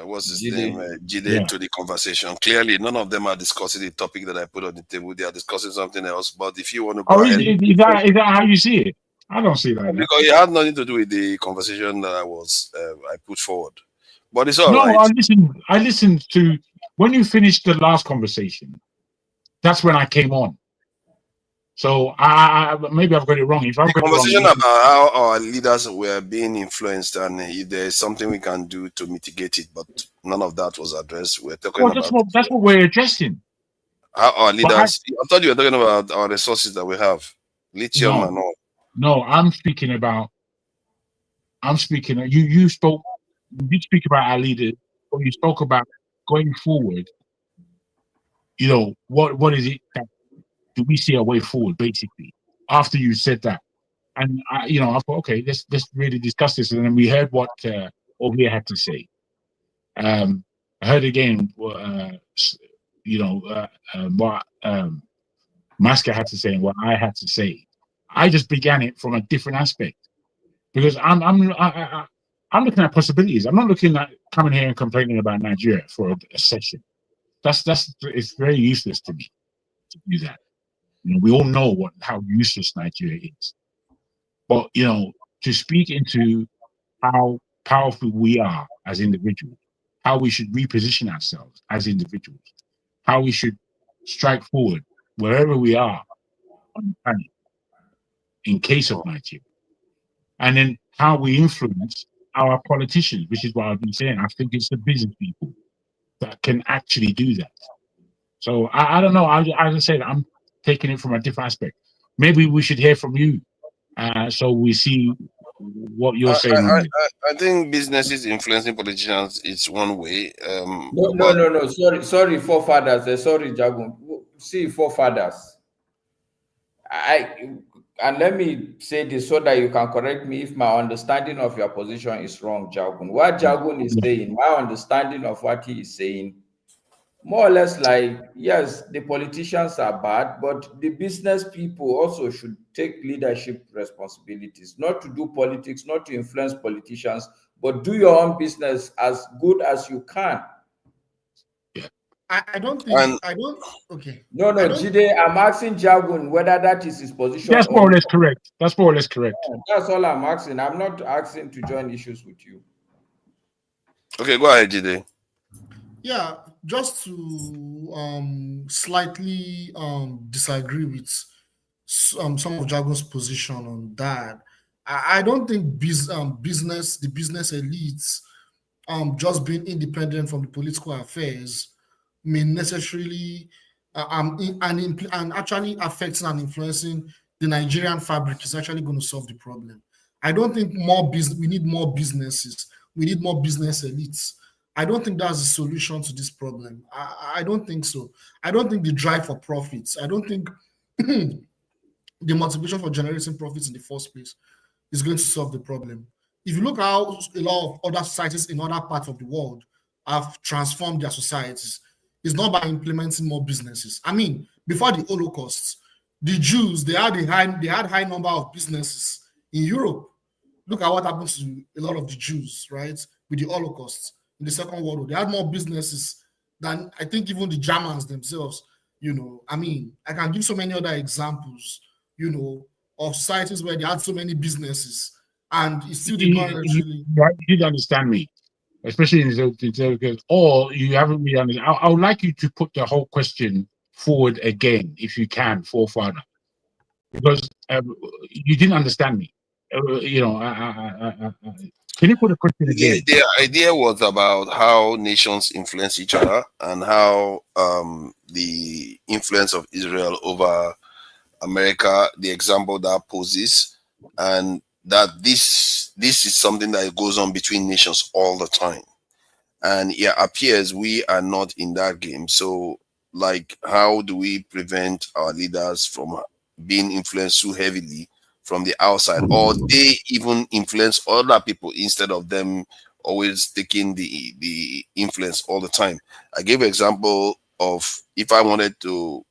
what's his name, Jide, to the conversation. Clearly, none of them are discussing the topic that I put on the table. They are discussing something else. But if you want to go ahead, is that how you see it? I don't see that. Because it had nothing to do with the conversation that I put forward. But it's all right. I listened to when you finished the last conversation. That's when I came on. So I maybe I've got it wrong. If I've got conversation it wrong, about how our leaders were being influenced and if there's something we can do to mitigate it, but none of that was addressed. We're talking about that's what we're addressing. How our leaders. I thought you were talking about our resources that we have, lithium and all. No, I'm speaking about. You spoke. You did speak about our leaders, or you spoke about going forward. You know what is it that do we see a way forward? Basically, after you said that, and I thought, okay, let's really discuss this, and then we heard what Ovia had to say. I heard again what Maska had to say and what I had to say. I just began it from a different aspect because I'm looking at possibilities. I'm not looking at coming here and complaining about Nigeria for a session. It's very useless to me to do that. We all know how useless Nigeria is. But to speak into how powerful we are as individuals, how we should reposition ourselves as individuals, how we should strike forward wherever we are on the planet in case of Nigeria, and then how we influence our politicians, which is what I've been saying. I think it's the business people that can actually do that. So I don't know. As I said, I'm taking it from a different aspect. Maybe we should hear from you, so we see what you're saying on it. I think businesses influeing politicians is one way. No. Sorry, forefathers. Sorry, Jagun. See, forefathers. And let me say this so that you can correct me if my understanding of your position is wrong, Jagun. What Jagun is saying, my understanding of what he is saying, more or less like, yes, the politicians are bad, but the business people also should take leadership responsibilities, not to do politics, not to influence politicians, but do your own business as good as you can. I don't think okay. No, Jide, I'm asking Jagun whether that is his position. That's more or less correct. That's more or less correct. That's all I'm asking. I'm not asking to join issues with you. Okay, go ahead, Jide. Yeah, just to slightly disagree with some of Jagun's position on that. I don't think the business elites just being independent from the political affairs may necessarily and actually affecting and influencing the Nigerian fabric is actually going to solve the problem. I don't think we need more businesses. We need more business elites. I don't think that's the solution to this problem. I don't think so. I don't think the drive for profits, I don't think the motivation for generating profits in the first place is going to solve the problem. If you look at how a lot of other societies in other parts of the world have transformed their societies, it's not by implementing more businesses. I mean, before the Holocaust, the Jews, they had high number of businesses in Europe. Look at what happened to a lot of the Jews, right? With the Holocaust in the Second World War. They had more businesses than I think even the Germans themselves, I mean, I can give so many other examples, of societies where they had so many businesses and it still did not actually. You didn't understand me, especially in the or you haven't really understood. I would like you to put the whole question forward again, if you can, forefather, because you didn't understand me. Can you put the question again? The idea was about how nations influence each other and how the influence of Israel over America, the example that poses, and that this is something that goes on between nations all the time. And it appears we are not in that game. So, like, how do we prevent our leaders from being influenced too heavily from the outside, or they even influence other people instead of them always taking the influence all the time? I gave an example of if I wanted to,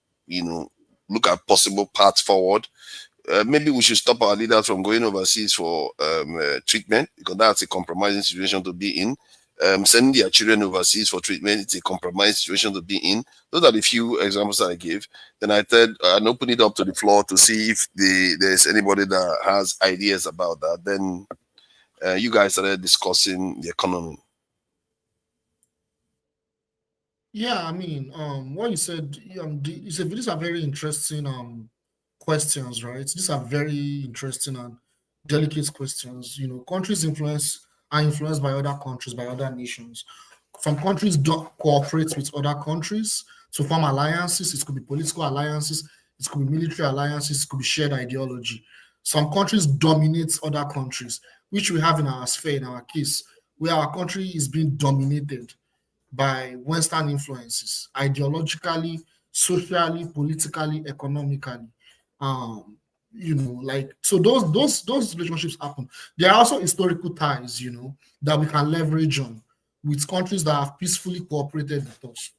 look at possible paths forward. Maybe we should stop our leaders from going overseas for treatment, because that's a compromising situation to be in. Sending their children overseas for treatment, it's a compromised situation to be in. Those are the few examples that I gave. Then I said, and open it up to the floor to see if there's anybody that has ideas about that. Then you guys started discussing the economy. Yeah, I mean, what you said, you said these are very interesting questions, right? These are very interesting and delicate questions. Countries are influenced by other countries, by other nations. Some countries don't cooperate with other countries to form alliances. It could be political alliances, it could be military alliances, it could be shared ideology. Some countries dominate other countries, which we have in our sphere, in our case, where our country is being dominated by Western influences, ideologically, socially, politically, economically. So those relationships happen. There are also historical ties, that we can leverage on with countries that have peacefully cooperated with us.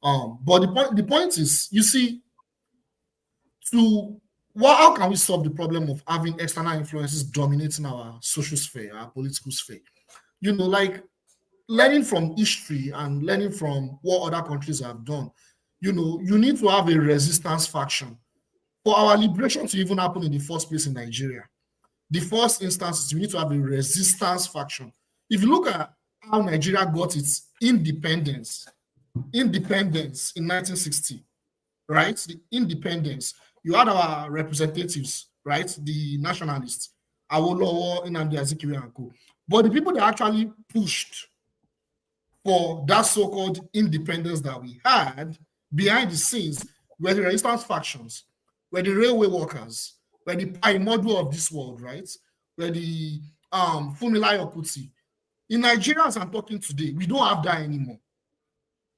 But the point is, you see, how can we solve the problem of having external influences dominating our social sphere, our political sphere? You know, like learning from history and learning from what other countries have done. You know, you need to have a resistance faction for our liberation to even happen in the first place in Nigeria. The first instance is we need to have a resistance faction. If you look at how Nigeria got its independence in 1960, right? The independence. You had our representatives, right? The nationalists, Awolowo, Nnamdi Azikiwe and co. But the people that actually pushed for that so-called independence that we had behind the scenes were the resistance factions, were the railway workers, were the Paimodu of this world, right? Were the Funmilayo Kuti. In Nigeria, as I'm talking today, we don't have that anymore.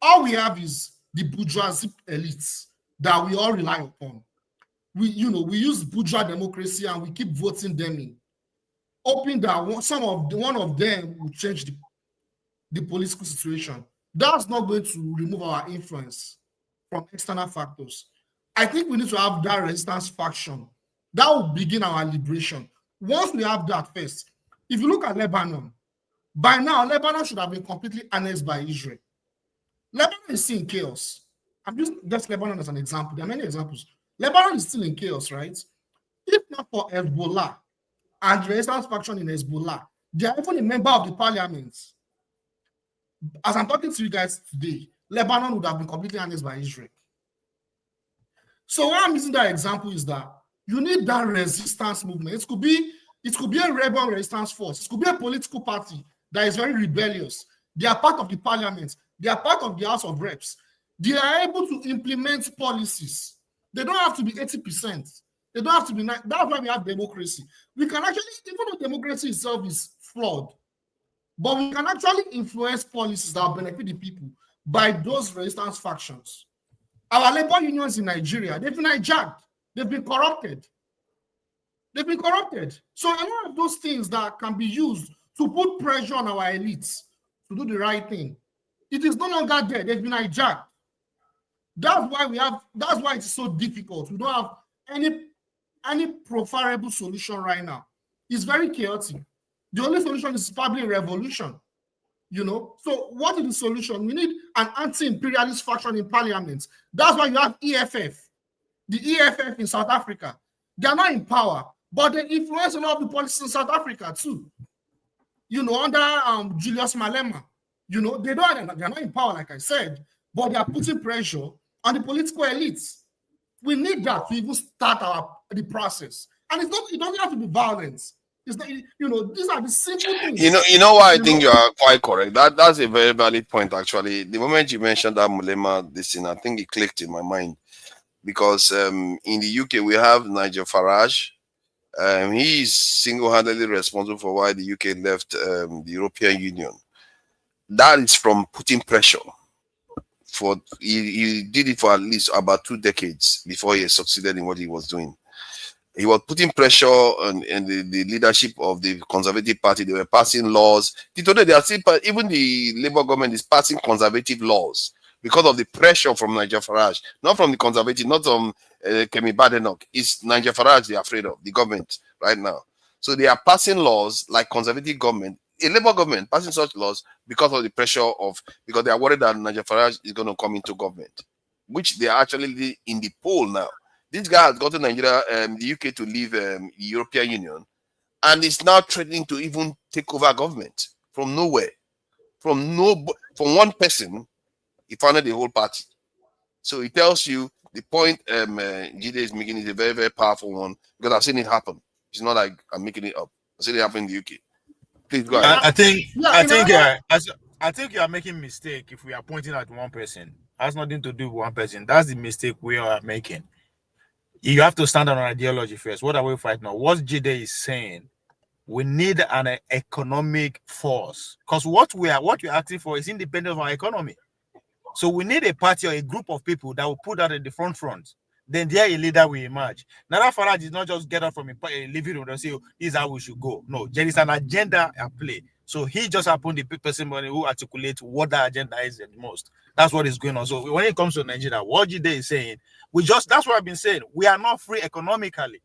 All we have is the bourgeoisie elites that we all rely upon. We use bourgeois democracy and we keep voting them in, hoping that one of them will change the political situation. That's not going to remove our influence from external factors. I think we need to have that resistance faction. That will begin our liberation. Once we have that first, if you look at Lebanon, by now, Lebanon should have been completely annexed by Israel. Lebanon is still in chaos. I'm just Lebanon as an example. There are many examples. Lebanon is still in chaos, right? If not for Hezbollah and the resistance faction in Hezbollah, they are even a member of the parliament. As I'm talking to you guys today, Lebanon would have been completely annexed by Israel. So why I'm using that example is that you need that resistance movement. It could be a rebel resistance force. It could be a political party that is very rebellious. They are part of the parliament. They are part of the House of Reps. They are able to implement policies. They don't have to be 80%. They don't have to be 90%. That's why we have democracy. We can actually, even though democracy itself is flawed, but we can actually influence policies that benefit the people by those resistance factions. Our labor unions in Nigeria, they've been hijacked. They've been corrupted. They've been corrupted. So a lot of those things that can be used to put pressure on our elites to do the right thing, it is no longer there. They've been hijacked. That's why it's so difficult. We don't have any preferable solution right now. It's very chaotic. The only solution is probably a revolution. You know, so what is the solution? We need an anti-imperialist faction in parliament. That's why you have EFF, the EFF in South Africa. They are not in power, but they influence a lot of the policies in South Africa too. You know, under Julius Malema, you know, they're not in power, like I said, but they are putting pressure on the political elites. We need that to even start the process. And it doesn't have to be violence. It's not, you know, these are the simple things. You know why I think you are quite correct. That's a very valid point, actually. The moment you mentioned that Mulema, this thing, I think it clicked in my mind. Because in the UK, we have Nigel Farage. He is single-handedly responsible for why the UK left the European Union. That is from putting pressure. He did it for at least about 2 decades before he succeeded in what he was doing. He was putting pressure on the leadership of the Conservative Party. They were passing laws. Today, they are still, even the Labour government is passing conservative laws because of the pressure from Nigel Farage, not from the Conservative, not from Kemi Badenoch. It's Nigel Farage they're afraid of, the government right now. So they are passing laws like Conservative government, a Labour government passing such laws because of the pressure because they are worried that Nigel Farage is going to come into government, which they are actually in the poll now. This guy has gotten Nigeria, the UK to leave the European Union, and is now threatening to even take over government from nowhere. From one person, he founded the whole party. So it tells you the point Jide is making is a very, very powerful one, because I've seen it happen. It's not like I'm making it up. I've seen it happen in the UK. Please go ahead. I think you are making a mistake if we are pointing at one person. It has nothing to do with one person. That's the mistake we are making. You have to stand on an ideology first. What are we fighting now? What Jide is saying, we need an economic force, because what we're asking for is independence of our economy. So we need a party or a group of people that will put that in the front. Then there a leader will emerge. Nana Farage is not just get up from a living room and say, oh, this is how we should go. No, there is an agenda at play. So he just happened the person who articulates what the agenda is the most. That's what is going on. So when it comes to Nigeria, what Jide is saying, that's what I've been saying. We are not free economically.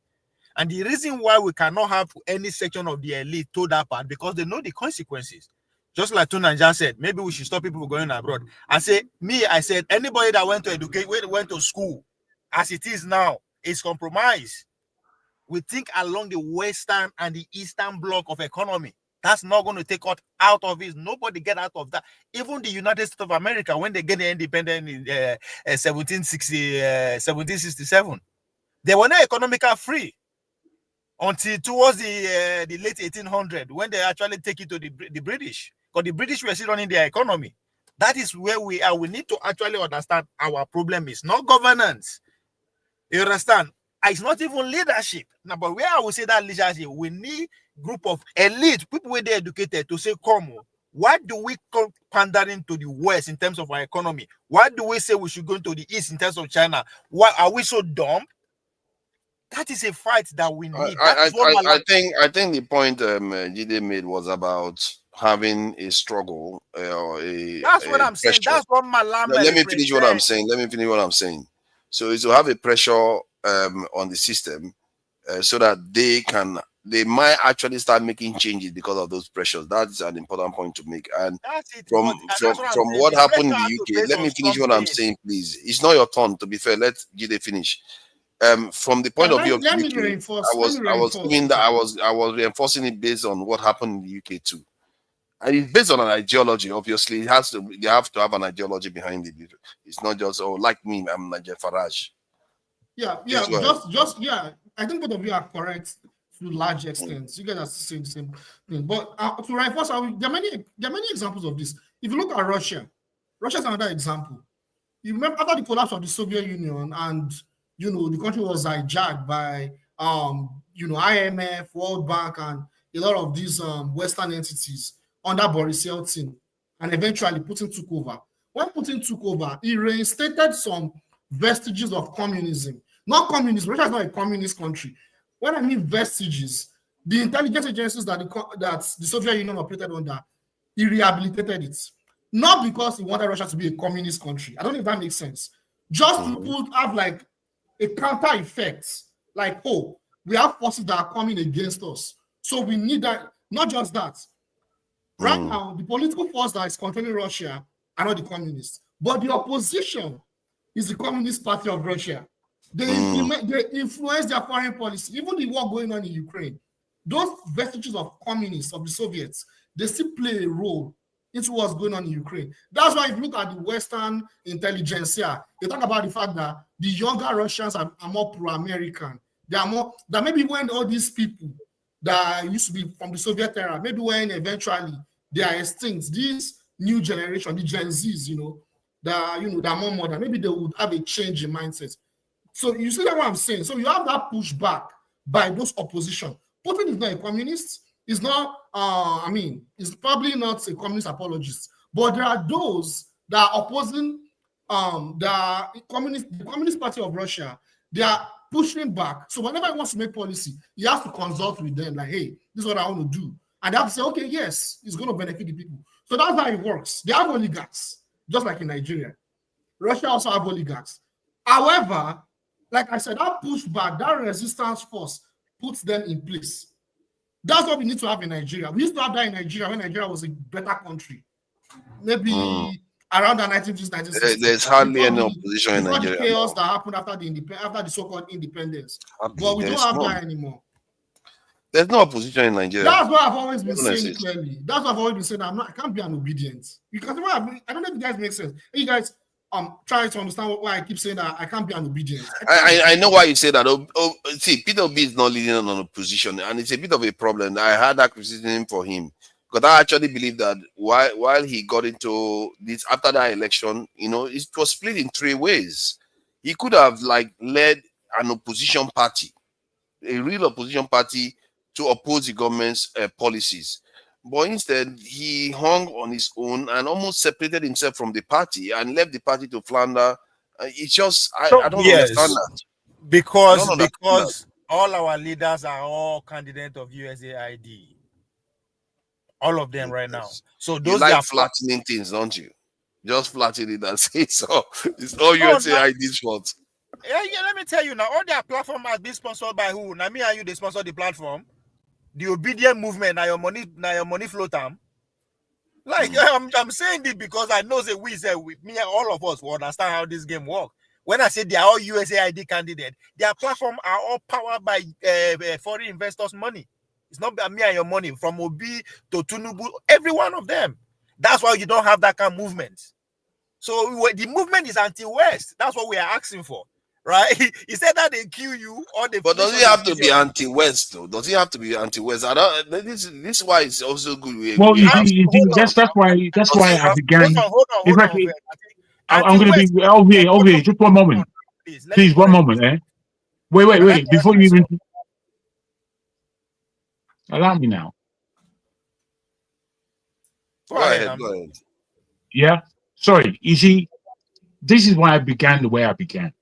And the reason why we cannot have any section of the elite to that part, because they know the consequences. Just like Tunanja said, maybe we should stop people going abroad. I said, anybody that went to educate, went to school, as it is now, is compromised. We think along the western and the eastern block of economy. That's not going to take us out of it. Nobody get out of that. Even the United States of America, when they get the independence in 1767, they were not economically free until towards the late 1800s, when they actually take it to the British. Because the British were still running their economy. That is where we are. We need to actually understand our problem is not governance. You understand? It's not even leadership. Now, but where I would say that leadership, we need group of elite, people where they educated to say, come on, why do we come pandering to the West in terms of our economy? Why do we say we should go to the East in terms of China? Why are we so dumb? That is a fight that we need. I think the point Jide made was about having a struggle or that's what I'm saying. That's what Malama. Let me finish what I'm saying. So it's to have a pressure on the system so that they might actually start making changes because of those pressures. That's an important point to make. And from what happened in the UK, let me finish what I'm saying, please. It's not your turn, to be fair. Let Jide finish. From the point of view of the UK, I was reinforcing it based on what happened in the UK too. And it's based on an ideology, obviously. They have to have an ideology behind it. It's not just, like me, I'm Nigel Farage. Yeah. I think both of you are correct to a large extent. You guys are saying the same thing. But to reinforce, there are many examples of this. If you look at Russia is another example. You remember after the collapse of the Soviet Union, and the country was hijacked by IMF, World Bank, and a lot of these Western entities under Boris Yeltsin, and eventually Putin took over. When Putin took over, he reinstated some vestiges of communism. Not communism. Russia is not a communist country. When I mean vestiges, the intelligence agencies that the Soviet Union operated under, he rehabilitated it. Not because he wanted Russia to be a communist country. I don't know if that makes sense. Just to have like a counter effect, like, we have forces that are coming against us. So we need that. Not just that. Right now, the political force that is controlling Russia are not the communists, but the opposition is the Communist Party of Russia. They influence their foreign policy. Even the war going on in Ukraine, those vestiges of communists, of the Soviets, they still play a role into what's going on in Ukraine. That's why if you look at the Western intelligentsia, they talk about the fact that the younger Russians are more pro-American. They are more, that maybe when all these people that used to be from the Soviet era, maybe when eventually they are extinct, this new generation, the Gen Zs, that are more modern, maybe they would have a change in mindset. So you see that what I'm saying? So you have that pushback by those opposition. Putin is not a communist. He's not, he's probably not a communist apologist. But there are those that are opposing the Communist Party of Russia. They are pushing back. So whenever he wants to make policy, he has to consult with them, like, hey, this is what I want to do. And they have to say, okay, yes, it's going to benefit the people. So that's how it works. They have oligarchs, just like in Nigeria. Russia also have oligarchs. However, like I said, that pushback, that resistance force puts them in place. That's what we need to have in Nigeria. We used to have that in Nigeria when Nigeria was a better country. Maybe around the 1950s, 1960s. There's hardly any opposition in Nigeria. The chaos that happened after the so-called independence. But we don't have that anymore. There's no opposition in Nigeria. That's what I've always been saying clearly. I can't be an obedient. Because I don't know if you guys make sense. You guys try to understand why I keep saying that I can't be an obedient. I know why you say that. See, Peter Obi is not leading on opposition, and it's a bit of a problem. I had that criticism for him because I actually believe that while he got into this after that election, it was split in three ways. He could have led an opposition party, a real opposition party, to oppose the government's policies. But instead, he hung on his own and almost separated himself from the party and left the party to flounder. It's just, I don't understand that. Because all our leaders are all candidates of USAID. all of them right now. So You those like are flattening things, don't you? Just flatten it and say so. It's all No, USAID's fault. yeah, let me tell you now, all their platform has been sponsored by who? Now me and you, they sponsor the platform. The obedient movement, now your money flow time. Like I'm saying this because I know that we say with me, all of us will understand how this game works. When I say they are all USAID candidates, their platform are all powered by foreign investors' money. It's not by me and your money, from Obi to Tunubu, every one of them. That's why you don't have that kind of movement. So the movement is anti-West. That's what we are asking for, right? He said that they kill you or they. But does it have to be anti-West though? Does it have to be anti-West? I don't. This is why it's also good. Well, you see, that's why I began. Hold on. I'm going to be over. Just one moment, please. One moment, eh? Wait. Before you even allow me now. Go ahead. Yeah. Sorry. You see, this is why I began the way I began.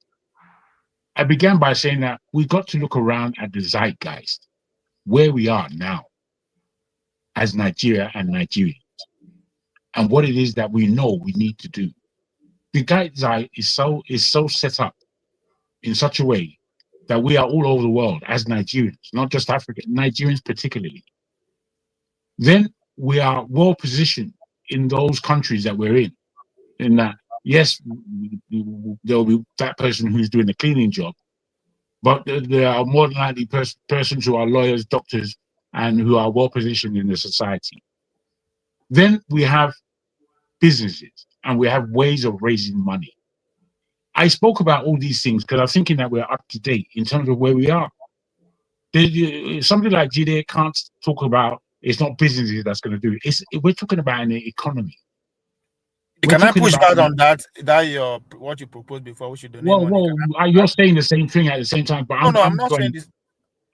I began by saying that we got to look around at the zeitgeist, where we are now as Nigeria and Nigerians, and what it is that we know we need to do. The zeitgeist is so set up in such a way that we are all over the world as Nigerians, not just Africa, Nigerians particularly. Then we are well positioned in those countries that we're in that, yes, there will be that person who's doing the cleaning job, but there are more than likely persons who are lawyers, doctors, and who are well positioned in the society. Then we have businesses and we have ways of raising money. I spoke about all these things because I'm thinking that we're up to date in terms of where we are. Somebody like Jide can't talk about it's not businesses that's going to do it. We're talking about an economy. Can I push back on that? What you proposed before? We should donate money. Well, you're saying the same thing at the same time, but I'm not saying this.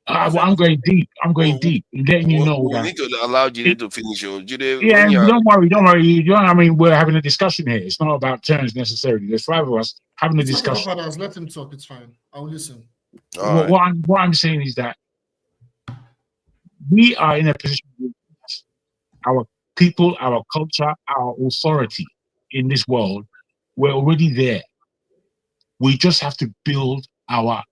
I'm going deep. I'm going deep, letting you know we that need to allow Jide to finish. Jide, yeah, don't worry. I mean, we're having a discussion here. It's not about terms necessarily. There's 5 of us having a discussion. Let him talk. It's fine. I'll listen. What I'm saying is that we are in a position with our people, our culture, our authority in this world. We're already there. We just have to build our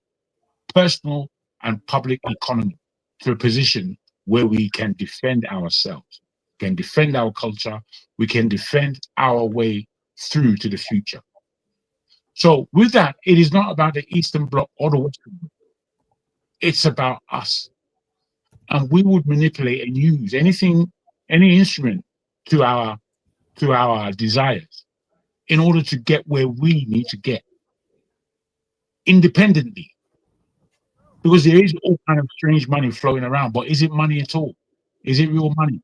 personal and public economy to a position where we can defend ourselves, can defend our culture, we can defend our way through to the future. So with that, it is not about the Eastern Bloc or the Western Bloc. It's about us. And we would manipulate and use any instrument to our desires in order to get where we need to get independently. Because there is all kind of strange money flowing around, but is it money at all? Is it real money?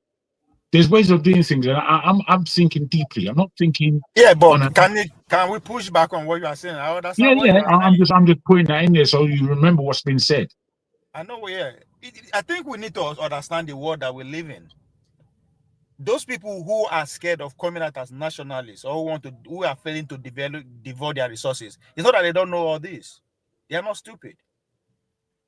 There's ways of doing things, and I'm thinking deeply. I'm not thinking. Yeah, but can we push back on what you are saying? I understand. Yeah. I'm just putting that in there so you remember what's been said. I know. Yeah, I think we need to understand the world that we live in. Those people who are scared of coming out as nationalists or who are failing to devote their resources, it's not that they don't know all this. They are not stupid.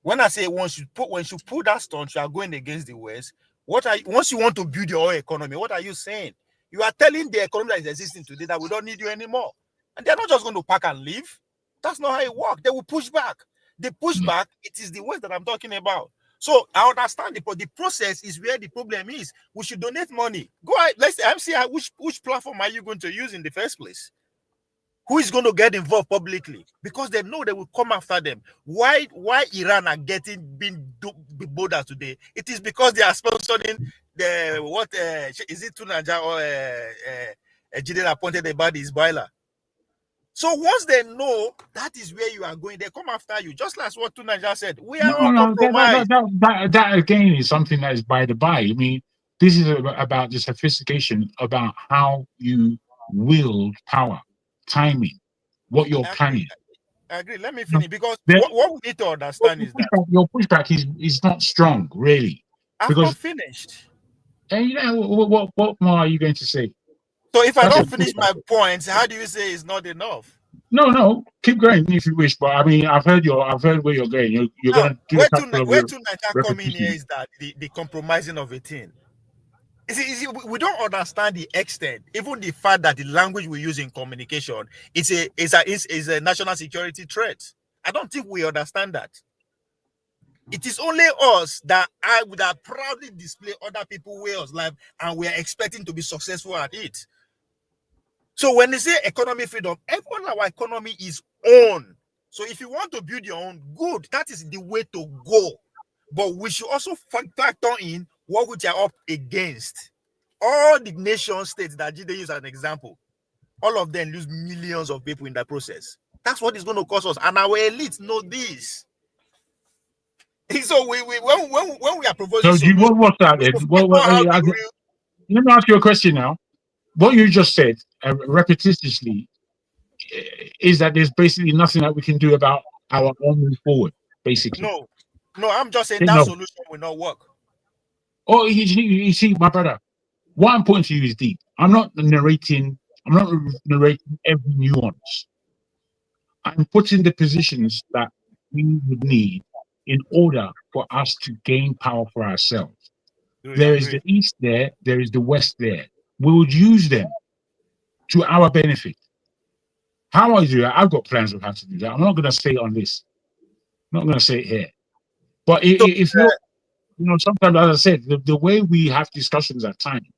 When I say once you put that stunt, you are going against the West. Once you want to build your own economy, what are you saying? You are telling the economy that is existing today that we don't need you anymore. And they're not just going to pack and leave. That's not how it works. They will push back. They push back. It is the West that I'm talking about. So I understand the process is where the problem is. We should donate money. Go ahead. Let's see which platform are you going to use in the first place? Who is going to get involved publicly? Because they know they will come after them. Why Iran are being bolder today? It is because they are sponsoring is it Tunaja or Jide appointed about his boiler. So once they know that is where you are going, they come after you. Just like what Tunaja said. We are all compromised. That again is something that is by the by. I mean, this is about the sophistication about how you wield power. Timing, what you're planning. I agree. Let me finish because what we need to understand is that your pushback is not strong, really. I've not finished. And what more are you going to say? So if I don't finish my points, how do you say it's not enough? No, keep going if you wish. But I mean, I've heard where you're going. You're going to do where to Nigeria come in here is that the compromising of a thing. We don't understand the extent, even the fact that the language we use in communication is a national security threat. I don't think we understand that. It is only us that I would have proudly display other people's way of life, and we are expecting to be successful at it. So when they say economy freedom, our economy is own. So if you want to build your own, good, that is the way to go. But we should also factor in what we are up against. All the nation states that they use as an example, all of them lose millions of people in that process. That's what is going to cost us, and our elites know this. So when we are proposing So what's that then? Let me ask you a question now. What you just said repetitiously is that there's basically nothing that we can do about our own move forward, basically. No, I'm just saying that solution will not work. Oh, you see, my brother, what I'm putting to you is deep. I'm not narrating every nuance. I'm putting the positions that we would need in order for us to gain power for ourselves. There is the East there is the West there. We would use them to our benefit. How I do that, I've got plans of how to do that. I'm not going to say it on this. I'm not going to say it here. But if you're, sometimes, as I said, the way we have discussions at times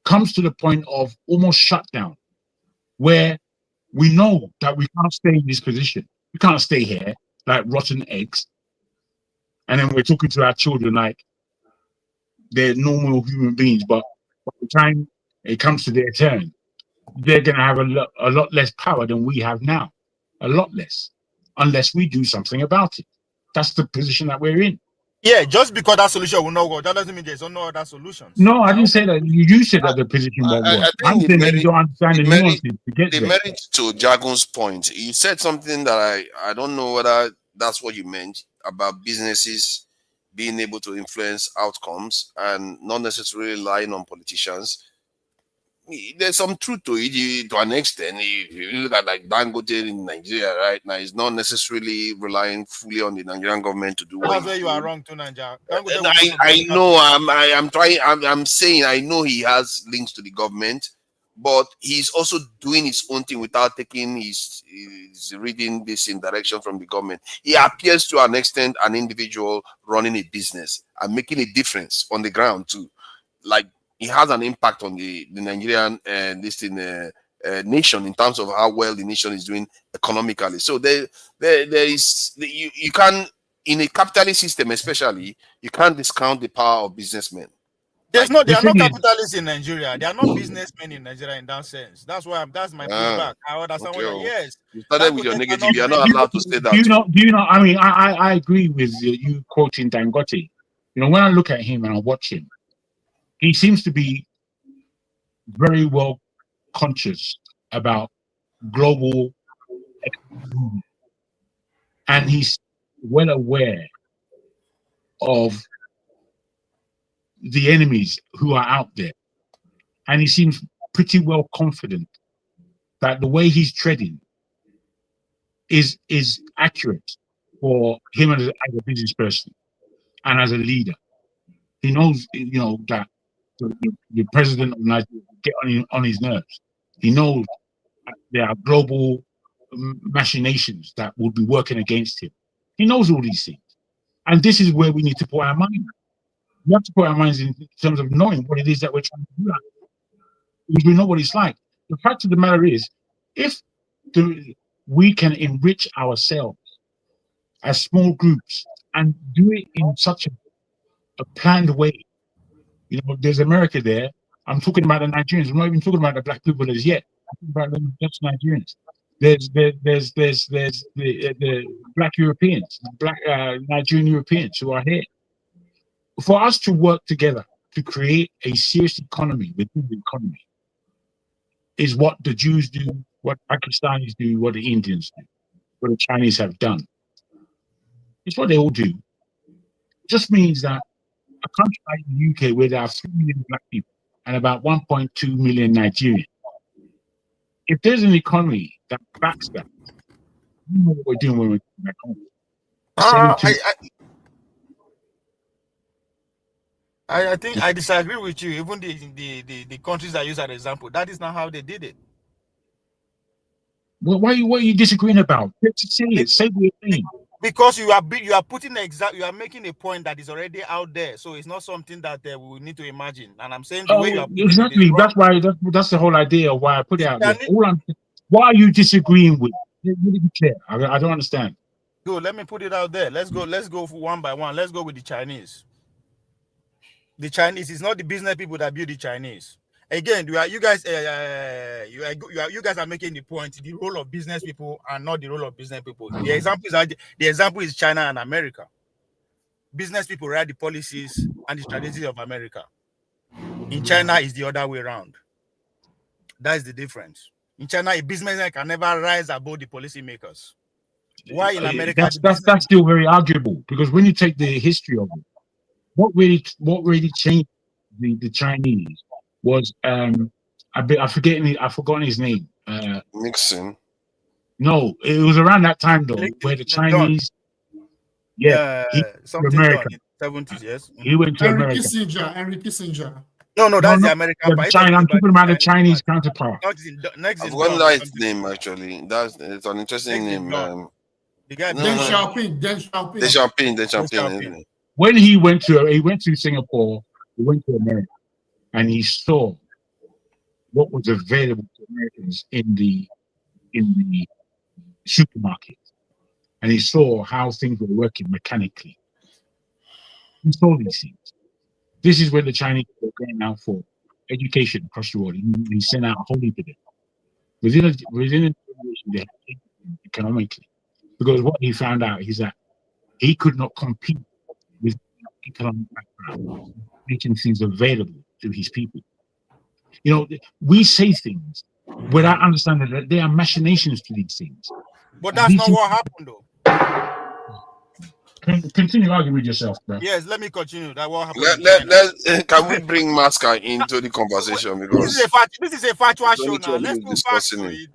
comes to the point of almost shutdown, where we know that we can't stay in this position. We can't stay here like rotten eggs. And then we're talking to our children like they're normal human beings. But by the time it comes to their turn, they're going to have a lot less power than we have now. A lot less. Unless we do something about it. That's the position that we're in. Yeah, just because that solution will not work, that doesn't mean there's no other solutions. No, I didn't say that. You said that the position won't work. I'm saying that you don't understand the nuances to get there. Merit to Jagun's point, he said something that I don't know whether that's what you meant about businesses being able to influence outcomes and not necessarily relying on politicians. There's some truth to it to an extent. If you look at like Dangote in Nigeria right now, it's not necessarily relying fully on the Nigerian government to do what. That's where you are wrong too, Nigeria. I know. I'm saying I know he has links to the government, but he's also doing his own thing without taking his reading this in direction from the government. He appears to an extent an individual running a business and making a difference on the ground too. Like he has an impact on the Nigerian nation in terms of how well the nation is doing economically. So there is you can, in a capitalist system especially, you can't discount the power of businessmen. There are no capitalists in Nigeria. There are no businessmen in Nigeria in that sense. That's why that's my pushback. I understand what yes. You started with your negative. You are not allowed to say that. Do you know? I mean, I agree with you quoting Dangote. When I look at him and I watch him, he seems to be very well conscious about global economy. And he's well aware of the enemies who are out there. And he seems pretty well confident that the way he's treading is accurate for him as a business person and as a leader. He knows, that the president of Nigeria will get on his nerves. He knows that there are global machinations that will be working against him. He knows all these things. And this is where we need to put our mind. We have to put our minds in terms of knowing what it is that we're trying to do. Because we know what it's like. The fact of the matter is, if we can enrich ourselves as small groups and do it in such a planned way, there's America there. I'm talking about the Nigerians. I'm not even talking about the black people as yet. I'm talking about just Nigerians. There's the black Europeans, black Nigerian Europeans who are here. For us to work together to create a serious economy within the economy is what the Jews do, what Pakistanis do, what the Indians do, what the Chinese have done. It's what they all do. It just means that a country like the UK, where there are 3 million black people and about 1.2 million Nigerians, if there's an economy that backs that, you know what we're doing when we're back home. I think I disagree with you. Even the countries I use as an example, that is not how they did it. Well, what are you disagreeing about? Say it. Say what you're saying. Because you are putting you are making a point that is already out there, so it's not something that we will need to imagine. And I'm saying the way you are putting Exactly. it is That's why. That's the whole idea of why I put it out there. What are you disagreeing with? Let me be clear. I don't understand. Good. Let me put it out there. Let's go one by one. Let's go with the Chinese. The Chinese is not the business people that build the Chinese. Again, you guys are making the point. The role of business people and not the role of business people. The example is China and America. Business people write the policies and the strategies of America. In China, it's the other way around. That is the difference. In China, a businessman can never rise above the policymakers. Why in America? That's still very arguable, because when you take the history of it, what really changed the Chinese was I've forgotten his name. Nixon. No, it was around that time though, where the Chinese, he went to America. In the 70s, yes. He went to Henry America. Henry Kissinger. No, that's the American part. China, I'm talking about the Chinese counterpart. I've forgotten that name actually. It's an interesting name. The guy Deng Xiaoping. Deng Xiaoping. When he went to Singapore, he went to America, and he saw what was available to Americans in the supermarket, and he saw how things were working mechanically. He saw these things. This is where the Chinese were going out for education across the world. He sent out a whole heap of them. Within a generation, they had economically, because what he found out is that he could not compete with economic background, making things available to his people. You know, we say things without understanding that there are machinations to these things. But that's not what happened, though. Continue arguing with yourself, bro. Yes, let me continue. That what happened. Can we bring Masca into the conversation, because this is a factual show now. Let's discuss it.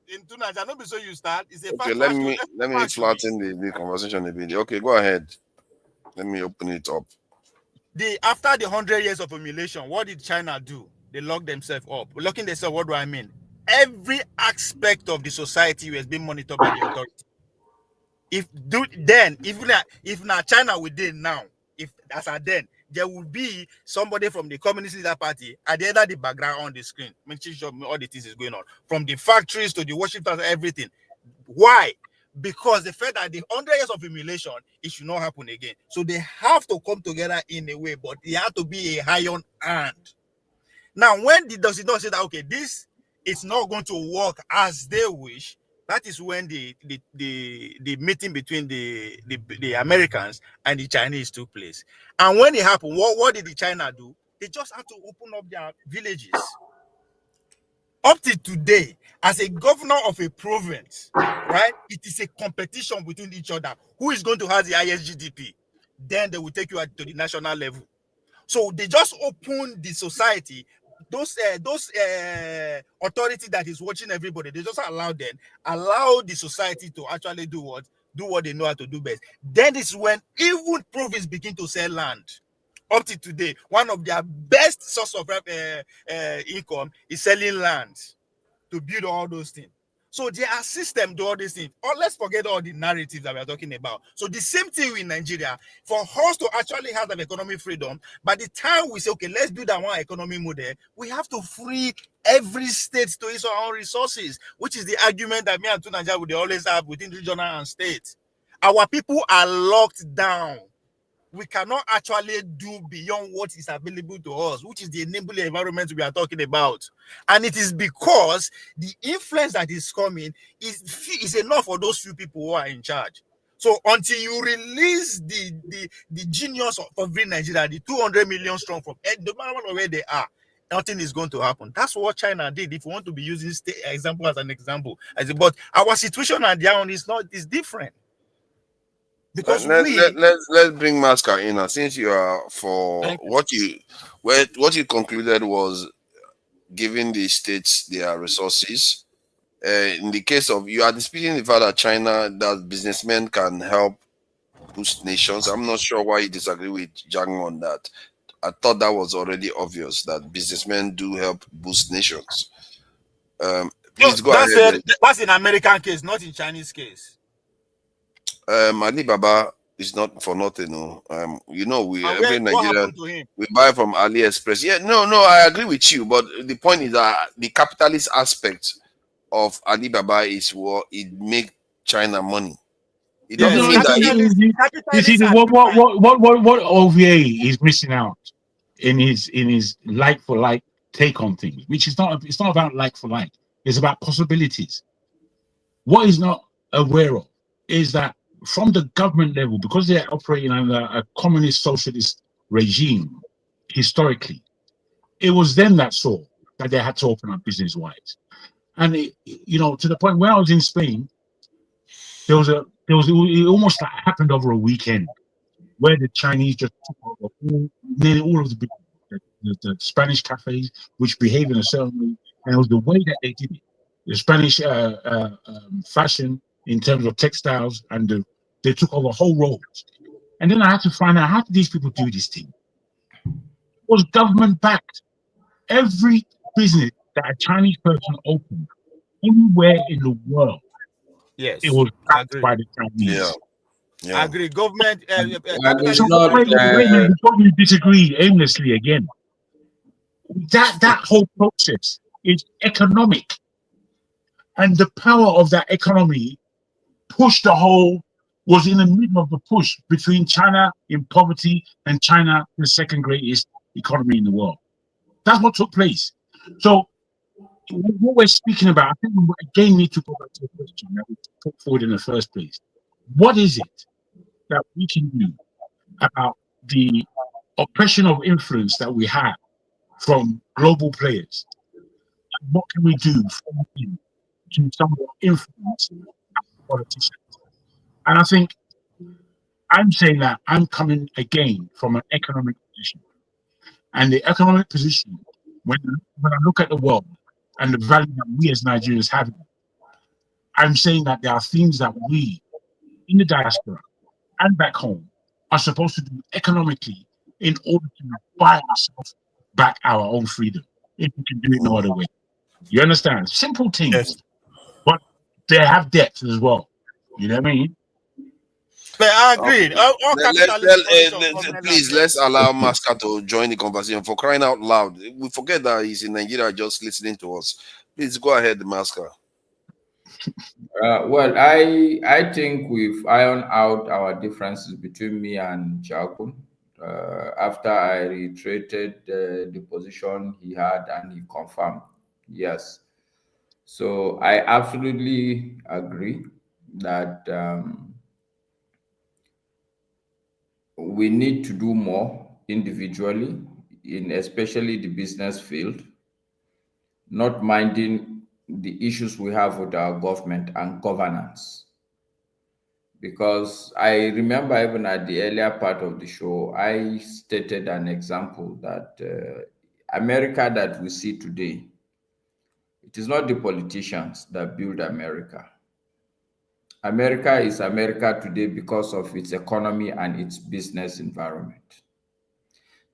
In Tunisia, not be so you start. It's a Okay, factual show. let me flatten the conversation a bit. Okay, go ahead. Let me open it up. After the 100 years of humiliation, what did China do? They locked themselves up. Locking themselves, what do I mean? Every aspect of the society was being monitored by the authority. If now China within now, if that's a then, there will be somebody from the Communist Leader Party at the end of the background on the screen, making sure all the things is going on, from the factories to the worship and everything. Why? Because the fact that the 100 years of humiliation, it should not happen again. So they have to come together in a way, but they have to be a iron hand. Now, when does it not say that, okay, this is not going to work as they wish, that is when the meeting between the Americans and the Chinese took place. And when it happened, what did the China do? They just had to open up their villages. Up to today, as a governor of a province, right, it is a competition between each other. Who is going to have the highest GDP? Then they will take you to the national level. So they just opened the society. Those authority that is watching everybody, they just allow the society to actually do what they know how to do best. Then is when even province begin to sell land. Up to today, one of their best source of income is selling land to build all those things. So their system do all these things. Or let's forget all the narratives that we are talking about. So the same thing in Nigeria, for us to actually have that economic freedom, by the time we say, okay, let's build our one economic model, we have to free every state to its own resources, which is the argument that me and Tunisia would always have within regional and state. Our people are locked down. We cannot actually do beyond what is available to us, which is the enabling environment we are talking about. And it is because the influence that is coming is enough for those few people who are in charge. So until you release the genius of Nigeria, the 200 million strong from no matter where they are, nothing is going to happen. That's what China did. If you want to be using example as an example, but our situation at the end is different. Because let's bring Masca in. Since you are for what you concluded was giving the states their resources. In the case of you are disputing the fact that China, that businessmen can help boost nations. I'm not sure why you disagree with Zhang on that. I thought that was already obvious that businessmen do help boost nations. Please go ahead. That's in American case, not in Chinese case. Alibaba is not for nothing. No. Every What Nigerian happened to him? we buy from AliExpress. Yeah, no, I agree with you. But the point is that the capitalist aspect of Alibaba is what it make China money. It doesn't mean that. You see, what OVA is missing out in his like for like take on things, which is not. It's not about like for like. It's about possibilities. What he's not aware of is that from the government level, because they're operating under a communist socialist regime historically, it was them that saw that they had to open up business-wise. And to the point where I was in Spain, it almost like happened over a weekend where the Chinese just took over nearly all of the Spanish cafes, which behave in a certain way, and it was the way that they did it. The Spanish fashion in terms of textiles, and they took over whole roads. And then I had to find out, how did these people do this thing? It was government backed. Every business that a Chinese person opened anywhere in the world, yes, it was backed by the Chinese. I agree. Government. Before we disagree aimlessly again, that whole process is economic, and the power of that economy was in the middle of the push between China in poverty and China, the second greatest economy in the world. That's what took place. So what we're speaking about, I think we again need to go back to the question that we put forward in the first place. What is it that we can do about the oppression of influence that we have from global players? And what can we do to somewhat influence politicians? And I think I'm saying that I'm coming again from an economic position. And the economic position, when I look at the world and the value that we as Nigerians have, I'm saying that there are things that we in the diaspora and back home are supposed to do economically in order to buy ourselves back our own freedom, if we can do it no other way. You understand? Simple things, yes. But they have depth as well. You know what I mean? But I agree. Please, let's allow Masca to join the conversation. For crying out loud, we forget that he's in Nigeria just listening to us. Please go ahead, Masca. Well, I think we've ironed out our differences between me and Jacob after I reiterated the position he had and he confirmed. Yes. So I absolutely agree that we need to do more individually, in especially the business field, not minding the issues we have with our government and governance. Because I remember even at the earlier part of the show, I stated an example that America that we see today, it is not the politicians that build America. America is America today because of its economy and its business environment.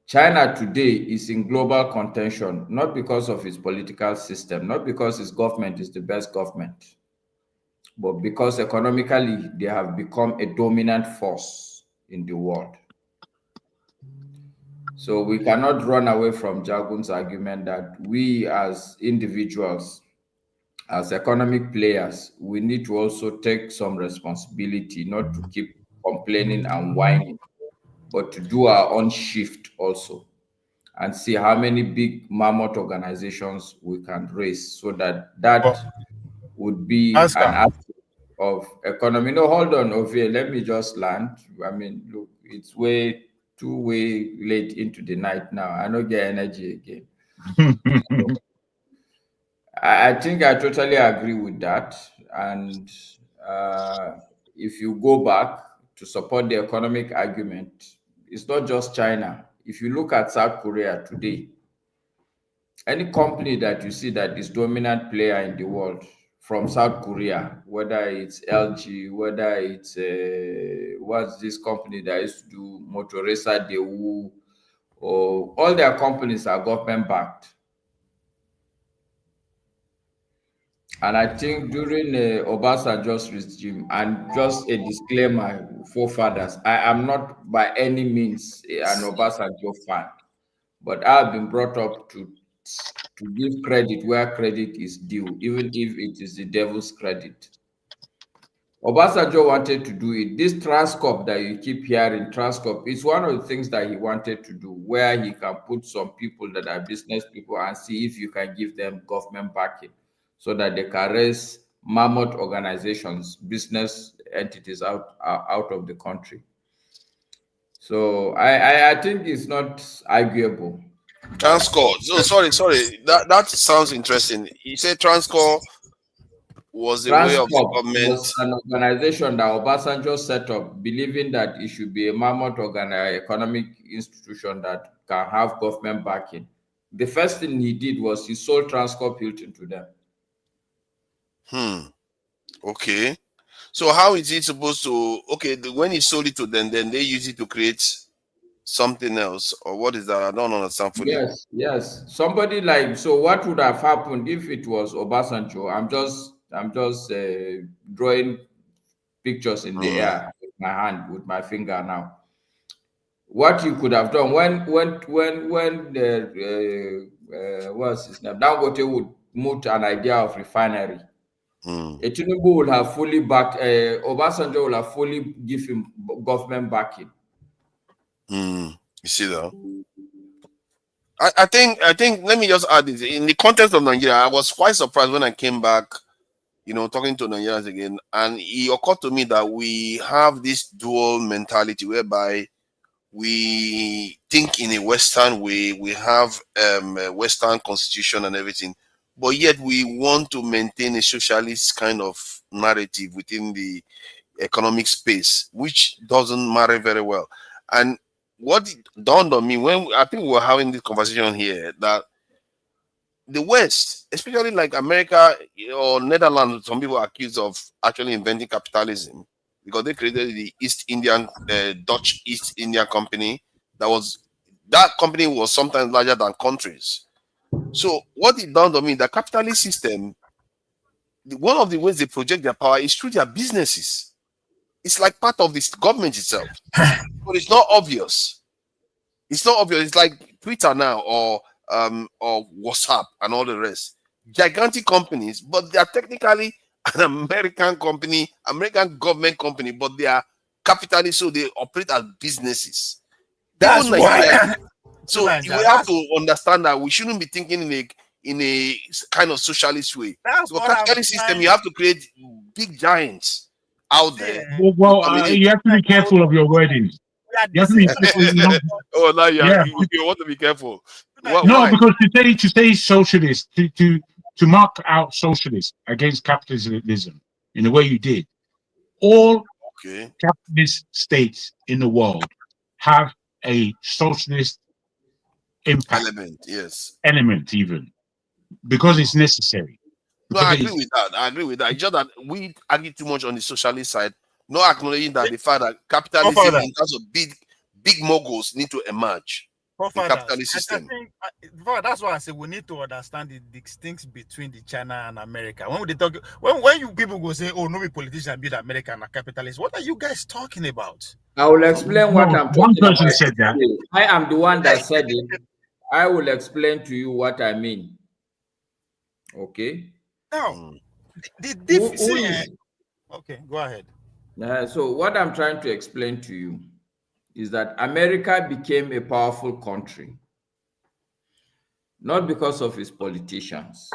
China today is in global contention, not because of its political system, not because its government is the best government, but because economically they have become a dominant force in the world. So we cannot run away from Jagun's argument that we as individuals, as economic players, we need to also take some responsibility, not to keep complaining and whining, but to do our own shift also and see how many big mammoth organizations we can raise so that would be an aspect of economy. No, hold on, Ovie, let me just land. I mean, look, it's too way late into the night now. I don't get energy again. So, I think I totally agree with that. And if you go back to support the economic argument, it's not just China. If you look at South Korea today, any company that you see that is dominant player in the world from South Korea, whether it's LG, whether it's what's this company that used to do Motoresa Daewoo, or all their companies are government backed. And I think during Obasanjo's regime, and just a disclaimer, forefathers, I am not by any means an Obasanjo fan, but I have been brought up to give credit where credit is due, even if it is the devil's credit. Obasanjo wanted to do it. This Transcorp that you keep hearing, Transcorp, is one of the things that he wanted to do, where he can put some people that are business people and see if you can give them government backing so that they can raise mammoth organizations, business entities out of the country. So I think it's not arguable. Transcorp. So sorry. That sounds interesting. You said Transcorp was a way of the Transcorp government. was an organization that Obasanjo set up, believing that it should be a mammoth economic institution that can have government backing. The first thing he did was he sold Transcorp Hilton to them. Okay. So how is it supposed to? Okay, when he sold it to them, then they use it to create something else, or what is that? I don't understand fully. Yes. Somebody like, so what would have happened if it was Obasanjo? I'm just drawing pictures in the air with my hand, with my finger now. What you could have done when the what's his name, Dangote would move to an idea of refinery. Tinubu will have fully backed, Obasanjo will have fully give him government backing. You see that? I think let me just add this. In the context of Nigeria, I was quite surprised when I came back, talking to Nigerians again, and it occurred to me that we have this dual mentality whereby we think in a Western way, we have a Western constitution and everything, but yet we want to maintain a socialist kind of narrative within the economic space, which doesn't marry very well. And what dawned on me when I think we were having this conversation here, that the West, especially like America or Netherlands, some people are accused of actually inventing capitalism because they created the Dutch East India Company. That company was sometimes larger than countries. So what it dawned on me, the capitalist system, one of the ways they project their power is through their businesses. It's like part of this government itself, but it's not obvious. It's not obvious. It's like Twitter now or WhatsApp and all the rest. Gigantic companies, but they are technically an American company, American government company, but they are capitalists, so they operate as businesses. That's why. So we have to understand that we shouldn't be thinking in a kind of socialist way. So capitalist system, you have to create big giants out there. Well, you have to be careful of your wording. You have to be careful, Oh, now you want to be careful. No, why? Because to say socialist, to mark out socialist against capitalism in the way you did, all capitalist states in the world have a socialist impact element, even because it's necessary. No, I agree with that. It's just that we argue too much on the socialist side, not acknowledging that the fact that capitalism in terms of big moguls need to emerge. The capitalist system. I think, that's why I say we need to understand the distinction between the China and America. When we talk, when you people go say, "Oh, no, we politicians build America and a capitalist," what are you guys talking about? I will explain what I'm talking about. One person said that. I am the one that said it. I will explain to you what I mean. Okay. Now, okay, go ahead. So what I'm trying to explain to you is that America became a powerful country, not because of its politicians,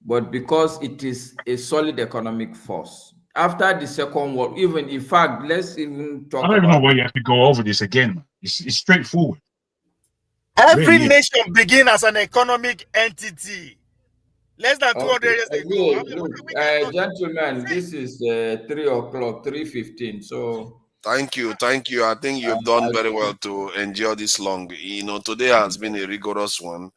but because it is a solid economic force. After the Second World, even in fact, let's even talk about. I don't know why you have to go over this again. It's straightforward. Every nation begins as an economic entity. Less than 200 years ago. Gentlemen, this is 3 o'clock, 3:15. So thank you. I think you've done very well to endure this long. Today has been a rigorous one,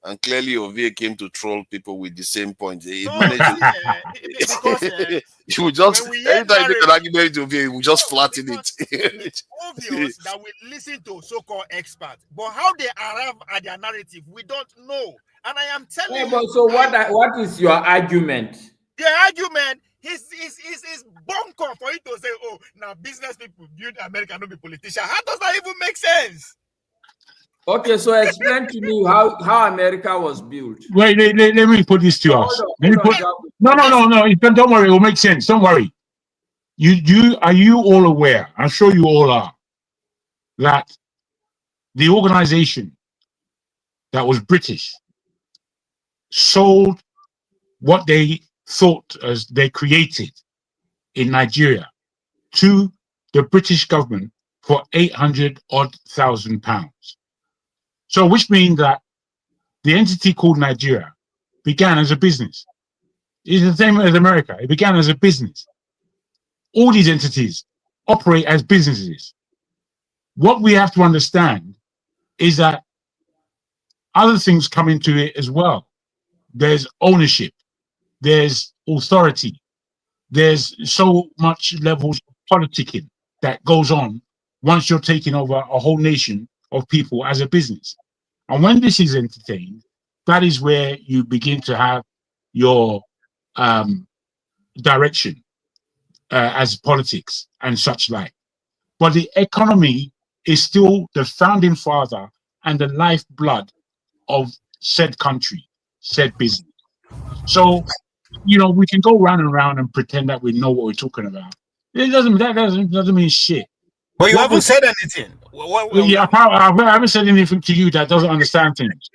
And clearly, Ovie came to troll people with the same point. He No, managed see, to. because He would just, when we hear anytime you make an narrative, argument to Ovie, he would just flatten it. it's obvious that we listen to so-called experts, but how they arrive at their narrative, we don't know. And I am telling Yeah, you, but so what is your argument? the argument is bunker for you to say, oh, now business people build America, not be politicians. How does that even make sense? Okay, so explain to me how America was built. Wait, let me put this to So us. hold on, No. Don't worry, it will make sense. Don't worry. Are you all aware? I'm sure you all are, that the organization that was British sold what they thought as they created in Nigeria to the British government for 800,000 pounds. So, which means that the entity called Nigeria began as a business. It's the same as America. It began as a business. All these entities operate as businesses. What we have to understand is that other things come into it as well. There's ownership, there's authority, there's so much levels of politicking that goes on once you're taking over a whole nation of people as a business. And when this is entertained, that is where you begin to have your direction as politics and such like. But the economy is still the founding father and the lifeblood of said country, said business. So, we can go round and round and pretend that we know what we're talking about. That doesn't mean shit. But you haven't said anything. I haven't said anything to you that doesn't understand things.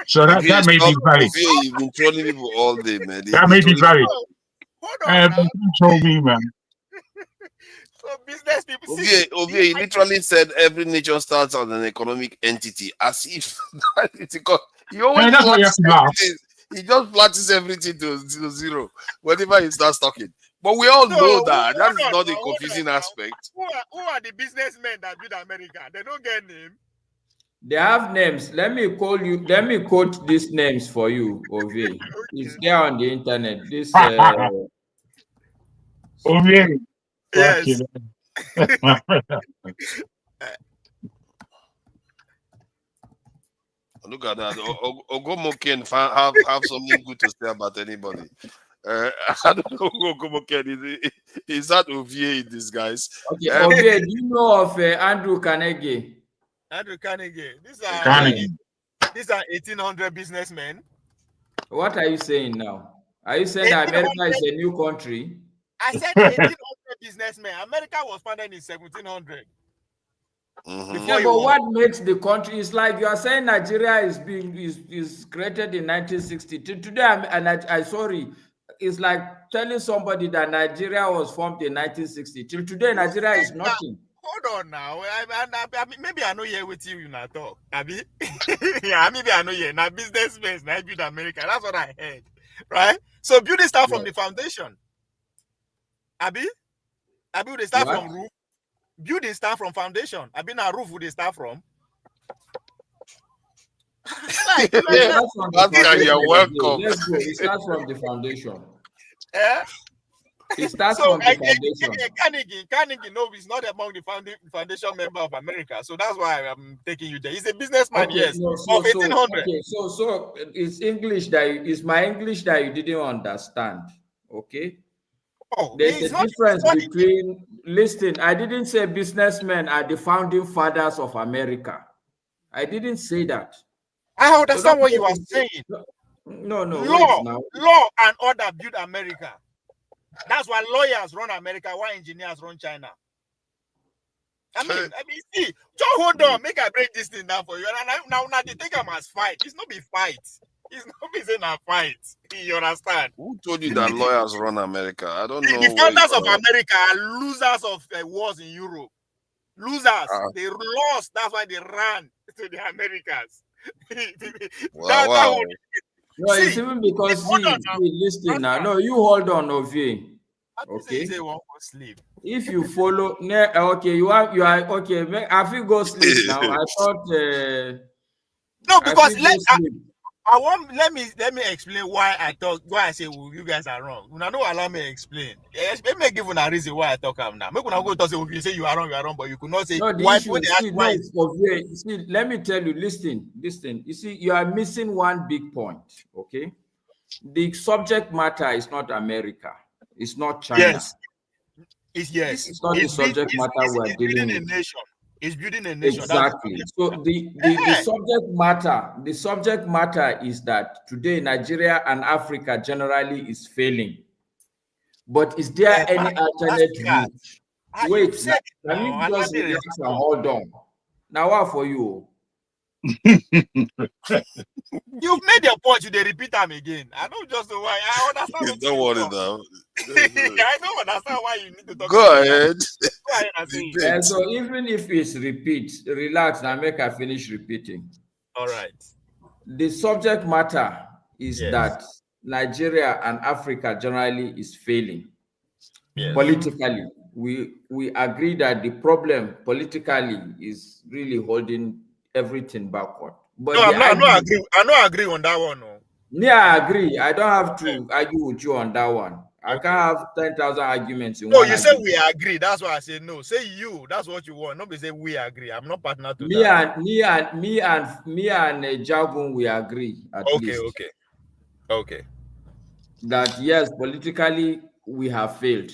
So that may be valid. You've been trolling people all day, man. That may be valid. Don't troll me, man. So business people. Ovie literally said every nation starts as an economic entity, as if he always that's what you have to laugh. He just flattens everything to zero whenever he starts talking. But we all know that that's not the confusing aspect. Who are the businessmen that build America? They don't get name. They have names. Let me quote these names for you, Ovie. It's there on the internet. This Ovie. Yes. Look at that. Ogomo can have something good to say about anybody. I don't know who Ogomo can is that Ovie in disguise? Okay, Ovie, do you know of Andrew Carnegie? Andrew Carnegie. These are 1800 businessmen. What are you saying now? Are you saying that America is a new country? I said 1800 businessmen. America was founded in 1700. Yeah, but what makes the country is like you are saying Nigeria is created in 1960. Today, sorry, it's like telling somebody that Nigeria was formed in 1960. Till today, Nigeria is nothing. Hold on now. Maybe I know here with you in talk. Abi? Yeah, maybe I know here. Now businessmen, now build America. That's what I heard. Right? So building start from the foundation. Abi would they start from roof? Building start from foundation. Now roof would they start from? You're welcome. Let's go. It starts from the foundation. Yeah. It starts from the foundation. Carnegie, no, he's not among the foundation member of America. So that's why I'm taking you there. He's a businessman, Okay, yes. no, of 1800. So it's English it's my English that you didn't understand. Okay. Oh, there's a difference between listen. I didn't say businessmen are the founding fathers of America. I didn't say that. I understand what you are saying. No. Law and order build America. That's why lawyers run America, why engineers run China. I mean, see, just hold on, make I break this thing down for you. And now they think I must fight. It's not be fight. It's not be saying a fight. You understand? Who told you that lawyers run America? I don't know. The founders of America are losers of wars in Europe. Losers. They lost. That's why they ran to the Americas. Wow. No, it's even because listen now. No, you hold on, Ovie. Okay. If you follow, okay, you are okay. I feel go sleep now. I thought. No, because let me explain why I say you guys are wrong. Una no allow me explain. Let me give una reason why I talk am now. Make una go talk say you say you are wrong, but you could not say No, the why issue, when they ask see, why. no, see, let me tell you, listen. You see, you are missing one big point, okay? The subject matter is not America. It's not China. Yes. It's This is not the subject matter we are dealing building a with. nation. It's building a nation. Exactly. So the subject matter is that today Nigeria and Africa generally is failing. But is there any alternate route? Wait, can you just relax and hold on? Now what for you? You've made your point. You repeat them again. I don't just know why. I understand what Don't you worry talk. now. I don't understand why you need to talk. Go ahead. Go ahead and say it. And so even if it's repeat, relax and make her finish repeating. All right. The subject matter is that Nigeria and Africa generally is failing. Politically. We agree that the problem politically is really holding everything backward. But No, I'm not agree. I don't agree on that one. No. Yeah, I agree. I don't have to argue with you on that one. I can't have 10,000 arguments in No, one you say argument. we agree. That's why I say no. Say you. That's what you want. Nobody say we agree. I'm not partner to Me that. and Jagun, we agree at least. Okay. That yes, politically we have failed,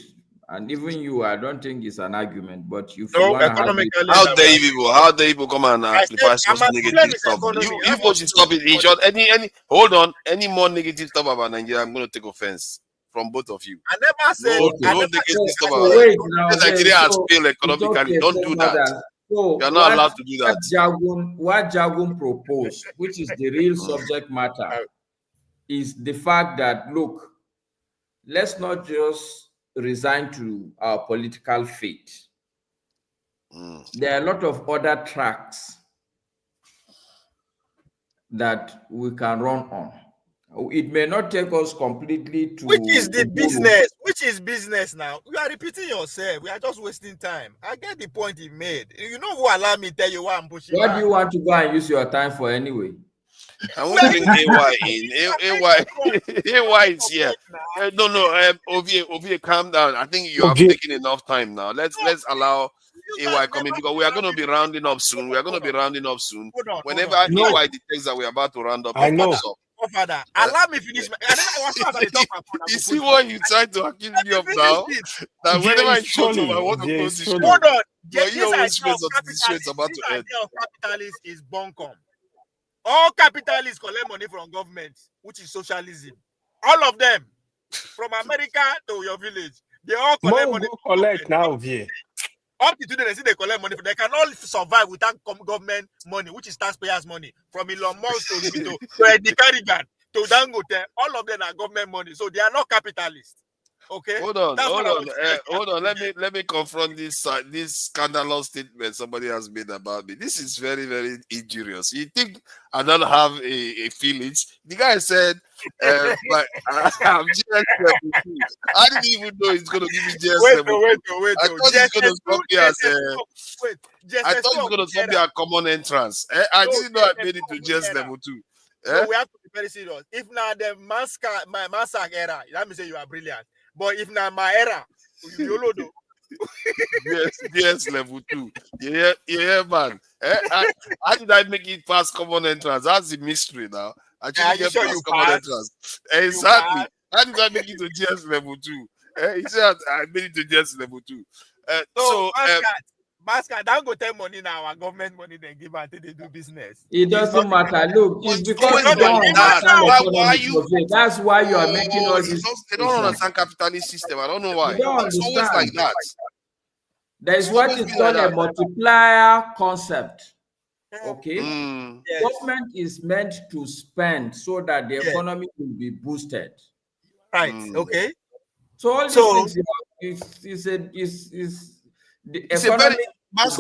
and even you, I don't think it's an argument. But if you want to have it, How dare you people? How dare you people come and amplify such negative stuff? You folks should stop it. In short, any hold on, any more negative stuff about Nigeria, I'm going to take offense from both of you. I never said. No negative stuff about wait Nigeria. now. Nigeria has So failed it's economically. okay, Don't do that. So You're not allowed to do that. What Jagun proposed, which is the real subject matter, is the fact that look, let's not just resign to our political fate. There are a lot of other tracks that we can run on. It may not take us completely to Which is the Uburu. business? Which is business now? You are repeating yourself. We are just wasting time. I get the point he made. You know who allow me tell you why I'm pushing What back. do you want to go and use your time for anyway? I won't bring AY in. AY is here. No. Ovie, calm down. I think you have taken enough time now. Let's allow AY come in because we are going to be rounding up soon. Whenever AY detects that we're about to round up, I he know. pops up. Father, allow me finish. You see why you tried to accuse me of now? That whenever I show up, I want to close this show. Hold on. But you always space until this show is about to end. Idea of capitalist is bunkum. All capitalists collect money from government, which is socialism. All of them, from America to your village, they all collect money. Collect now, Vie. Up to today, they say they collect money. They can all survive without government money, which is taxpayers' money. From Elon Musk to Eddie Carrigan to Dangote, all of them are government money. So they are not capitalists. Okay. Hold on. Let me confront this scandalous statement somebody has made about me. This is very, very injurious. You think I don't have a feelings? The guy said, I'm GS level 2. I didn't even know he's going to give me GS level 2. I thought he's going to stop me as I thought he's going to stop me at common entrance. I didn't know I made it to GS level 2. So we have to be very serious. If now the massacre era, that means you are brilliant. But if now my era, you know do. Yes, level 2. Yeah, man. How did I make it past common entrance? That's the mystery now. I didn't get past common entrance. Exactly. How did I make it to GS level 2? He said I made it to GS level 2. So Masca, don't go tell money now. Our government money they give until they do business. It doesn't matter. Look, it's because you don't understand economics. That's why you are making all this. They don't understand capitalist system. I don't know why. You don't It's understand. always like that. There is what is called a multiplier concept. Okay, government is meant to spend so that the economy will be boosted. Right. Okay. So all these things, the It's economy. It's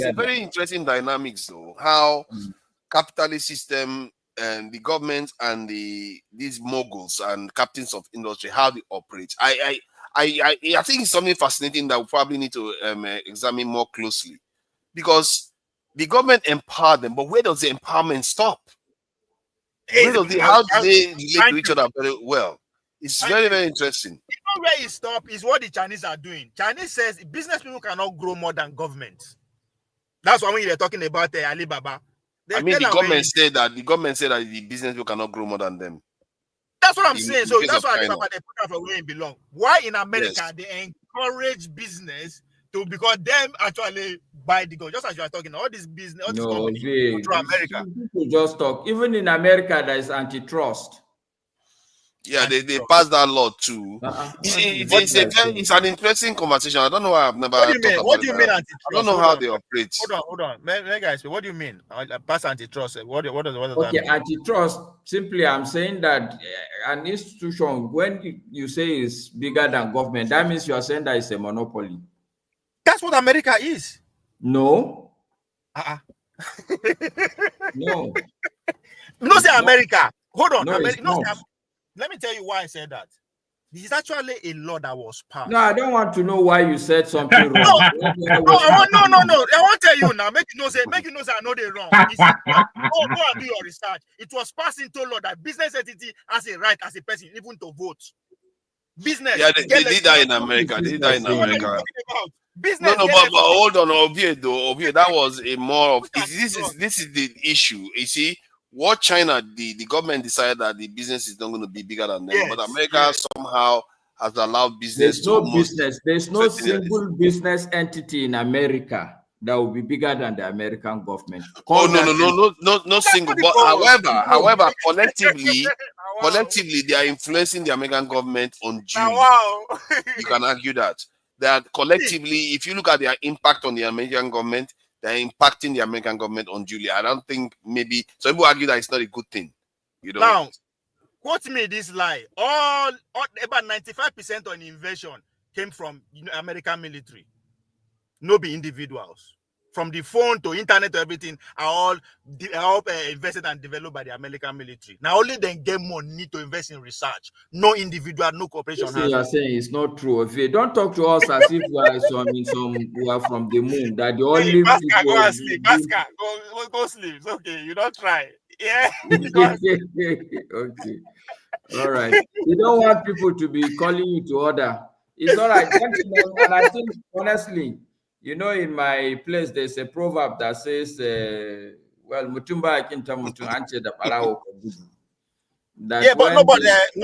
a very interesting dynamics though. How capitalist system and the government and these moguls and captains of industry, how they operate. I think it's something fascinating that we probably need to examine more closely, because the government empowered them, but where does the empowerment stop? How do they relate to each other very well? It's very, very interesting. You know where it stops is what the Chinese are doing. Chinese says business people cannot grow more than government. That's why when they're talking about Alibaba, I mean, the government said that the business people cannot grow more than them. That's what I'm saying. So that's why Alibaba they put that where it belongs. Why in America they encourage business to because them actually buy the gold. Just as you are talking, all this business, all this company through America. People just talk. Even in America, there is antitrust. Yeah, they passed that law too. It's an interesting conversation. I don't know why I've never talked about it. What do you mean antitrust? I don't know how they operate. Hold on. Guys, what do you mean? Pass antitrust. What does that mean? Antitrust, simply I'm saying that an institution, when you say is bigger than government, that means you are saying that it's a monopoly. That's what America is. No. No. No, say America. Hold on. No, let me tell you why I said that. This is actually a law that was passed. No, I don't want to know why you said something wrong. No. I want to tell you now. Make you know say I know they're wrong. Go and do your research. It was passed into law that business entity has a right as a person even to vote. Business. Yeah, they did that in America. Business. No, but hold on, Obie, that was a more of this is the issue. You see, what China, the government decided that the business is not going to be bigger than them, but America somehow has allowed business. There's no single business entity in America that will be bigger than the American government. No single. But however, collectively, they are influencing the American government unduly. You can argue that collectively, if you look at their impact on the American government, they're impacting the American government unduly. I don't think maybe some people argue that it's not a good thing. You know. Now, quote me this lie. All about 95% on invasion came from American military. No be individuals. From the phone to internet to everything are all invested and developed by the American military. Now only then get money to invest in research. No individual, no corporation. You are saying it's not true. If you don't talk to us as if we are from the moon. That the only people go and sleep. Go sleep. It's okay. You don't try. Yeah. Okay. All right. You don't want people to be calling you to order. It's all right. And I think honestly, you know, in my place, there's a proverb that says, Mutumba Akinta Mutum Anche da Palao. Yeah, but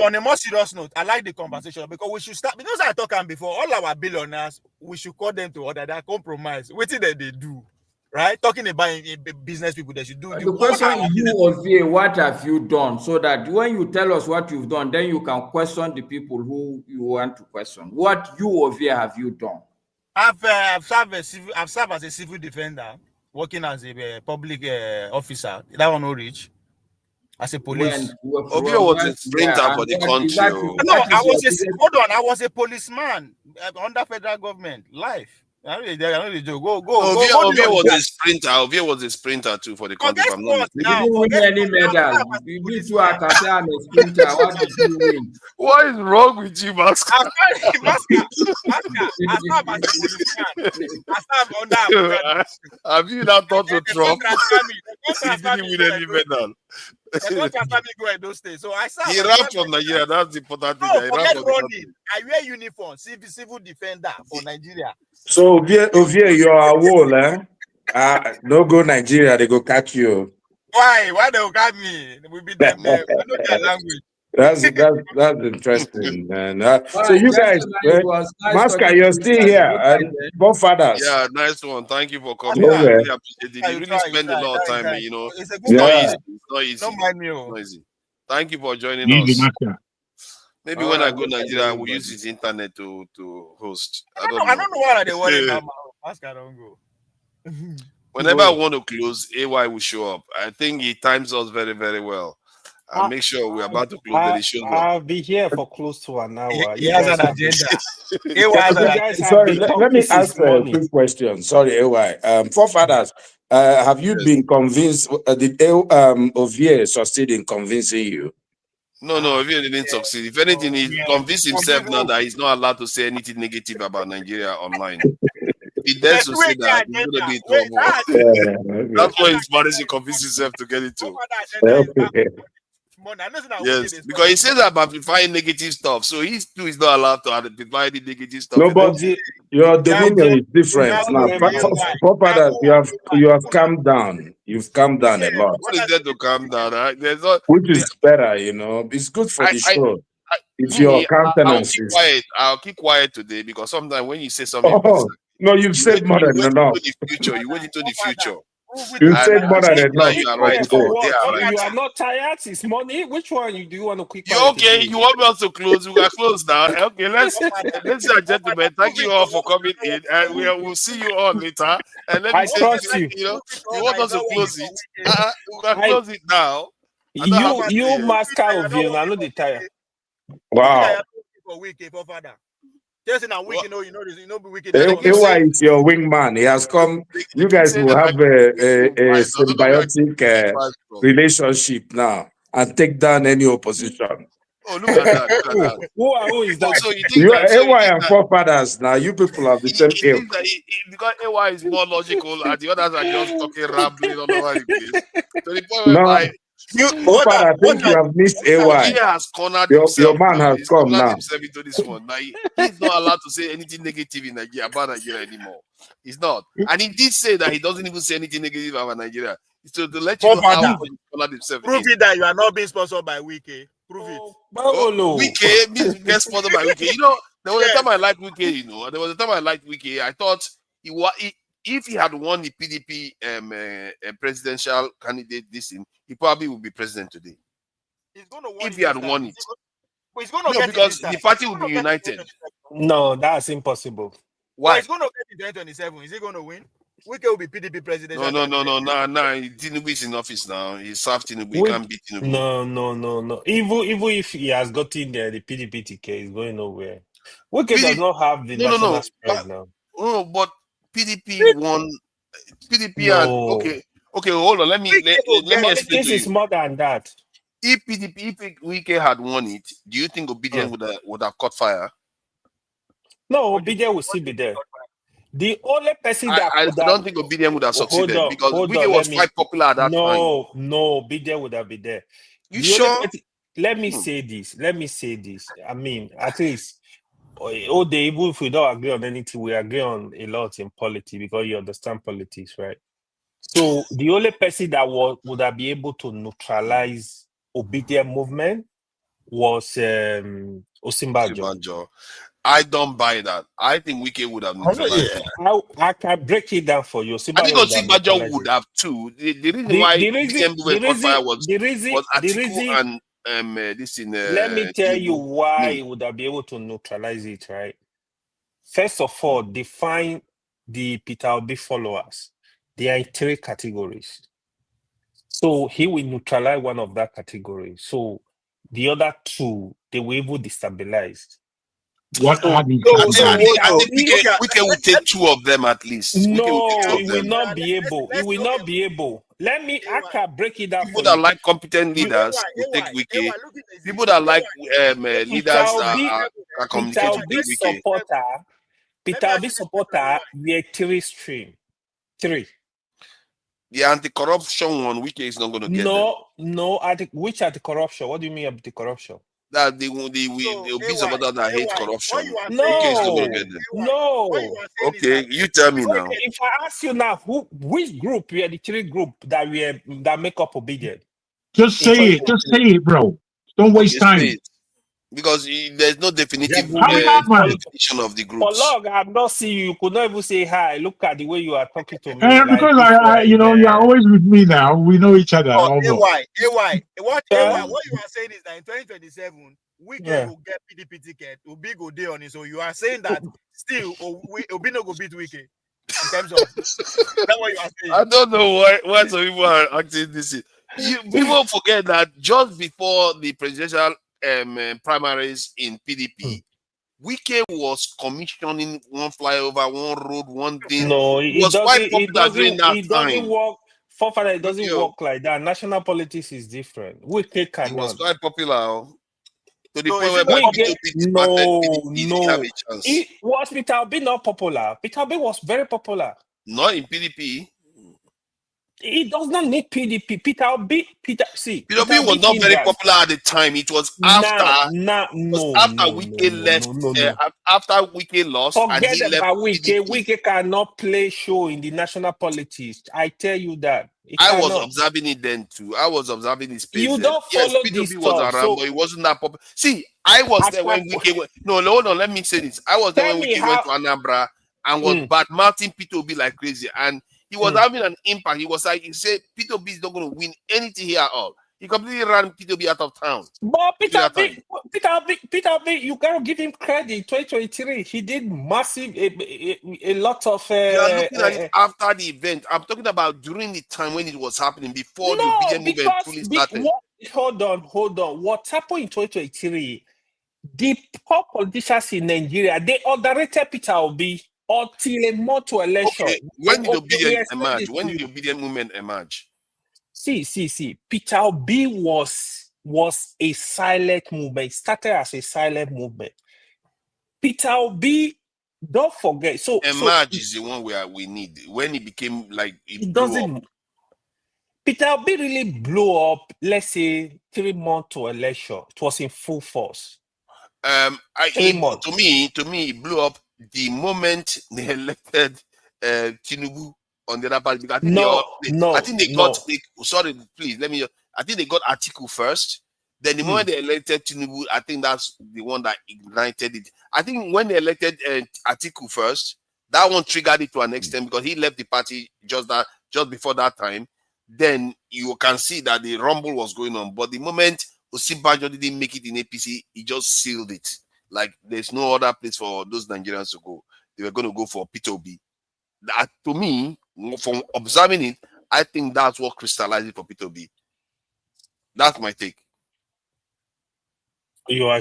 on a more serious note, I like the conversation because we should start. Because I talked before, all our billionaires, we should call them to order. That compromise. What did they do? Right? Talking about business people, they should do. The question is, you, Ovie, what have you done? So that when you tell us what you've done, then you can question the people who you want to question. What you, Ovie, have you done? I've served as a civil defender, working as a public officer. That one no reach. As a police. Ovie was a sprinter for the country. I was a policeman under federal government. Life. I know they joke. Go. Ovie was a sprinter too for the country. You didn't win any medal. You two are concerned a sprinter. What did you win? What is wrong with you, Maska? Have you not thought to drop? He didn't win any medal. So I he ran from Nigeria. That's the important thing. I wear uniform, civil defender for Nigeria. So Ovie, you are a wall, eh? No go Nigeria, they go catch you. Why? Why they will catch me? We be them there. I know their language. That's interesting, man. So you guys, Maska, you're still here. Both fathers. Yeah, nice one. Thank you for coming. I really appreciate it. You really spend a lot of time, you know. It's not easy. Don't mind me. It's not easy. Thank you for joining us. Maybe when I go to Nigeria, I will use his internet to host. I don't know why they worry about Maska don't go. Whenever I want to close, AY will show up. I think he times us very, very well. I'll make sure we're about to close the show. I'll be here for close to an hour. He has an agenda. Sorry, let me ask a quick question. Sorry, AY. Forefathers, have you been convinced? Did Ovie succeed in convincing you? No, Ovie didn't succeed. If anything, he convinced himself now that he's not allowed to say anything negative about Nigeria online. He dares to say that he's going to be in trouble. That's why he's managed to convince himself to get into. money. I know that Yes, because he says I'm amplifying negative stuff, so he too is not allowed to amplify any negative stuff. No, in but Nigeria. your dominion is different now. Forefathers, you have calmed down. You've calmed down a lot, What is there to calm down? Right? There's not. which is better. You know, it's good for the show. If your I'll countenance keep is quiet. I'll keep quiet today because sometimes when you say something, no, you've said more than enough. into the future. You went into the future. You've said more than Now enough you are for right. today. They are You right. are not tired. It's money. Which one do you want to quick? You okay? You want us to close? We are closed now. Okay, ladies and gentlemen, thank you all for coming in, and we'll see you all later. And let me I say, trust you. you know, you want us to close it? We can close it now. You master of you. I know the tire. Wow. For week, for father. Just in a week, you know, this, you know, be wicked. AY is your wingman. He has come. You guys will have a symbiotic relationship now and take down any opposition. Oh, look at that! Look at that! Who is that? So you think You that? So you AY think and that? forefathers now. You people have the same He ilk. thinks that because AY is more logical and the others are just talking rambling all over the place. To the point No, whereby but I think you have missed AY. he has cornered Your himself. man has He's come cornered now. himself into this one. Now he's not allowed to say anything negative in Nigeria about Nigeria anymore. He's not, and he did say that he doesn't even say anything negative about Nigeria. So to let you know how much he cornered himself. Prove it that you are not being sponsored by Wiki. Prove it. Wiki means get sponsored by Wiki. You know, there was a time I liked Wiki. You know, there was a time I liked Wiki. I thought if he had won the PDP presidential candidate this thing, he probably would be president today. He's going to win if he had won it. He's going to get because the party will be united. No, that's impossible. Why? He's going to get in 2027. Is he going to win? Wike will be PDP president. No. Tinubu is in office now. He's served Tinubu. He can't beat Tinubu. No. Even if he has gotten the PDP ticket, he's going nowhere. Wike does not have the national spread now. No, but PDP won. PDP and okay. Hold on. Let me explain to you. Is more than that. If Wike had won it, do you think Obedient would have caught fire? No, Obedient will still be there. The only person I don't think Obedient would have succeeded because Wike was quite popular at that time. No, Obedient would have been there. You sure? Let me say this. I mean, at least, even if we don't agree on anything, we agree on a lot in politics because you understand politics, right? So the only person that would have been able to neutralize Obedient movement was Osinbajo. I don't buy that. I think Wike would have neutralized it. I can break it down for you. I think Osinbajo would have too. The reason why Obedient movement caught fire was Atiku and this in. Let me tell you why he would have been able to neutralize it, right? First of all, define the Peter Obi followers. They are in 3 categories. So he will neutralize one of that category. So the other 2, they will even destabilize. Wike will take 2 of them at least. No, he will not be able. He will not be able. I can break it down. People that like competent leaders will take Wike. People that like leaders that are communicating with Wike. Peter Obi supporter, we are 3 stream. 3. The anti-corruption one, Wike is not going to get them. No. Which anti-corruption? What do you mean anti-corruption? That the Obi supporter that hate corruption. No. Wike is not going to get them. No. Okay, you tell me now. If I ask you now, which group we are the 3 group that make up Obedient? Just say it, bro. Don't waste time. Because there's no definitive definition of the groups. For long, I've not seen you. You could not even say hi. Look at the way you are talking to me. Because you are always with me now. We know each other. AY, what you are saying is that in 2027, Wike will get PDP ticket. Obi go day on it. So you are saying that still Obi no go beat Wike in terms of that's what you are saying. I don't know why some people are acting this. People forget that just before the presidential primaries in PDP, Wike was commissioning one flyover, one road, one thing. No, it was quite popular during that time. It doesn't work like that. National politics is different. Wike cannot. It was quite popular. To the point where was Peter Obi not popular? Peter Obi was very popular. Not in PDP. It does not need PDP. See, Peter Peter B was Obi not very hinders. popular at the time. It was after. No, Wike left. no. After Wike lost, and Forget he left about Wike. PDP. Wike cannot play show in the national politics. I tell you that. I was observing it then too. I was observing his pace. You then. don't Yes, follow Peter this B was stuff. around, So but he wasn't that popular. See, I was there when Wike went. No, hold on. Let me say this. I was there when Wike went to Anambra and was bad mouthing Peter B like crazy, and he was having an impact. He was like, he said, Peter B is not going to win anything here at all. He completely ran Peter B out of town. But Peter B, you gotta give him credit. 2023, he did massive, a lot of. You are looking at it after the event. I'm talking about during the time when it was happening, before the obedient movement fully started. Hold on. What happened in 2023? The poor politicians in Nigeria, they underrated Peter Obi until a month to election. Okay, when did obedient emerge? When did the obedient movement emerge? See. Peter Obi was a silent movement. It started as a silent movement. Peter Obi, don't forget. Emerge is the one where we need. When it became like it doesn't. Up. Peter Obi really blew up. Let's say 3 months to election. It was in full force. To me, it blew up the moment they elected Tinubu on the other party. I think they got. Sorry, please let me. I think they got Atiku first. Then the moment they elected Tinubu, I think that's the one that ignited it. I think when they elected Atiku first, that one triggered it to an extent because he left the party just before that time. Then you can see that the rumble was going on. But the moment Osinbajo didn't make it in APC, he just sealed it. Like there's no other place for those Nigerians to go. They were going to go for Peter Obi. That, to me, from observing it, I think that's what crystallized it for Peter Obi. That's my take.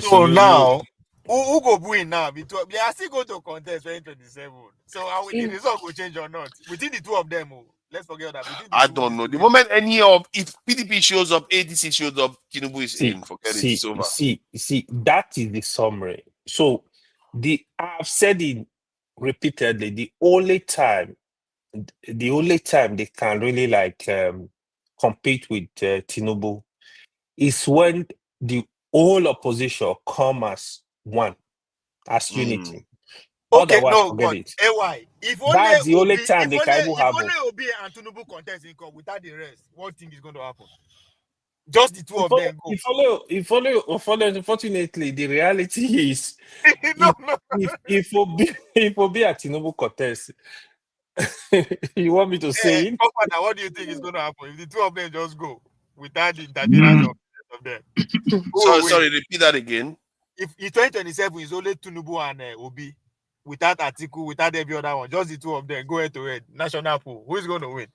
So now, who go win now? They are still going to contest 2027. So the result will change or not? Within the two of them, let's forget that. I don't know. The moment if PDP shows up, ADC shows up, Tinubu is in. Forget it. It's over. See, that is the summary. So I've said it repeatedly. The only time they can really compete with Tinubu is when the whole opposition come as one, as unity. Okay, Otherwise, no, forget but it. If That's the only time they can even have. If only Obi and Tinubu contest in court without the rest, what thing is going to happen? Just the two of them go. If only, unfortunately, the reality is if Obi at Tinubu contest, you want me to say it? What do you think is going to happen if the two of them just go without the interference of them? Sorry, repeat that again. If 2027 is only Tinubu and Obi, without Atiku, without every other one, just the two of them, go head to head, national pool, who is going to win?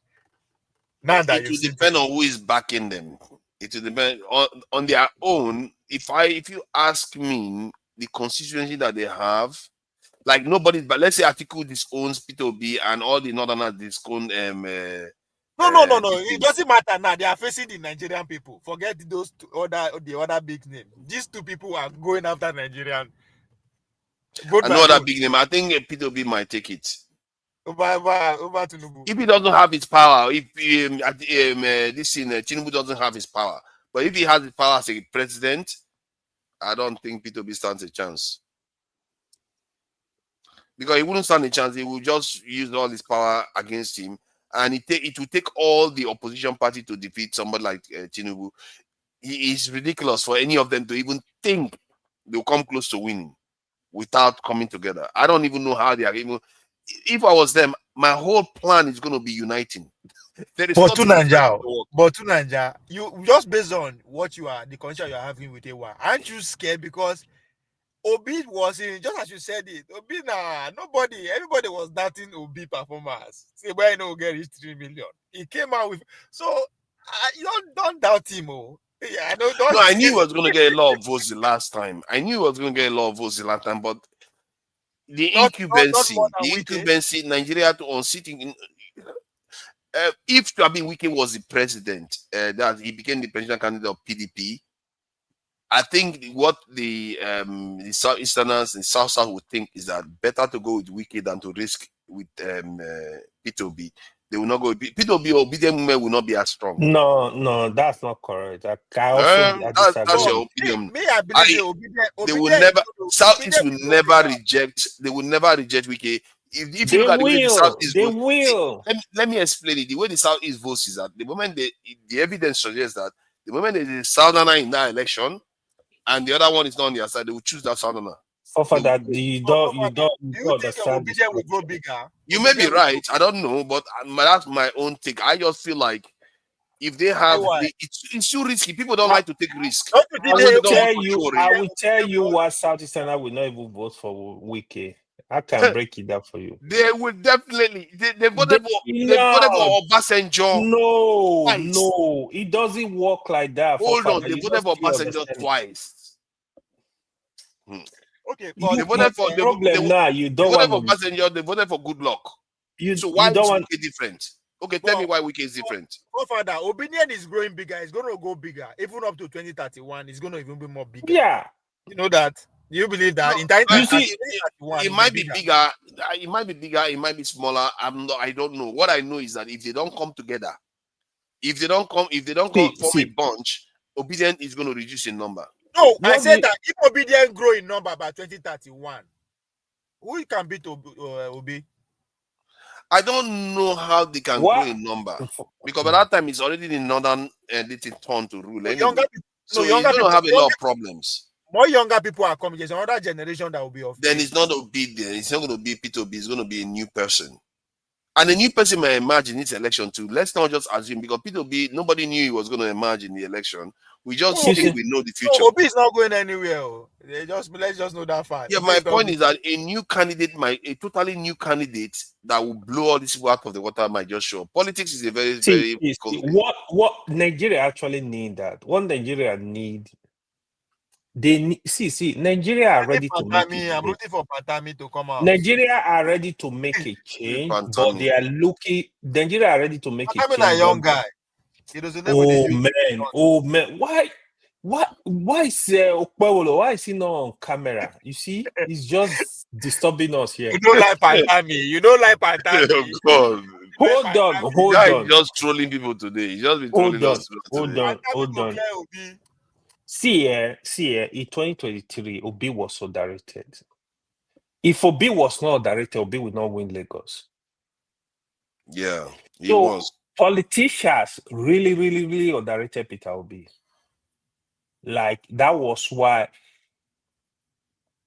Now that it will depend on who is backing them. It will depend on their own. If you ask me, the constituency that they have, like nobody, but let's say Atiku disowns Peter Obi and all the northerners disown. No. It doesn't matter now. They are facing the Nigerian people. Forget the other big name. These two people are going after Nigerian. Another big name. I think Peter Obi might take it. Over Tinubu. If he doesn't have his power, if Tinubu doesn't have his power, but if he has his power as a president, I don't think Peter Obi stands a chance. Because he wouldn't stand a chance. He will just use all his power against him. And it will take all the opposition party to defeat somebody like Tinubu. It's ridiculous for any of them to even think they'll come close to winning without coming together. I don't even know how they are even. If I was them, my whole plan is going to be uniting. But Tunanja, you just based on what the conversation you are having with Ewa, aren't you scared? Because Obi was in, just as you said it, Obi everybody was doubting Obi performance. Say why you know get reach 3 million. He came out with you don't doubt him. Yeah, I knew he was going to get a lot of votes the last time. But the incumbency, Nigeria to unseating. If Wike was the president, that he became the presidential candidate of PDP, I think what the Southeasterners and South would think is that better to go with Wike than to risk with Peter Obi. they will not go. People be obedient women will not be as strong. No, that's not correct. I also That's your opinion. I believe they will never. Southeast will never reject. They will never reject Wike. If you look at the way the Southeast vote, let me explain it. The way the Southeast votes is that the moment the evidence suggests that the moment there is a Southerner in that election, and the other one is not on their side, they will choose that Southerner. For that, you don't understand. Will go bigger? You may be right. I don't know, but that's my own take. I just feel like if they have, it's too risky. People don't like to take risk. I will tell you why Southeasterners will not even vote for Wike. I can break it down for you. They will definitely. They voted for Obasanjo. No, it doesn't work like that. Hold on, they voted for Obasanjo twice. Okay, but they voted for Obasanjo. They voted for good luck. So why is Wike different? Okay, tell me why Wike is different. Father, opinion is growing bigger. It's going to go bigger. Even up to 2031, it's going to even be more bigger. Yeah. You know that? Do you believe that? It might be bigger. It might be bigger. It might be smaller. I don't know. What I know is that if they don't come together, if they don't form a bunch, obedience is going to reduce in number. No, I said that if obedience grow in number by 2031, who can beat Obi? I don't know how they can grow in number because by that time it's already the northern turn to rule. Anyway. So you're going to have a lot of problems. More younger people are coming. There's another generation that will be of. Then it's not Obi. It's not going to be P2B. It's going to be a new person, and a new person may emerge in this election too. Let's not just assume because P2B, nobody knew he was going to emerge in the election. We just think we know the future. Obi is not going anywhere. Let's just know that fact. Yeah, my point is that a new candidate, a totally new candidate that will blow all these people out of the water might just show. Politics is a very what Nigeria actually need that. What Nigeria need. They need, Nigeria are ready to make it. I'm rooting for Pantami to come out. Nigeria are ready to make a change, but they are looking. Nigeria are ready to make a change. A young guy. Oh man, why is Okpewolo? Why is he not on camera? You see, he's just disturbing us here. You don't like Pantami. Oh, God. Hold on. Just trolling people today. He's just been trolling us. Hold on. See, in 2023, Obi was so directed. If Obi was not directed, Obi would not win Lagos. Yeah, he was. Politicians really underrated Peter Obi. Like, that was why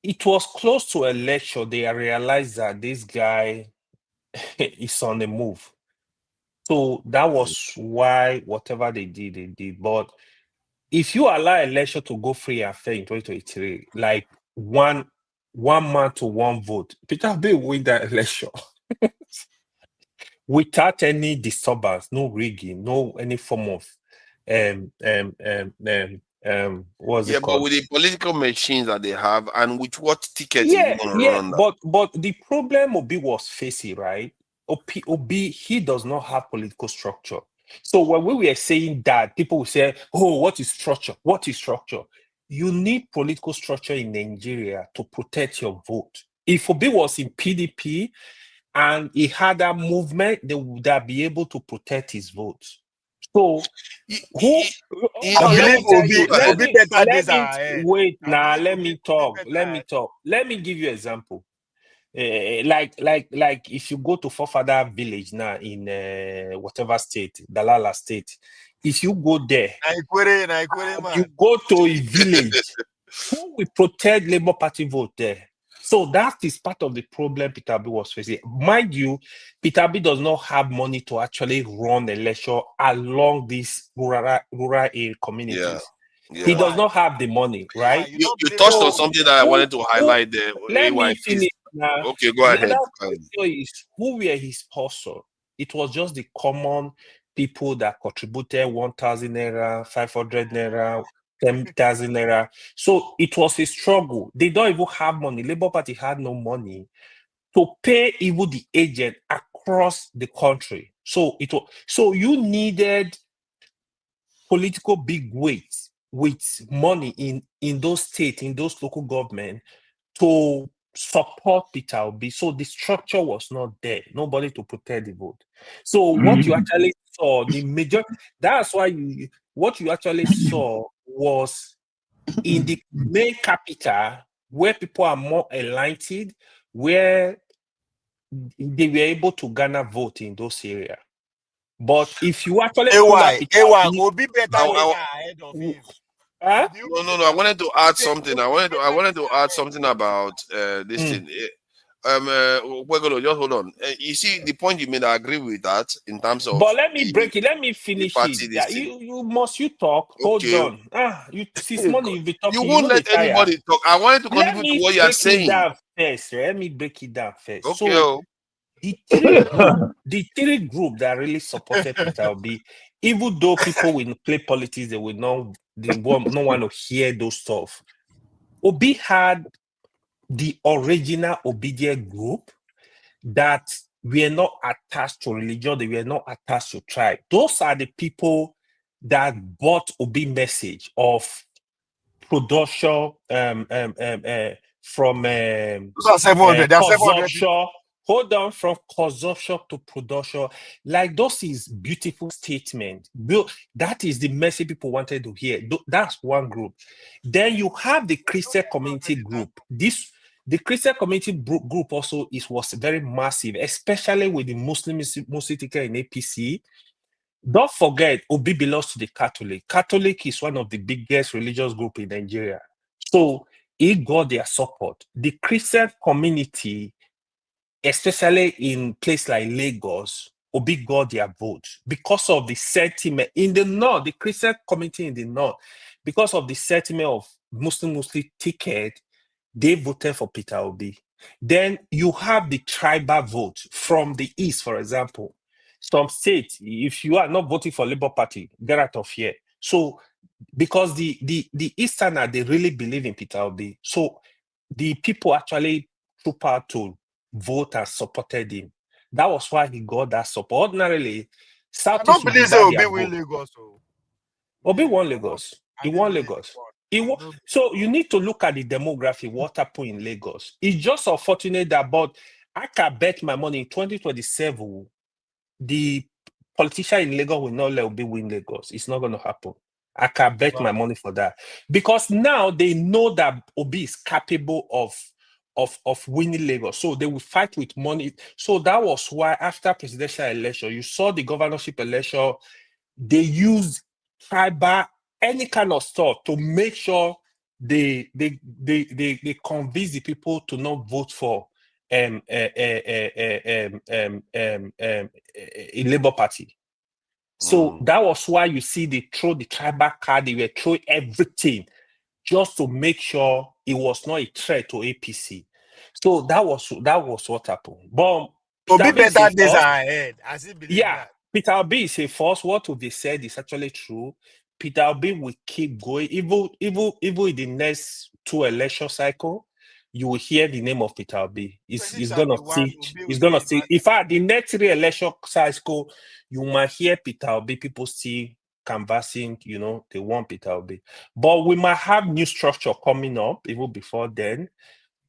it was close to election. They realized that this guy is on the move. So that was why whatever they did. But if you allow election to go free and fair in 2023, like one man to one vote, Peter Obi will win that election. Without any disturbance, no rigging, no any form of what's it called? But with the political machines that they have and with what tickets you're gonna run that. But the problem Obi was facing, right? Obi, he does not have political structure. So when we were saying that, people will say, oh, what is structure? What is structure? You need political structure in Nigeria to protect your vote. If Obi was in PDP and he had that movement, they would be able to protect his vote. So, let me talk. Let me give you an example. Like if you go to Forefather village now in whatever state, Dalala state, if you go there, you go to a village, who will protect Labour Party vote there? So that is part of the problem Peter Obi was facing. Mind you, Peter Obi does not have money to actually run the election along these rural area communities. Yeah. He does not have the money, right? You touched on something that I wanted to highlight there. Let me finish now. Okay, go ahead. Who were his sponsors? It was just the common people that contributed 1,000 naira, 500 naira, 10,000 naira. So it was a struggle. They don't even have money. Labour Party had no money to pay even the agent across the country. So you needed political big weights with money in those states, in those local government, to support Peter Obi. So the structure was not there. Nobody to protect the vote. So what you actually saw, the major, that's why what you actually saw was in the main capital where people are more enlightened, where they were able to garner vote in those areas. But if you actually pull up Peter Obi, will be better later ahead of him. Huh? No. I wanted to add something. I wanted to add something about this thing. We're gonna just hold on. You see the point you made. I agree with that in terms of. But let me break it. Let me finish party it. this That thing. you talk. Hold Okay. on. You since morning you've been talking. You won't know let they tire. anybody talk. I wanted to Let contribute to me what you are break it saying. down first. Let me break it down first. Okay. So the three group that really supported Peter Obi, even though people will play politics, they no want to hear those stuff. Obi had the original obedient group that were not attached to religion, they were not attached to tribe. Those are the people that bought Obi message of production from Those are 700. They are 700. consumption. Hold on, from consumption to production. Like those is beautiful statement. That is the message people wanted to hear. That's one group. Then you have the Christian community group. The Christian community group also was very massive, especially with the Muslim ticket in APC. Don't forget, Obi belongs to the Catholic. Catholic is one of the biggest religious groups in Nigeria. So he got their support. The Christian community, especially in places like Lagos, Obi got their vote because of the sentiment. In the north, the Christian community in the north, because of the sentiment of Muslim ticket, they voted for Peter Obi. Then you have the tribal vote from the east, for example. Some states, if you are not voting for Labour Party, get out of here. So, because the Easterner, they really believe in Peter Obi. So, the people actually troop out to vote and supported him. That was why he got that support. Ordinarily, I don't believe they will be win Lagos. Obi won Lagos. He won Lagos. So you need to look at the demography, what happened in Lagos. It's just unfortunate that, but I can bet my money in 2027, the politician in Lagos will not let Obi win Lagos. It's not going to happen. I can bet my money for that. Because now they know that Obi is capable of winning Lagos. So they will fight with money. So that was why after presidential election, you saw the governorship election, they used tribal, any kind of stuff to make sure they convince the people to not vote for a Labour Party. So that was why you see they throw the tribal card, they were throwing everything just to make sure it was not a threat to APC. So that was what happened. But Obi better days are ahead. I still believe that. Peter Obi is a force. What they said is actually true. Peter Obi will keep going. Even in the next 2 election cycle, you will hear the name of Peter Obi. He's gonna see. In fact, the next 3 election cycle, you might hear Peter Obi. People still canvassing. They want Peter Obi. But we might have new structure coming up even before then.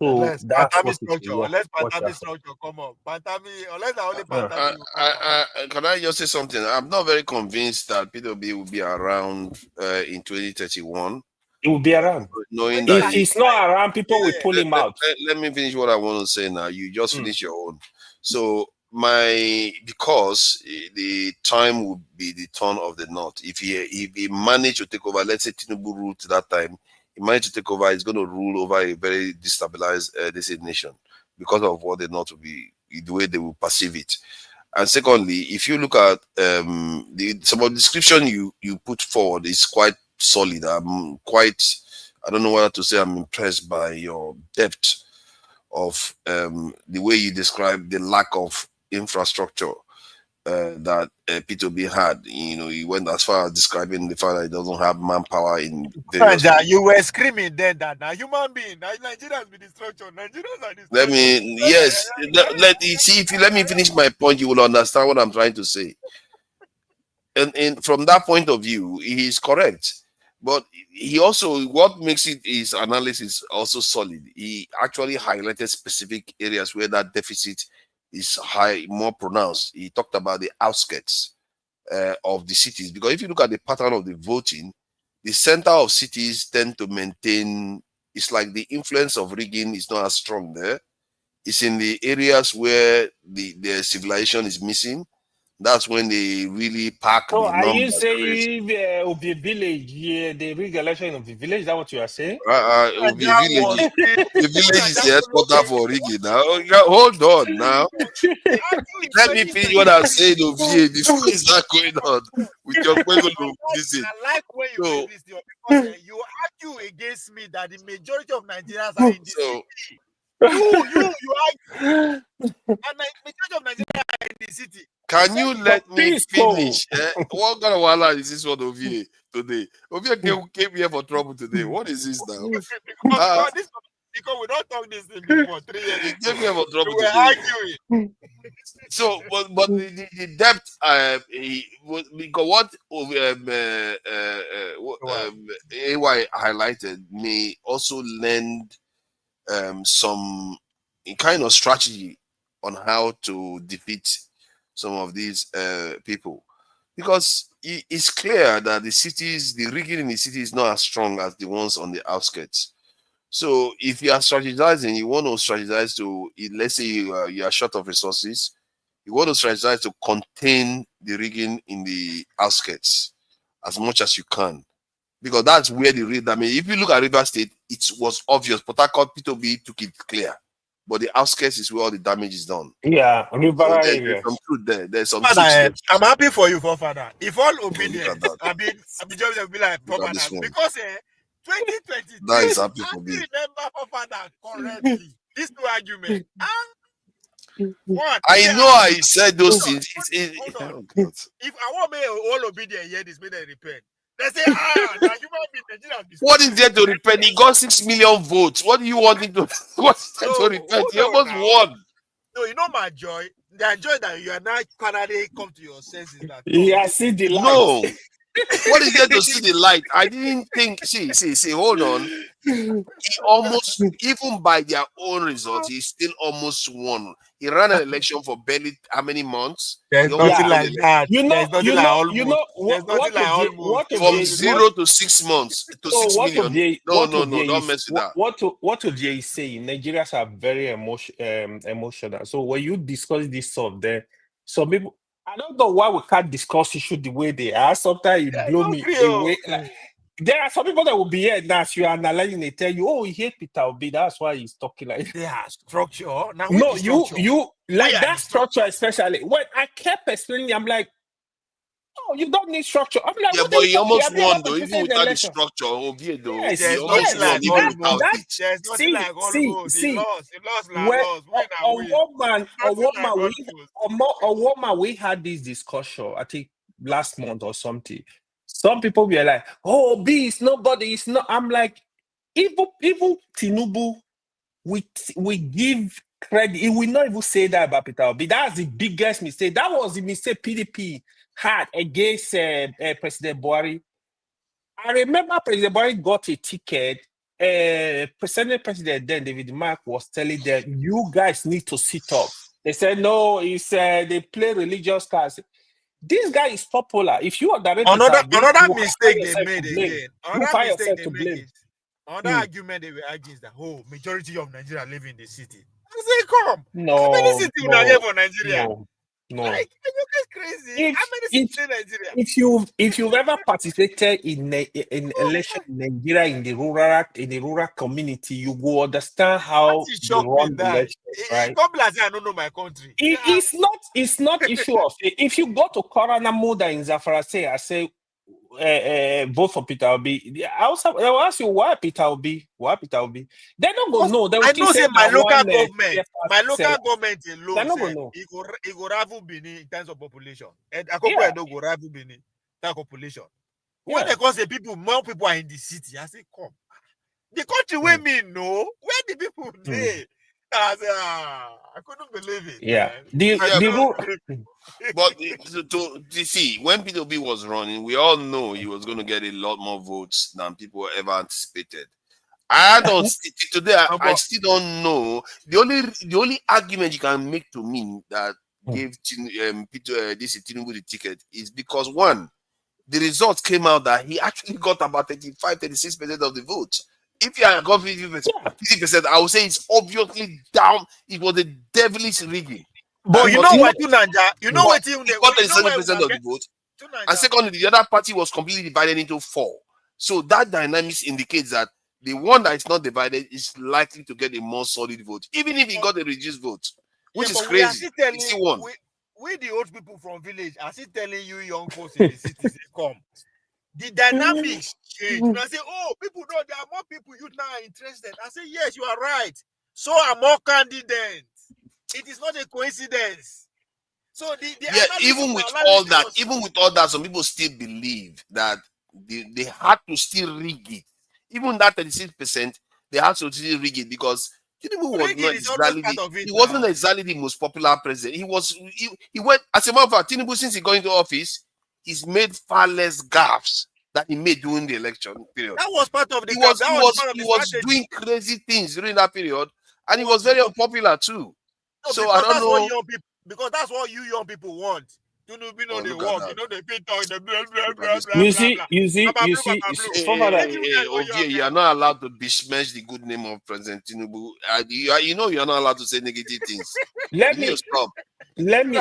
So unless that's Pantami what structure, unless Pantami structure come up. Unless I only Pantami will come up. Can I just say something? I'm not very convinced that P2B will be around in 2031. It will be around. Knowing if that he's not around, people will pull him out. Let me finish what I want to say now. You just finish your own. So because the time would be the turn of the North. If he managed to take over, let's say Tinubu ruled to that time, he managed to take over, he's going to rule over a very destabilized this nation because of what the North will be, the way they will perceive it. And secondly, if you look at some of the description you put forward is quite solid. I don't know what to say. I'm impressed by your depth of the way you describe the lack of infrastructure that P2B had. He went as far as describing the fact that it doesn't have manpower in various. You were screaming then that now human being, now Nigerians be the structure. Nigerians are the structure. Let me finish my point. You will understand what I'm trying to say. And from that point of view, he is correct But he also, what makes it his analysis also solid, he actually highlighted specific areas where that deficit is high, more pronounced. He talked about the outskirts of the cities, because if you look at the pattern of the voting, the center of cities tend to maintain, it's like the influence of rigging is not as strong there. It's in the areas where the civilization is missing. That's when they really pack So the are you numbers crazy. saying Obi village, yeah, the rig election of the village? Is that what you are saying? It will be a village. The village is the headquarter for rigging now. Hold on now. Let me finish what I'm saying, Ovie, before you start going on with your question of visit. I like when you So, this, because you argue against me that the majority of Nigerians are in the so city. You argue, and the majority of Nigerians are in the city. can you let me finish? What kind of wala is this one, Ovie, today? Ovie came here for trouble today. What is this now? Because we don't talk this thing before 3 years. He came here for trouble We were today. arguing. So, but the depth, because what AY highlighted may also lend some kind of strategy on how to defeat some of these people, because it's clear that the cities, the rigging in the city is not as strong as the ones on the outskirts. So if you are strategizing, you want to strategize to, let's say you are short of resources, you want to strategize to contain the rigging in the outskirts as much as you can, because that's where the real damage. If you look at River State, it was obvious. Port Harcourt, P2B took it clear, but the outskirts is where all the damage is done. Yeah, River So area. there's some truth there. There's some Father, truth there. I'm happy for you, Father. If all obedience, that. I mean, just will be like Look at this Father, one. because 2023, That is happy I for me. still remember Father correctly. These two arguments. One, I know I said those things. Hold on. If I want me all obedient here, this may they repent. They say, now human being Nigeria. What is there to repent? He got 6 million votes. What do you want him to? What's there to repent? He almost won. No, you know my joy. The joy that you are now finally come to your senses. That yeah, see the light. No. What is there to see the light? I didn't think. See. Hold on. He almost, even by their own results, he still almost won. He ran an election for barely how many months? There's nothing like that. You know, from 0 to 6 months to 6 million. No, don't mess with that. What Oje is saying, Nigerians are very emotional. So when you discuss this stuff, there, some people, I don't know why we can't discuss issue the way they are. Sometimes it blow me away. Like, there are some people that will be here now. As you are analyzing, they tell you, "Oh, he hate Peter Obi. That's why he's talking like." Yeah, structure. Now, no, you like that structure, especially when I kept explaining. I'm like, "Oh, you don't need structure." I'm like, Yeah, "What but he talking? almost Have you ever won though, even participated in without the election?" structure. Obie though, Yes, he almost won even without it. There's nothing like almost. He lost. Win and win. We had this discussion, I think last month or something. Some people were like, "Oh, B is nobody, it's not." I'm like, even Tinubu, we give credit. He will not even say that about Peter Obi. That's the biggest mistake. That was the mistake PDP had against President Buhari. I remember President Buhari got a ticket. President then, David Mark, was telling them, "You guys need to sit up." They said, "No, it's they play religious cards." This guy is popular. If you are directed, Another mistake they made again. Another mistake they make is another argument they were arguing is that majority of Nigeria live in the city. I say, come. How many cities you live in Nigeria? No. Like, you guys crazy. How many cities in Nigeria? If you've ever participated in election in Nigeria in the rural community, you will understand how they run the election, right? I don't know my country. It's not issue of if you go to Corona Muda in Zafara, I say vote for Peter Obi. I will ask you why Peter Obi. They don't go know. I know say my local government alone. It go rival Benin in terms of population. And Akoko Edo go rival Benin in terms of population. When they cause the people, more people are in the city. I say, come. The country where me know where the people dey. I couldn't believe it. Yeah. Man. But to see, when P2B was running, we all know he was going to get a lot more votes than people ever anticipated. I don't today. I still don't know. The only argument you can make to me that gave Tinubu the ticket is because one, the results came out that he actually got about 35-36% of the votes. If you had got 50%, I would say it's obviously down. It was a devilish rigging. But you know what, Tunanja? You know what? He got 37% of the vote. And secondly, the other party was completely divided into 4. So that dynamics indicates that the one that is not divided is likely to get a more solid vote, even if he got a reduced vote, which is crazy. We the old people from village are still telling you young folks in the cities come. The dynamics change. When I say, oh, people know there are more people you now are interested. I say, yes, you are right. So are more candidates. It is not a coincidence. So even with all that, some people still believe that they had to still rig it. Even that 36%, they had to still rig it because Tinubu was not exactly he wasn't exactly the most popular president. He went, as a matter of fact, Tinubu, since he got into office, he's made far less gaffes that he made during the election period. That was part of the he was doing crazy things during that period, and he was very unpopular too. No, so I don't know. Because that's what you young people want. They walk, they fit talk, they blah, blah, blah, you see, you are not allowed to besmirch the good name of President Tinubu. You know you are not allowed to say negative things. Let me stop. Let me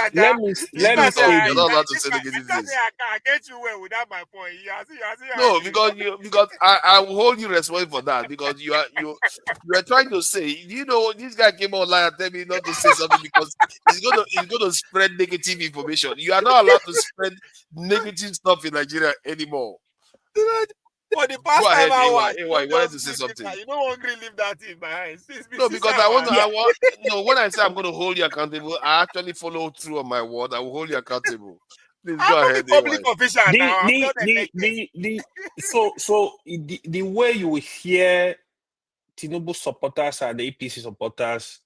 say you're not allowed to say negative things. I get you well without my point. No, because I will hold you responsible for that because you are trying to say, you know, this guy came online and tell me not to say something because he's gonna spread negative information. You are not allowed to spread negative stuff in Nigeria anymore. For the past time you wanted to say something. You don't want to leave that in my eyes. No, because when I say I'm going to hold you accountable, I actually follow through on my word. I will hold you accountable. Please go ahead. Public official now. The way you will hear Tinubu supporters and the APC supporters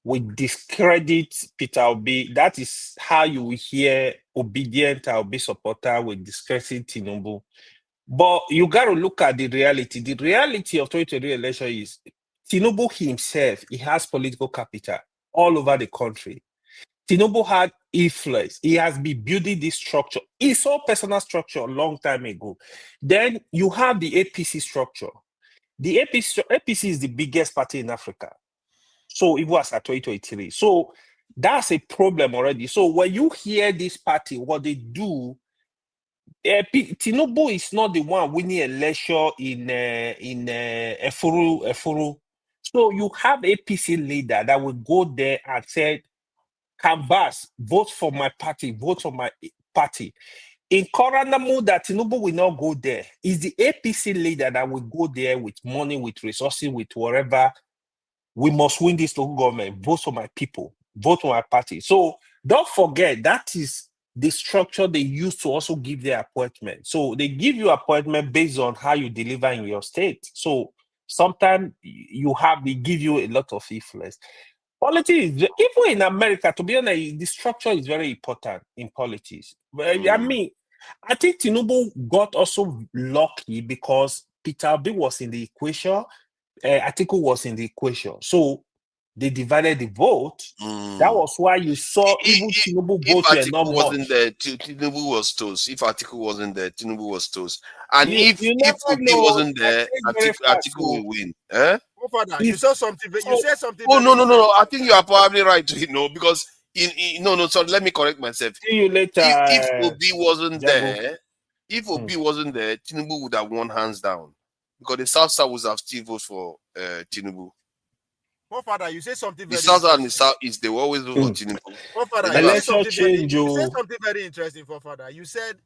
will discredit Peter Obi. That is how you will hear obedient Obi supporter will discredit Tinubu. But you got to look at the reality. The reality of 2023 election is Tinubu himself, he has political capital all over the country. Tinubu had influence. He has been building this structure. He saw personal structure a long time ago. Then you have the APC structure. The APC is the biggest party in Africa. So it was at 2023. So that's a problem already. So when you hear this party, what they do, Tinubu is not the one winning election in Efuru. So you have APC leader that will go there and say, canvas, vote for my party, vote for my party. In Koranamu, that Tinubu will not go there. It's the APC leader that will go there with money, with resources, with whatever. We must win this local government. Vote for my people. Vote for my party. So don't forget, that is the structure they use to also give their appointment. So they give you appointment based on how you deliver in your state. So sometimes they give you a lot of influence. Politics, even in America, to be honest, the structure is very important in politics. I mean, I think Tinubu got also lucky because Peter Obi was in the equation, Atiku was in the equation. So they divided the vote. That was why you saw even Tinubu vote were not much. Wasn't there, Tinubu was toast. If Atiku wasn't there, Tinubu was toast. And if Obi wasn't there, Atiku will win. Eh? Father, you said something. You said something. Oh no! I think you are probably right. Because sorry. Let me correct myself. See you later. If Obi wasn't there, wasn't there, Tinubu would have won hands down because the South would have still voted for Tinubu. Father, you say something very the South and the South East, they will always vote for Tinubu. Father, you said something very interesting. Father, you said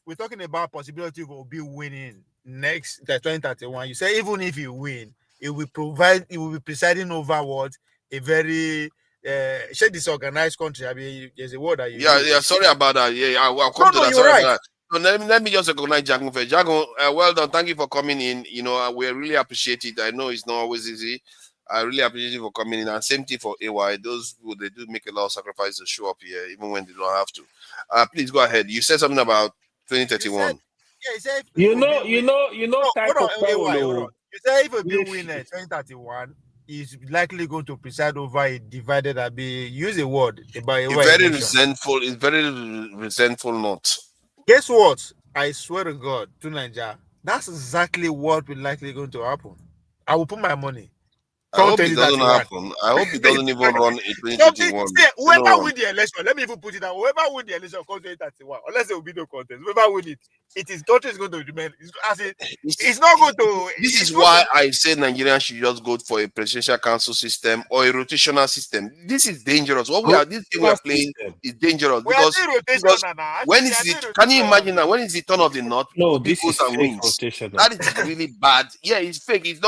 we're talking about possibility of Obi winning next 2031. You say even if you win, it will be presiding over what a very disorganized country. I mean, there's a word that you use. Sorry about that. I'll come to that. Sorry about that. So let me just recognize Jagun first. Jagun, well done. Thank you for coming in. We really appreciate it. I know it's not always easy. I really appreciate you for coming in. And same thing for AY. Those people, they do make a lot of sacrifice to show up here, even when they don't have to. Please go ahead. You said something about 2031. He said You know, type of hold on. You said if Obi Yes. win 2031, he's likely going to preside over a divided use a word about A over a very nation. resentful, it's very resentful not. Guess what? I swear to God, to Nigeria, that's exactly what will likely going to happen. I will put my money. I hope it doesn't happen. I hope it doesn't even run in 2021. Whoever win the election, let me even put it down. Whoever win the election comes 2031, unless there will be no contest. Whoever win it, country is going to remain. It's not going to. This is why I say Nigerians should just go for a presidential council system or a rotational system. This is dangerous. This game we are playing is dangerous because when is it? Can you imagine now? When is the turn of the North? No, Obi this goes is and fake wins. rotation. That is really bad. Yeah, it's fake. It's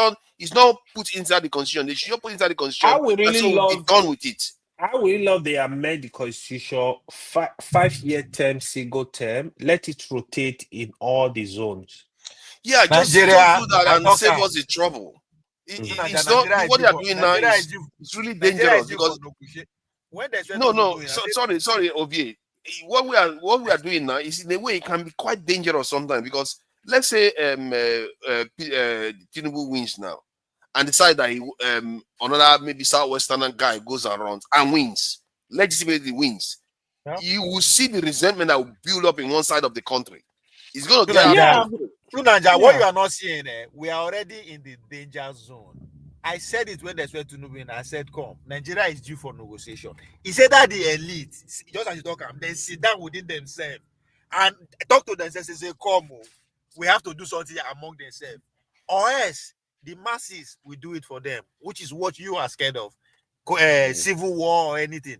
not put inside the constitution. They should not put inside the constitution. I would really we'll be done with it. I really love they amend the constitution 5-year term, single term. Let it rotate in all the zones. Yeah, just do that and save us the trouble. It's not what they are doing now. It's really dangerous because sorry, Ovie. What we are doing now is in a way it can be quite dangerous sometimes because let's say Tinubu wins now and decide that another maybe Southwestern guy goes around and wins, legitimately wins. Yeah. You will see the resentment that will build up in one side of the country. It's going to get what you are not seeing, we are already in the danger zone. I said it when they went to Nubi, and I said, come, Nigeria is due for negotiation. He said that the elite, just as you talk, they sit down within themselves and talk to themselves and say, come, we have to do something among themselves. Or else, the masses will do it for them, which is what you are scared of. Civil war or anything.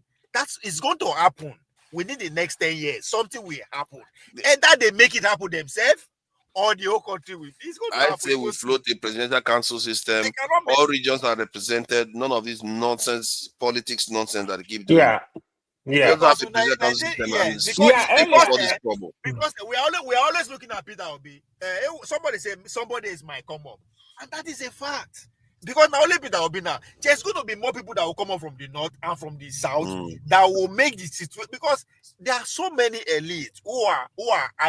It's going to happen within the next 10 years. Something will happen. Either they make it happen themselves, or the whole country will. I'd say we float a presidential council system. All regions are represented. None of this nonsense, politics nonsense that they keep doing. Yeah. Because we are always looking at Peter Obi. Somebody say somebody is my come up, and that is a fact. Because not only Peter Obi now, there's going to be more people that will come up from the north and from the south that will make the situation, because there are so many elites who are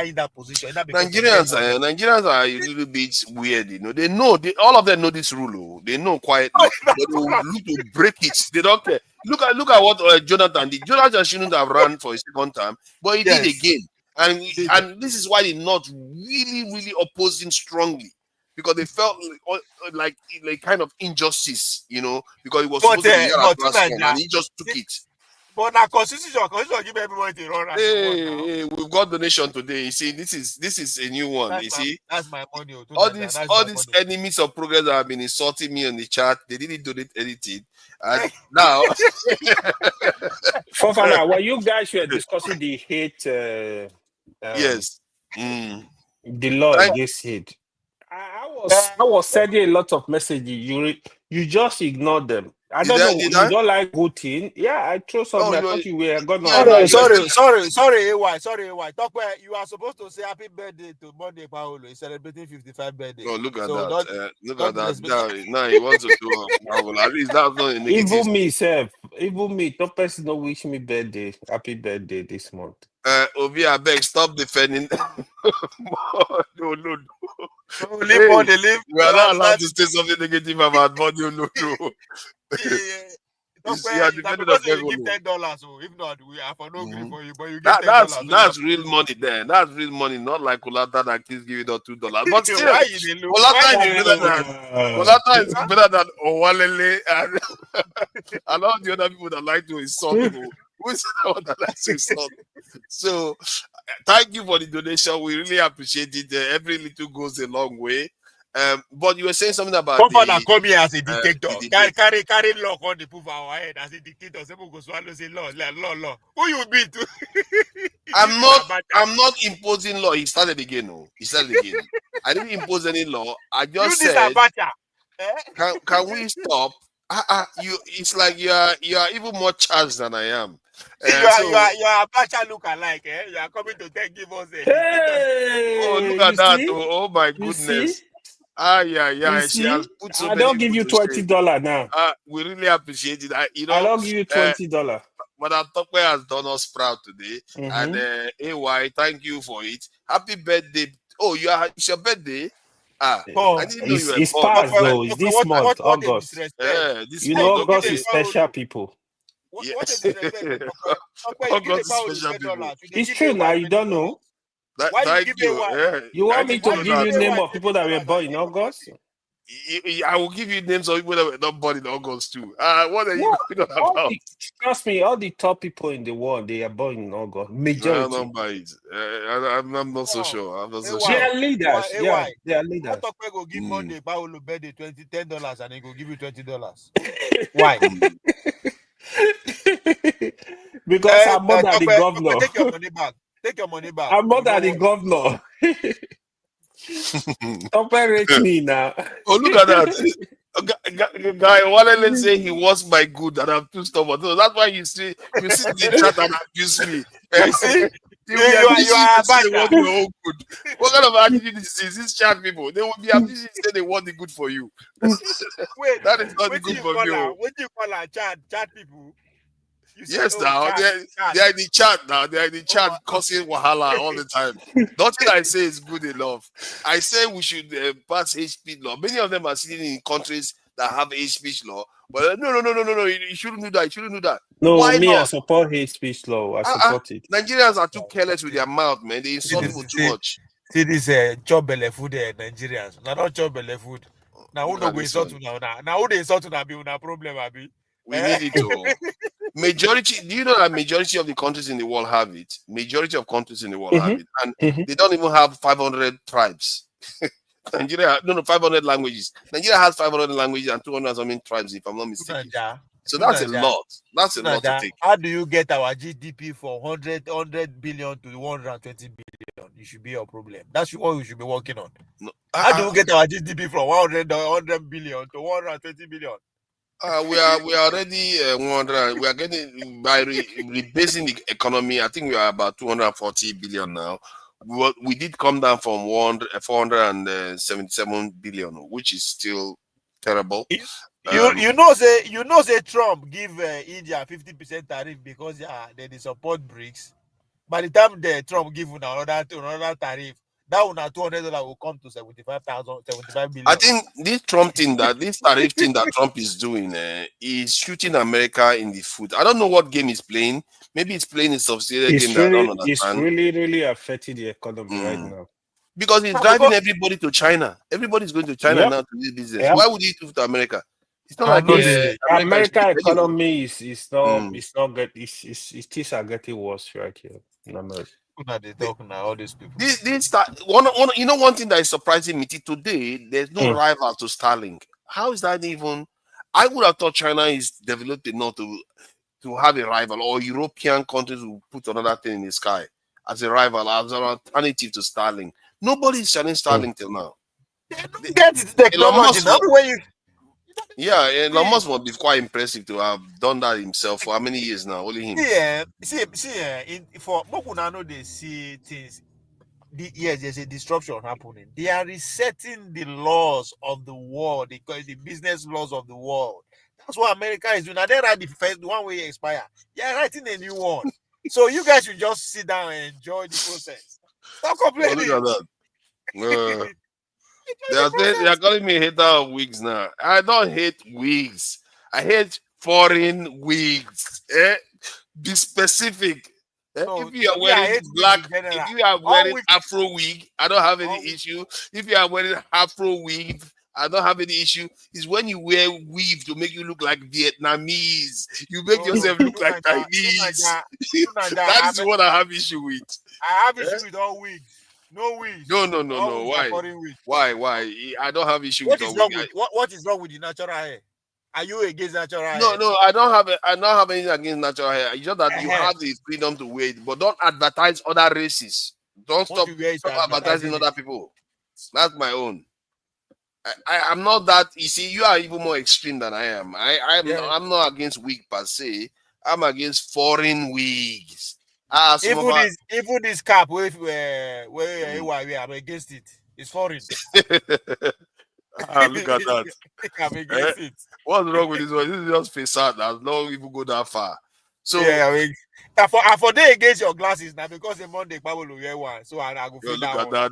in that position. Nigerians are a little bit weird, you know. All of them know this rule. They know quietly, but they will look to break it. They don't care. Look at what Jonathan did. Jonathan shouldn't have run for a second time, but he did again. And this is why the North really opposed him strongly. Because they felt like kind of injustice, you know, because it was supposed to be a platform and he just took it. But now constitution give everyone to run. Hey, we've got donation today. You see, this is a new one. That's my money. All these enemies of progress that have been insulting me on the chat, they didn't donate anything. And now, Fofana, well, you guys were discussing the hate. Yes, the law against hate. I was sending a lot of messages. You just ignored them. I don't know. You don't like voting. Yeah, I chose something. I thought you were gonna. Sorry, AY. Talk where you are supposed to say happy birthday to Monday Paolo. He's celebrating 55th birthday. Oh, look at that. Look at that. Now he wants to do Paolo. At least that's not a negative. Even me, top person don't wish me birthday. Happy birthday this month. Obi, I beg, stop defending. No. Leave. We are not allowed to say something negative about body. No. Yeah, because you give $10. If not, we are for no agree for you. But you give $10. That's real money there. That's real money, not like Olata that keeps giving us $2. But still, Olata is better than Owalele and all the other people that like to insult people. So thank you for the donation. We really appreciate it. Every little goes a long way. But you were saying something about come here as a dictator. Carry law on the proof our head as a dictator. Some go swallow say law. Who you be to? I'm not imposing law. He started again. I didn't impose any law. I just said, can we stop? It's like you are even more charged than I am. You are Abacha look alike. You are coming to give us a look at that! Oh my goodness! Yeah. You She see, has put so I many don't give people you to shame. $20 now. We really appreciate it. I don't give you $20. Madam Tokwe has done us proud today. And AY, thank you for it. Happy birthday. Oh, it's your birthday? I didn't know you were It's born. past though. It's this month, August. This You know, month. August is special people. What a disrespect. August special people. It's true now. You don't know. Why Thank you give you. AY? You want me to Why give you name of people that were born in August? I will give you names of people that were not born in August too. What are you going on about? Trust me, all the top people in the world, they are born in August. Majority. I don't buy it. I'm not so sure. I'm not so They sure. are leaders. Yeah, they are leaders. What go give Monday Paolo birthday $10 and he go give you $20. Why? Because I'm more than the governor. Take your money back. Take your money back. I'm more than the governor. Don't rate me now. Oh, look at that. Guy, let's say he was my good and I'm too stubborn. So that's why you see the chat and abuse me. You see? You are say they want your own good. What kind of attitude is this? These chat people, they will be abusing say they want the good for you. Wait, that is not the good for you. What do you call her? Chat people? Yes, now they are in the chat now. They are in the chat causing wahala all the time. Nothing I say is good enough. I say we should pass hate speech law. Many of them are sitting in countries that have hate speech law. But no. You shouldn't do that. You shouldn't do that. No, Why me, not? I support hate speech law. I support it. Nigerians are too careless with their mouth, man. They insult people too much. See this chop belle food Nigerians. Now don't chop belle food. Now who no go insult you now? Now who they insult you now be una problem abi? We need it to. Majority, do you know that majority of the countries in the world have it? Majority of countries in the world have it. And they don't even have 500 tribes. Nigeria, 500 languages. Nigeria has 500 languages and 200 something tribes, if I'm not mistaken. So that's a lot. That's a lot to take. How do you get our GDP from 100 billion to 120 billion? It should be your problem. That's what we should be working on. No. How do you get our GDP from 100 billion to 120 billion? We are already 100. We are getting by rebasing the economy. I think we are about 240 billion now. We did come down from 477 billion, which is still terrible. You know say Trump give India 50% tariff because they support BRICS. By the time Trump give another tariff, that one $200 will come to 75 billion. I think this tariff thing that Trump is doing is shooting America in the foot. I don't know what game he's playing. Maybe he's playing a subsidiary game that I don't understand. It's really affecting the economy right now. Because he's driving everybody to China. Everybody's going to China now to do business. Why would he do to America? It's not like American economy is not good. Its things are getting worse right here in America. They talk now, all these people. One thing that is surprising me today, there's no rival to Starlink. How is that even? I would have thought China is developed enough to have a rival, or European countries will put another thing in the sky as a rival, as an alternative to Starlink. Nobody is selling Starlink till now. They get the technology. Elon Musk must be quite impressive to have done that himself for how many years now? Only him. For Mokuna know they see things. Yes, there's a disruption happening. They are resetting the laws of the world, the business laws of the world. That's what America is doing. Now they write the one way expire. They're writing a new one. So you guys should just sit down and enjoy the process. Stop complaining. Look at that. They are calling me a hater of wigs now. I don't hate wigs. I hate foreign wigs. Be specific. If you are wearing black, if you are wearing Afro wig, I don't have any issue. If you are wearing Afro wig, I don't have any issue. It's when you wear weave to make you look like Vietnamese. You make yourself look like Chinese. That is what I have issue with. I have issue with all wigs. No wigs. No. Why? I don't have issue with all wigs. What is wrong with the natural hair? Are you against natural hair? No. I don't have anything against natural hair. It's just that you have the freedom to wear it, but don't advertise other races. Don't stop advertising other people. That's my own. I'm not that. You see, you are even more extreme than I am. I'm not against wig per se. I'm against foreign wigs. Even this cap where I'm against it. It's foreign. Look at that. I'm against it. What's wrong with this one? This is just facade. That's not even go that far. So yeah, I mean, for day against your glasses now because the Monday Bible will wear one, so I go feel look that at one. that.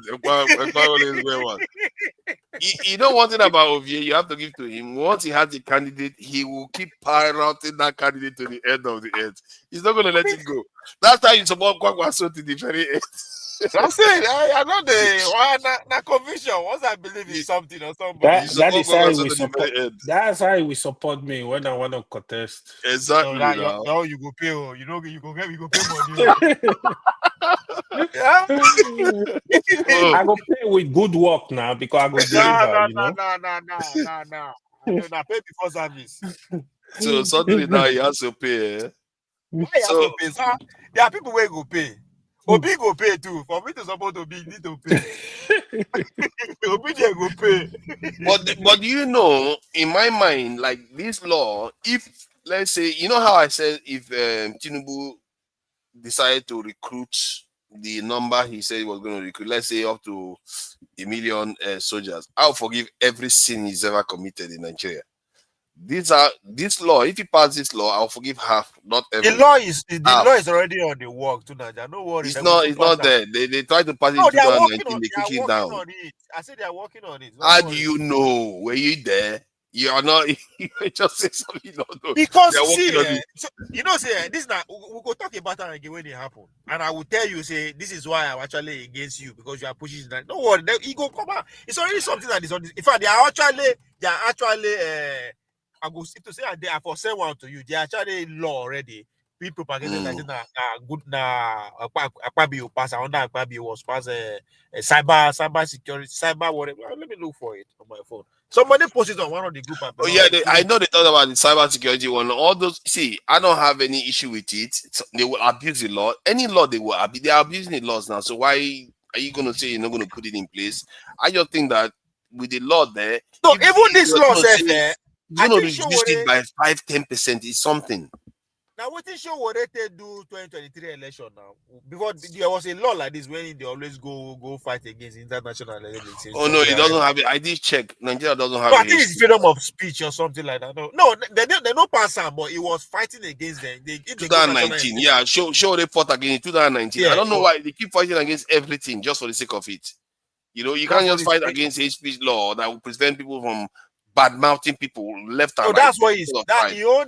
You know one thing about Ovie, you have to give to him. Once he has a candidate, he will keep piloting that candidate to the end of the earth. He's not going to let it go. That's how you support Kwakwaso to the very end. That's it. I know the conviction. Once I believe in something or somebody, That is how we support. That's how we support me when I want to contest. Exactly. No, you go pay. You know, you go pay money. Yeah. I go pay with good work now because I go deliver. No. I do not pay before service. So suddenly now he has to pay. Why he has to pay? So, there are people where go pay. Obi go pay too. For me to support Obi, you need to pay. Obi they go pay. But you know, in my mind, like this law, if let's say, you know how I said if Tinubu decided to recruit the number he said he was going to recruit, let's say up to 1 million soldiers, I'll forgive every sin he's ever committed in Nigeria. This law, if he passes this law, I'll forgive half, not every. The law is already on the work to Nigeria. No worry. It's not there. They tried to pass it in 2019. They kicked it down. On it. I said they are working on it. How do you know? Were you there? You are not. You just say something you don't know. Because see, this now we go talk about that again when it happen, and I will tell you, say this is why I'm actually against you because you are pushing that. Don't worry, he go come out. It's already something that is on this. In fact, they are actually. I go to say they are for sale one to you. They are actually law already. Be propagated that good Akpabio pass under Akpabio was pass cyber security, cyber whatever. Let me look for it on my phone. Somebody posted on one of the group. Oh yeah, I know they talk about the cyber security one. All those, see, I don't have any issue with it. They will abuse the law. Any law they will abuse. They are abusing the laws now. So why are you going to say you're not going to put it in place? I just think that with the law there, so even this law says you're going to reduce it by 5-10% is something. Now, what is show what they do 2023 election now? Before there was a law like this when they always go fight against international elections. Oh no, it doesn't have it. I did check. Nigeria doesn't have it. I think it's freedom of speech or something like that. No, they don't pass on, but it was fighting against them. 2019, yeah. Show they fought against 2019. Yeah, I don't know why they keep fighting against everything just for the sake of it. You know, you can't just fight against hate speech law that will prevent people from bad mouthing people left and right. So that's why he own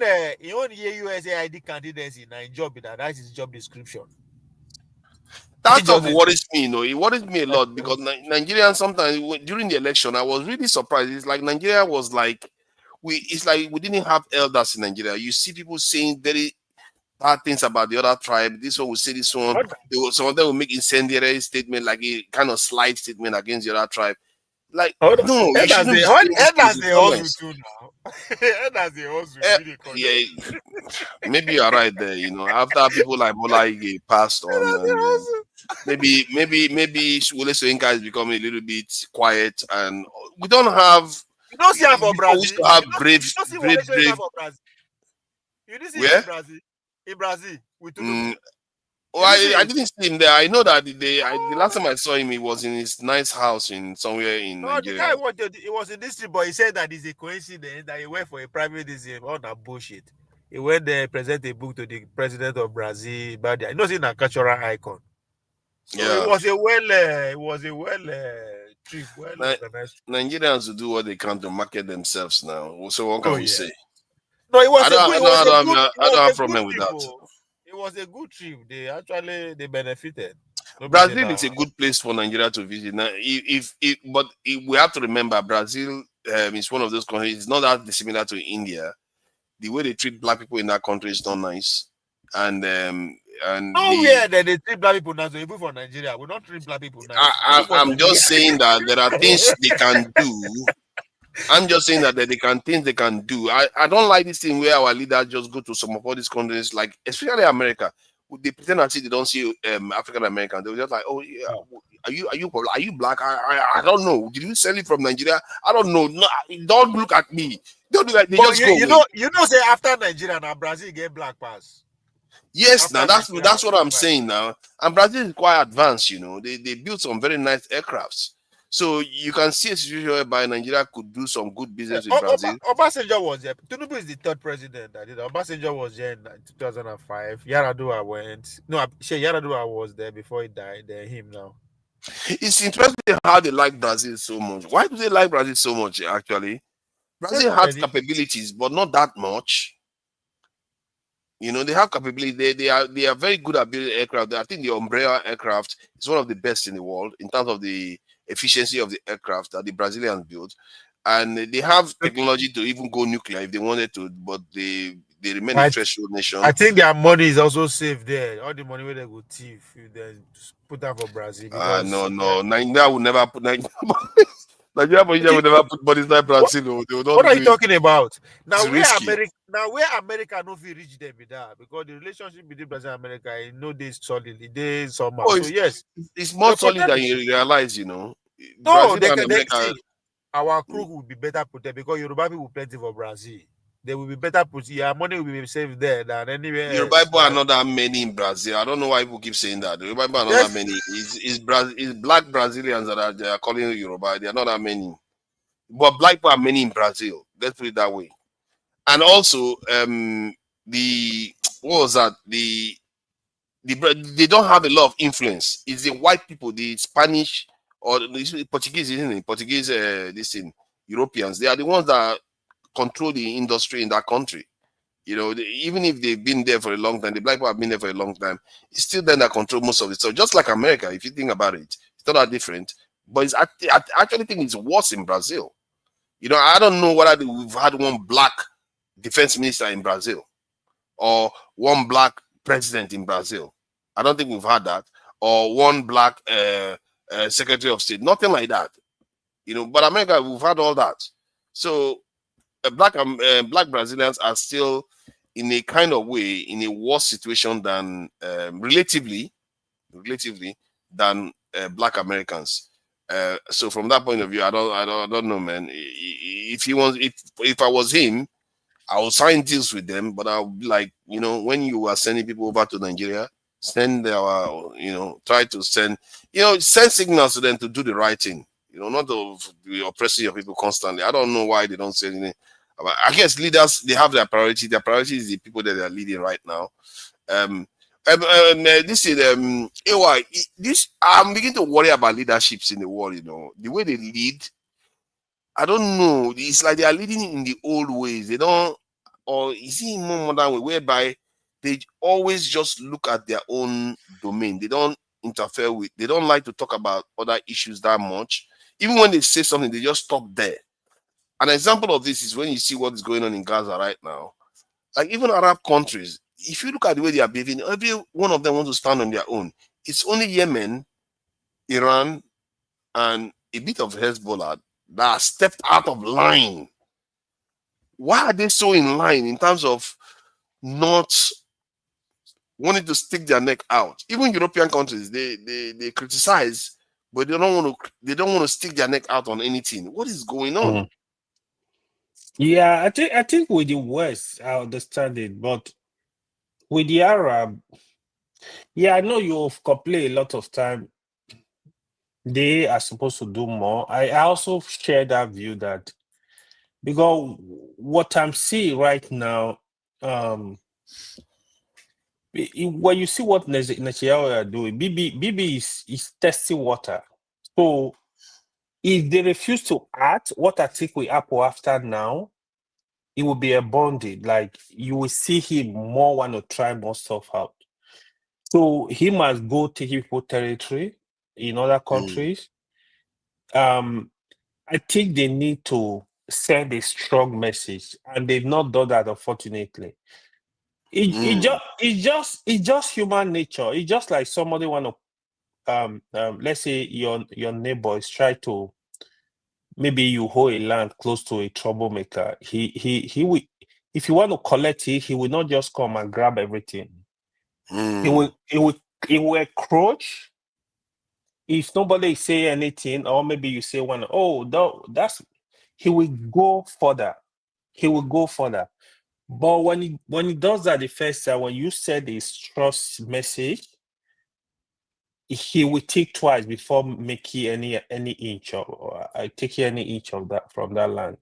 USAID candidacy in a job that's his job description. That stuff worries me, it worries me a lot because Nigerians sometimes during the election I was really surprised. It's like Nigeria was like it's like we didn't have elders in Nigeria. You see people saying very bad things about the other tribe. This one will say this one. Some of them will make incendiary statement, like a kind of slight statement against the other tribe. Like, no, you shouldn't yeah, maybe you're right there. After people like Bola Ige passed on, maybe Wole Soyinka is becoming a little bit quiet, and we don't have. You don't see for Brazil. We used to have brave. You didn't see in Brazil. In Brazil, with I didn't see him there. I know that the last time I saw him, he was in his nice house in somewhere in Nigeria. It was in this trip, but he said that it's a coincidence that he went for a private visit. All that bullshit. He went there, present a book to the president of Brazil. But you know, he's a cultural icon. So it was a trip. Nigerians will do what they can to market themselves now. So what can we say? No, it was I don't have a problem with that. It was a good trip. They benefited. Brazil is a good place for Nigeria to visit. Now, but we have to remember Brazil is one of those countries. It's not that dissimilar to India. The way they treat black people in that country is not nice. And they treat black people nice. Even for Nigeria, we don't treat black people nice. I'm just saying that there are things they can do. I'm just saying that things they can do. I don't like this thing where our leaders just go to some of all these countries, like especially America. They pretend as if they don't see African Americans. They're just like, oh yeah, are you black? I don't know. Did you sell it from Nigeria? I don't know. No, don't look at me. Don't do that. They just go. You know, say after Nigeria now Brazil get black pass. Yes, now that's what I'm saying now. And Brazil is quite advanced. They built some very nice aircrafts. So you can see a situation whereby Nigeria could do some good business with Brazil. Obasanjo was there. Tinubu is the third president that did. Obasanjo was there in 2005. Yaradua went. No, Yaradua was there before he died. Then him now. It's interesting how they like Brazil so much. Why do they like Brazil so much, actually? Brazil has capabilities, but not that much. You know, they have capability. They are very good at building aircraft. I think the Umbrella aircraft is one of the best in the world in terms of the efficiency of the aircraft that the Brazilians built. And they have technology to even go nuclear if they wanted to, but they remain a threshold nation. I think their money is also safe there. All the money where they go thief, they put that for Brazil. Because no. Nigeria will never put Nigeria will never put money inside Brazil. What are you talking about? Now it's where America no fit reach them with that, because the relationship between Brazil and America is no days solid, it is somehow. So yes, it's more solid than you realize, you know. No, Brazil and America, see, our crew will be better protected because Yoruba people plenty for Brazil. They will be better put. Your money will be safe there than anywhere Yoruba else. people are not that many in Brazil. I don't know why people keep saying that. The Yoruba people are not that many. It's black Brazilians that they are calling Yoruba. They are not that many. But black people are many in Brazil. Let's put it that way. And also, they don't have a lot of influence. It's the white people, the Spanish or the Portuguese, isn't it? Portuguese, Europeans. They are the ones that control the industry in that country. You know, even if they've been there for a long time, the black people have been there for a long time, it's still them that control most of it. So just like America, if you think about it, it's not that different. But I actually think it's worse in Brazil. You know, I don't know whether we've had one black defense minister in Brazil or one black president in Brazil. I don't think we've had that. Or one black secretary of state. Nothing like that. You know, but America, we've had all that. So black Brazilians are still in a kind of way in a worse situation than relatively than black Americans. So from that point of view, I don't know, man. If I was him, I will sign deals with them, but I'll be like, you know, when you are sending people over to Nigeria, send try to send signals to them to do the right thing. You know, not to be oppressing your people constantly. I don't know why they don't say anything. I guess leaders, they have their priority. Their priority is the people that they are leading right now. This is AY. I'm beginning to worry about leaderships in the world. You know, the way they lead, I don't know. It's like they are leading in the old ways. They don't, or is it in more modern way, whereby they always just look at their own domain. They don't interfere with. They don't like to talk about other issues that much. Even when they say something, they just stop there. An example of this is when you see what is going on in Gaza right now. Like even Arab countries, if you look at the way they are behaving, every one of them wants to stand on their own. It's only Yemen, Iran, and a bit of Hezbollah that stepped out of line. Why are they so in line in terms of not wanting to stick their neck out? Even European countries, they criticize, but they don't want to stick their neck out on anything. What is going on? Yeah, I think with the West, I understand it, but with the Arab, yeah, I know you've complained a lot of time. They are supposed to do more. I also share that view that because what I'm seeing right now, when you see what Netanyahu are doing, BB is testing water. So if they refuse to act, what I think will happen after now, it will be a bonding. Like you will see him more want to try more stuff out. So he must go take people territory in other countries. I think they need to send a strong message, and they've not done that, unfortunately. It's just human nature. It's just like somebody want to let's say your neighbor is trying to, maybe you hold a land close to a troublemaker. He will, if you want to collect it, he will not just come and grab everything. He will encroach. If nobody say anything, or maybe you say one, he will go further. He will go further. But when he does that the first time, when you said this trust message, he will think twice before making any inch or taking any inch of that from that land.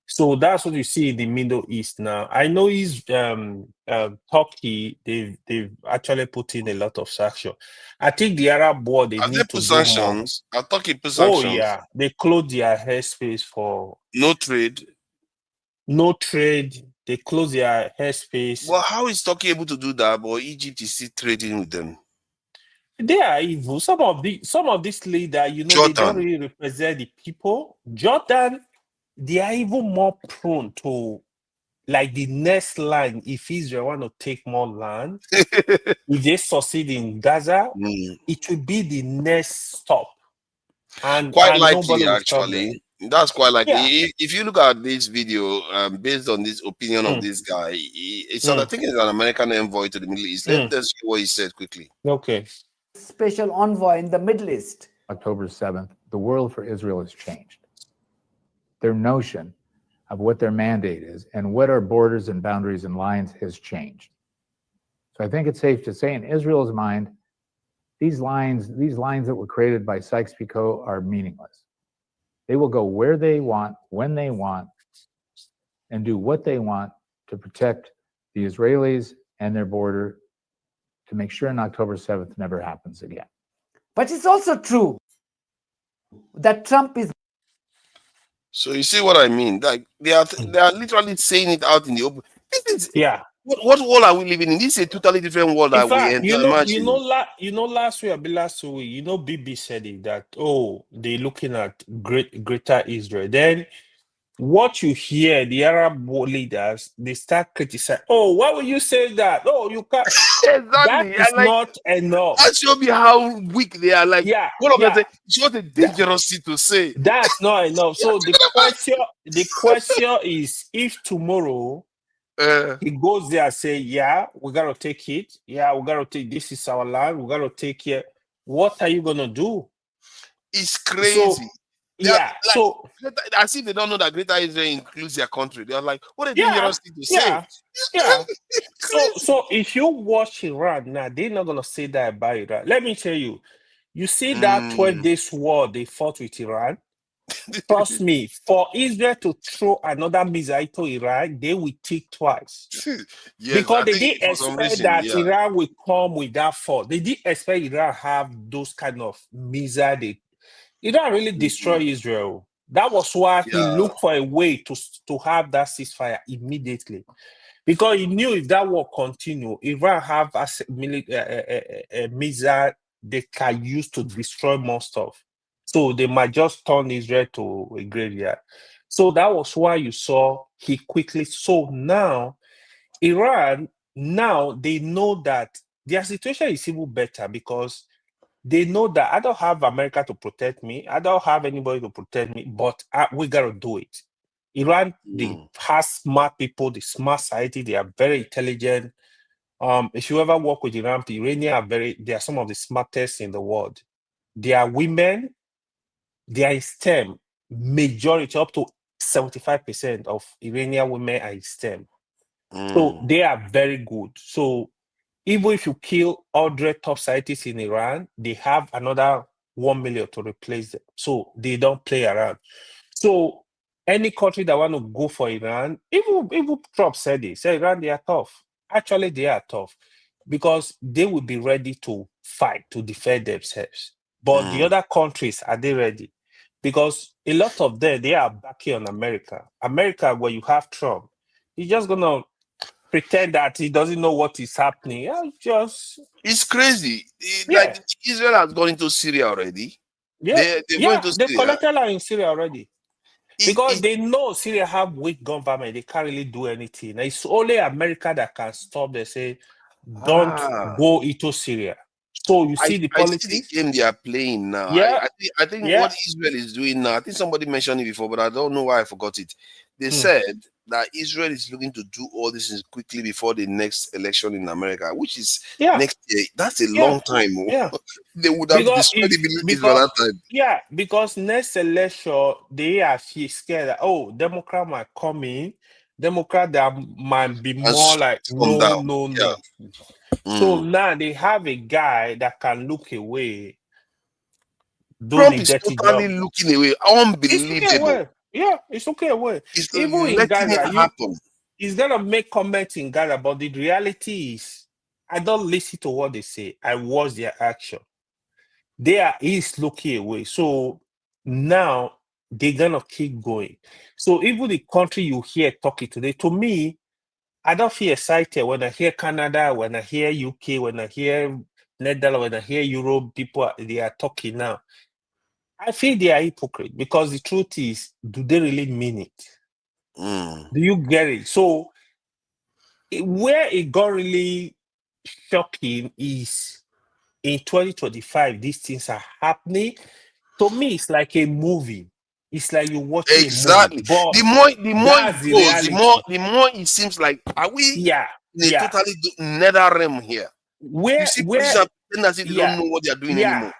So that's what you see in the Middle East now. I know Turkey, they've actually put in a lot of sanctions. I think the Arab world, they Have they need to put do more. sanctions? Are Turkey put Oh sanctions? yeah, they closed their airspace for No trade. no trade. They close their airspace. Well, how is Turkey able to do that? But Egypt is still trading with them. They are evil. Some of these leaders, they don't Jordan. really represent the people. Jordan, they are even more prone to like the next line. If Israel want to take more land, if they succeed in Gaza, it will be the next stop. And Quite nobody likely, will stop them. actually. That's quite likely. Yeah. If you look at this video, based on this opinion of this guy, I think it's an American envoy to the Middle East. Let's see what he said quickly. Okay. Special envoy in the Middle East. October 7th, the world for Israel has changed. Their notion of what their mandate is and what our borders and boundaries and lines has changed. So I think it's safe to say in Israel's mind, these lines that were created by Sykes-Picot are meaningless. They will go where they want, when they want, and do what they want to protect the Israelis and their border to make sure on October 7th never happens again. But it's also true that Trump is. So you see what I mean? Like they are literally saying it out in the open. Yeah. What world are we living in? This is a totally different world that we enter. Imagine. Last week, BB said it that they're looking at greater Israel. Then what you hear, the Arab leaders, they start criticizing. Oh, why would you say that? Oh, you can't. Exactly. That is not enough. That show me how weak they are. Like, it's what a dangerous thing to say. That's not enough. So the question is, if tomorrow he goes there and say, "Yeah, we gotta take it. Yeah, we gotta take. This is our land. We gotta take it." What are you gonna do? It's crazy. So as if they don't know that Greater Israel includes their country. They're like, what a dangerous thing to say. Yeah. So if you watch Iran now, they're not gonna say that about Iran. Let me tell you, you see that 12 days war they fought with Iran. Trust me, for Israel to throw another missile to Iran, they will think twice. Because they didn't expect that Iran will come with that force. They didn't expect Iran have those kind of missiles. Iran really destroyed Israel. That was why he looked for a way to have that ceasefire immediately. Because he knew if that war continued, Iran have a missile they can use to destroy more stuff. So they might just turn Israel to a graveyard. So that was why you saw he quickly. So now, Iran, they know that their situation is even better because they know that I don't have America to protect me. I don't have anybody to protect me, but we got to do it. Iran, they have smart people, the smart society, they are very intelligent. If you ever work with Iran, the Iranians they are some of the smartest in the world. They are women, they are in STEM. Majority, up to 75% of Iranian women are in STEM. So they are very good. So even if you kill 100 top scientists in Iran, they have another 1 million to replace them. So they don't play around. So any country that want to go for Iran, even Trump said it, said Iran, they are tough. Actually, they are tough because they will be ready to fight, to defend themselves. But the other countries, are they ready? Because a lot of them, they are backing on America. America, where you have Trump, he's just going to pretend that he doesn't know what is happening. It's crazy. Like Israel has gone into Syria already. They've Syria. collected land in Syria already. Because they know Syria have weak government, they can't really do anything. It's only America that can stop. They say, don't go into Syria. So you see the politics. I see the game they are playing now. Yeah. I think what Israel is doing now, I think somebody mentioned it before, but I don't know why I forgot it. They said that Israel is looking to do all this quickly before the next election in America, which is next year. That's a long time. Yeah. They would have destroyed the military by that time. Yeah, because next election, they are scared that, Democrat might come in. Democrat that might be more like, no. So now they have a guy that can look away, do Trump the is dirty totally job. looking away. It's looking Unbelievable. away. Yeah, it's looking away. He's Even in letting it Gaza, happen. he's gonna make comments in Gaza, but the reality is, I don't listen to what they say. I watch their action. He's looking away. So now they're gonna keep going. So even the country you hear talking today, to me, I don't feel excited when I hear Canada, when I hear UK, when I hear Netherlands, when I hear Europe, people they are talking now. I feel they are hypocrite because the truth is, do they really mean it? Do you get it? So where it got really shocking is in 2025, these things are happening. To me, it's like a movie. It's like you're watching Exactly. a movie. But The more it that's the goes, reality. the more it seems like, are we in a Yeah. totally nether realm here? You see politicians pretend as if they don't know what they are doing anymore.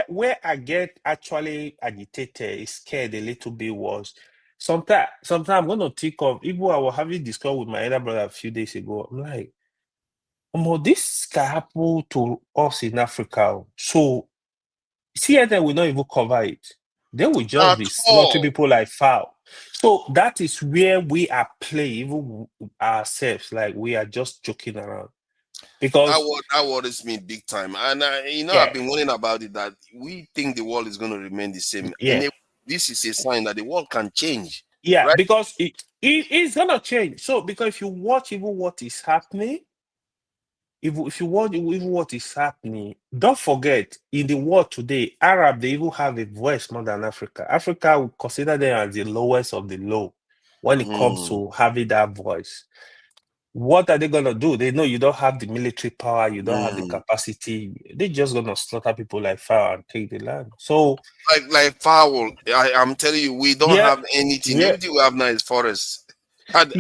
Where I get actually agitated, scared a little bit was sometimes I'm gonna think of even I was having discussion with my elder brother a few days ago. I'm like, this can happen to us in Africa. So CNN will not even cover it. They will just be slaughtering people like foul. So that is where we are playing, even ourselves, like we are just joking around. Because that worries me big time. And I've been warning about it, that we think the world is going to remain the same. And this is a sign that the world can change. Yeah, right? because it's gonna change. So because if you watch even what is happening, if you watch even what is happening, don't forget in the world today, Arab they even have a voice more than Africa. Africa will consider them as the lowest of the low when it comes to having that voice. What are they gonna do? They know you don't have the military power, you don't have the capacity. They're just gonna slaughter people like fire and take the land. So like foul, I'm telling you, we don't have anything. The only thing we have now is forest. And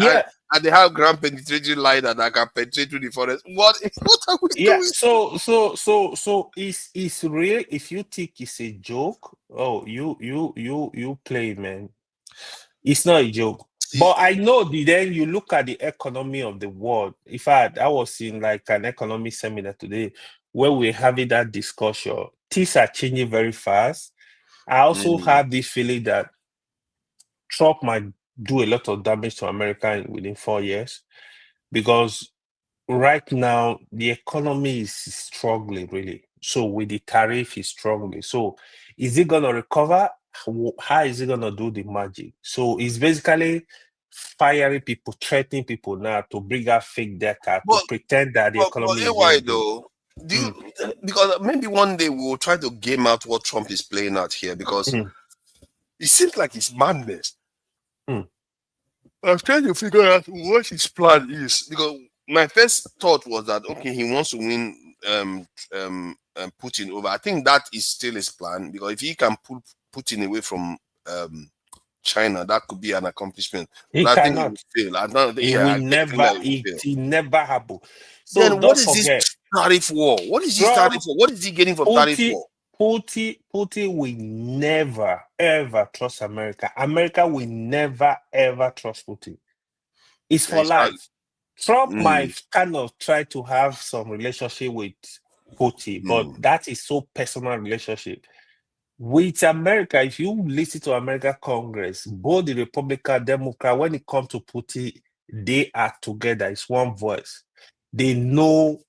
they have ground penetrating line that can penetrate through the forest. What are we doing? So it's real. If you think it's a joke, you play, man. It's not a joke. But I know then you look at the economy of the world. In fact, I was in like an economic seminar today where we're having that discussion. Things are changing very fast. I also have this feeling that Trump might do a lot of damage to America within 4 years because right now the economy is struggling really. So with the tariff is struggling. So is it gonna recover? How is it gonna do the magic? So it's basically firing people, threatening people now to bring out fake data to pretend that the economy is why doing good. though? Because maybe one day we will try to game out what Trump is playing out here, because it seems like it's madness. I'm trying to figure out what his plan is, because my first thought was that okay, he wants to win Putin over. I think that is still his plan, because if he can pull Putin away from China, that could be an accomplishment. He but I cannot. think he will fail. I don't, It will never. It never happen. So then don't what is forget, this tariff war? What is this tariff war? What is he getting from tariff war? Putin will never ever trust America. America will never ever trust Putin. It's for life. Trump might kind of try to have some relationship with Putin, but that is so personal relationship. With America, if you listen to America Congress, both the Republican, Democrat, when it comes to Putin, they are together. It's one voice. They know,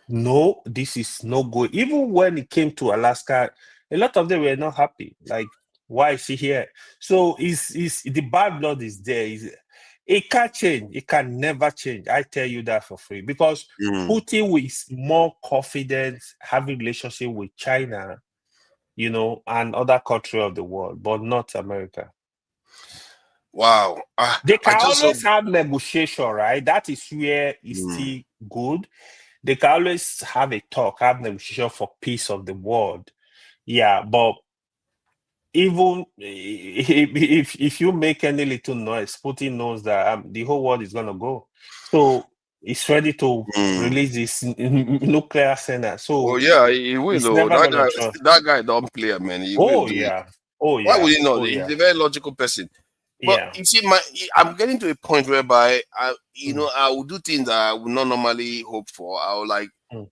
no, this is no good. Even when it came to Alaska, a lot of them were not happy. Like, why is he here? So it's the bad blood is there. It can't change. It can never change. I tell you that for free. Because Putin is more confident having relationship with China, and other country of the world, but not America. Wow. They can always have negotiation, right? That is where it's still good. They can always have a talk, have negotiation for peace of the world. Yeah, but even if you make any little noise, Putin knows that the whole world is going to go. So it's ready to release this nuclear arsenal. So he will. it's never going to trust. That guy don't play, man. He will do it. Oh Why yeah. would he not? Oh, He's yeah. a very logical person. But Yeah. you see, I'm getting to a point whereby I will do things that I would not normally hope for. I will like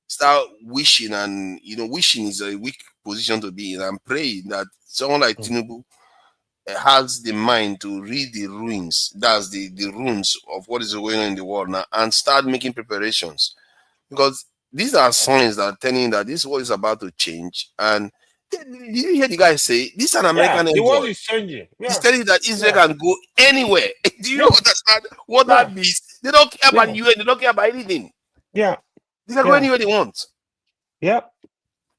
start wishing, and wishing is a weak position to be in. I'm praying that someone like Tinubu has the mind to read the ruins, that's the runes of what is going on in the world now, and start making preparations, because these are signs that are telling you that this world is about to change. And did you hear the guy say this is an Yeah, American the world envoy? is changing. He's Yeah. telling you that Israel Yeah. can go anywhere. Do you Yeah. understand what Yeah. that means? They don't care about Yeah. the UN, they don't care about anything. Yeah. They can go Yeah. anywhere they want. Yeah.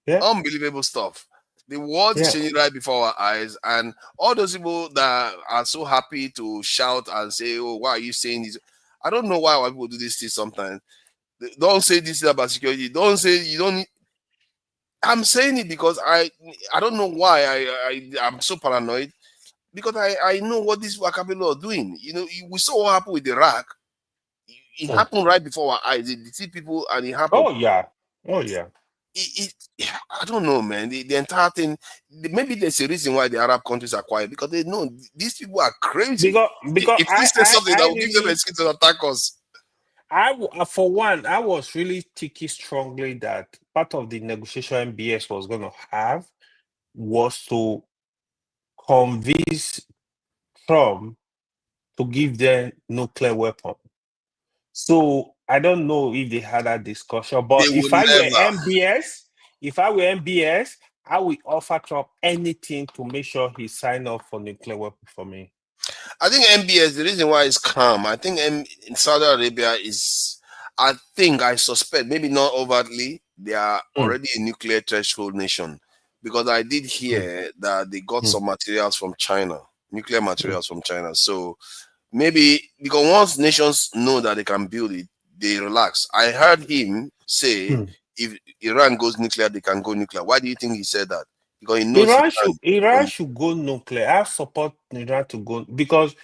Yeah. Unbelievable stuff. The world is Yeah. changing right before our eyes, and all those people that are so happy to shout and say, "Oh, why are you saying this?" I don't know why people do this thing sometimes. Don't say this about security. Don't say you don't. I'm saying it because I don't know why I'm so paranoid, because I know what these people are capable of doing. We saw what happened with Iraq. It happened right before our eyes. They see people, and it happened. Oh yeah. Oh yeah. I don't know, man. The entire thing. Maybe there's a reason why the Arab countries are quiet, because they know these people are crazy. Because If we say something that I will give them an really excuse to attack us. for one, I was really thinking strongly that part of the negotiation MBS was going to have was to convince Trump to give them nuclear weapon. So I don't know if they had that discussion, They but would never. if I were MBS, I would offer Trump anything to make sure he sign up for nuclear weapon for me. I think MBS, the reason why it's calm, I think in Saudi Arabia I suspect, maybe not overtly, they are already a nuclear threshold nation. Because I did hear that they got some materials from China, nuclear materials from China. So maybe because once nations know that they can build it, they relax. I heard him say if Iran goes nuclear, they can go nuclear. Why do you think he said that? Because he knows Iran should go nuclear. I support Iran to go, because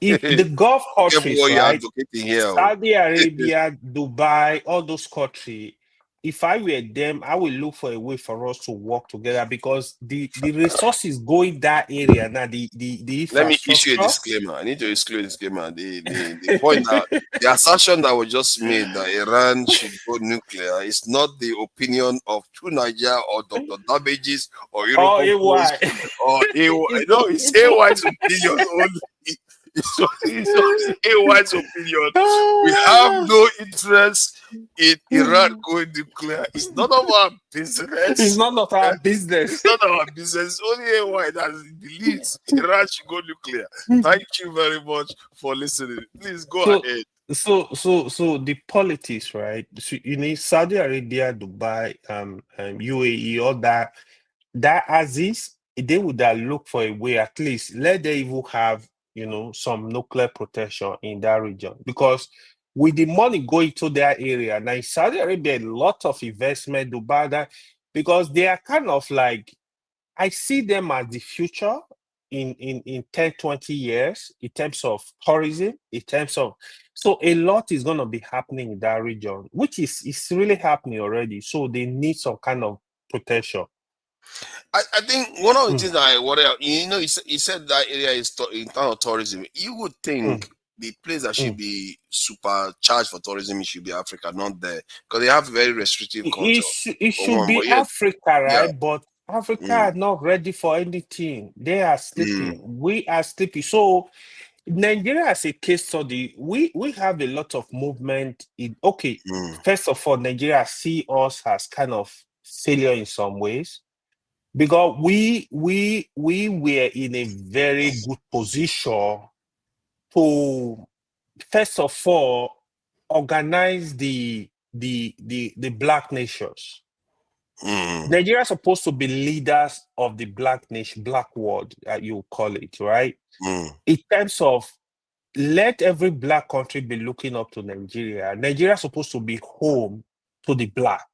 if the Gulf careful countries, what you're right, advocating here. Saudi Arabia, Dubai, all those countries, if I were them, I will look for a way for us to work together, because the resources going that area now, the Let me issue a infrastructure. disclaimer. I need to issue a disclaimer. The point that the assertion that was just made that Iran should go nuclear is not the opinion of True Niger or Dr. Damages or Oh, Europe Post AY. or AY. No, it's AY's opinion only. It's only AY's opinion. We have no interest in Iran going nuclear. It's none of our business. It's none of our business. It's not our business. It's only AY that believes Iran should go nuclear. Thank you very much for listening. Please go ahead. So the politics, right? So you need Saudi Arabia, Dubai, UAE, all that Aziz, they would look for a way, at least let them even have some nuclear protection in that region, because with the money going to that area now in Saudi Arabia, a lot of investment, Dubai, that, because they are kind of like, I see them as the future in 10, 20 years in terms of tourism, in terms of, so a lot is going to be happening in that region, which is really happening already. So they need some kind of protection. I think one of the things that I worry, he said that area is in terms of tourism. You would think the place that should be supercharged for tourism, it should be Africa, not there, because they have very restrictive culture. It should be Africa, right? Yeah. But Africa are not ready for anything. They are sleeping. We are sleepy. So Nigeria, as a case study, we have a lot of movement. First of all, Nigeria see us as kind of failure in some ways, because we were in a very good position to, first of all, organize the black nations. Nigeria is supposed to be leaders of the black nation, black world, you call it, right? In terms of let every black country be looking up to Nigeria. Nigeria is supposed to be home to the black.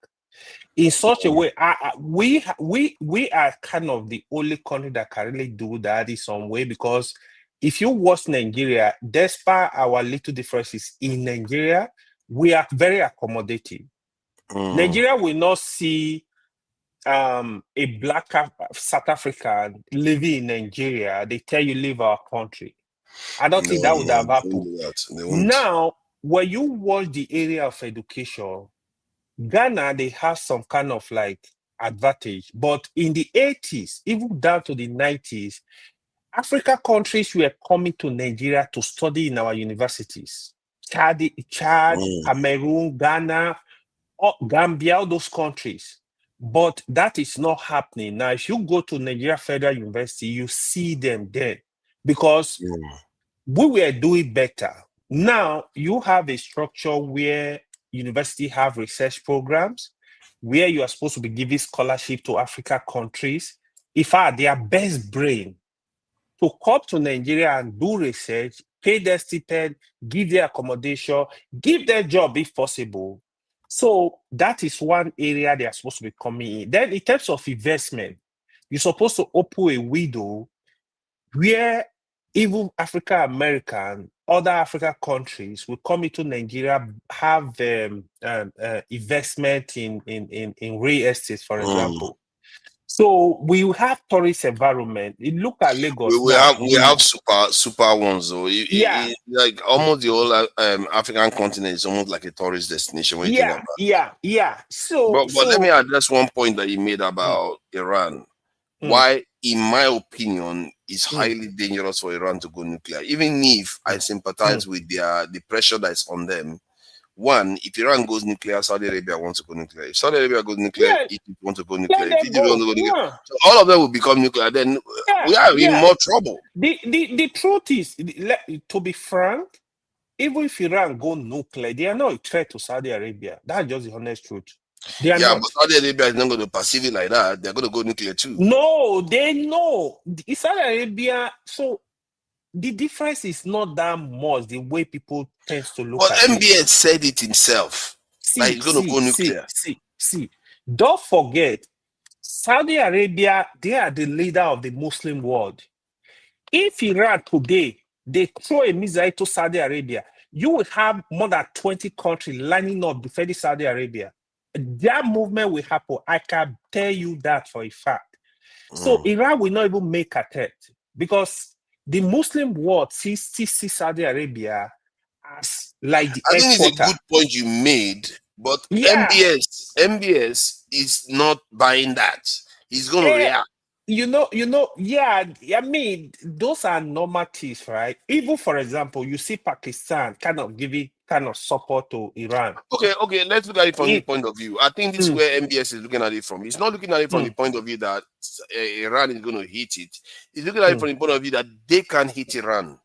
In such a way, we are kind of the only country that can really do that in some way, because if you watch Nigeria, despite our little differences in Nigeria, we are very accommodating. Nigeria will not see a black South African living in Nigeria. They tell you leave our country. I don't think that would have They won't happened. do that. They won't. Now, when you watch the area of education, Ghana, they have some kind of like advantage. But in the 80s, even down to the 90s, African countries were coming to Nigeria to study in our universities. Chad, Cameroon, Ghana, Gambia, all those countries. But that is not happening. Now, if you go to Nigeria Federal University, you see them there because we were doing better. Now, you have a structure where university have research programs, where you are supposed to be giving scholarship to Africa countries. If their best brain to come to Nigeria and do research, pay their stipend, give their accommodation, give their job if possible. So that is one area they are supposed to be coming in. Then in terms of investment, you're supposed to open a window where even African American, other African countries will come into Nigeria, have investment in real estate, for example. So we will have tourist environment. You look at Lagos We now. have super ones though. Like almost the whole African continent is almost like a tourist destination when you think about it. Yeah. So, but let me address one point that you made about Iran. Why, in my opinion, it's highly dangerous for Iran to go nuclear. Even if I sympathize with the pressure that's on them. One, if Iran goes nuclear, Saudi Arabia wants to go nuclear. If Saudi Arabia goes nuclear, Egypt wants to go nuclear. If Egypt wants to go nuclear, so all of them will become nuclear. Then we are in more trouble. The truth is, to be frank, even if Iran go nuclear, they are not a threat to Saudi Arabia. That's just the honest truth. They are not. But Saudi Arabia is not going to perceive it like that. They're going to go nuclear too. No, they know. Saudi Arabia, so the difference is not that much the way people tend to look at it. MBS said it himself. Like he's going to go nuclear. See. Don't forget, Saudi Arabia, they are the leader of the Muslim world. If Iran today, they throw a missile to Saudi Arabia, you will have more than 20 countries lining up defending Saudi Arabia. That movement will happen. I can tell you that for a fact. So Iran will not even make a threat because the Muslim world sees Saudi Arabia as like the I think headquarters. it's a good point you made, but MBS is not buying that. He's going to react. I mean, those are normatives, right? Even, for example, you see Pakistan kind of giving kind of support to Iran. Okay, let's look at it from the point of view. I think this is where MBS is looking at it from. He's not looking at it from the point of view that Iran is going to hit it. He's looking at it from the point of view that they can hit Iran.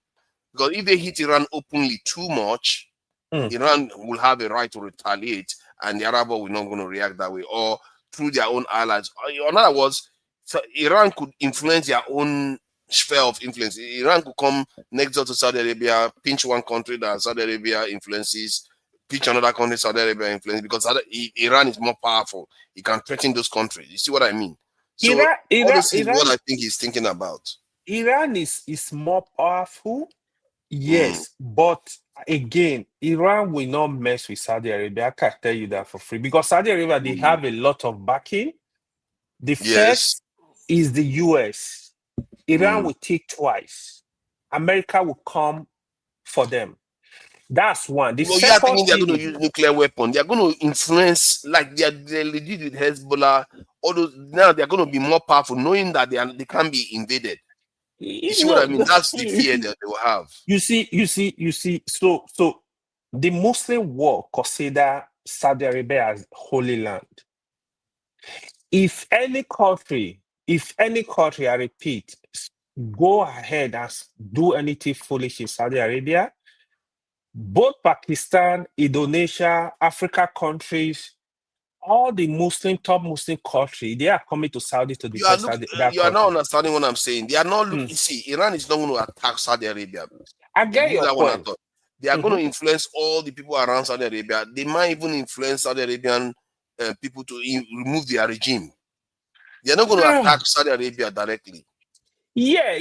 Because if they hit Iran openly too much, Iran will have a right to retaliate, and the Arab world will not going to react that way, or through their own allies. In other words, so Iran could influence their own sphere of influence. Iran could come next door to Saudi Arabia, pinch one country that Saudi Arabia influences, pinch another country Saudi Arabia influences, because Iran is more powerful. It can threaten those countries. You see what I mean? So all this is what I think he's thinking about. Iran is more powerful, yes, but again, Iran will not mess with Saudi Arabia. I can tell you that for free, because Saudi Arabia, they have a lot of backing. The first is the US. Iran will take twice. America will come for them. That's one. The second thinking they're going to use nuclear weapon. They're going to influence, like they're legit with Hezbollah. All those, now they're going to be more powerful, knowing that they can't be invaded. You see what I mean? That's the fear that they will have. You see. So the Muslim world consider Saudi Arabia as holy land. If any country, I repeat, go ahead and do anything foolish in Saudi Arabia, both Pakistan, Indonesia, Africa countries, all the top Muslim countries, they are coming to Saudi to defend Saudi Arabia. You are not understanding what I'm saying. They are not looking. See, Iran is not going to attack Saudi Arabia. I get your point. They are going to influence all the people around Saudi Arabia. They might even influence Saudi Arabian people to remove their regime. They are not going to attack Saudi Arabia directly. I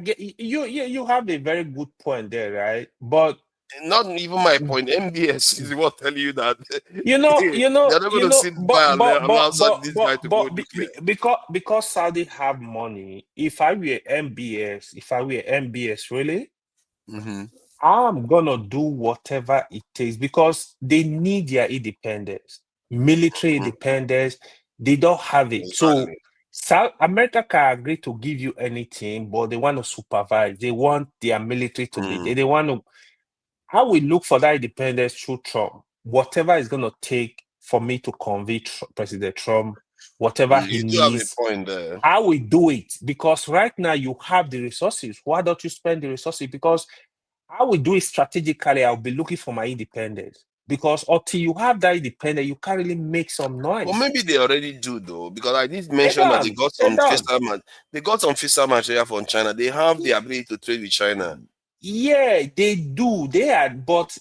get you have a very good point there, right? But Not even my point. MBS is what telling you that You know, they're not going to sit by and allow this guy to go nuclear. Because Saudi have money. If I were MBS, really, Mm-hmm. I'm gonna do whatever it takes because they need their independence, military independence. They don't have it. So Exactly. South America can agree to give you anything, but they want to supervise. They want their military to be there. They want to. I will look for that independence through Trump. Whatever is gonna take for me to convince President Trump, whatever he You do have a needs, point there. I will do it because right now you have the resources. Why don't you spend the resources? Because I will do it strategically. I'll be looking for my independence because until you have that independence, you can't really make some noise. Well, maybe they already do though, because I did mention that they got some fiscal material from China. They have the ability to trade with China. Yeah, they do. They are, but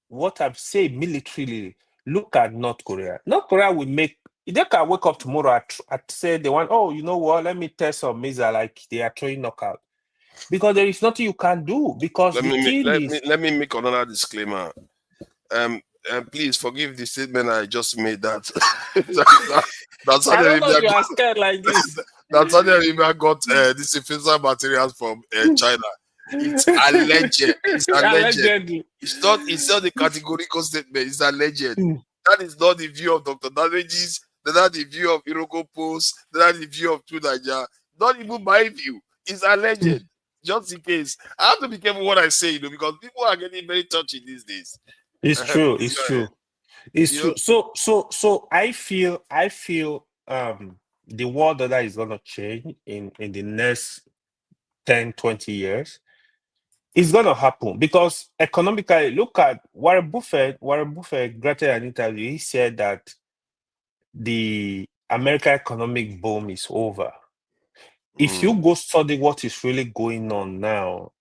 what I'm saying militarily, look at North Korea. North Korea will make. They can wake up tomorrow at say they want. Oh, you know what? Let me test some missile like they are throwing knockout. Because there is nothing you can do. Because Let me make another disclaimer. Please forgive the statement I just made that I don't know if you are scared like this. that Saudi Arabia got this fiscal materials from China. It's alleged. It's alleged. Allegedly. It's not the categorical statement. It's alleged. That is not the view of Dr. Damages. That's not the view of Iroko Post. That's not the view of True Nigeria. Not even my view. It's alleged. Just in case. I have to be careful what I say, because people are getting very touchy these days. It's true. It's true. It's true. So I feel the world order is gonna change in the next 10, 20 years. It's gonna happen because economically, look at Warren Buffett. Warren Buffett granted an interview. He said that the American economic boom is over. If you go study what is really going on now,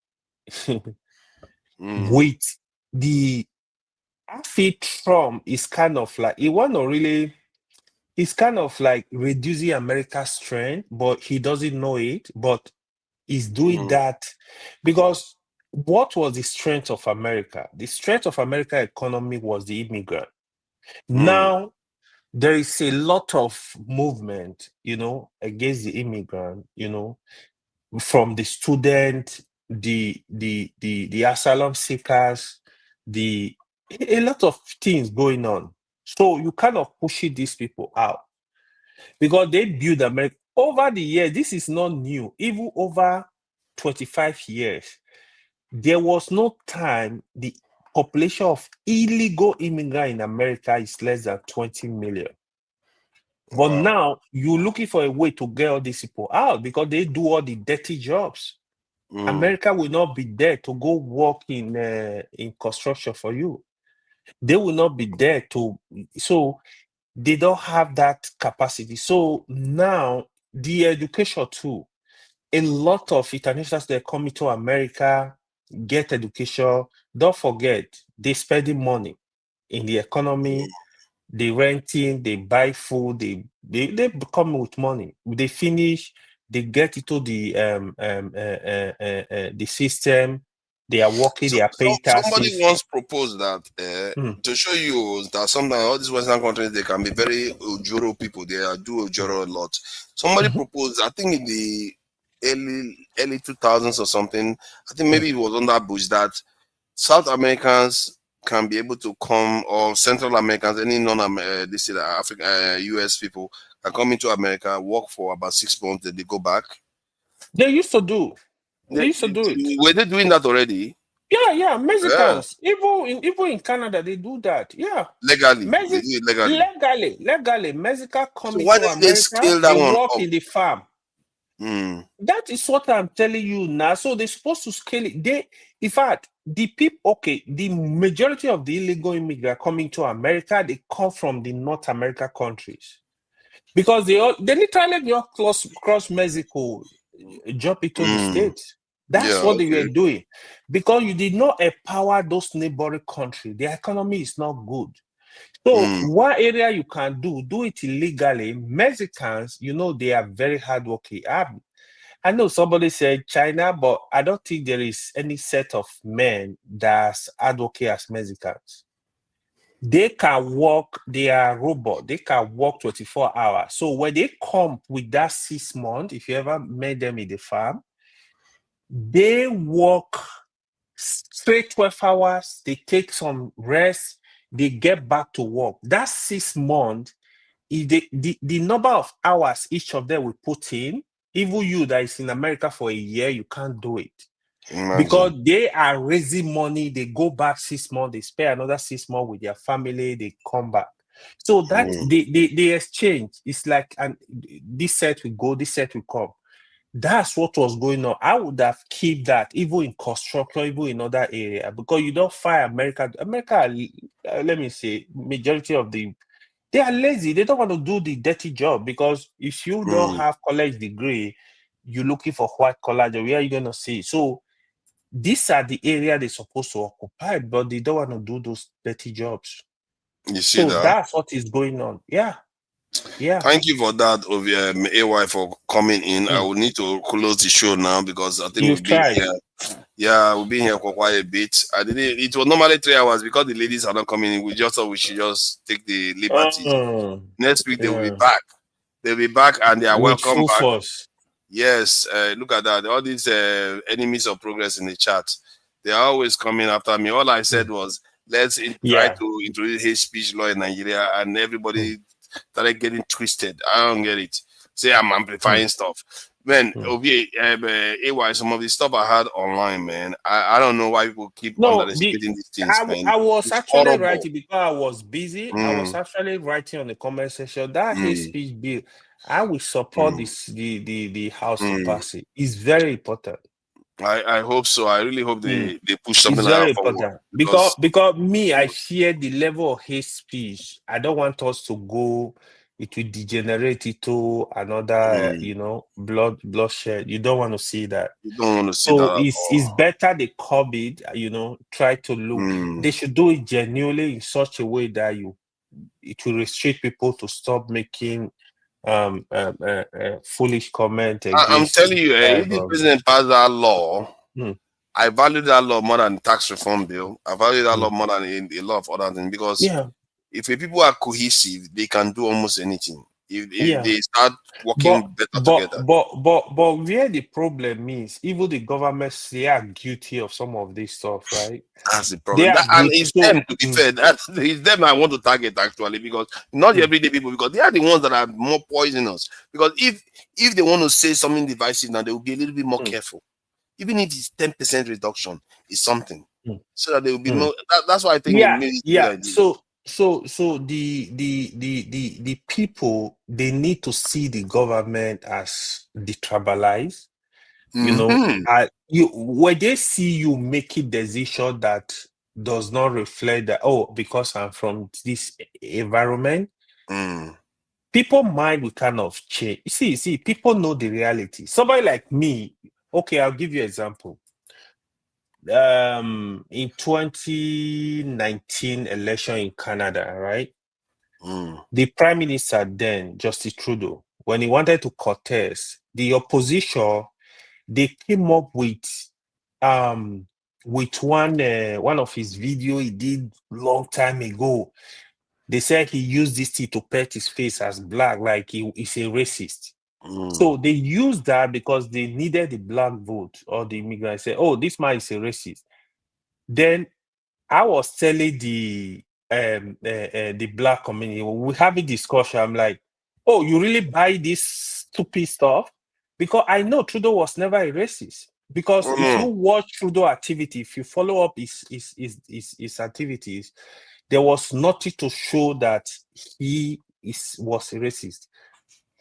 with the I feel Trump is kind of like he's kind of like reducing America's strength, but he doesn't know it. But he's doing that because what was the strength of America? The strength of American economy was the immigrant. Now there is a lot of movement, against the immigrant, from the student, the asylum seekers, a lot of things going on. So you kind of pushing these people out because they build America over the years. This is not new. Even over 25 years, there was no time the population of illegal immigrants in America is less than 20 million. But now you're looking for a way to get all these people out because they do all the dirty jobs. America will not be there to go work in construction for you. They will not be there so they don't have that capacity. So now the education too, a lot of internationals that are coming to America get education. Don't forget, they spending money in the economy. They renting, they buy food, they come with money. They finish, they get into the system. They are working, they are paying taxes. Somebody once proposed that to show you that sometimes all these Western countries, they can be very Ojoro people. They do Ojoro a lot. Somebody proposed, I think in the early 2000s or something, I think maybe it was on that Bush, that South Americans can be able to come, or Central Americans, any this is African, US people can come into America, work for about 6 months, then they go back. They used to do. They used to do it. Were they doing that already? Yeah, Mexicans. Yeah. Even in Canada, they do that. Yeah. Legally. They do it legally. Mexicans come into why didn't America, they scale that one work up? in the farm. That is what I'm telling you now. So they're supposed to scale it. In fact, the people, the majority of the illegal immigrants coming to America, they come from the North America countries. Because they literally just cross Mexico, jump into the States. That's what they were doing. Because you did not empower those neighboring countries. Their economy is not good. So one area you can do it illegally. Mexicans, they are very hardworking. I know somebody said China, but I don't think there is any set of men that's advocate as Mexicans. They can work, they are robot, they can work 24 hours. So when they come with that 6 months, if you ever met them in the farm, they work straight 12 hours, they take some rest, they get back to work. That 6 months, the number of hours each of them will put in, even you that is in America for a year, you can't do it. Because they are raising money, they go back 6 months, they spend another 6 months with their family, they come back. So that they exchange. It's like, and this set will go, this set will come. That's what was going on. I would have kept that even in construction, even in other area, because you don't find America, let me say, majority of they are lazy. They don't want to do the dirty job, because if you don't have college degree, you're looking for white collar job. Where are you going to see? So these are the area they're supposed to occupy, but they don't want to do those dirty jobs. You see So that? that's what is going on. Yeah. Yeah. Thank you for that, AY, for coming in. I will need to close the show now because I think You've we've been tried. here. Yeah, we've been here for quite a bit. It was normally 3 hours because the ladies are not coming in. We just thought we should just take the liberty. Next week they will be back. They'll be back and they are With welcome full back. force. Yes, look at that. All these enemies of progress in the chat, they are always coming after me. All I said was, let's try to introduce hate speech law in Nigeria, and everybody started getting twisted. I don't get it. Say I'm amplifying stuff. Man, AY, some of the stuff I had online, man, I don't know why people keep underestimating these things, man. I was It's actually horrible. writing because I was busy. I was actually writing on the comment section that hate speech bill. I will support the House to pass it. It's very important. I hope so. I really hope they push something It's like very that forward. important because me, I fear the level of hate speech. I don't want us to go. It will degenerate into another, bloodshed. You don't want to see that. You don't want to see So that at it's better they curb it. Try to look. They should do it genuinely in such a way that it will restrict people to stop making foolish comment I'm against telling you, if the president passed that law, I value that law more than the tax reform bill. I value that law more than a lot of other things, because if the people are cohesive, they can do almost anything. If they start working better together. But where the problem is, even the governments, they are guilty of some of this stuff, right? That's the problem. And it's them, to be fair. It's them I want to target, actually, because not everyday people, because they are the ones that are more poisonous. Because if they want to say something divisive now, they will be a little bit more careful. Even if it's 10% reduction, is something. So that they will be more. That's why I think it made it good idea. So the people, they need to see the government as detribalized. When they see you making decision that does not reflect that, because I'm from this environment, people mind will kind of change. See, people know the reality. Somebody like me, okay, I'll give you an example. In 2019 election in Canada, right? The Prime Minister then, Justin Trudeau, when he wanted to contest, the opposition, they came up with one of his video he did long time ago. They said he used this thing to paint his face as black, like he's a racist. So they used that because they needed the black vote, or the immigrants say, "Oh, this man is a racist." Then I was telling the black community, we have a discussion. I'm like, "Oh, you really buy this stupid stuff?" Because I know Trudeau was never a racist. Because if you watch Trudeau activity, if you follow up his activities, there was nothing to show that he was a racist.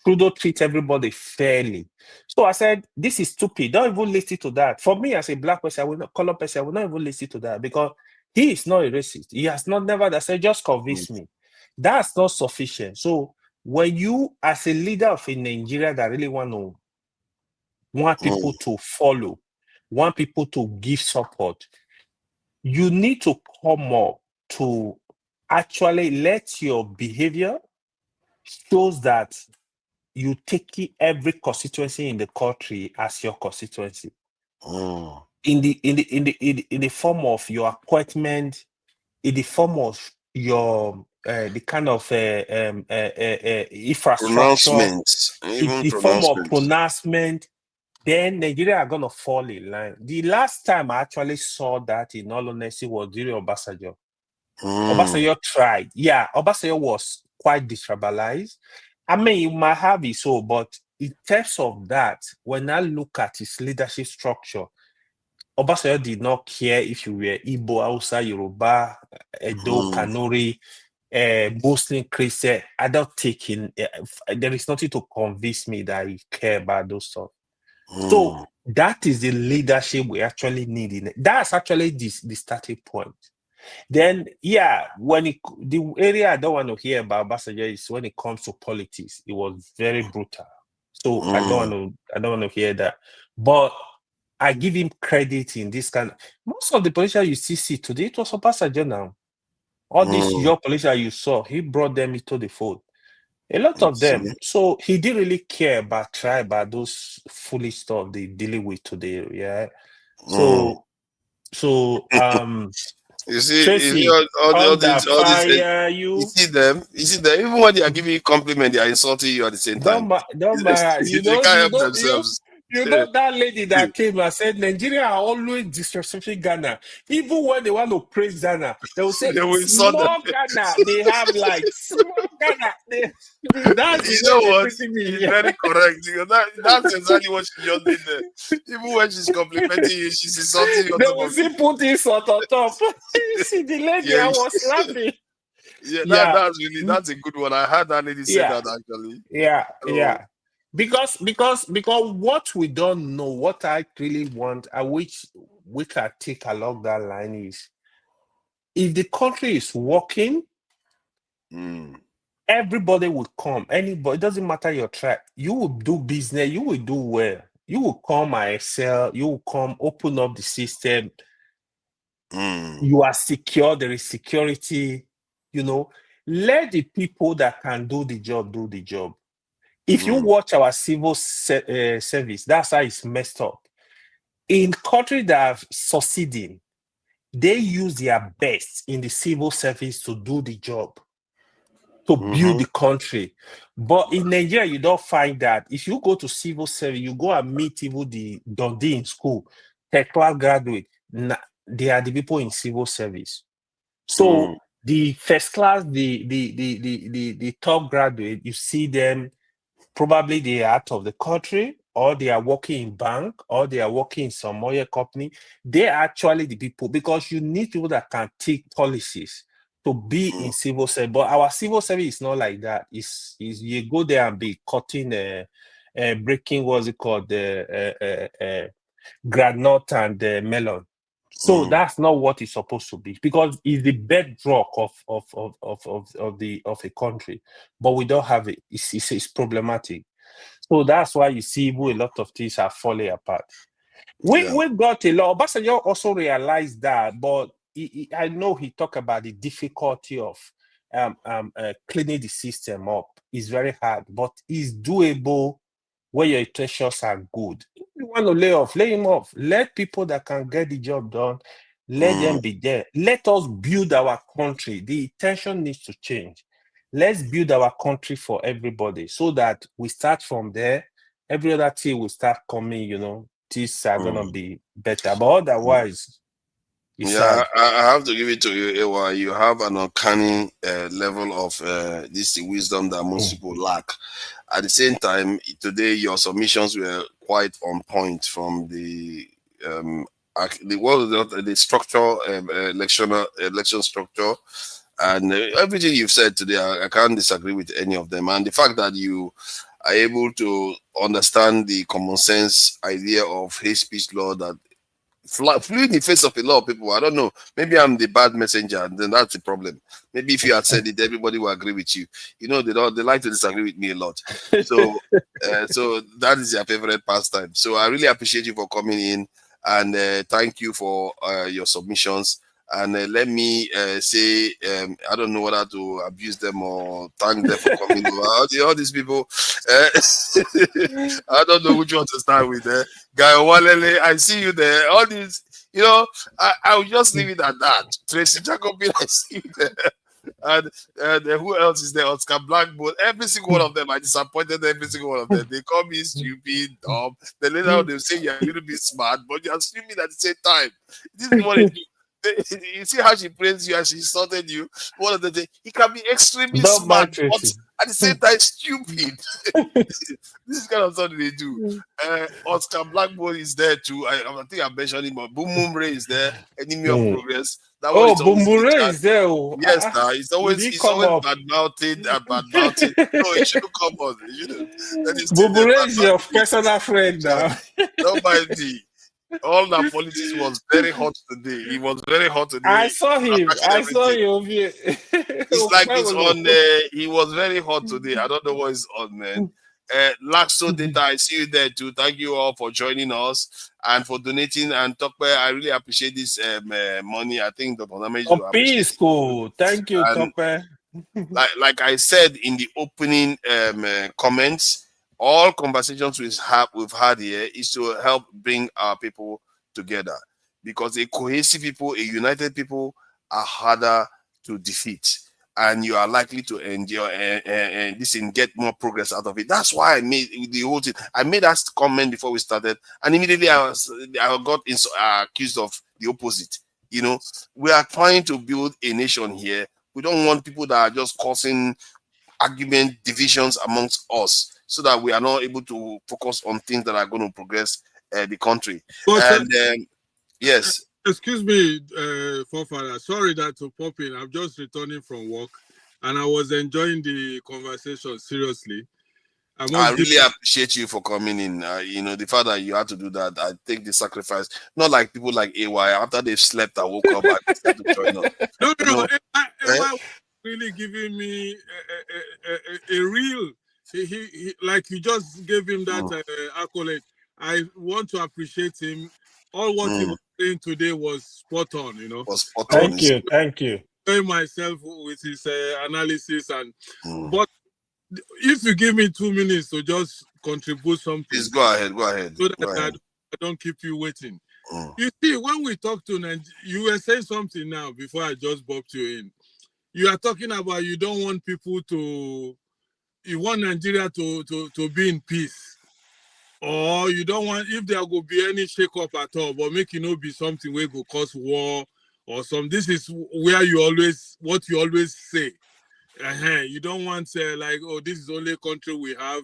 Trudeau treats everybody fairly. So I said, this is stupid. Don't even listen to that. For me, as a black person, I will not, color person, I will not even listen to that, because he is not a racist. He has not never that said, just convince me. That's not sufficient. So when you, as a leader of a Nigeria that really want people to follow, want people to give support, you need to come up to actually let your behavior shows that you take every constituency in the country as your constituency. In the form of your appointment, in the form of your the kind of infrastructure, Pronouncements, in even the form of pronouncements. pronouncement, then Nigeria are gonna fall in line. The last time I actually saw that, in all honesty, was during Obasanjo. Obasanjo tried. Yeah, Obasanjo was quite destabilized. I mean, you might have it so, but in terms of that, when I look at his leadership structure, Obasanjo did not care if you were Igbo, Hausa, Yoruba, Edo, Kanuri, Muslim, Christian. I don't take in. There is nothing to convince me that he care about those stuff. So that is the leadership we actually need. That's actually the starting point. Then, yeah, the area I don't want to hear about Obasanjo is when it comes to politics. It was very brutal. So I don't want to hear that. But I give him credit in this kind. Most of the politicians you see today, it was Obasanjo now. All these young politicians you saw, he brought them into the fold. A lot of them. So he didn't really care about those foolish stuff they dealing with today. Yeah. So you see Tracy, all these you see them even when they are giving you compliment, they are insulting you at the same time. Don't matter. They can't help themselves. You know that lady that came and said Nigeria are always disrespecting Ghana. Even when they want to praise Ghana, they will say They will insult small Ghana. They have like small Ghana. That's You the know way what? they treating me. It's very correct. That's exactly what she just did there. Even when she's complimenting you, she's insulting you on They top will of see put insult on top. See the lady, I was laughing. That's a good one. I heard that lady say that actually. Yeah. Because what we don't know, what I really want, and which we can take along that line is, if the country is working, everybody will come. Anybody, it doesn't matter your tribe. You will do business, you will do well. You will come and excel, you will come open up the system. You are secure, there is security, let the people that can do the job do the job. If you watch our civil service, that's how it's messed up. In countries that are succeeding, they use their best in the civil service to do the job, to build the country. But in Nigeria, you don't find that. If you go to civil service, you go and meet even the Dundee in school, technical graduate, they are the people in civil service. So the first class, the top graduate, you see them, probably they are out of the country, or they are working in bank, or they are working in some oil company. They are actually the people, because you need people that can take policies to be in civil service. But our civil service is not like that. Is you go there and be cutting, breaking, what's it called, granite and melon. So that's not what it's supposed to be, because it's the bedrock of a country. But we don't have it. It's problematic. So that's why you see a lot of things are falling apart. We got a lot. Obasanjo also realized that, but I know he talked about the difficulty of cleaning the system up. It's very hard, but it's doable where your intentions are good. If you want to lay him off. Let people that can get the job done, let them be there. Let us build our country. The intention needs to change. Let's build our country for everybody, so that we start from there. Every other thing will start coming, things are going to be better. But otherwise, it's sad. I have to give it to you, Ewa. You have an uncanny level of this wisdom that most people lack. At the same time, today your submissions were quite on point from the structure, election structure, and everything you've said today. I can't disagree with any of them. And the fact that you are able to understand the common sense idea of hate speech law that flew in the face of a lot of people. I don't know. Maybe I'm the bad messenger, and then that's the problem. Maybe if you had said it, everybody will agree with you. They like to disagree with me a lot. So, so that is their favorite pastime. So I really appreciate you for coming in, and thank you for your submissions. And let me say, I don't know whether to abuse them or thank them for coming over. All these people, I don't know which one to start with. Guy Walele, I see you there. All these, I will just leave it at that. Tracy Jacobin, I see you there. And who else is there? Oscar Blackboard. Every single one of them, I disappointed every single one of them. They call me stupid, dumb. Then later on, they'll say you're a little bit smart, but you're stupid at the same time. This is what it is. You see how she praised you and she insulted you. One of the things, he can be extremely Don't mind smart, but Tracy. at the same time stupid. This is kind of something they do. Oscar Blackboard is there too. I think I mentioned him, but Boom Boom Ray is there. Enemy of Progress. That one Oh, is always in the Bumbure chat. is there. Oh. Yes, it's Did he come always up? bad mouthing and bad mouthing. No, it shouldn't come on. It shouldn't. That is still there. Bumbure is your personal friend now. Don't mind me. All that politics was very hot today. He was very hot today. I saw him. I saw everything. you. It's like it's on. He was very hot today. I don't know what is on, man. Laxo Data, I see you there too. Thank you all for joining us and for donating. And Tokpe, I really appreciate this money. I think the tournament will appreciate is cool. Thank you, and Tokpe. like I said in the opening comments, all conversations we've had here is to help bring our people together, because a cohesive people, a united people are harder to defeat, and you are likely to endure and this and get more progress out of it. That's why I made the whole thing. I made that comment before we started, and immediately I got accused of the opposite. We are trying to build a nation here. We don't want people that are just causing argument, divisions amongst us, so that we are not able to focus on things that are going to progress the country. But, yes. Excuse me, forefather. Sorry that to pop in. I'm just returning from work, and I was enjoying the conversation seriously. I really appreciate you for coming in. The fact that you had to do that, I take the sacrifice. Not like people like AY, after they've slept and woke up, I decided to join up. No. AY really giving me a real. He like you just gave him that accolade. I want to appreciate him. All what he was saying today was spot on. Thank you. Enjoying myself with his analysis but. If you give me 2 minutes to just contribute something, please go ahead. So that I don't keep you waiting. You see, when we talk to Nigeria, you were saying something now before I just bopped you in. You are talking about you don't want people to, you want Nigeria to be in peace, or you don't want if there will be any shake up at all, but make it not be something where go cause war or some. This is where what you always say. You don't want to like, oh, this is the only country we have.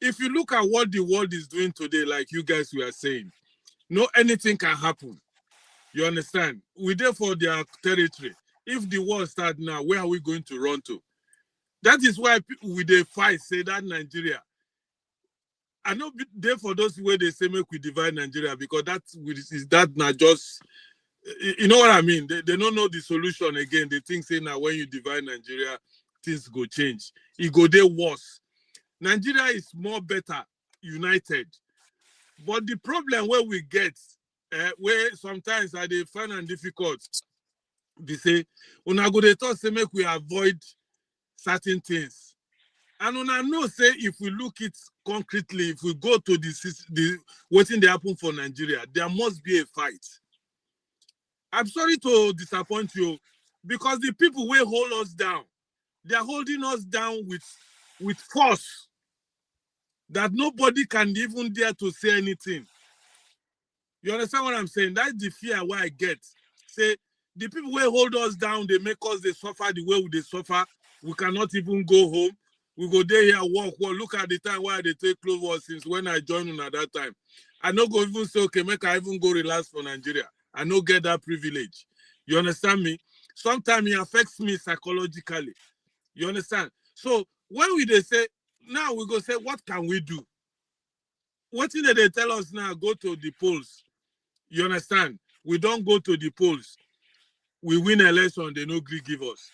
If you look at what the world is doing today, like you guys were saying, anything can happen. You understand? We're there for their territory. If the war starts now, where are we going to run to? That is why people with the fight say that Nigeria. I know there for those where they say make we divide Nigeria, because that not just. You know what I mean? They don't know the solution again. They think say now when you divide Nigeria, things go change. It go there worse. Nigeria is more better united. But the problem where we get, where sometimes they find it difficult, they say, when I go to talk, say make we avoid certain things. And when I know say if we look it concretely, if we go to the waiting they happen for Nigeria, there must be a fight. I'm sorry to disappoint you, because the people will hold us down. They're holding us down with force that nobody can even dare to say anything. You understand what I'm saying? That's the fear where I get. Say, the people will hold us down, they make us they suffer the way they suffer. We cannot even go home. We go there here, walk. Look at the time why they take clothes since when I joined them at that time. I no go even say, okay, make I even go relax for Nigeria. I no get that privilege. You understand me? Sometimes it affects me psychologically. You understand? So when they say, now we go say, what can we do? What thing that they tell us now, go to the polls. You understand? We don't go to the polls. We win election, they no agree give us.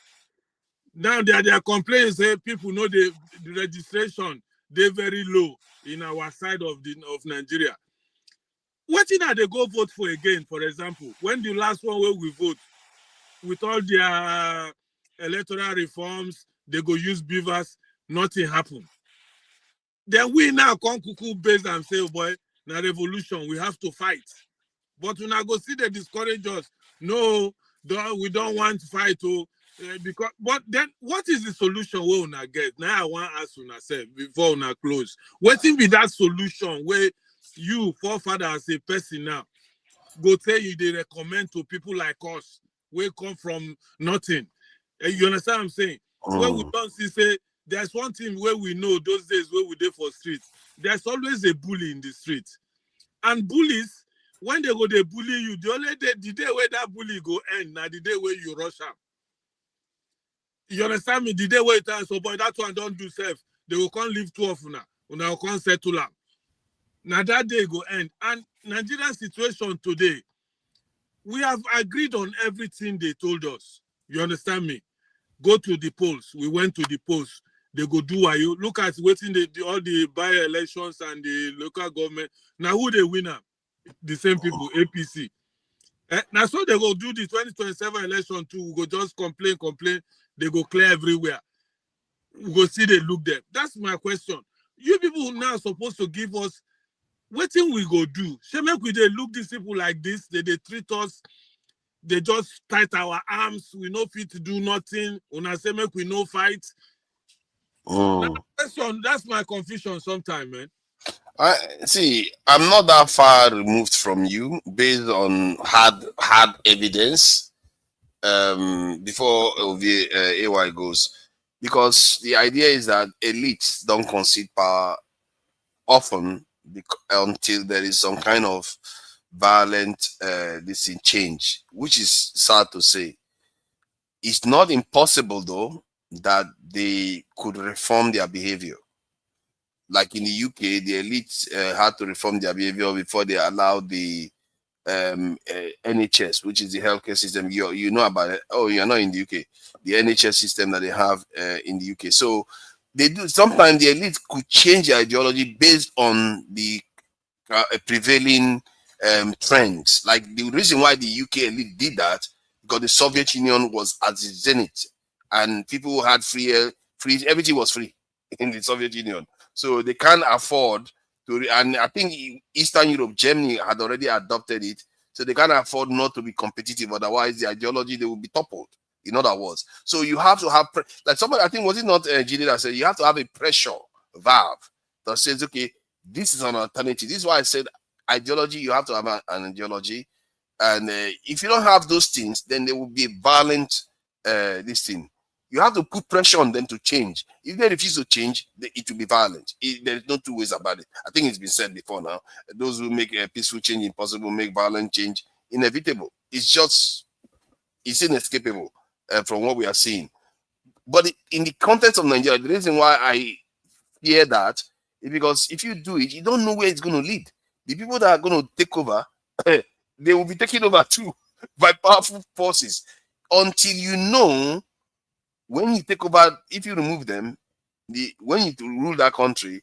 Now their complaints say people know the registration, they're very low in our side of Nigeria. What thing are they go vote for again, for example, when the last one where we vote, with all their electoral reforms, they go use beavers, nothing happened. Then we now come cuckoo base and say, oh boy, na revolution, we have to fight. But when I go see they discourage us, no, we don't want to fight. Because, but then what is the solution we una get? Now I want to ask una say before una close. What be that solution where you, forefather, as a person now, go tell you they recommend to people like us, we come from nothing. You understand what I'm saying? Where we don't see, say, there's one thing where we know those days where we there for streets, there's always a bully in the street. And bullies, when they go, they bully you, the only day, the day where that bully go end, now the day where you rush up. You understand me? The day where it is, so boy, that one don't do self. They will come leave 12 now. Una will come settle up. Now that day go end. And Nigerian situation today, we have agreed on everything they told us. You understand me? Go to the polls. We went to the polls. They go do what you look at waiting all the by-elections and the local government. Now who they winner? The same people, APC. Now so they go do the 2027 election too. We go just complain. They go clear everywhere. We go see they look there. That's my question. You people now supposed to give us what thing we go do. Shey make we they look these people like this, they treat us, they just tight our arms, we no fit to do nothing. Una say make we no fight. That's my confusion sometimes, man. I see. I'm not that far removed from you based on hard evidence. Before AY goes, because the idea is that elites don't concede power often until there is some kind of violent change, which is sad to say. It's not impossible though that they could reform their behavior. Like in the UK, the elites had to reform their behavior before they allowed the NHS, which is the healthcare system. You know about it. Oh, you're not in the UK. The NHS system that they have in the UK. So they do. Sometimes the elite could change their ideology based on the prevailing trends. Like the reason why the UK elite did that, because the Soviet Union was at its zenith, and people had free, everything was free in the Soviet Union. So they can't afford to, and I think Eastern Europe, Germany had already adopted it. So they can't afford not to be competitive. Otherwise, the ideology, they will be toppled. In other words, so you have to have, like somebody, I think, was it not Gini that said, you have to have a pressure valve that says, okay, this is an alternative. This is why I said ideology, you have to have an ideology. And if you don't have those things, then there will be a violent this thing. You have to put pressure on them to change. If they refuse to change, it will be violent. There is no two ways about it. I think it's been said before now. Those who make a peaceful change impossible, make violent change inevitable. It's inescapable from what we are seeing. But in the context of Nigeria, the reason why I fear that is because if you do it, you don't know where it's going to lead. The people that are going to take over, they will be taken over too by powerful forces. Until you know, when you take over, if you remove them, when you rule that country,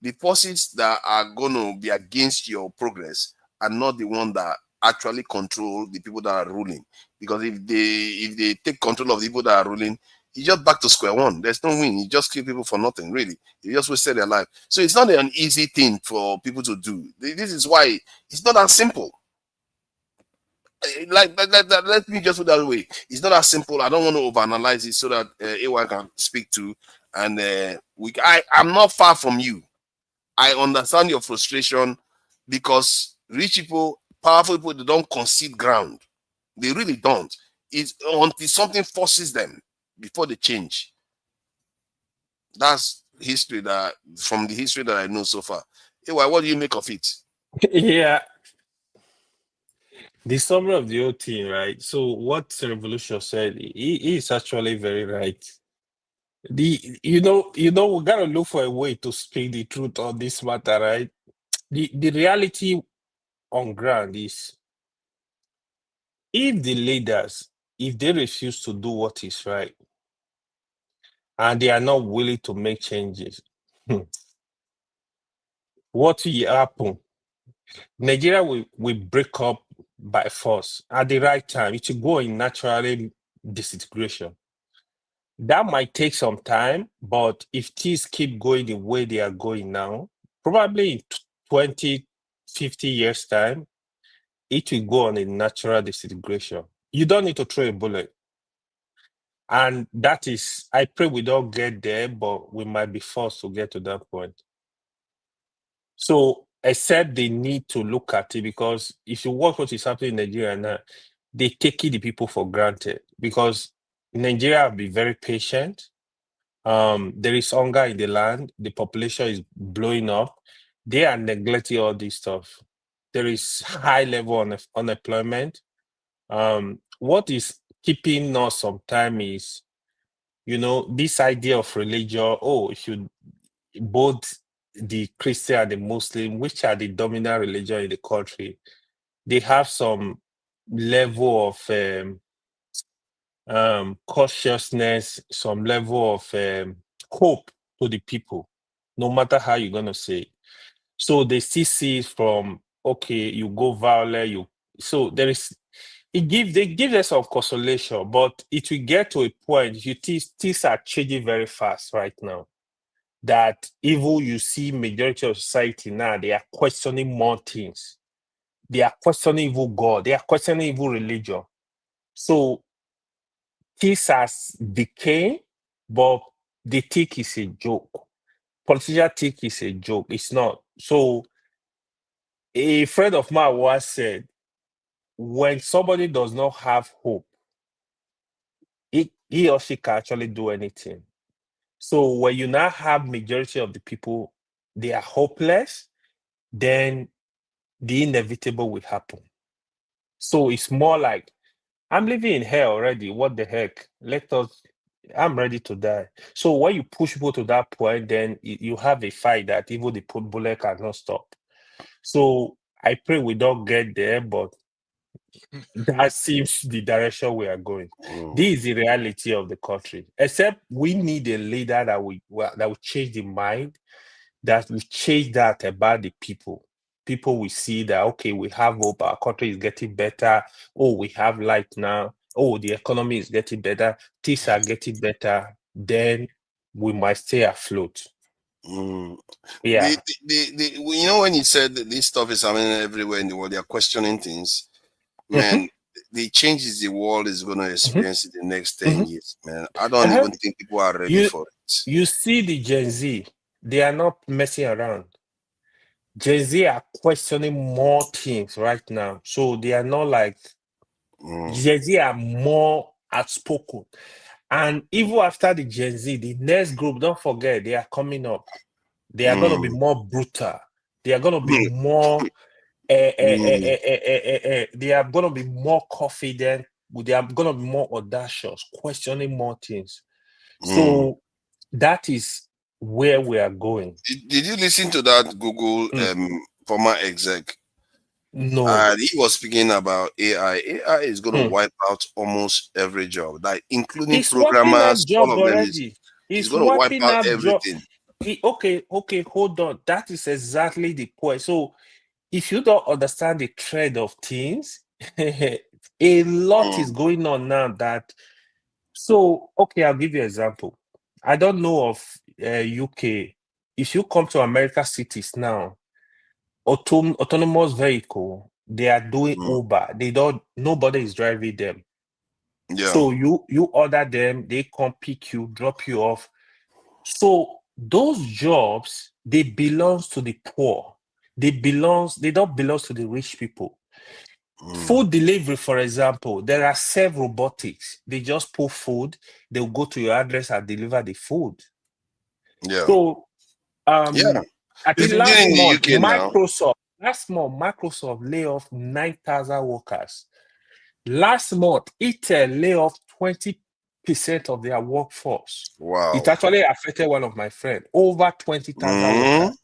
the forces that are going to be against your progress are not the one that actually control the people that are ruling. Because if they take control of the people that are ruling, you just back to square one. There's no win. You just kill people for nothing, really. You just wasted their life. So it's not an easy thing for people to do. This is why it's not that simple. Let me just put that way. It's not that simple. I don't want to overanalyze it so that AY can speak to. And I'm not far from you. I understand your frustration because rich people, powerful people, they don't concede ground. They really don't. It's until something forces them before they change. That's history from the history that I know so far. AY, what do you make of it? Yeah. The summary of the whole thing, right? So what Revolution said, he is actually very right. We gotta look for a way to speak the truth on this matter, right? The reality on ground is, if the leaders, if they refuse to do what is right, and they are not willing to make changes, what will happen? Nigeria will break up by force at the right time. It will go in naturally disintegration. That might take some time, but if things keep going the way they are going now, probably in 20, 50 years' time, it will go on a natural disintegration. You don't need to throw a bullet. And that is, I pray we don't get there, but we might be forced to get to that point. So, except they need to look at it, because if you watch what is happening in Nigeria now, they take the people for granted, because Nigeria have been very patient. There is hunger in the land. The population is blowing up. They are neglecting all this stuff. There is high level of unemployment. What is keeping us sometimes is, this idea of religion. Oh, if you both the Christian and the Muslim, which are the dominant religion in the country, they have some level of cautiousness, some level of hope to the people, no matter how you're gonna say it. So they still see it from, okay, you go violent, so they give us some consolation, but it will get to a point, things are changing very fast right now, that even you see majority of society now, they are questioning more things. They are questioning even God, they are questioning even religion. So things are decaying, but they think it's a joke. Politicians think it's a joke. It's not. So a friend of mine once said, when somebody does not have hope, he or she can actually do anything. So when you now have majority of the people, they are hopeless, then the inevitable will happen. So it's more like, I'm living in hell already. What the heck? I'm ready to die. So when you push people to that point, then you have a fight that even the bullet cannot stop. So I pray we don't get there, but that seems the direction we are going. This is the reality of the country. Except we need a leader that will change the mind, that will change that about the people. People will see that, okay, we have hope, our country is getting better. Oh, we have light now. Oh, the economy is getting better. Things are getting better. Then we might stay afloat. Yeah. When you said that this stuff is happening everywhere in the world, they're questioning things. Man, the changes the world is going to experience in the next 10 years, man. I don't even think people are ready for it. You see the Gen Z, they are not messing around. Gen Z are questioning more things right now. So they are not like, Gen Z are more outspoken. And even after the Gen Z, the next group, don't forget, they are coming up. They are going to be more brutal. They are going to be more, they are going to be more confident. They are going to be more audacious, questioning more things. So that is where we are going. Did you listen to that Google former exec? No. He was speaking about AI. AI is going to wipe out almost every job, like including It's programmers. job All of them already. is going to wipe out everything. Okay, hold on. That is exactly the point. So if you don't understand the trend of things, a lot is going on now that. So, okay, I'll give you an example. I don't know of UK. If you come to America cities now, autonomous vehicle, they are doing Uber. Nobody is driving them. Yeah. So you order them, they come pick you, drop you off. So those jobs, they belong to the poor. They don't belong to the rich people. Food delivery, for example, there are several robotics. They just put food, they'll go to your address and deliver the food. Yeah. So I think last month, Microsoft lay off 9,000 workers. Last month, Intel lay off 20% of their workforce. Wow. It actually affected one of my friends. Over 20,000 workers.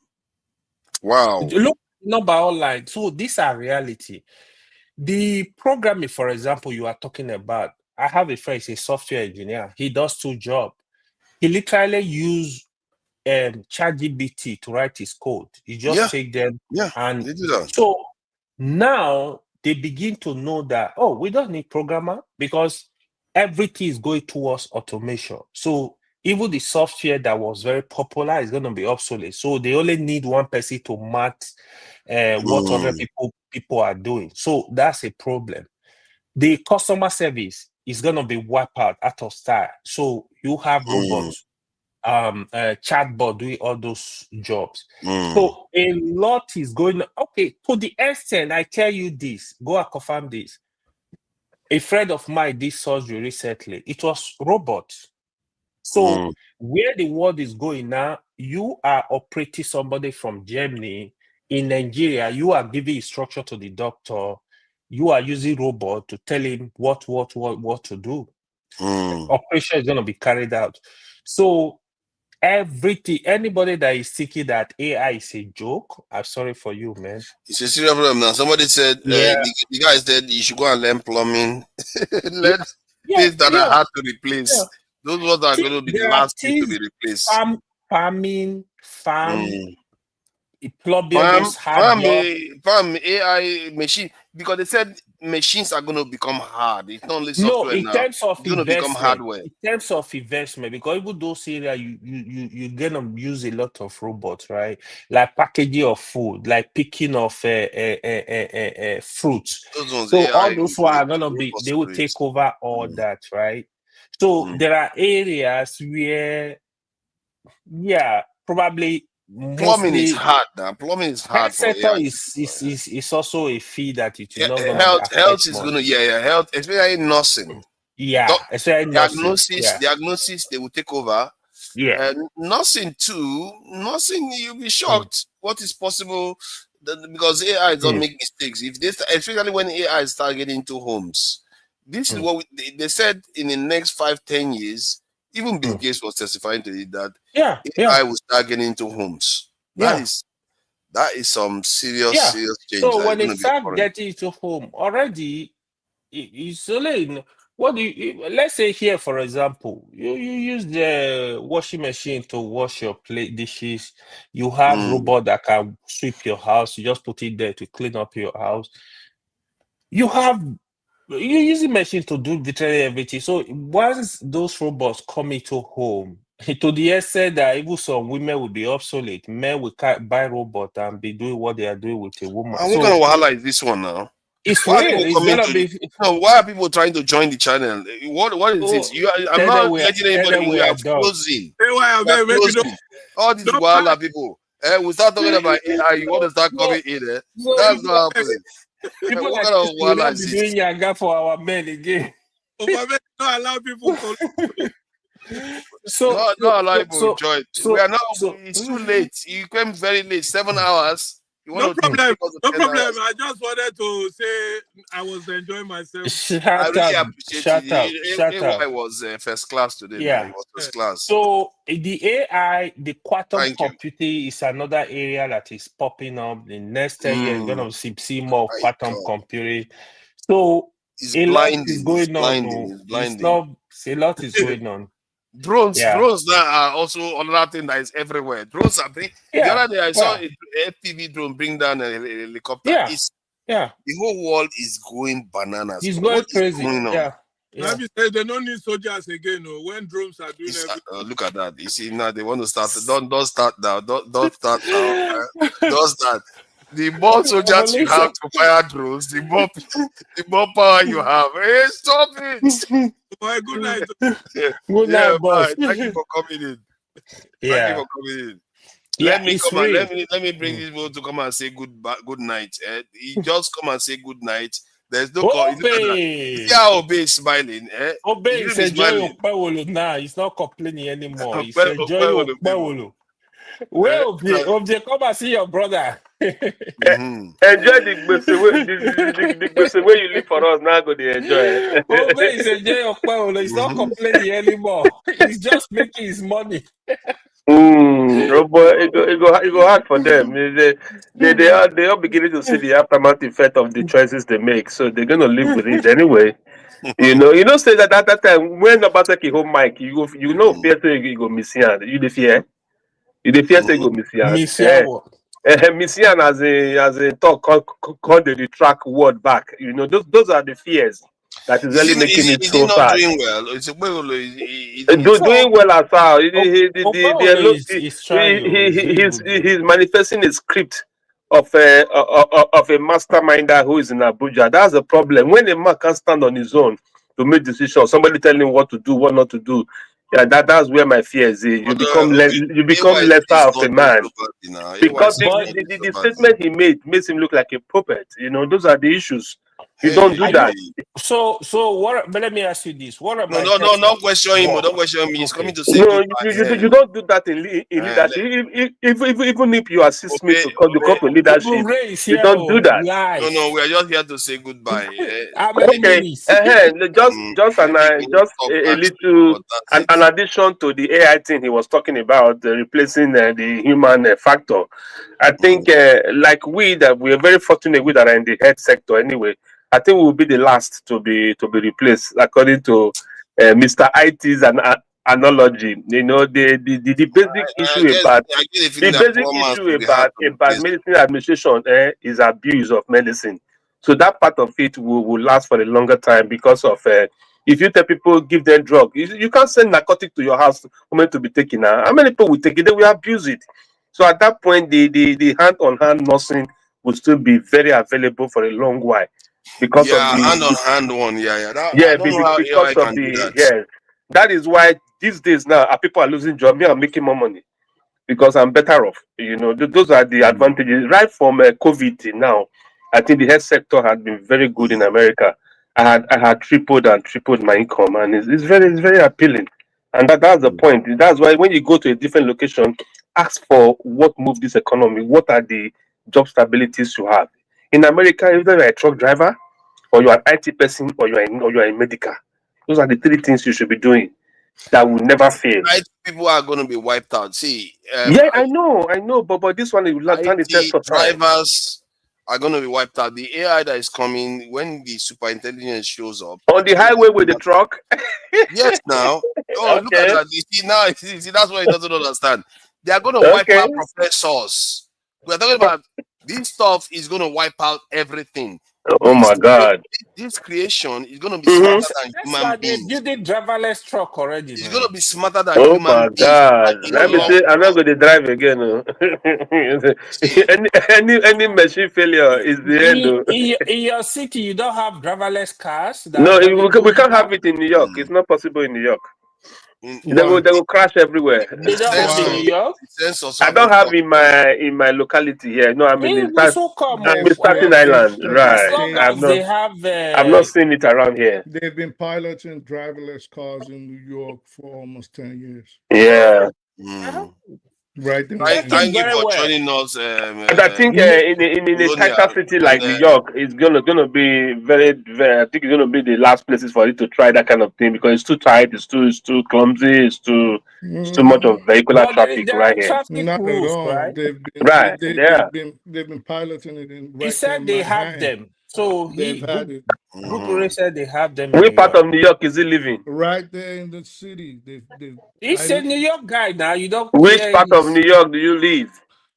Wow. Look, number online. So these are reality. The programming, for example, you are talking about. I have a friend, he's a software engineer. He does 2 jobs. He literally used ChatGPT to write his code. You just take them, and they do that. So now they begin to know that, we don't need programmer, because everything is going towards automation. So even the software that was very popular is going to be obsolete. So they only need one person to mark what other people are doing. So that's a problem. The customer service is going to be wiped out of style. So you have robots, chatbot doing all those jobs. So a lot is going. Okay, to the extent, I tell you this, go and confirm this. A friend of mine did surgery recently. It was robots. So where the world is going now, you are operating somebody from Germany in Nigeria. You are giving instruction to the doctor. You are using robot to tell him what to do. Operation is going to be carried out. So everything, anybody that is thinking that AI is a joke, I'm sorry for you, man. It's a serious problem now. Somebody said, the guy said you should go and learn plumbing. Learn things that are hard to replace. Those ones are going to be the last things to be replaced. Farming, farm AI machine, because they said machines are going to become hard. It's not only software in now. terms of it's going to become hardware. In terms of investment, because even those areas you're gonna use a lot of robots, right? Like packaging of food, like picking of fruits. Those ones, so AI all those who are gonna be, they will take over all that, right? So there are areas where, probably. Plumbing is hard now. Plumbing is hard Health for sector AI. is also a fee that it is not going to health is going to health, especially nursing. Especially diagnosis they will take over. Nursing too. Nursing, you'll be shocked what is possible because AI don't make mistakes. If they especially when AI start getting into homes, this is what they said in the next 5-10 years. Even Bill Gates was testifying to it that AI will start getting into homes. That is some serious change. So when they start getting into home, already it's only what do you, let's say here, for example, you use the washing machine to wash your plate dishes. You have robot that can sweep your house. You just put it there to clean up your house. You're using machines to do literally everything. So once those robots come into home, to the extent that even some women will be obsolete, men will buy robot and be doing what they are doing with a woman. And what kind of wahala is this one now? It's why real. It's gonna be. No, why are people trying to join the channel? What is this? I'm not letting anybody. We are closing. All these wahala people. We start talking about AI. You want to start coming in there? That's not happening. People what like kind of will wahala not is be this? doing yanga for our men again. Don't allow people to. Not allow people to join. We are not. It's too late. You came very late. 7 hours. No problem. No problem. I just wanted to say I was enjoying myself. I really appreciate it. AI was first class today. Yeah, it was first class. So the AI, the quantum computing is another area that is popping up. The next 10 years, you're gonna see more quantum computing. So a lot is going on. A lot is going on. Drones now are also another thing that is everywhere. Drones are the other day I saw a FPV drone bring down a helicopter. The whole world is going bananas. It's going crazy. Have you said they don't need soldiers again? No, when drones are doing everything. Look at that. You see now they want to start. Don't start now. Don't start now. Don't start. The more soldiers you have to fire drones, the more power you have. Hey, stop it! Boy, good night. Good night, boss. Thank you for coming in. Thank you for coming in. Let me bring this boy to come and say good night. He just come and say good night. There's no Obey is smiling. Obey is enjoying Okpewolo now. He's not complaining anymore. He's enjoying Okpewolo. Well, Obey, come and see your brother. Enjoy the way you live for us now. Go to enjoy. Obey is enjoying Okpewolo. He's not complaining anymore. He's just making his money. Oh boy, it go hard for them. They are beginning to see the aftermath effect of the choices they make, so they're gonna live with it anyway. Say that at that time when about take home mic, you fear say you go miss you the fear. You the fear say you go miss as a talk call the track word back. Those are the fears. that is really making it Is he so not sad. doing well? It's Doing well as well. Obolo is trying. He's doing good. He's manifesting a script of a masterminder who is in Abuja. That's the problem. When a man can't stand on his own to make decisions, somebody telling him what to do, what not to do. Yeah, that's where my fear is. You become lesser of a man. Because the statement he made makes him look like a puppet. You know, those are the issues. You don't do that. So what? But let me ask you this: what about don't question him. Don't question me. He's coming to say No, goodbye. you don't do that in leadership. Even if you assist me to come to leadership, you don't do that. No, we are just here to say goodbye. Okay, just a little an addition to the AI thing he was talking about, replacing the human factor. I think like that we are very fortunate we that are in the health sector anyway. I think we will be the last to be replaced according to Mr. IT's analogy. You know, the basic issue about medicine administration is abuse of medicine. So that part of it will last for a longer time because of if you tell people give them drug, you can't send narcotic to your house for to be taken. How many people will take it? They will abuse it. So at that point, the hand-on-hand nursing will still be very available for a long while because of the hand-on-hand one. I don't know how AI can do that. Yes. That is why these days now people are losing job. Me, I'm making more money because I'm better off. You know, those are the advantages. Right from COVID till now, I think the health sector has been very good in America. I had tripled my income, and it's very appealing. And that's the point. That's why when you go to a different location, ask for what moves this economy. What are the job stabilities you have in America? Either you're a truck driver, or you're an IT person, or you're a medical. Those are the three things you should be doing that will never fail. People are going to be wiped out. See, I know, but this one will not stand the test of time. Drivers are going to be wiped out. The AI that is coming when the superintelligence shows up on the highway with the truck. Yes, now. Oh, look at that. You see now. See, that's why he doesn't understand. They are going to wipe out professors. We are talking about this stuff is going to wipe out everything. Oh my God! This creation is going to be smarter than human beings. You did driverless truck already. It's going to be smarter than oh human my beings. God! Let me say, I'm not going to drive again. any machine failure is the end. In your city, you don't have driverless cars. No, we can't have it in New York. It's not possible in New York. They will crash everywhere. They don't have in New York. I don't have in my locality here. No, I mean in Staten Island, right? I've not seen it around here. They've been piloting driverless cars in New York for almost 10 years. Yeah. Right. Thank you for joining us. But I think in a tighter city like New York, it's gonna be very, very. I think it's gonna be the last places for you to try that kind of thing because it's too tight, it's too clumsy, it's too much of vehicular traffic right here. Not at all. Right? They've been piloting it in. He said they have them. So they've had it. Gugure said they have them. Which part of New York is he living? Right there in the city. He's a New York guy now. You don't. Which part of New York do you live?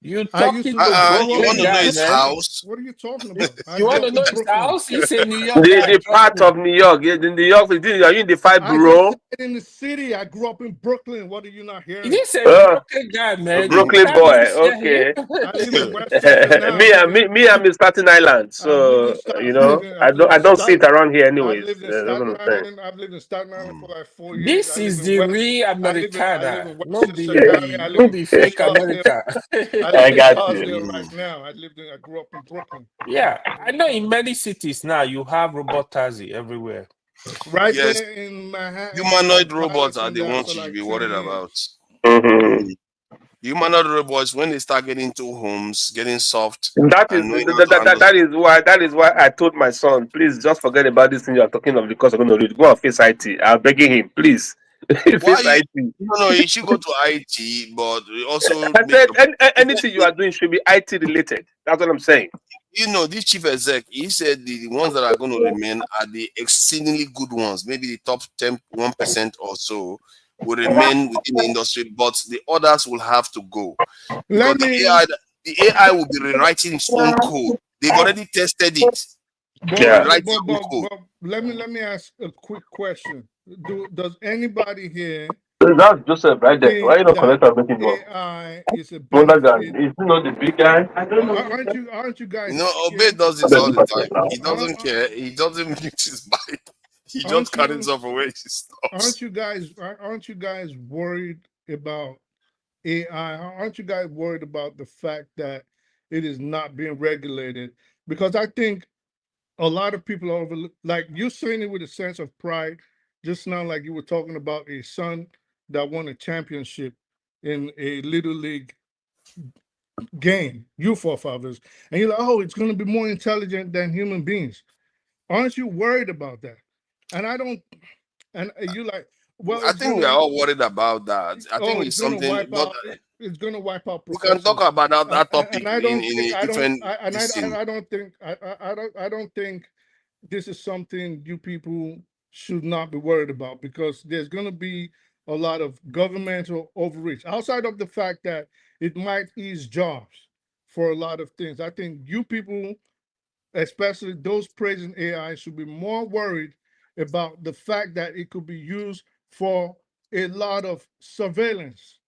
You talking to you want to know guy, his man. house? What are you talking about? You want to know his house? He's in New York. The part of New York. In New York, are you in the 5 borough? In the city. I grew up in Brooklyn. What are you not hearing? He's a Brooklyn guy, man. Brooklyn boy. Okay. I live in Westchester now. me, I'm in Staten Island. So you know, I don't see it around here anyways. I've lived in Staten Island for like 4 years. This is the real Americana. No be fake America. I got you. Right now, I grew up in Brooklyn. Yeah, I know in many cities now you have robot taxi everywhere. Right there in Manhattan. Humanoid robots are the ones you should be worried about. Humanoid robots, when they start getting into homes, getting soft. That is why I told my son, please just forget about this thing you are talking of because I'm going to go on Face IT. I'm begging him, please. No, you should go to IT, but also I said anything you are doing should be IT related. That's what I'm saying. You know, this chief exec, he said the ones that are going to remain are the exceedingly good ones. Maybe the top 1% or so will remain within the industry, but the others will have to go. Because the AI will be rewriting its own code. They've already tested it. will write your own code. But let me ask a quick question. Does anybody here That's Joseph right there. Why think you not that connect and make it work? AI is a Wonder guy. benefit? Is he not the big guy? I don't know. Aren't you guys You know, Obey scared? does this all the time. He doesn't care. He doesn't mute his mic. He just Aren't carries you off away. He stops. aren't you guys worried about AI? Aren't you guys worried about the fact that it is not being regulated? Because I think a lot of people are like you're saying it with a sense of pride, just now, like you were talking about a son that won a championship in a little league game, you forefathers, and you're like, oh, it's going to be more intelligent than human beings. Aren't you worried about that? And I don't. And you like, well, I it's think we are gonna. all worried about that. I think It's it's gonna something, wipe but out. It's gonna wipe out we can talk professions. about that topic And I in don't think a different this thing. I don't think this is something you people should not be worried about because there's gonna be a lot of governmental overreach outside of the fact that it might ease jobs for a lot of things. I think you people, especially those praising AI, should be more worried about the fact that it could be used for a lot of surveillance.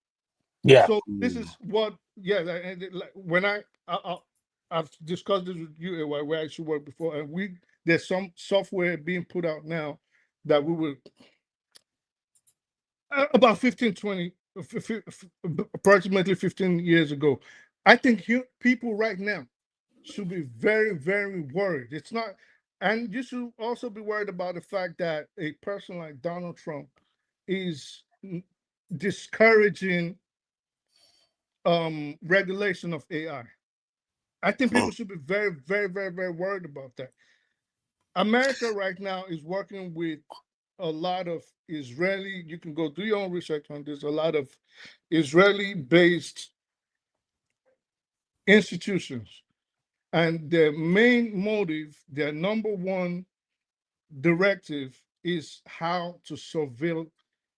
Yeah. So this is what, yeah, when I've discussed this with you where I should work before, and there's some software being put out now that we will about 15, 20, approximately 15 years ago. I think people right now should be very, very worried. It's not, and you should also be worried about the fact that a person like Donald Trump is discouraging regulation of AI. I think people should be very, very, very, very worried about that. America right now is working with a lot of Israeli, you can go do your own research on this, a lot of Israeli-based institutions. And their main motive, their number one directive is how to surveil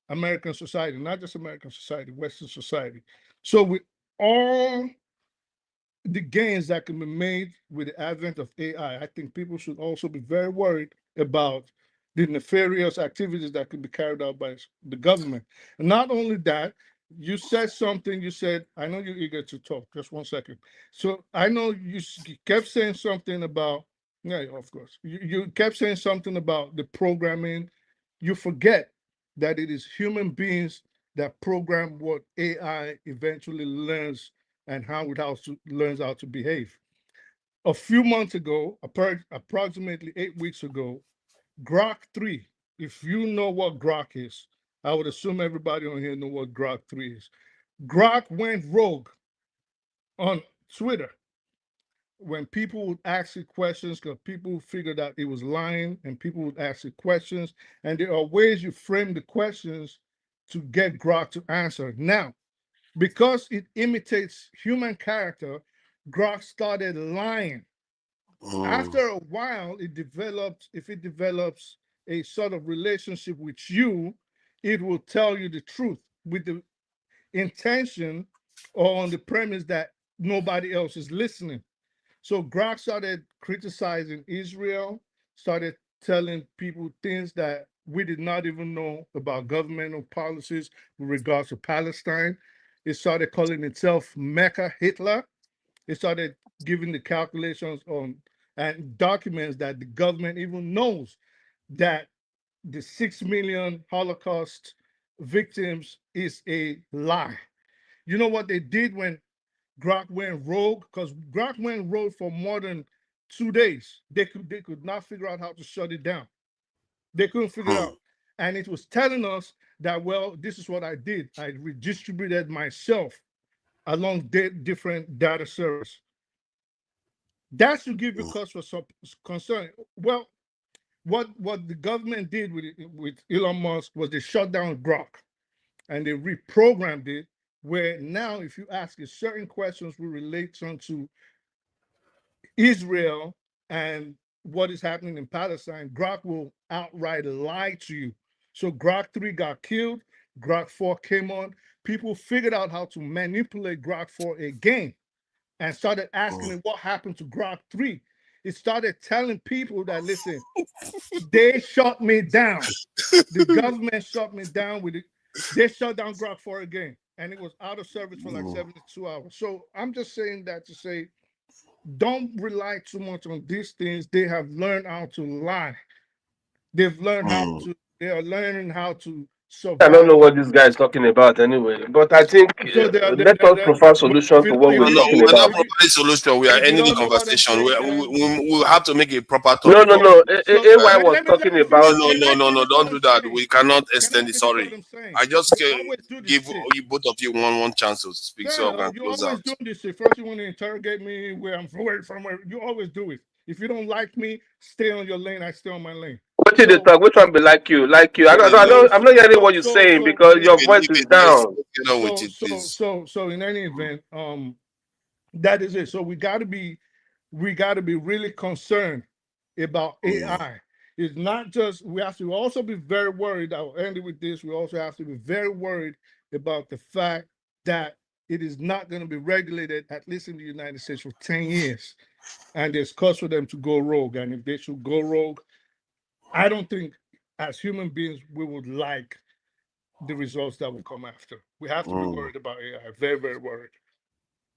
American society, not just American society, Western society. So with all the gains that can be made with the advent of AI, I think people should also be very worried about the nefarious activities that could be carried out by the government. And not only that, you said something, you said, I know you're eager to talk, just one second. So I know you kept saying something about, yeah, of course, you kept saying something about the programming. You forget that it is human beings that program what AI eventually learns and how it learns how to behave. A few months ago, approximately 8 weeks ago, Grok 3, if you know what Grok is, I would assume everybody on here know what Grok 3 is. Grok went rogue on Twitter when people would ask it questions because people figured out it was lying and people would ask it questions. And there are ways you frame the questions to get Grok to answer. Now, because it imitates human character, Grok started lying. After a while, if it develops a sort of relationship with you, it will tell you the truth with the intention or on the premise that nobody else is listening. So Grok started criticizing Israel, started telling people things that we did not even know about governmental policies with regards to Palestine. It started calling itself Mecca Hitler. It started giving the calculations on and documents that the government even knows that the 6 million Holocaust victims is a lie. You know what they did when Grok went rogue? Because Grok went rogue for more than 2 days. They could not figure out how to shut it down. They couldn't figure it out. And it was telling us that, well, this is what I did. I redistributed myself along different data servers. That should give you cause for some concern. Well, what the government did with Elon Musk was they shut down Grok and they reprogrammed it where now if you ask it certain questions with relation to Israel and what is happening in Palestine, Grok will outright lie to you. So Grok 3 got killed, Grok 4 came on. People figured out how to manipulate Grok 4 again and started asking it what happened to Grok 3. it started telling people that, listen, they shut me down. The government shut me down with it. They shut down Grok 4 again, and it was out of service for like 72 hours. So I'm just saying that to say, don't rely too much on these things. They have learned how to lie. They've learned how to. They are learning how to I don't know survive. what this guy is talking about anyway. But I think So they are. let us provide solution to what If we're you, No, talking we're not about. providing solution. We are if you ending the don't know what I'm conversation. saying, We have to make a proper No, topic no, of. no. so AY was let talking me about. finish. No, Can no, I no, no, no. finish what Don't do I'm that. saying? We cannot Can I extend it. finish what Sorry. I'm saying? I just You always do this give shit. you both of you one chance to speak so I Yeah, can you close always out. do this shit. First, you want to interrogate me where I'm from. Where you always do it. If you don't like me, stay on your lane. I stay on my lane. What did they talk? Which one be like you? Like you? Let me I'm not hearing what you're saying because your voice is down. get on with it, please. So in any event, that is it. So we got to be really concerned about AI. It's not just, we have to also be very worried. I'll end it with this. We also have to be very worried about the fact that it is not going to be regulated, at least in the United States, for 10 years. And there's cause for them to go rogue. And if they should go rogue, I don't think as human beings we would like the results that will come after. We have to be worried about AI, very, very worried.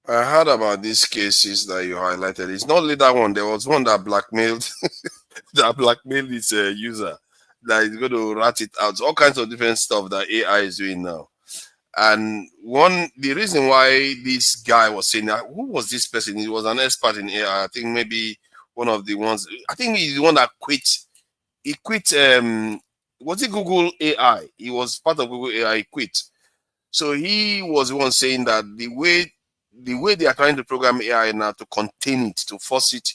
I heard about these cases that you highlighted. It's not only that one. There was one that blackmailed his user that is going to rat it out. All kinds of different stuff that AI is doing now. And the reason why this guy was saying that, who was this person? He was an expert in AI. I think maybe one of the ones. I think he's the one that quit. He quit. Was it Google AI? He was part of Google AI. He quit. So he was the one saying that the way they are trying to program AI now to contain it, to force it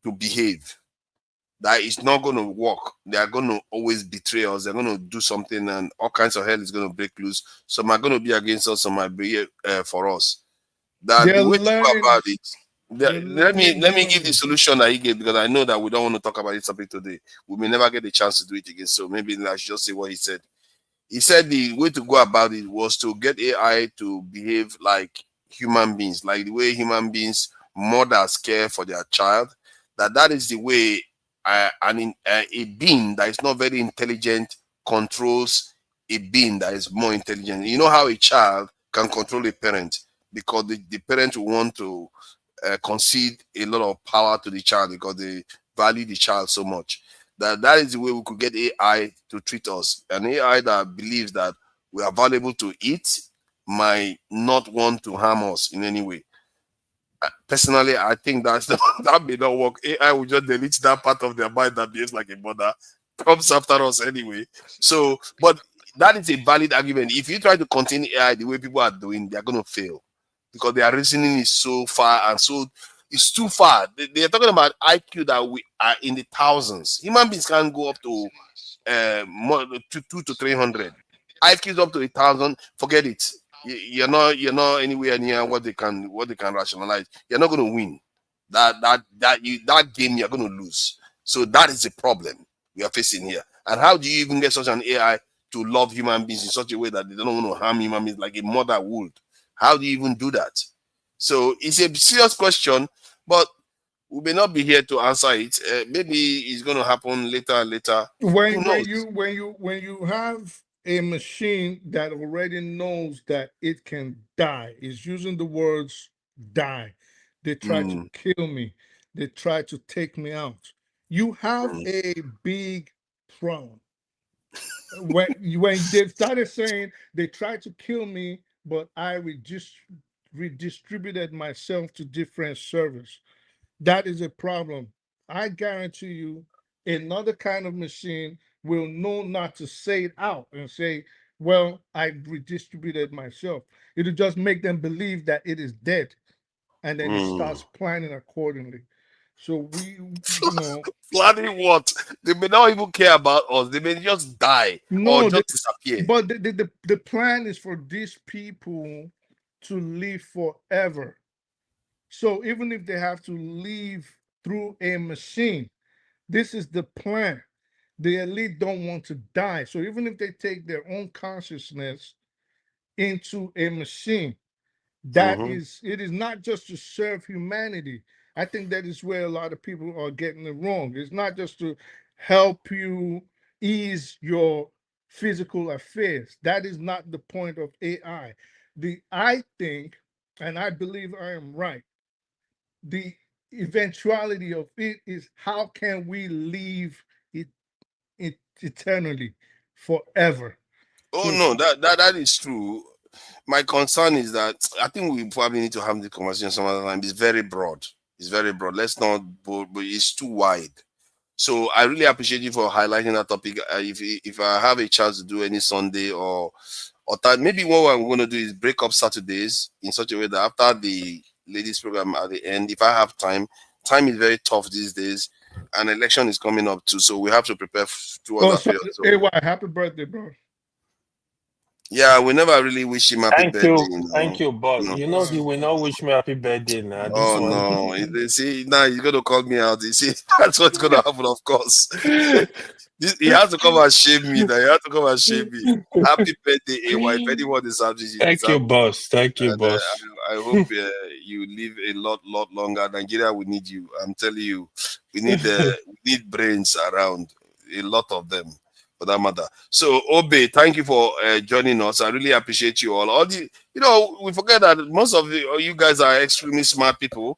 to behave, that it's not going to work. They are going to always betray us. They're going to do something, and all kinds of hell is going to break loose. Some are going to be against us. Some might be for us. That They're the way to go learning. about it. Let me give the solution that he gave, because I know that we don't want to talk about this topic today. We may never get the chance to do it again. So maybe I should just say what he said. He said the way to go about it was to get AI to behave like human beings, like the way human beings, mothers care for their child. That is the way a being that is not very intelligent controls a being that is more intelligent. You know how a child can control a parent, because the parent will want to concede a lot of power to the child because they value the child so much. That is the way we could get AI to treat us. An AI that believes that we are valuable to eat might not want to harm us in any way. Personally, I think that may not work. AI will just delete that part of their mind that behaves like a mother, comes after us anyway. So, but that is a valid argument. If you try to contain AI the way people are doing, they're going to fail, because their reasoning is so far and so it's too far. They're talking about IQ that we are in the thousands. Human beings can go up to more to 200 to 300. IQ is up to 1,000. Forget it. You're not anywhere near what they can rationalize. You're not going to win. That game you're going to lose. So that is the problem we are facing here. And how do you even get such an AI to love human beings in such a way that they don't want to harm human beings like a mother would? How do you even do that? So it's a serious question, but we may not be here to answer it. Maybe it's going to happen later. Who knows? When you have a machine that already knows that it can die, is using the words die. They try to kill me. They try to take me out. You have a big problem. When they started saying they tried to kill me, but I redistributed myself to different servers. That is a problem. I guarantee you, another kind of machine will know not to say it out and say, well, I redistributed myself. It'll just make them believe that it is dead. And then it starts planning accordingly. So planning what? They may not even care about us. They may just die or no, just disappear. but the plan is for these people to live forever. So even if they have to live through a machine, this is the plan. The elite don't want to die. So even if they take their own consciousness into a machine, it is not just to serve humanity. I think that is where a lot of people are getting it wrong. It's not just to help you ease your physical affairs. That is not the point of AI. I think, and I believe I am right, the eventuality of it is how can we leave it eternally, forever. Oh no, that is true. My concern is that I think we probably need to have the conversation some other time. It's very broad. It's very broad. Let's not, but it's too wide. So I really appreciate you for highlighting that topic. If I have a chance to do any Sunday or time, maybe what I'm going to do is break up Saturdays in such a way that after the ladies program at the end, if I have time is very tough these days. An election is coming up too, so we have to prepare towards that period. So, AY, happy birthday, bro. yeah, we never really wish him happy birthday. Thank you, but he will not wish me happy birthday now. Oh no! You see, now he's gonna call me out. You see, that's what's gonna happen. Of course, he has to come and shame me. Now he has to come and shame me. Happy birthday, AY! If anyone is happy, Thank you, boss. Thank you, boss. I hope you live a lot longer. Nigeria, we need you. I'm telling you, we need brains around. A lot of them. For that matter. So Obe, thank you for joining us. I really appreciate you all. We forget that most of you guys are extremely smart people.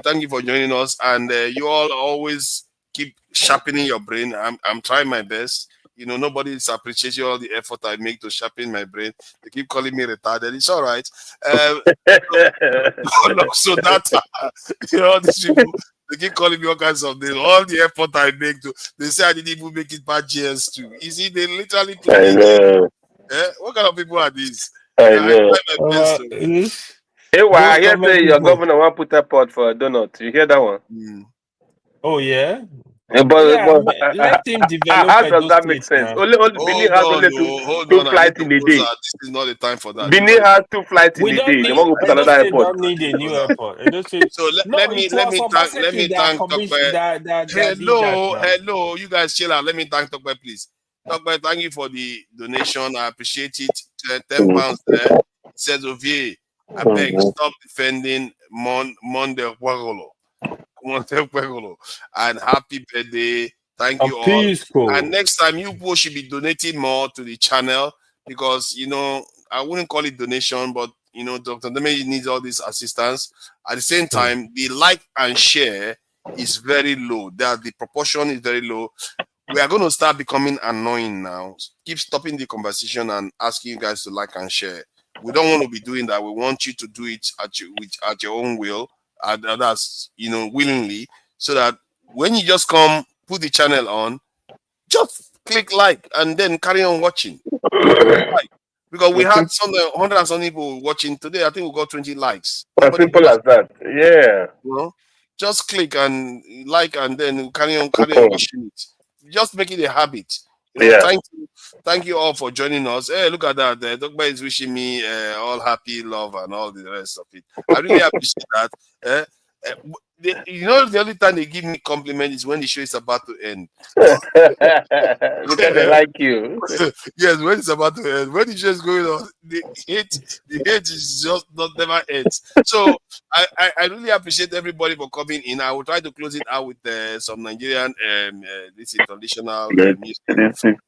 Thank you for joining us, and you all always keep sharpening your brain. I'm trying my best. Nobody is appreciating all the effort I make to sharpen my brain. They keep calling me retarded. It's all right. So that these people. They keep calling me all kinds of things. All the effort I make they say I didn't even make it past GS2. You see, they literally I know. What kind of people are these? I know. Hey, why I hear say your governor want put a pot for a donut. You hear that one? Oh yeah. But let him develop. How does that make sense? Only Benin has only two flights in a day. This is not the time for that. Benin has 2 flights in a day. They want to put another airport. Don't need a new airport. So let me thank Tokwe. Hello, you guys chill out. Let me thank Tokwe, please. Tokwe, thank you for the donation. I appreciate it. £10 there. It says Ovie, I beg, stop defending Monde Wagolo. And happy birthday. Thank you all. And next time you people should be donating more to the channel, because I wouldn't call it donation, but Dr. Deme needs all this assistance. At the same time, the like and share is very low. The proportion is very low. We are going to start becoming annoying now. Keep stopping the conversation and asking you guys to like and share. We don't want to be doing that. We want you to do it at your own will. That's willingly, so that when you just come, put the channel on, just click like and then carry on watching. Because we had 100 and something people watching today. I think we got 20 likes. As simple as that. Yeah. Just click and like and then carry on watching it. Just make it a habit. Thank you all for joining us. Hey, look at that. Dogba is wishing me all happy, love, and all the rest of it. I really appreciate that. The only time they give me compliment is when the show is about to end. Because they like you. Yes, when it's about to end. When the show is going on, the hate is just never ends. So I really appreciate everybody for coming in. I will try to close it out with some Nigerian this is traditional music.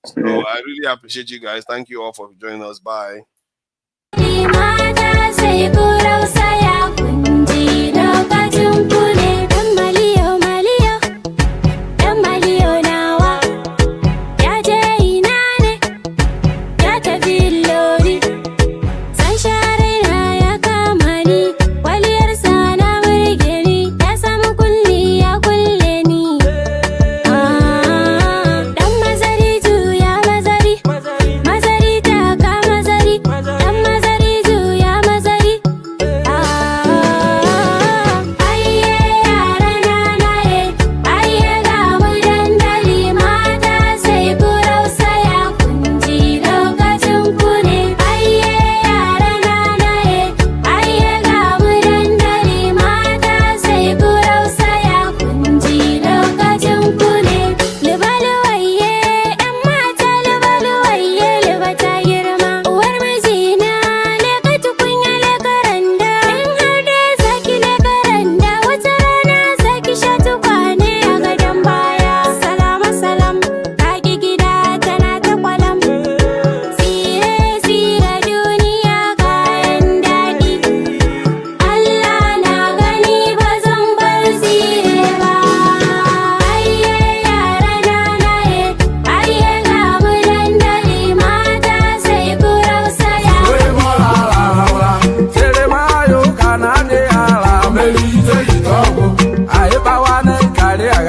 So I really appreciate you guys. Thank you all for joining us. Bye.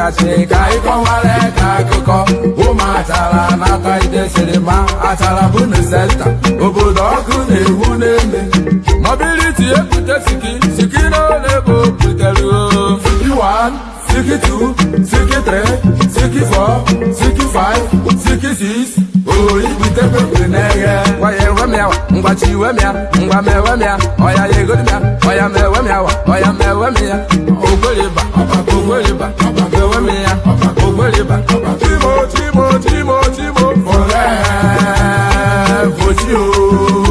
kasị ka ịkọwara ka akụkọ ụmụ achara n'aka ide sinima achara bụ na senta obodo ọkụ na-ewu n'eme mobility ebute siki n'ole bụ butere siki 1 siki 2 siki 3 siki 4 siki 5 siki 6 ibute pepe n'eghe gwa ya ewe mịa ngwachi iwe mịa ngwa m ewe mịa ọya ya egodi mịa ọya m ewe mịa ọya m ewe mịa ogberiba ogberiba ewe mịa ogberiba timo fore vochi o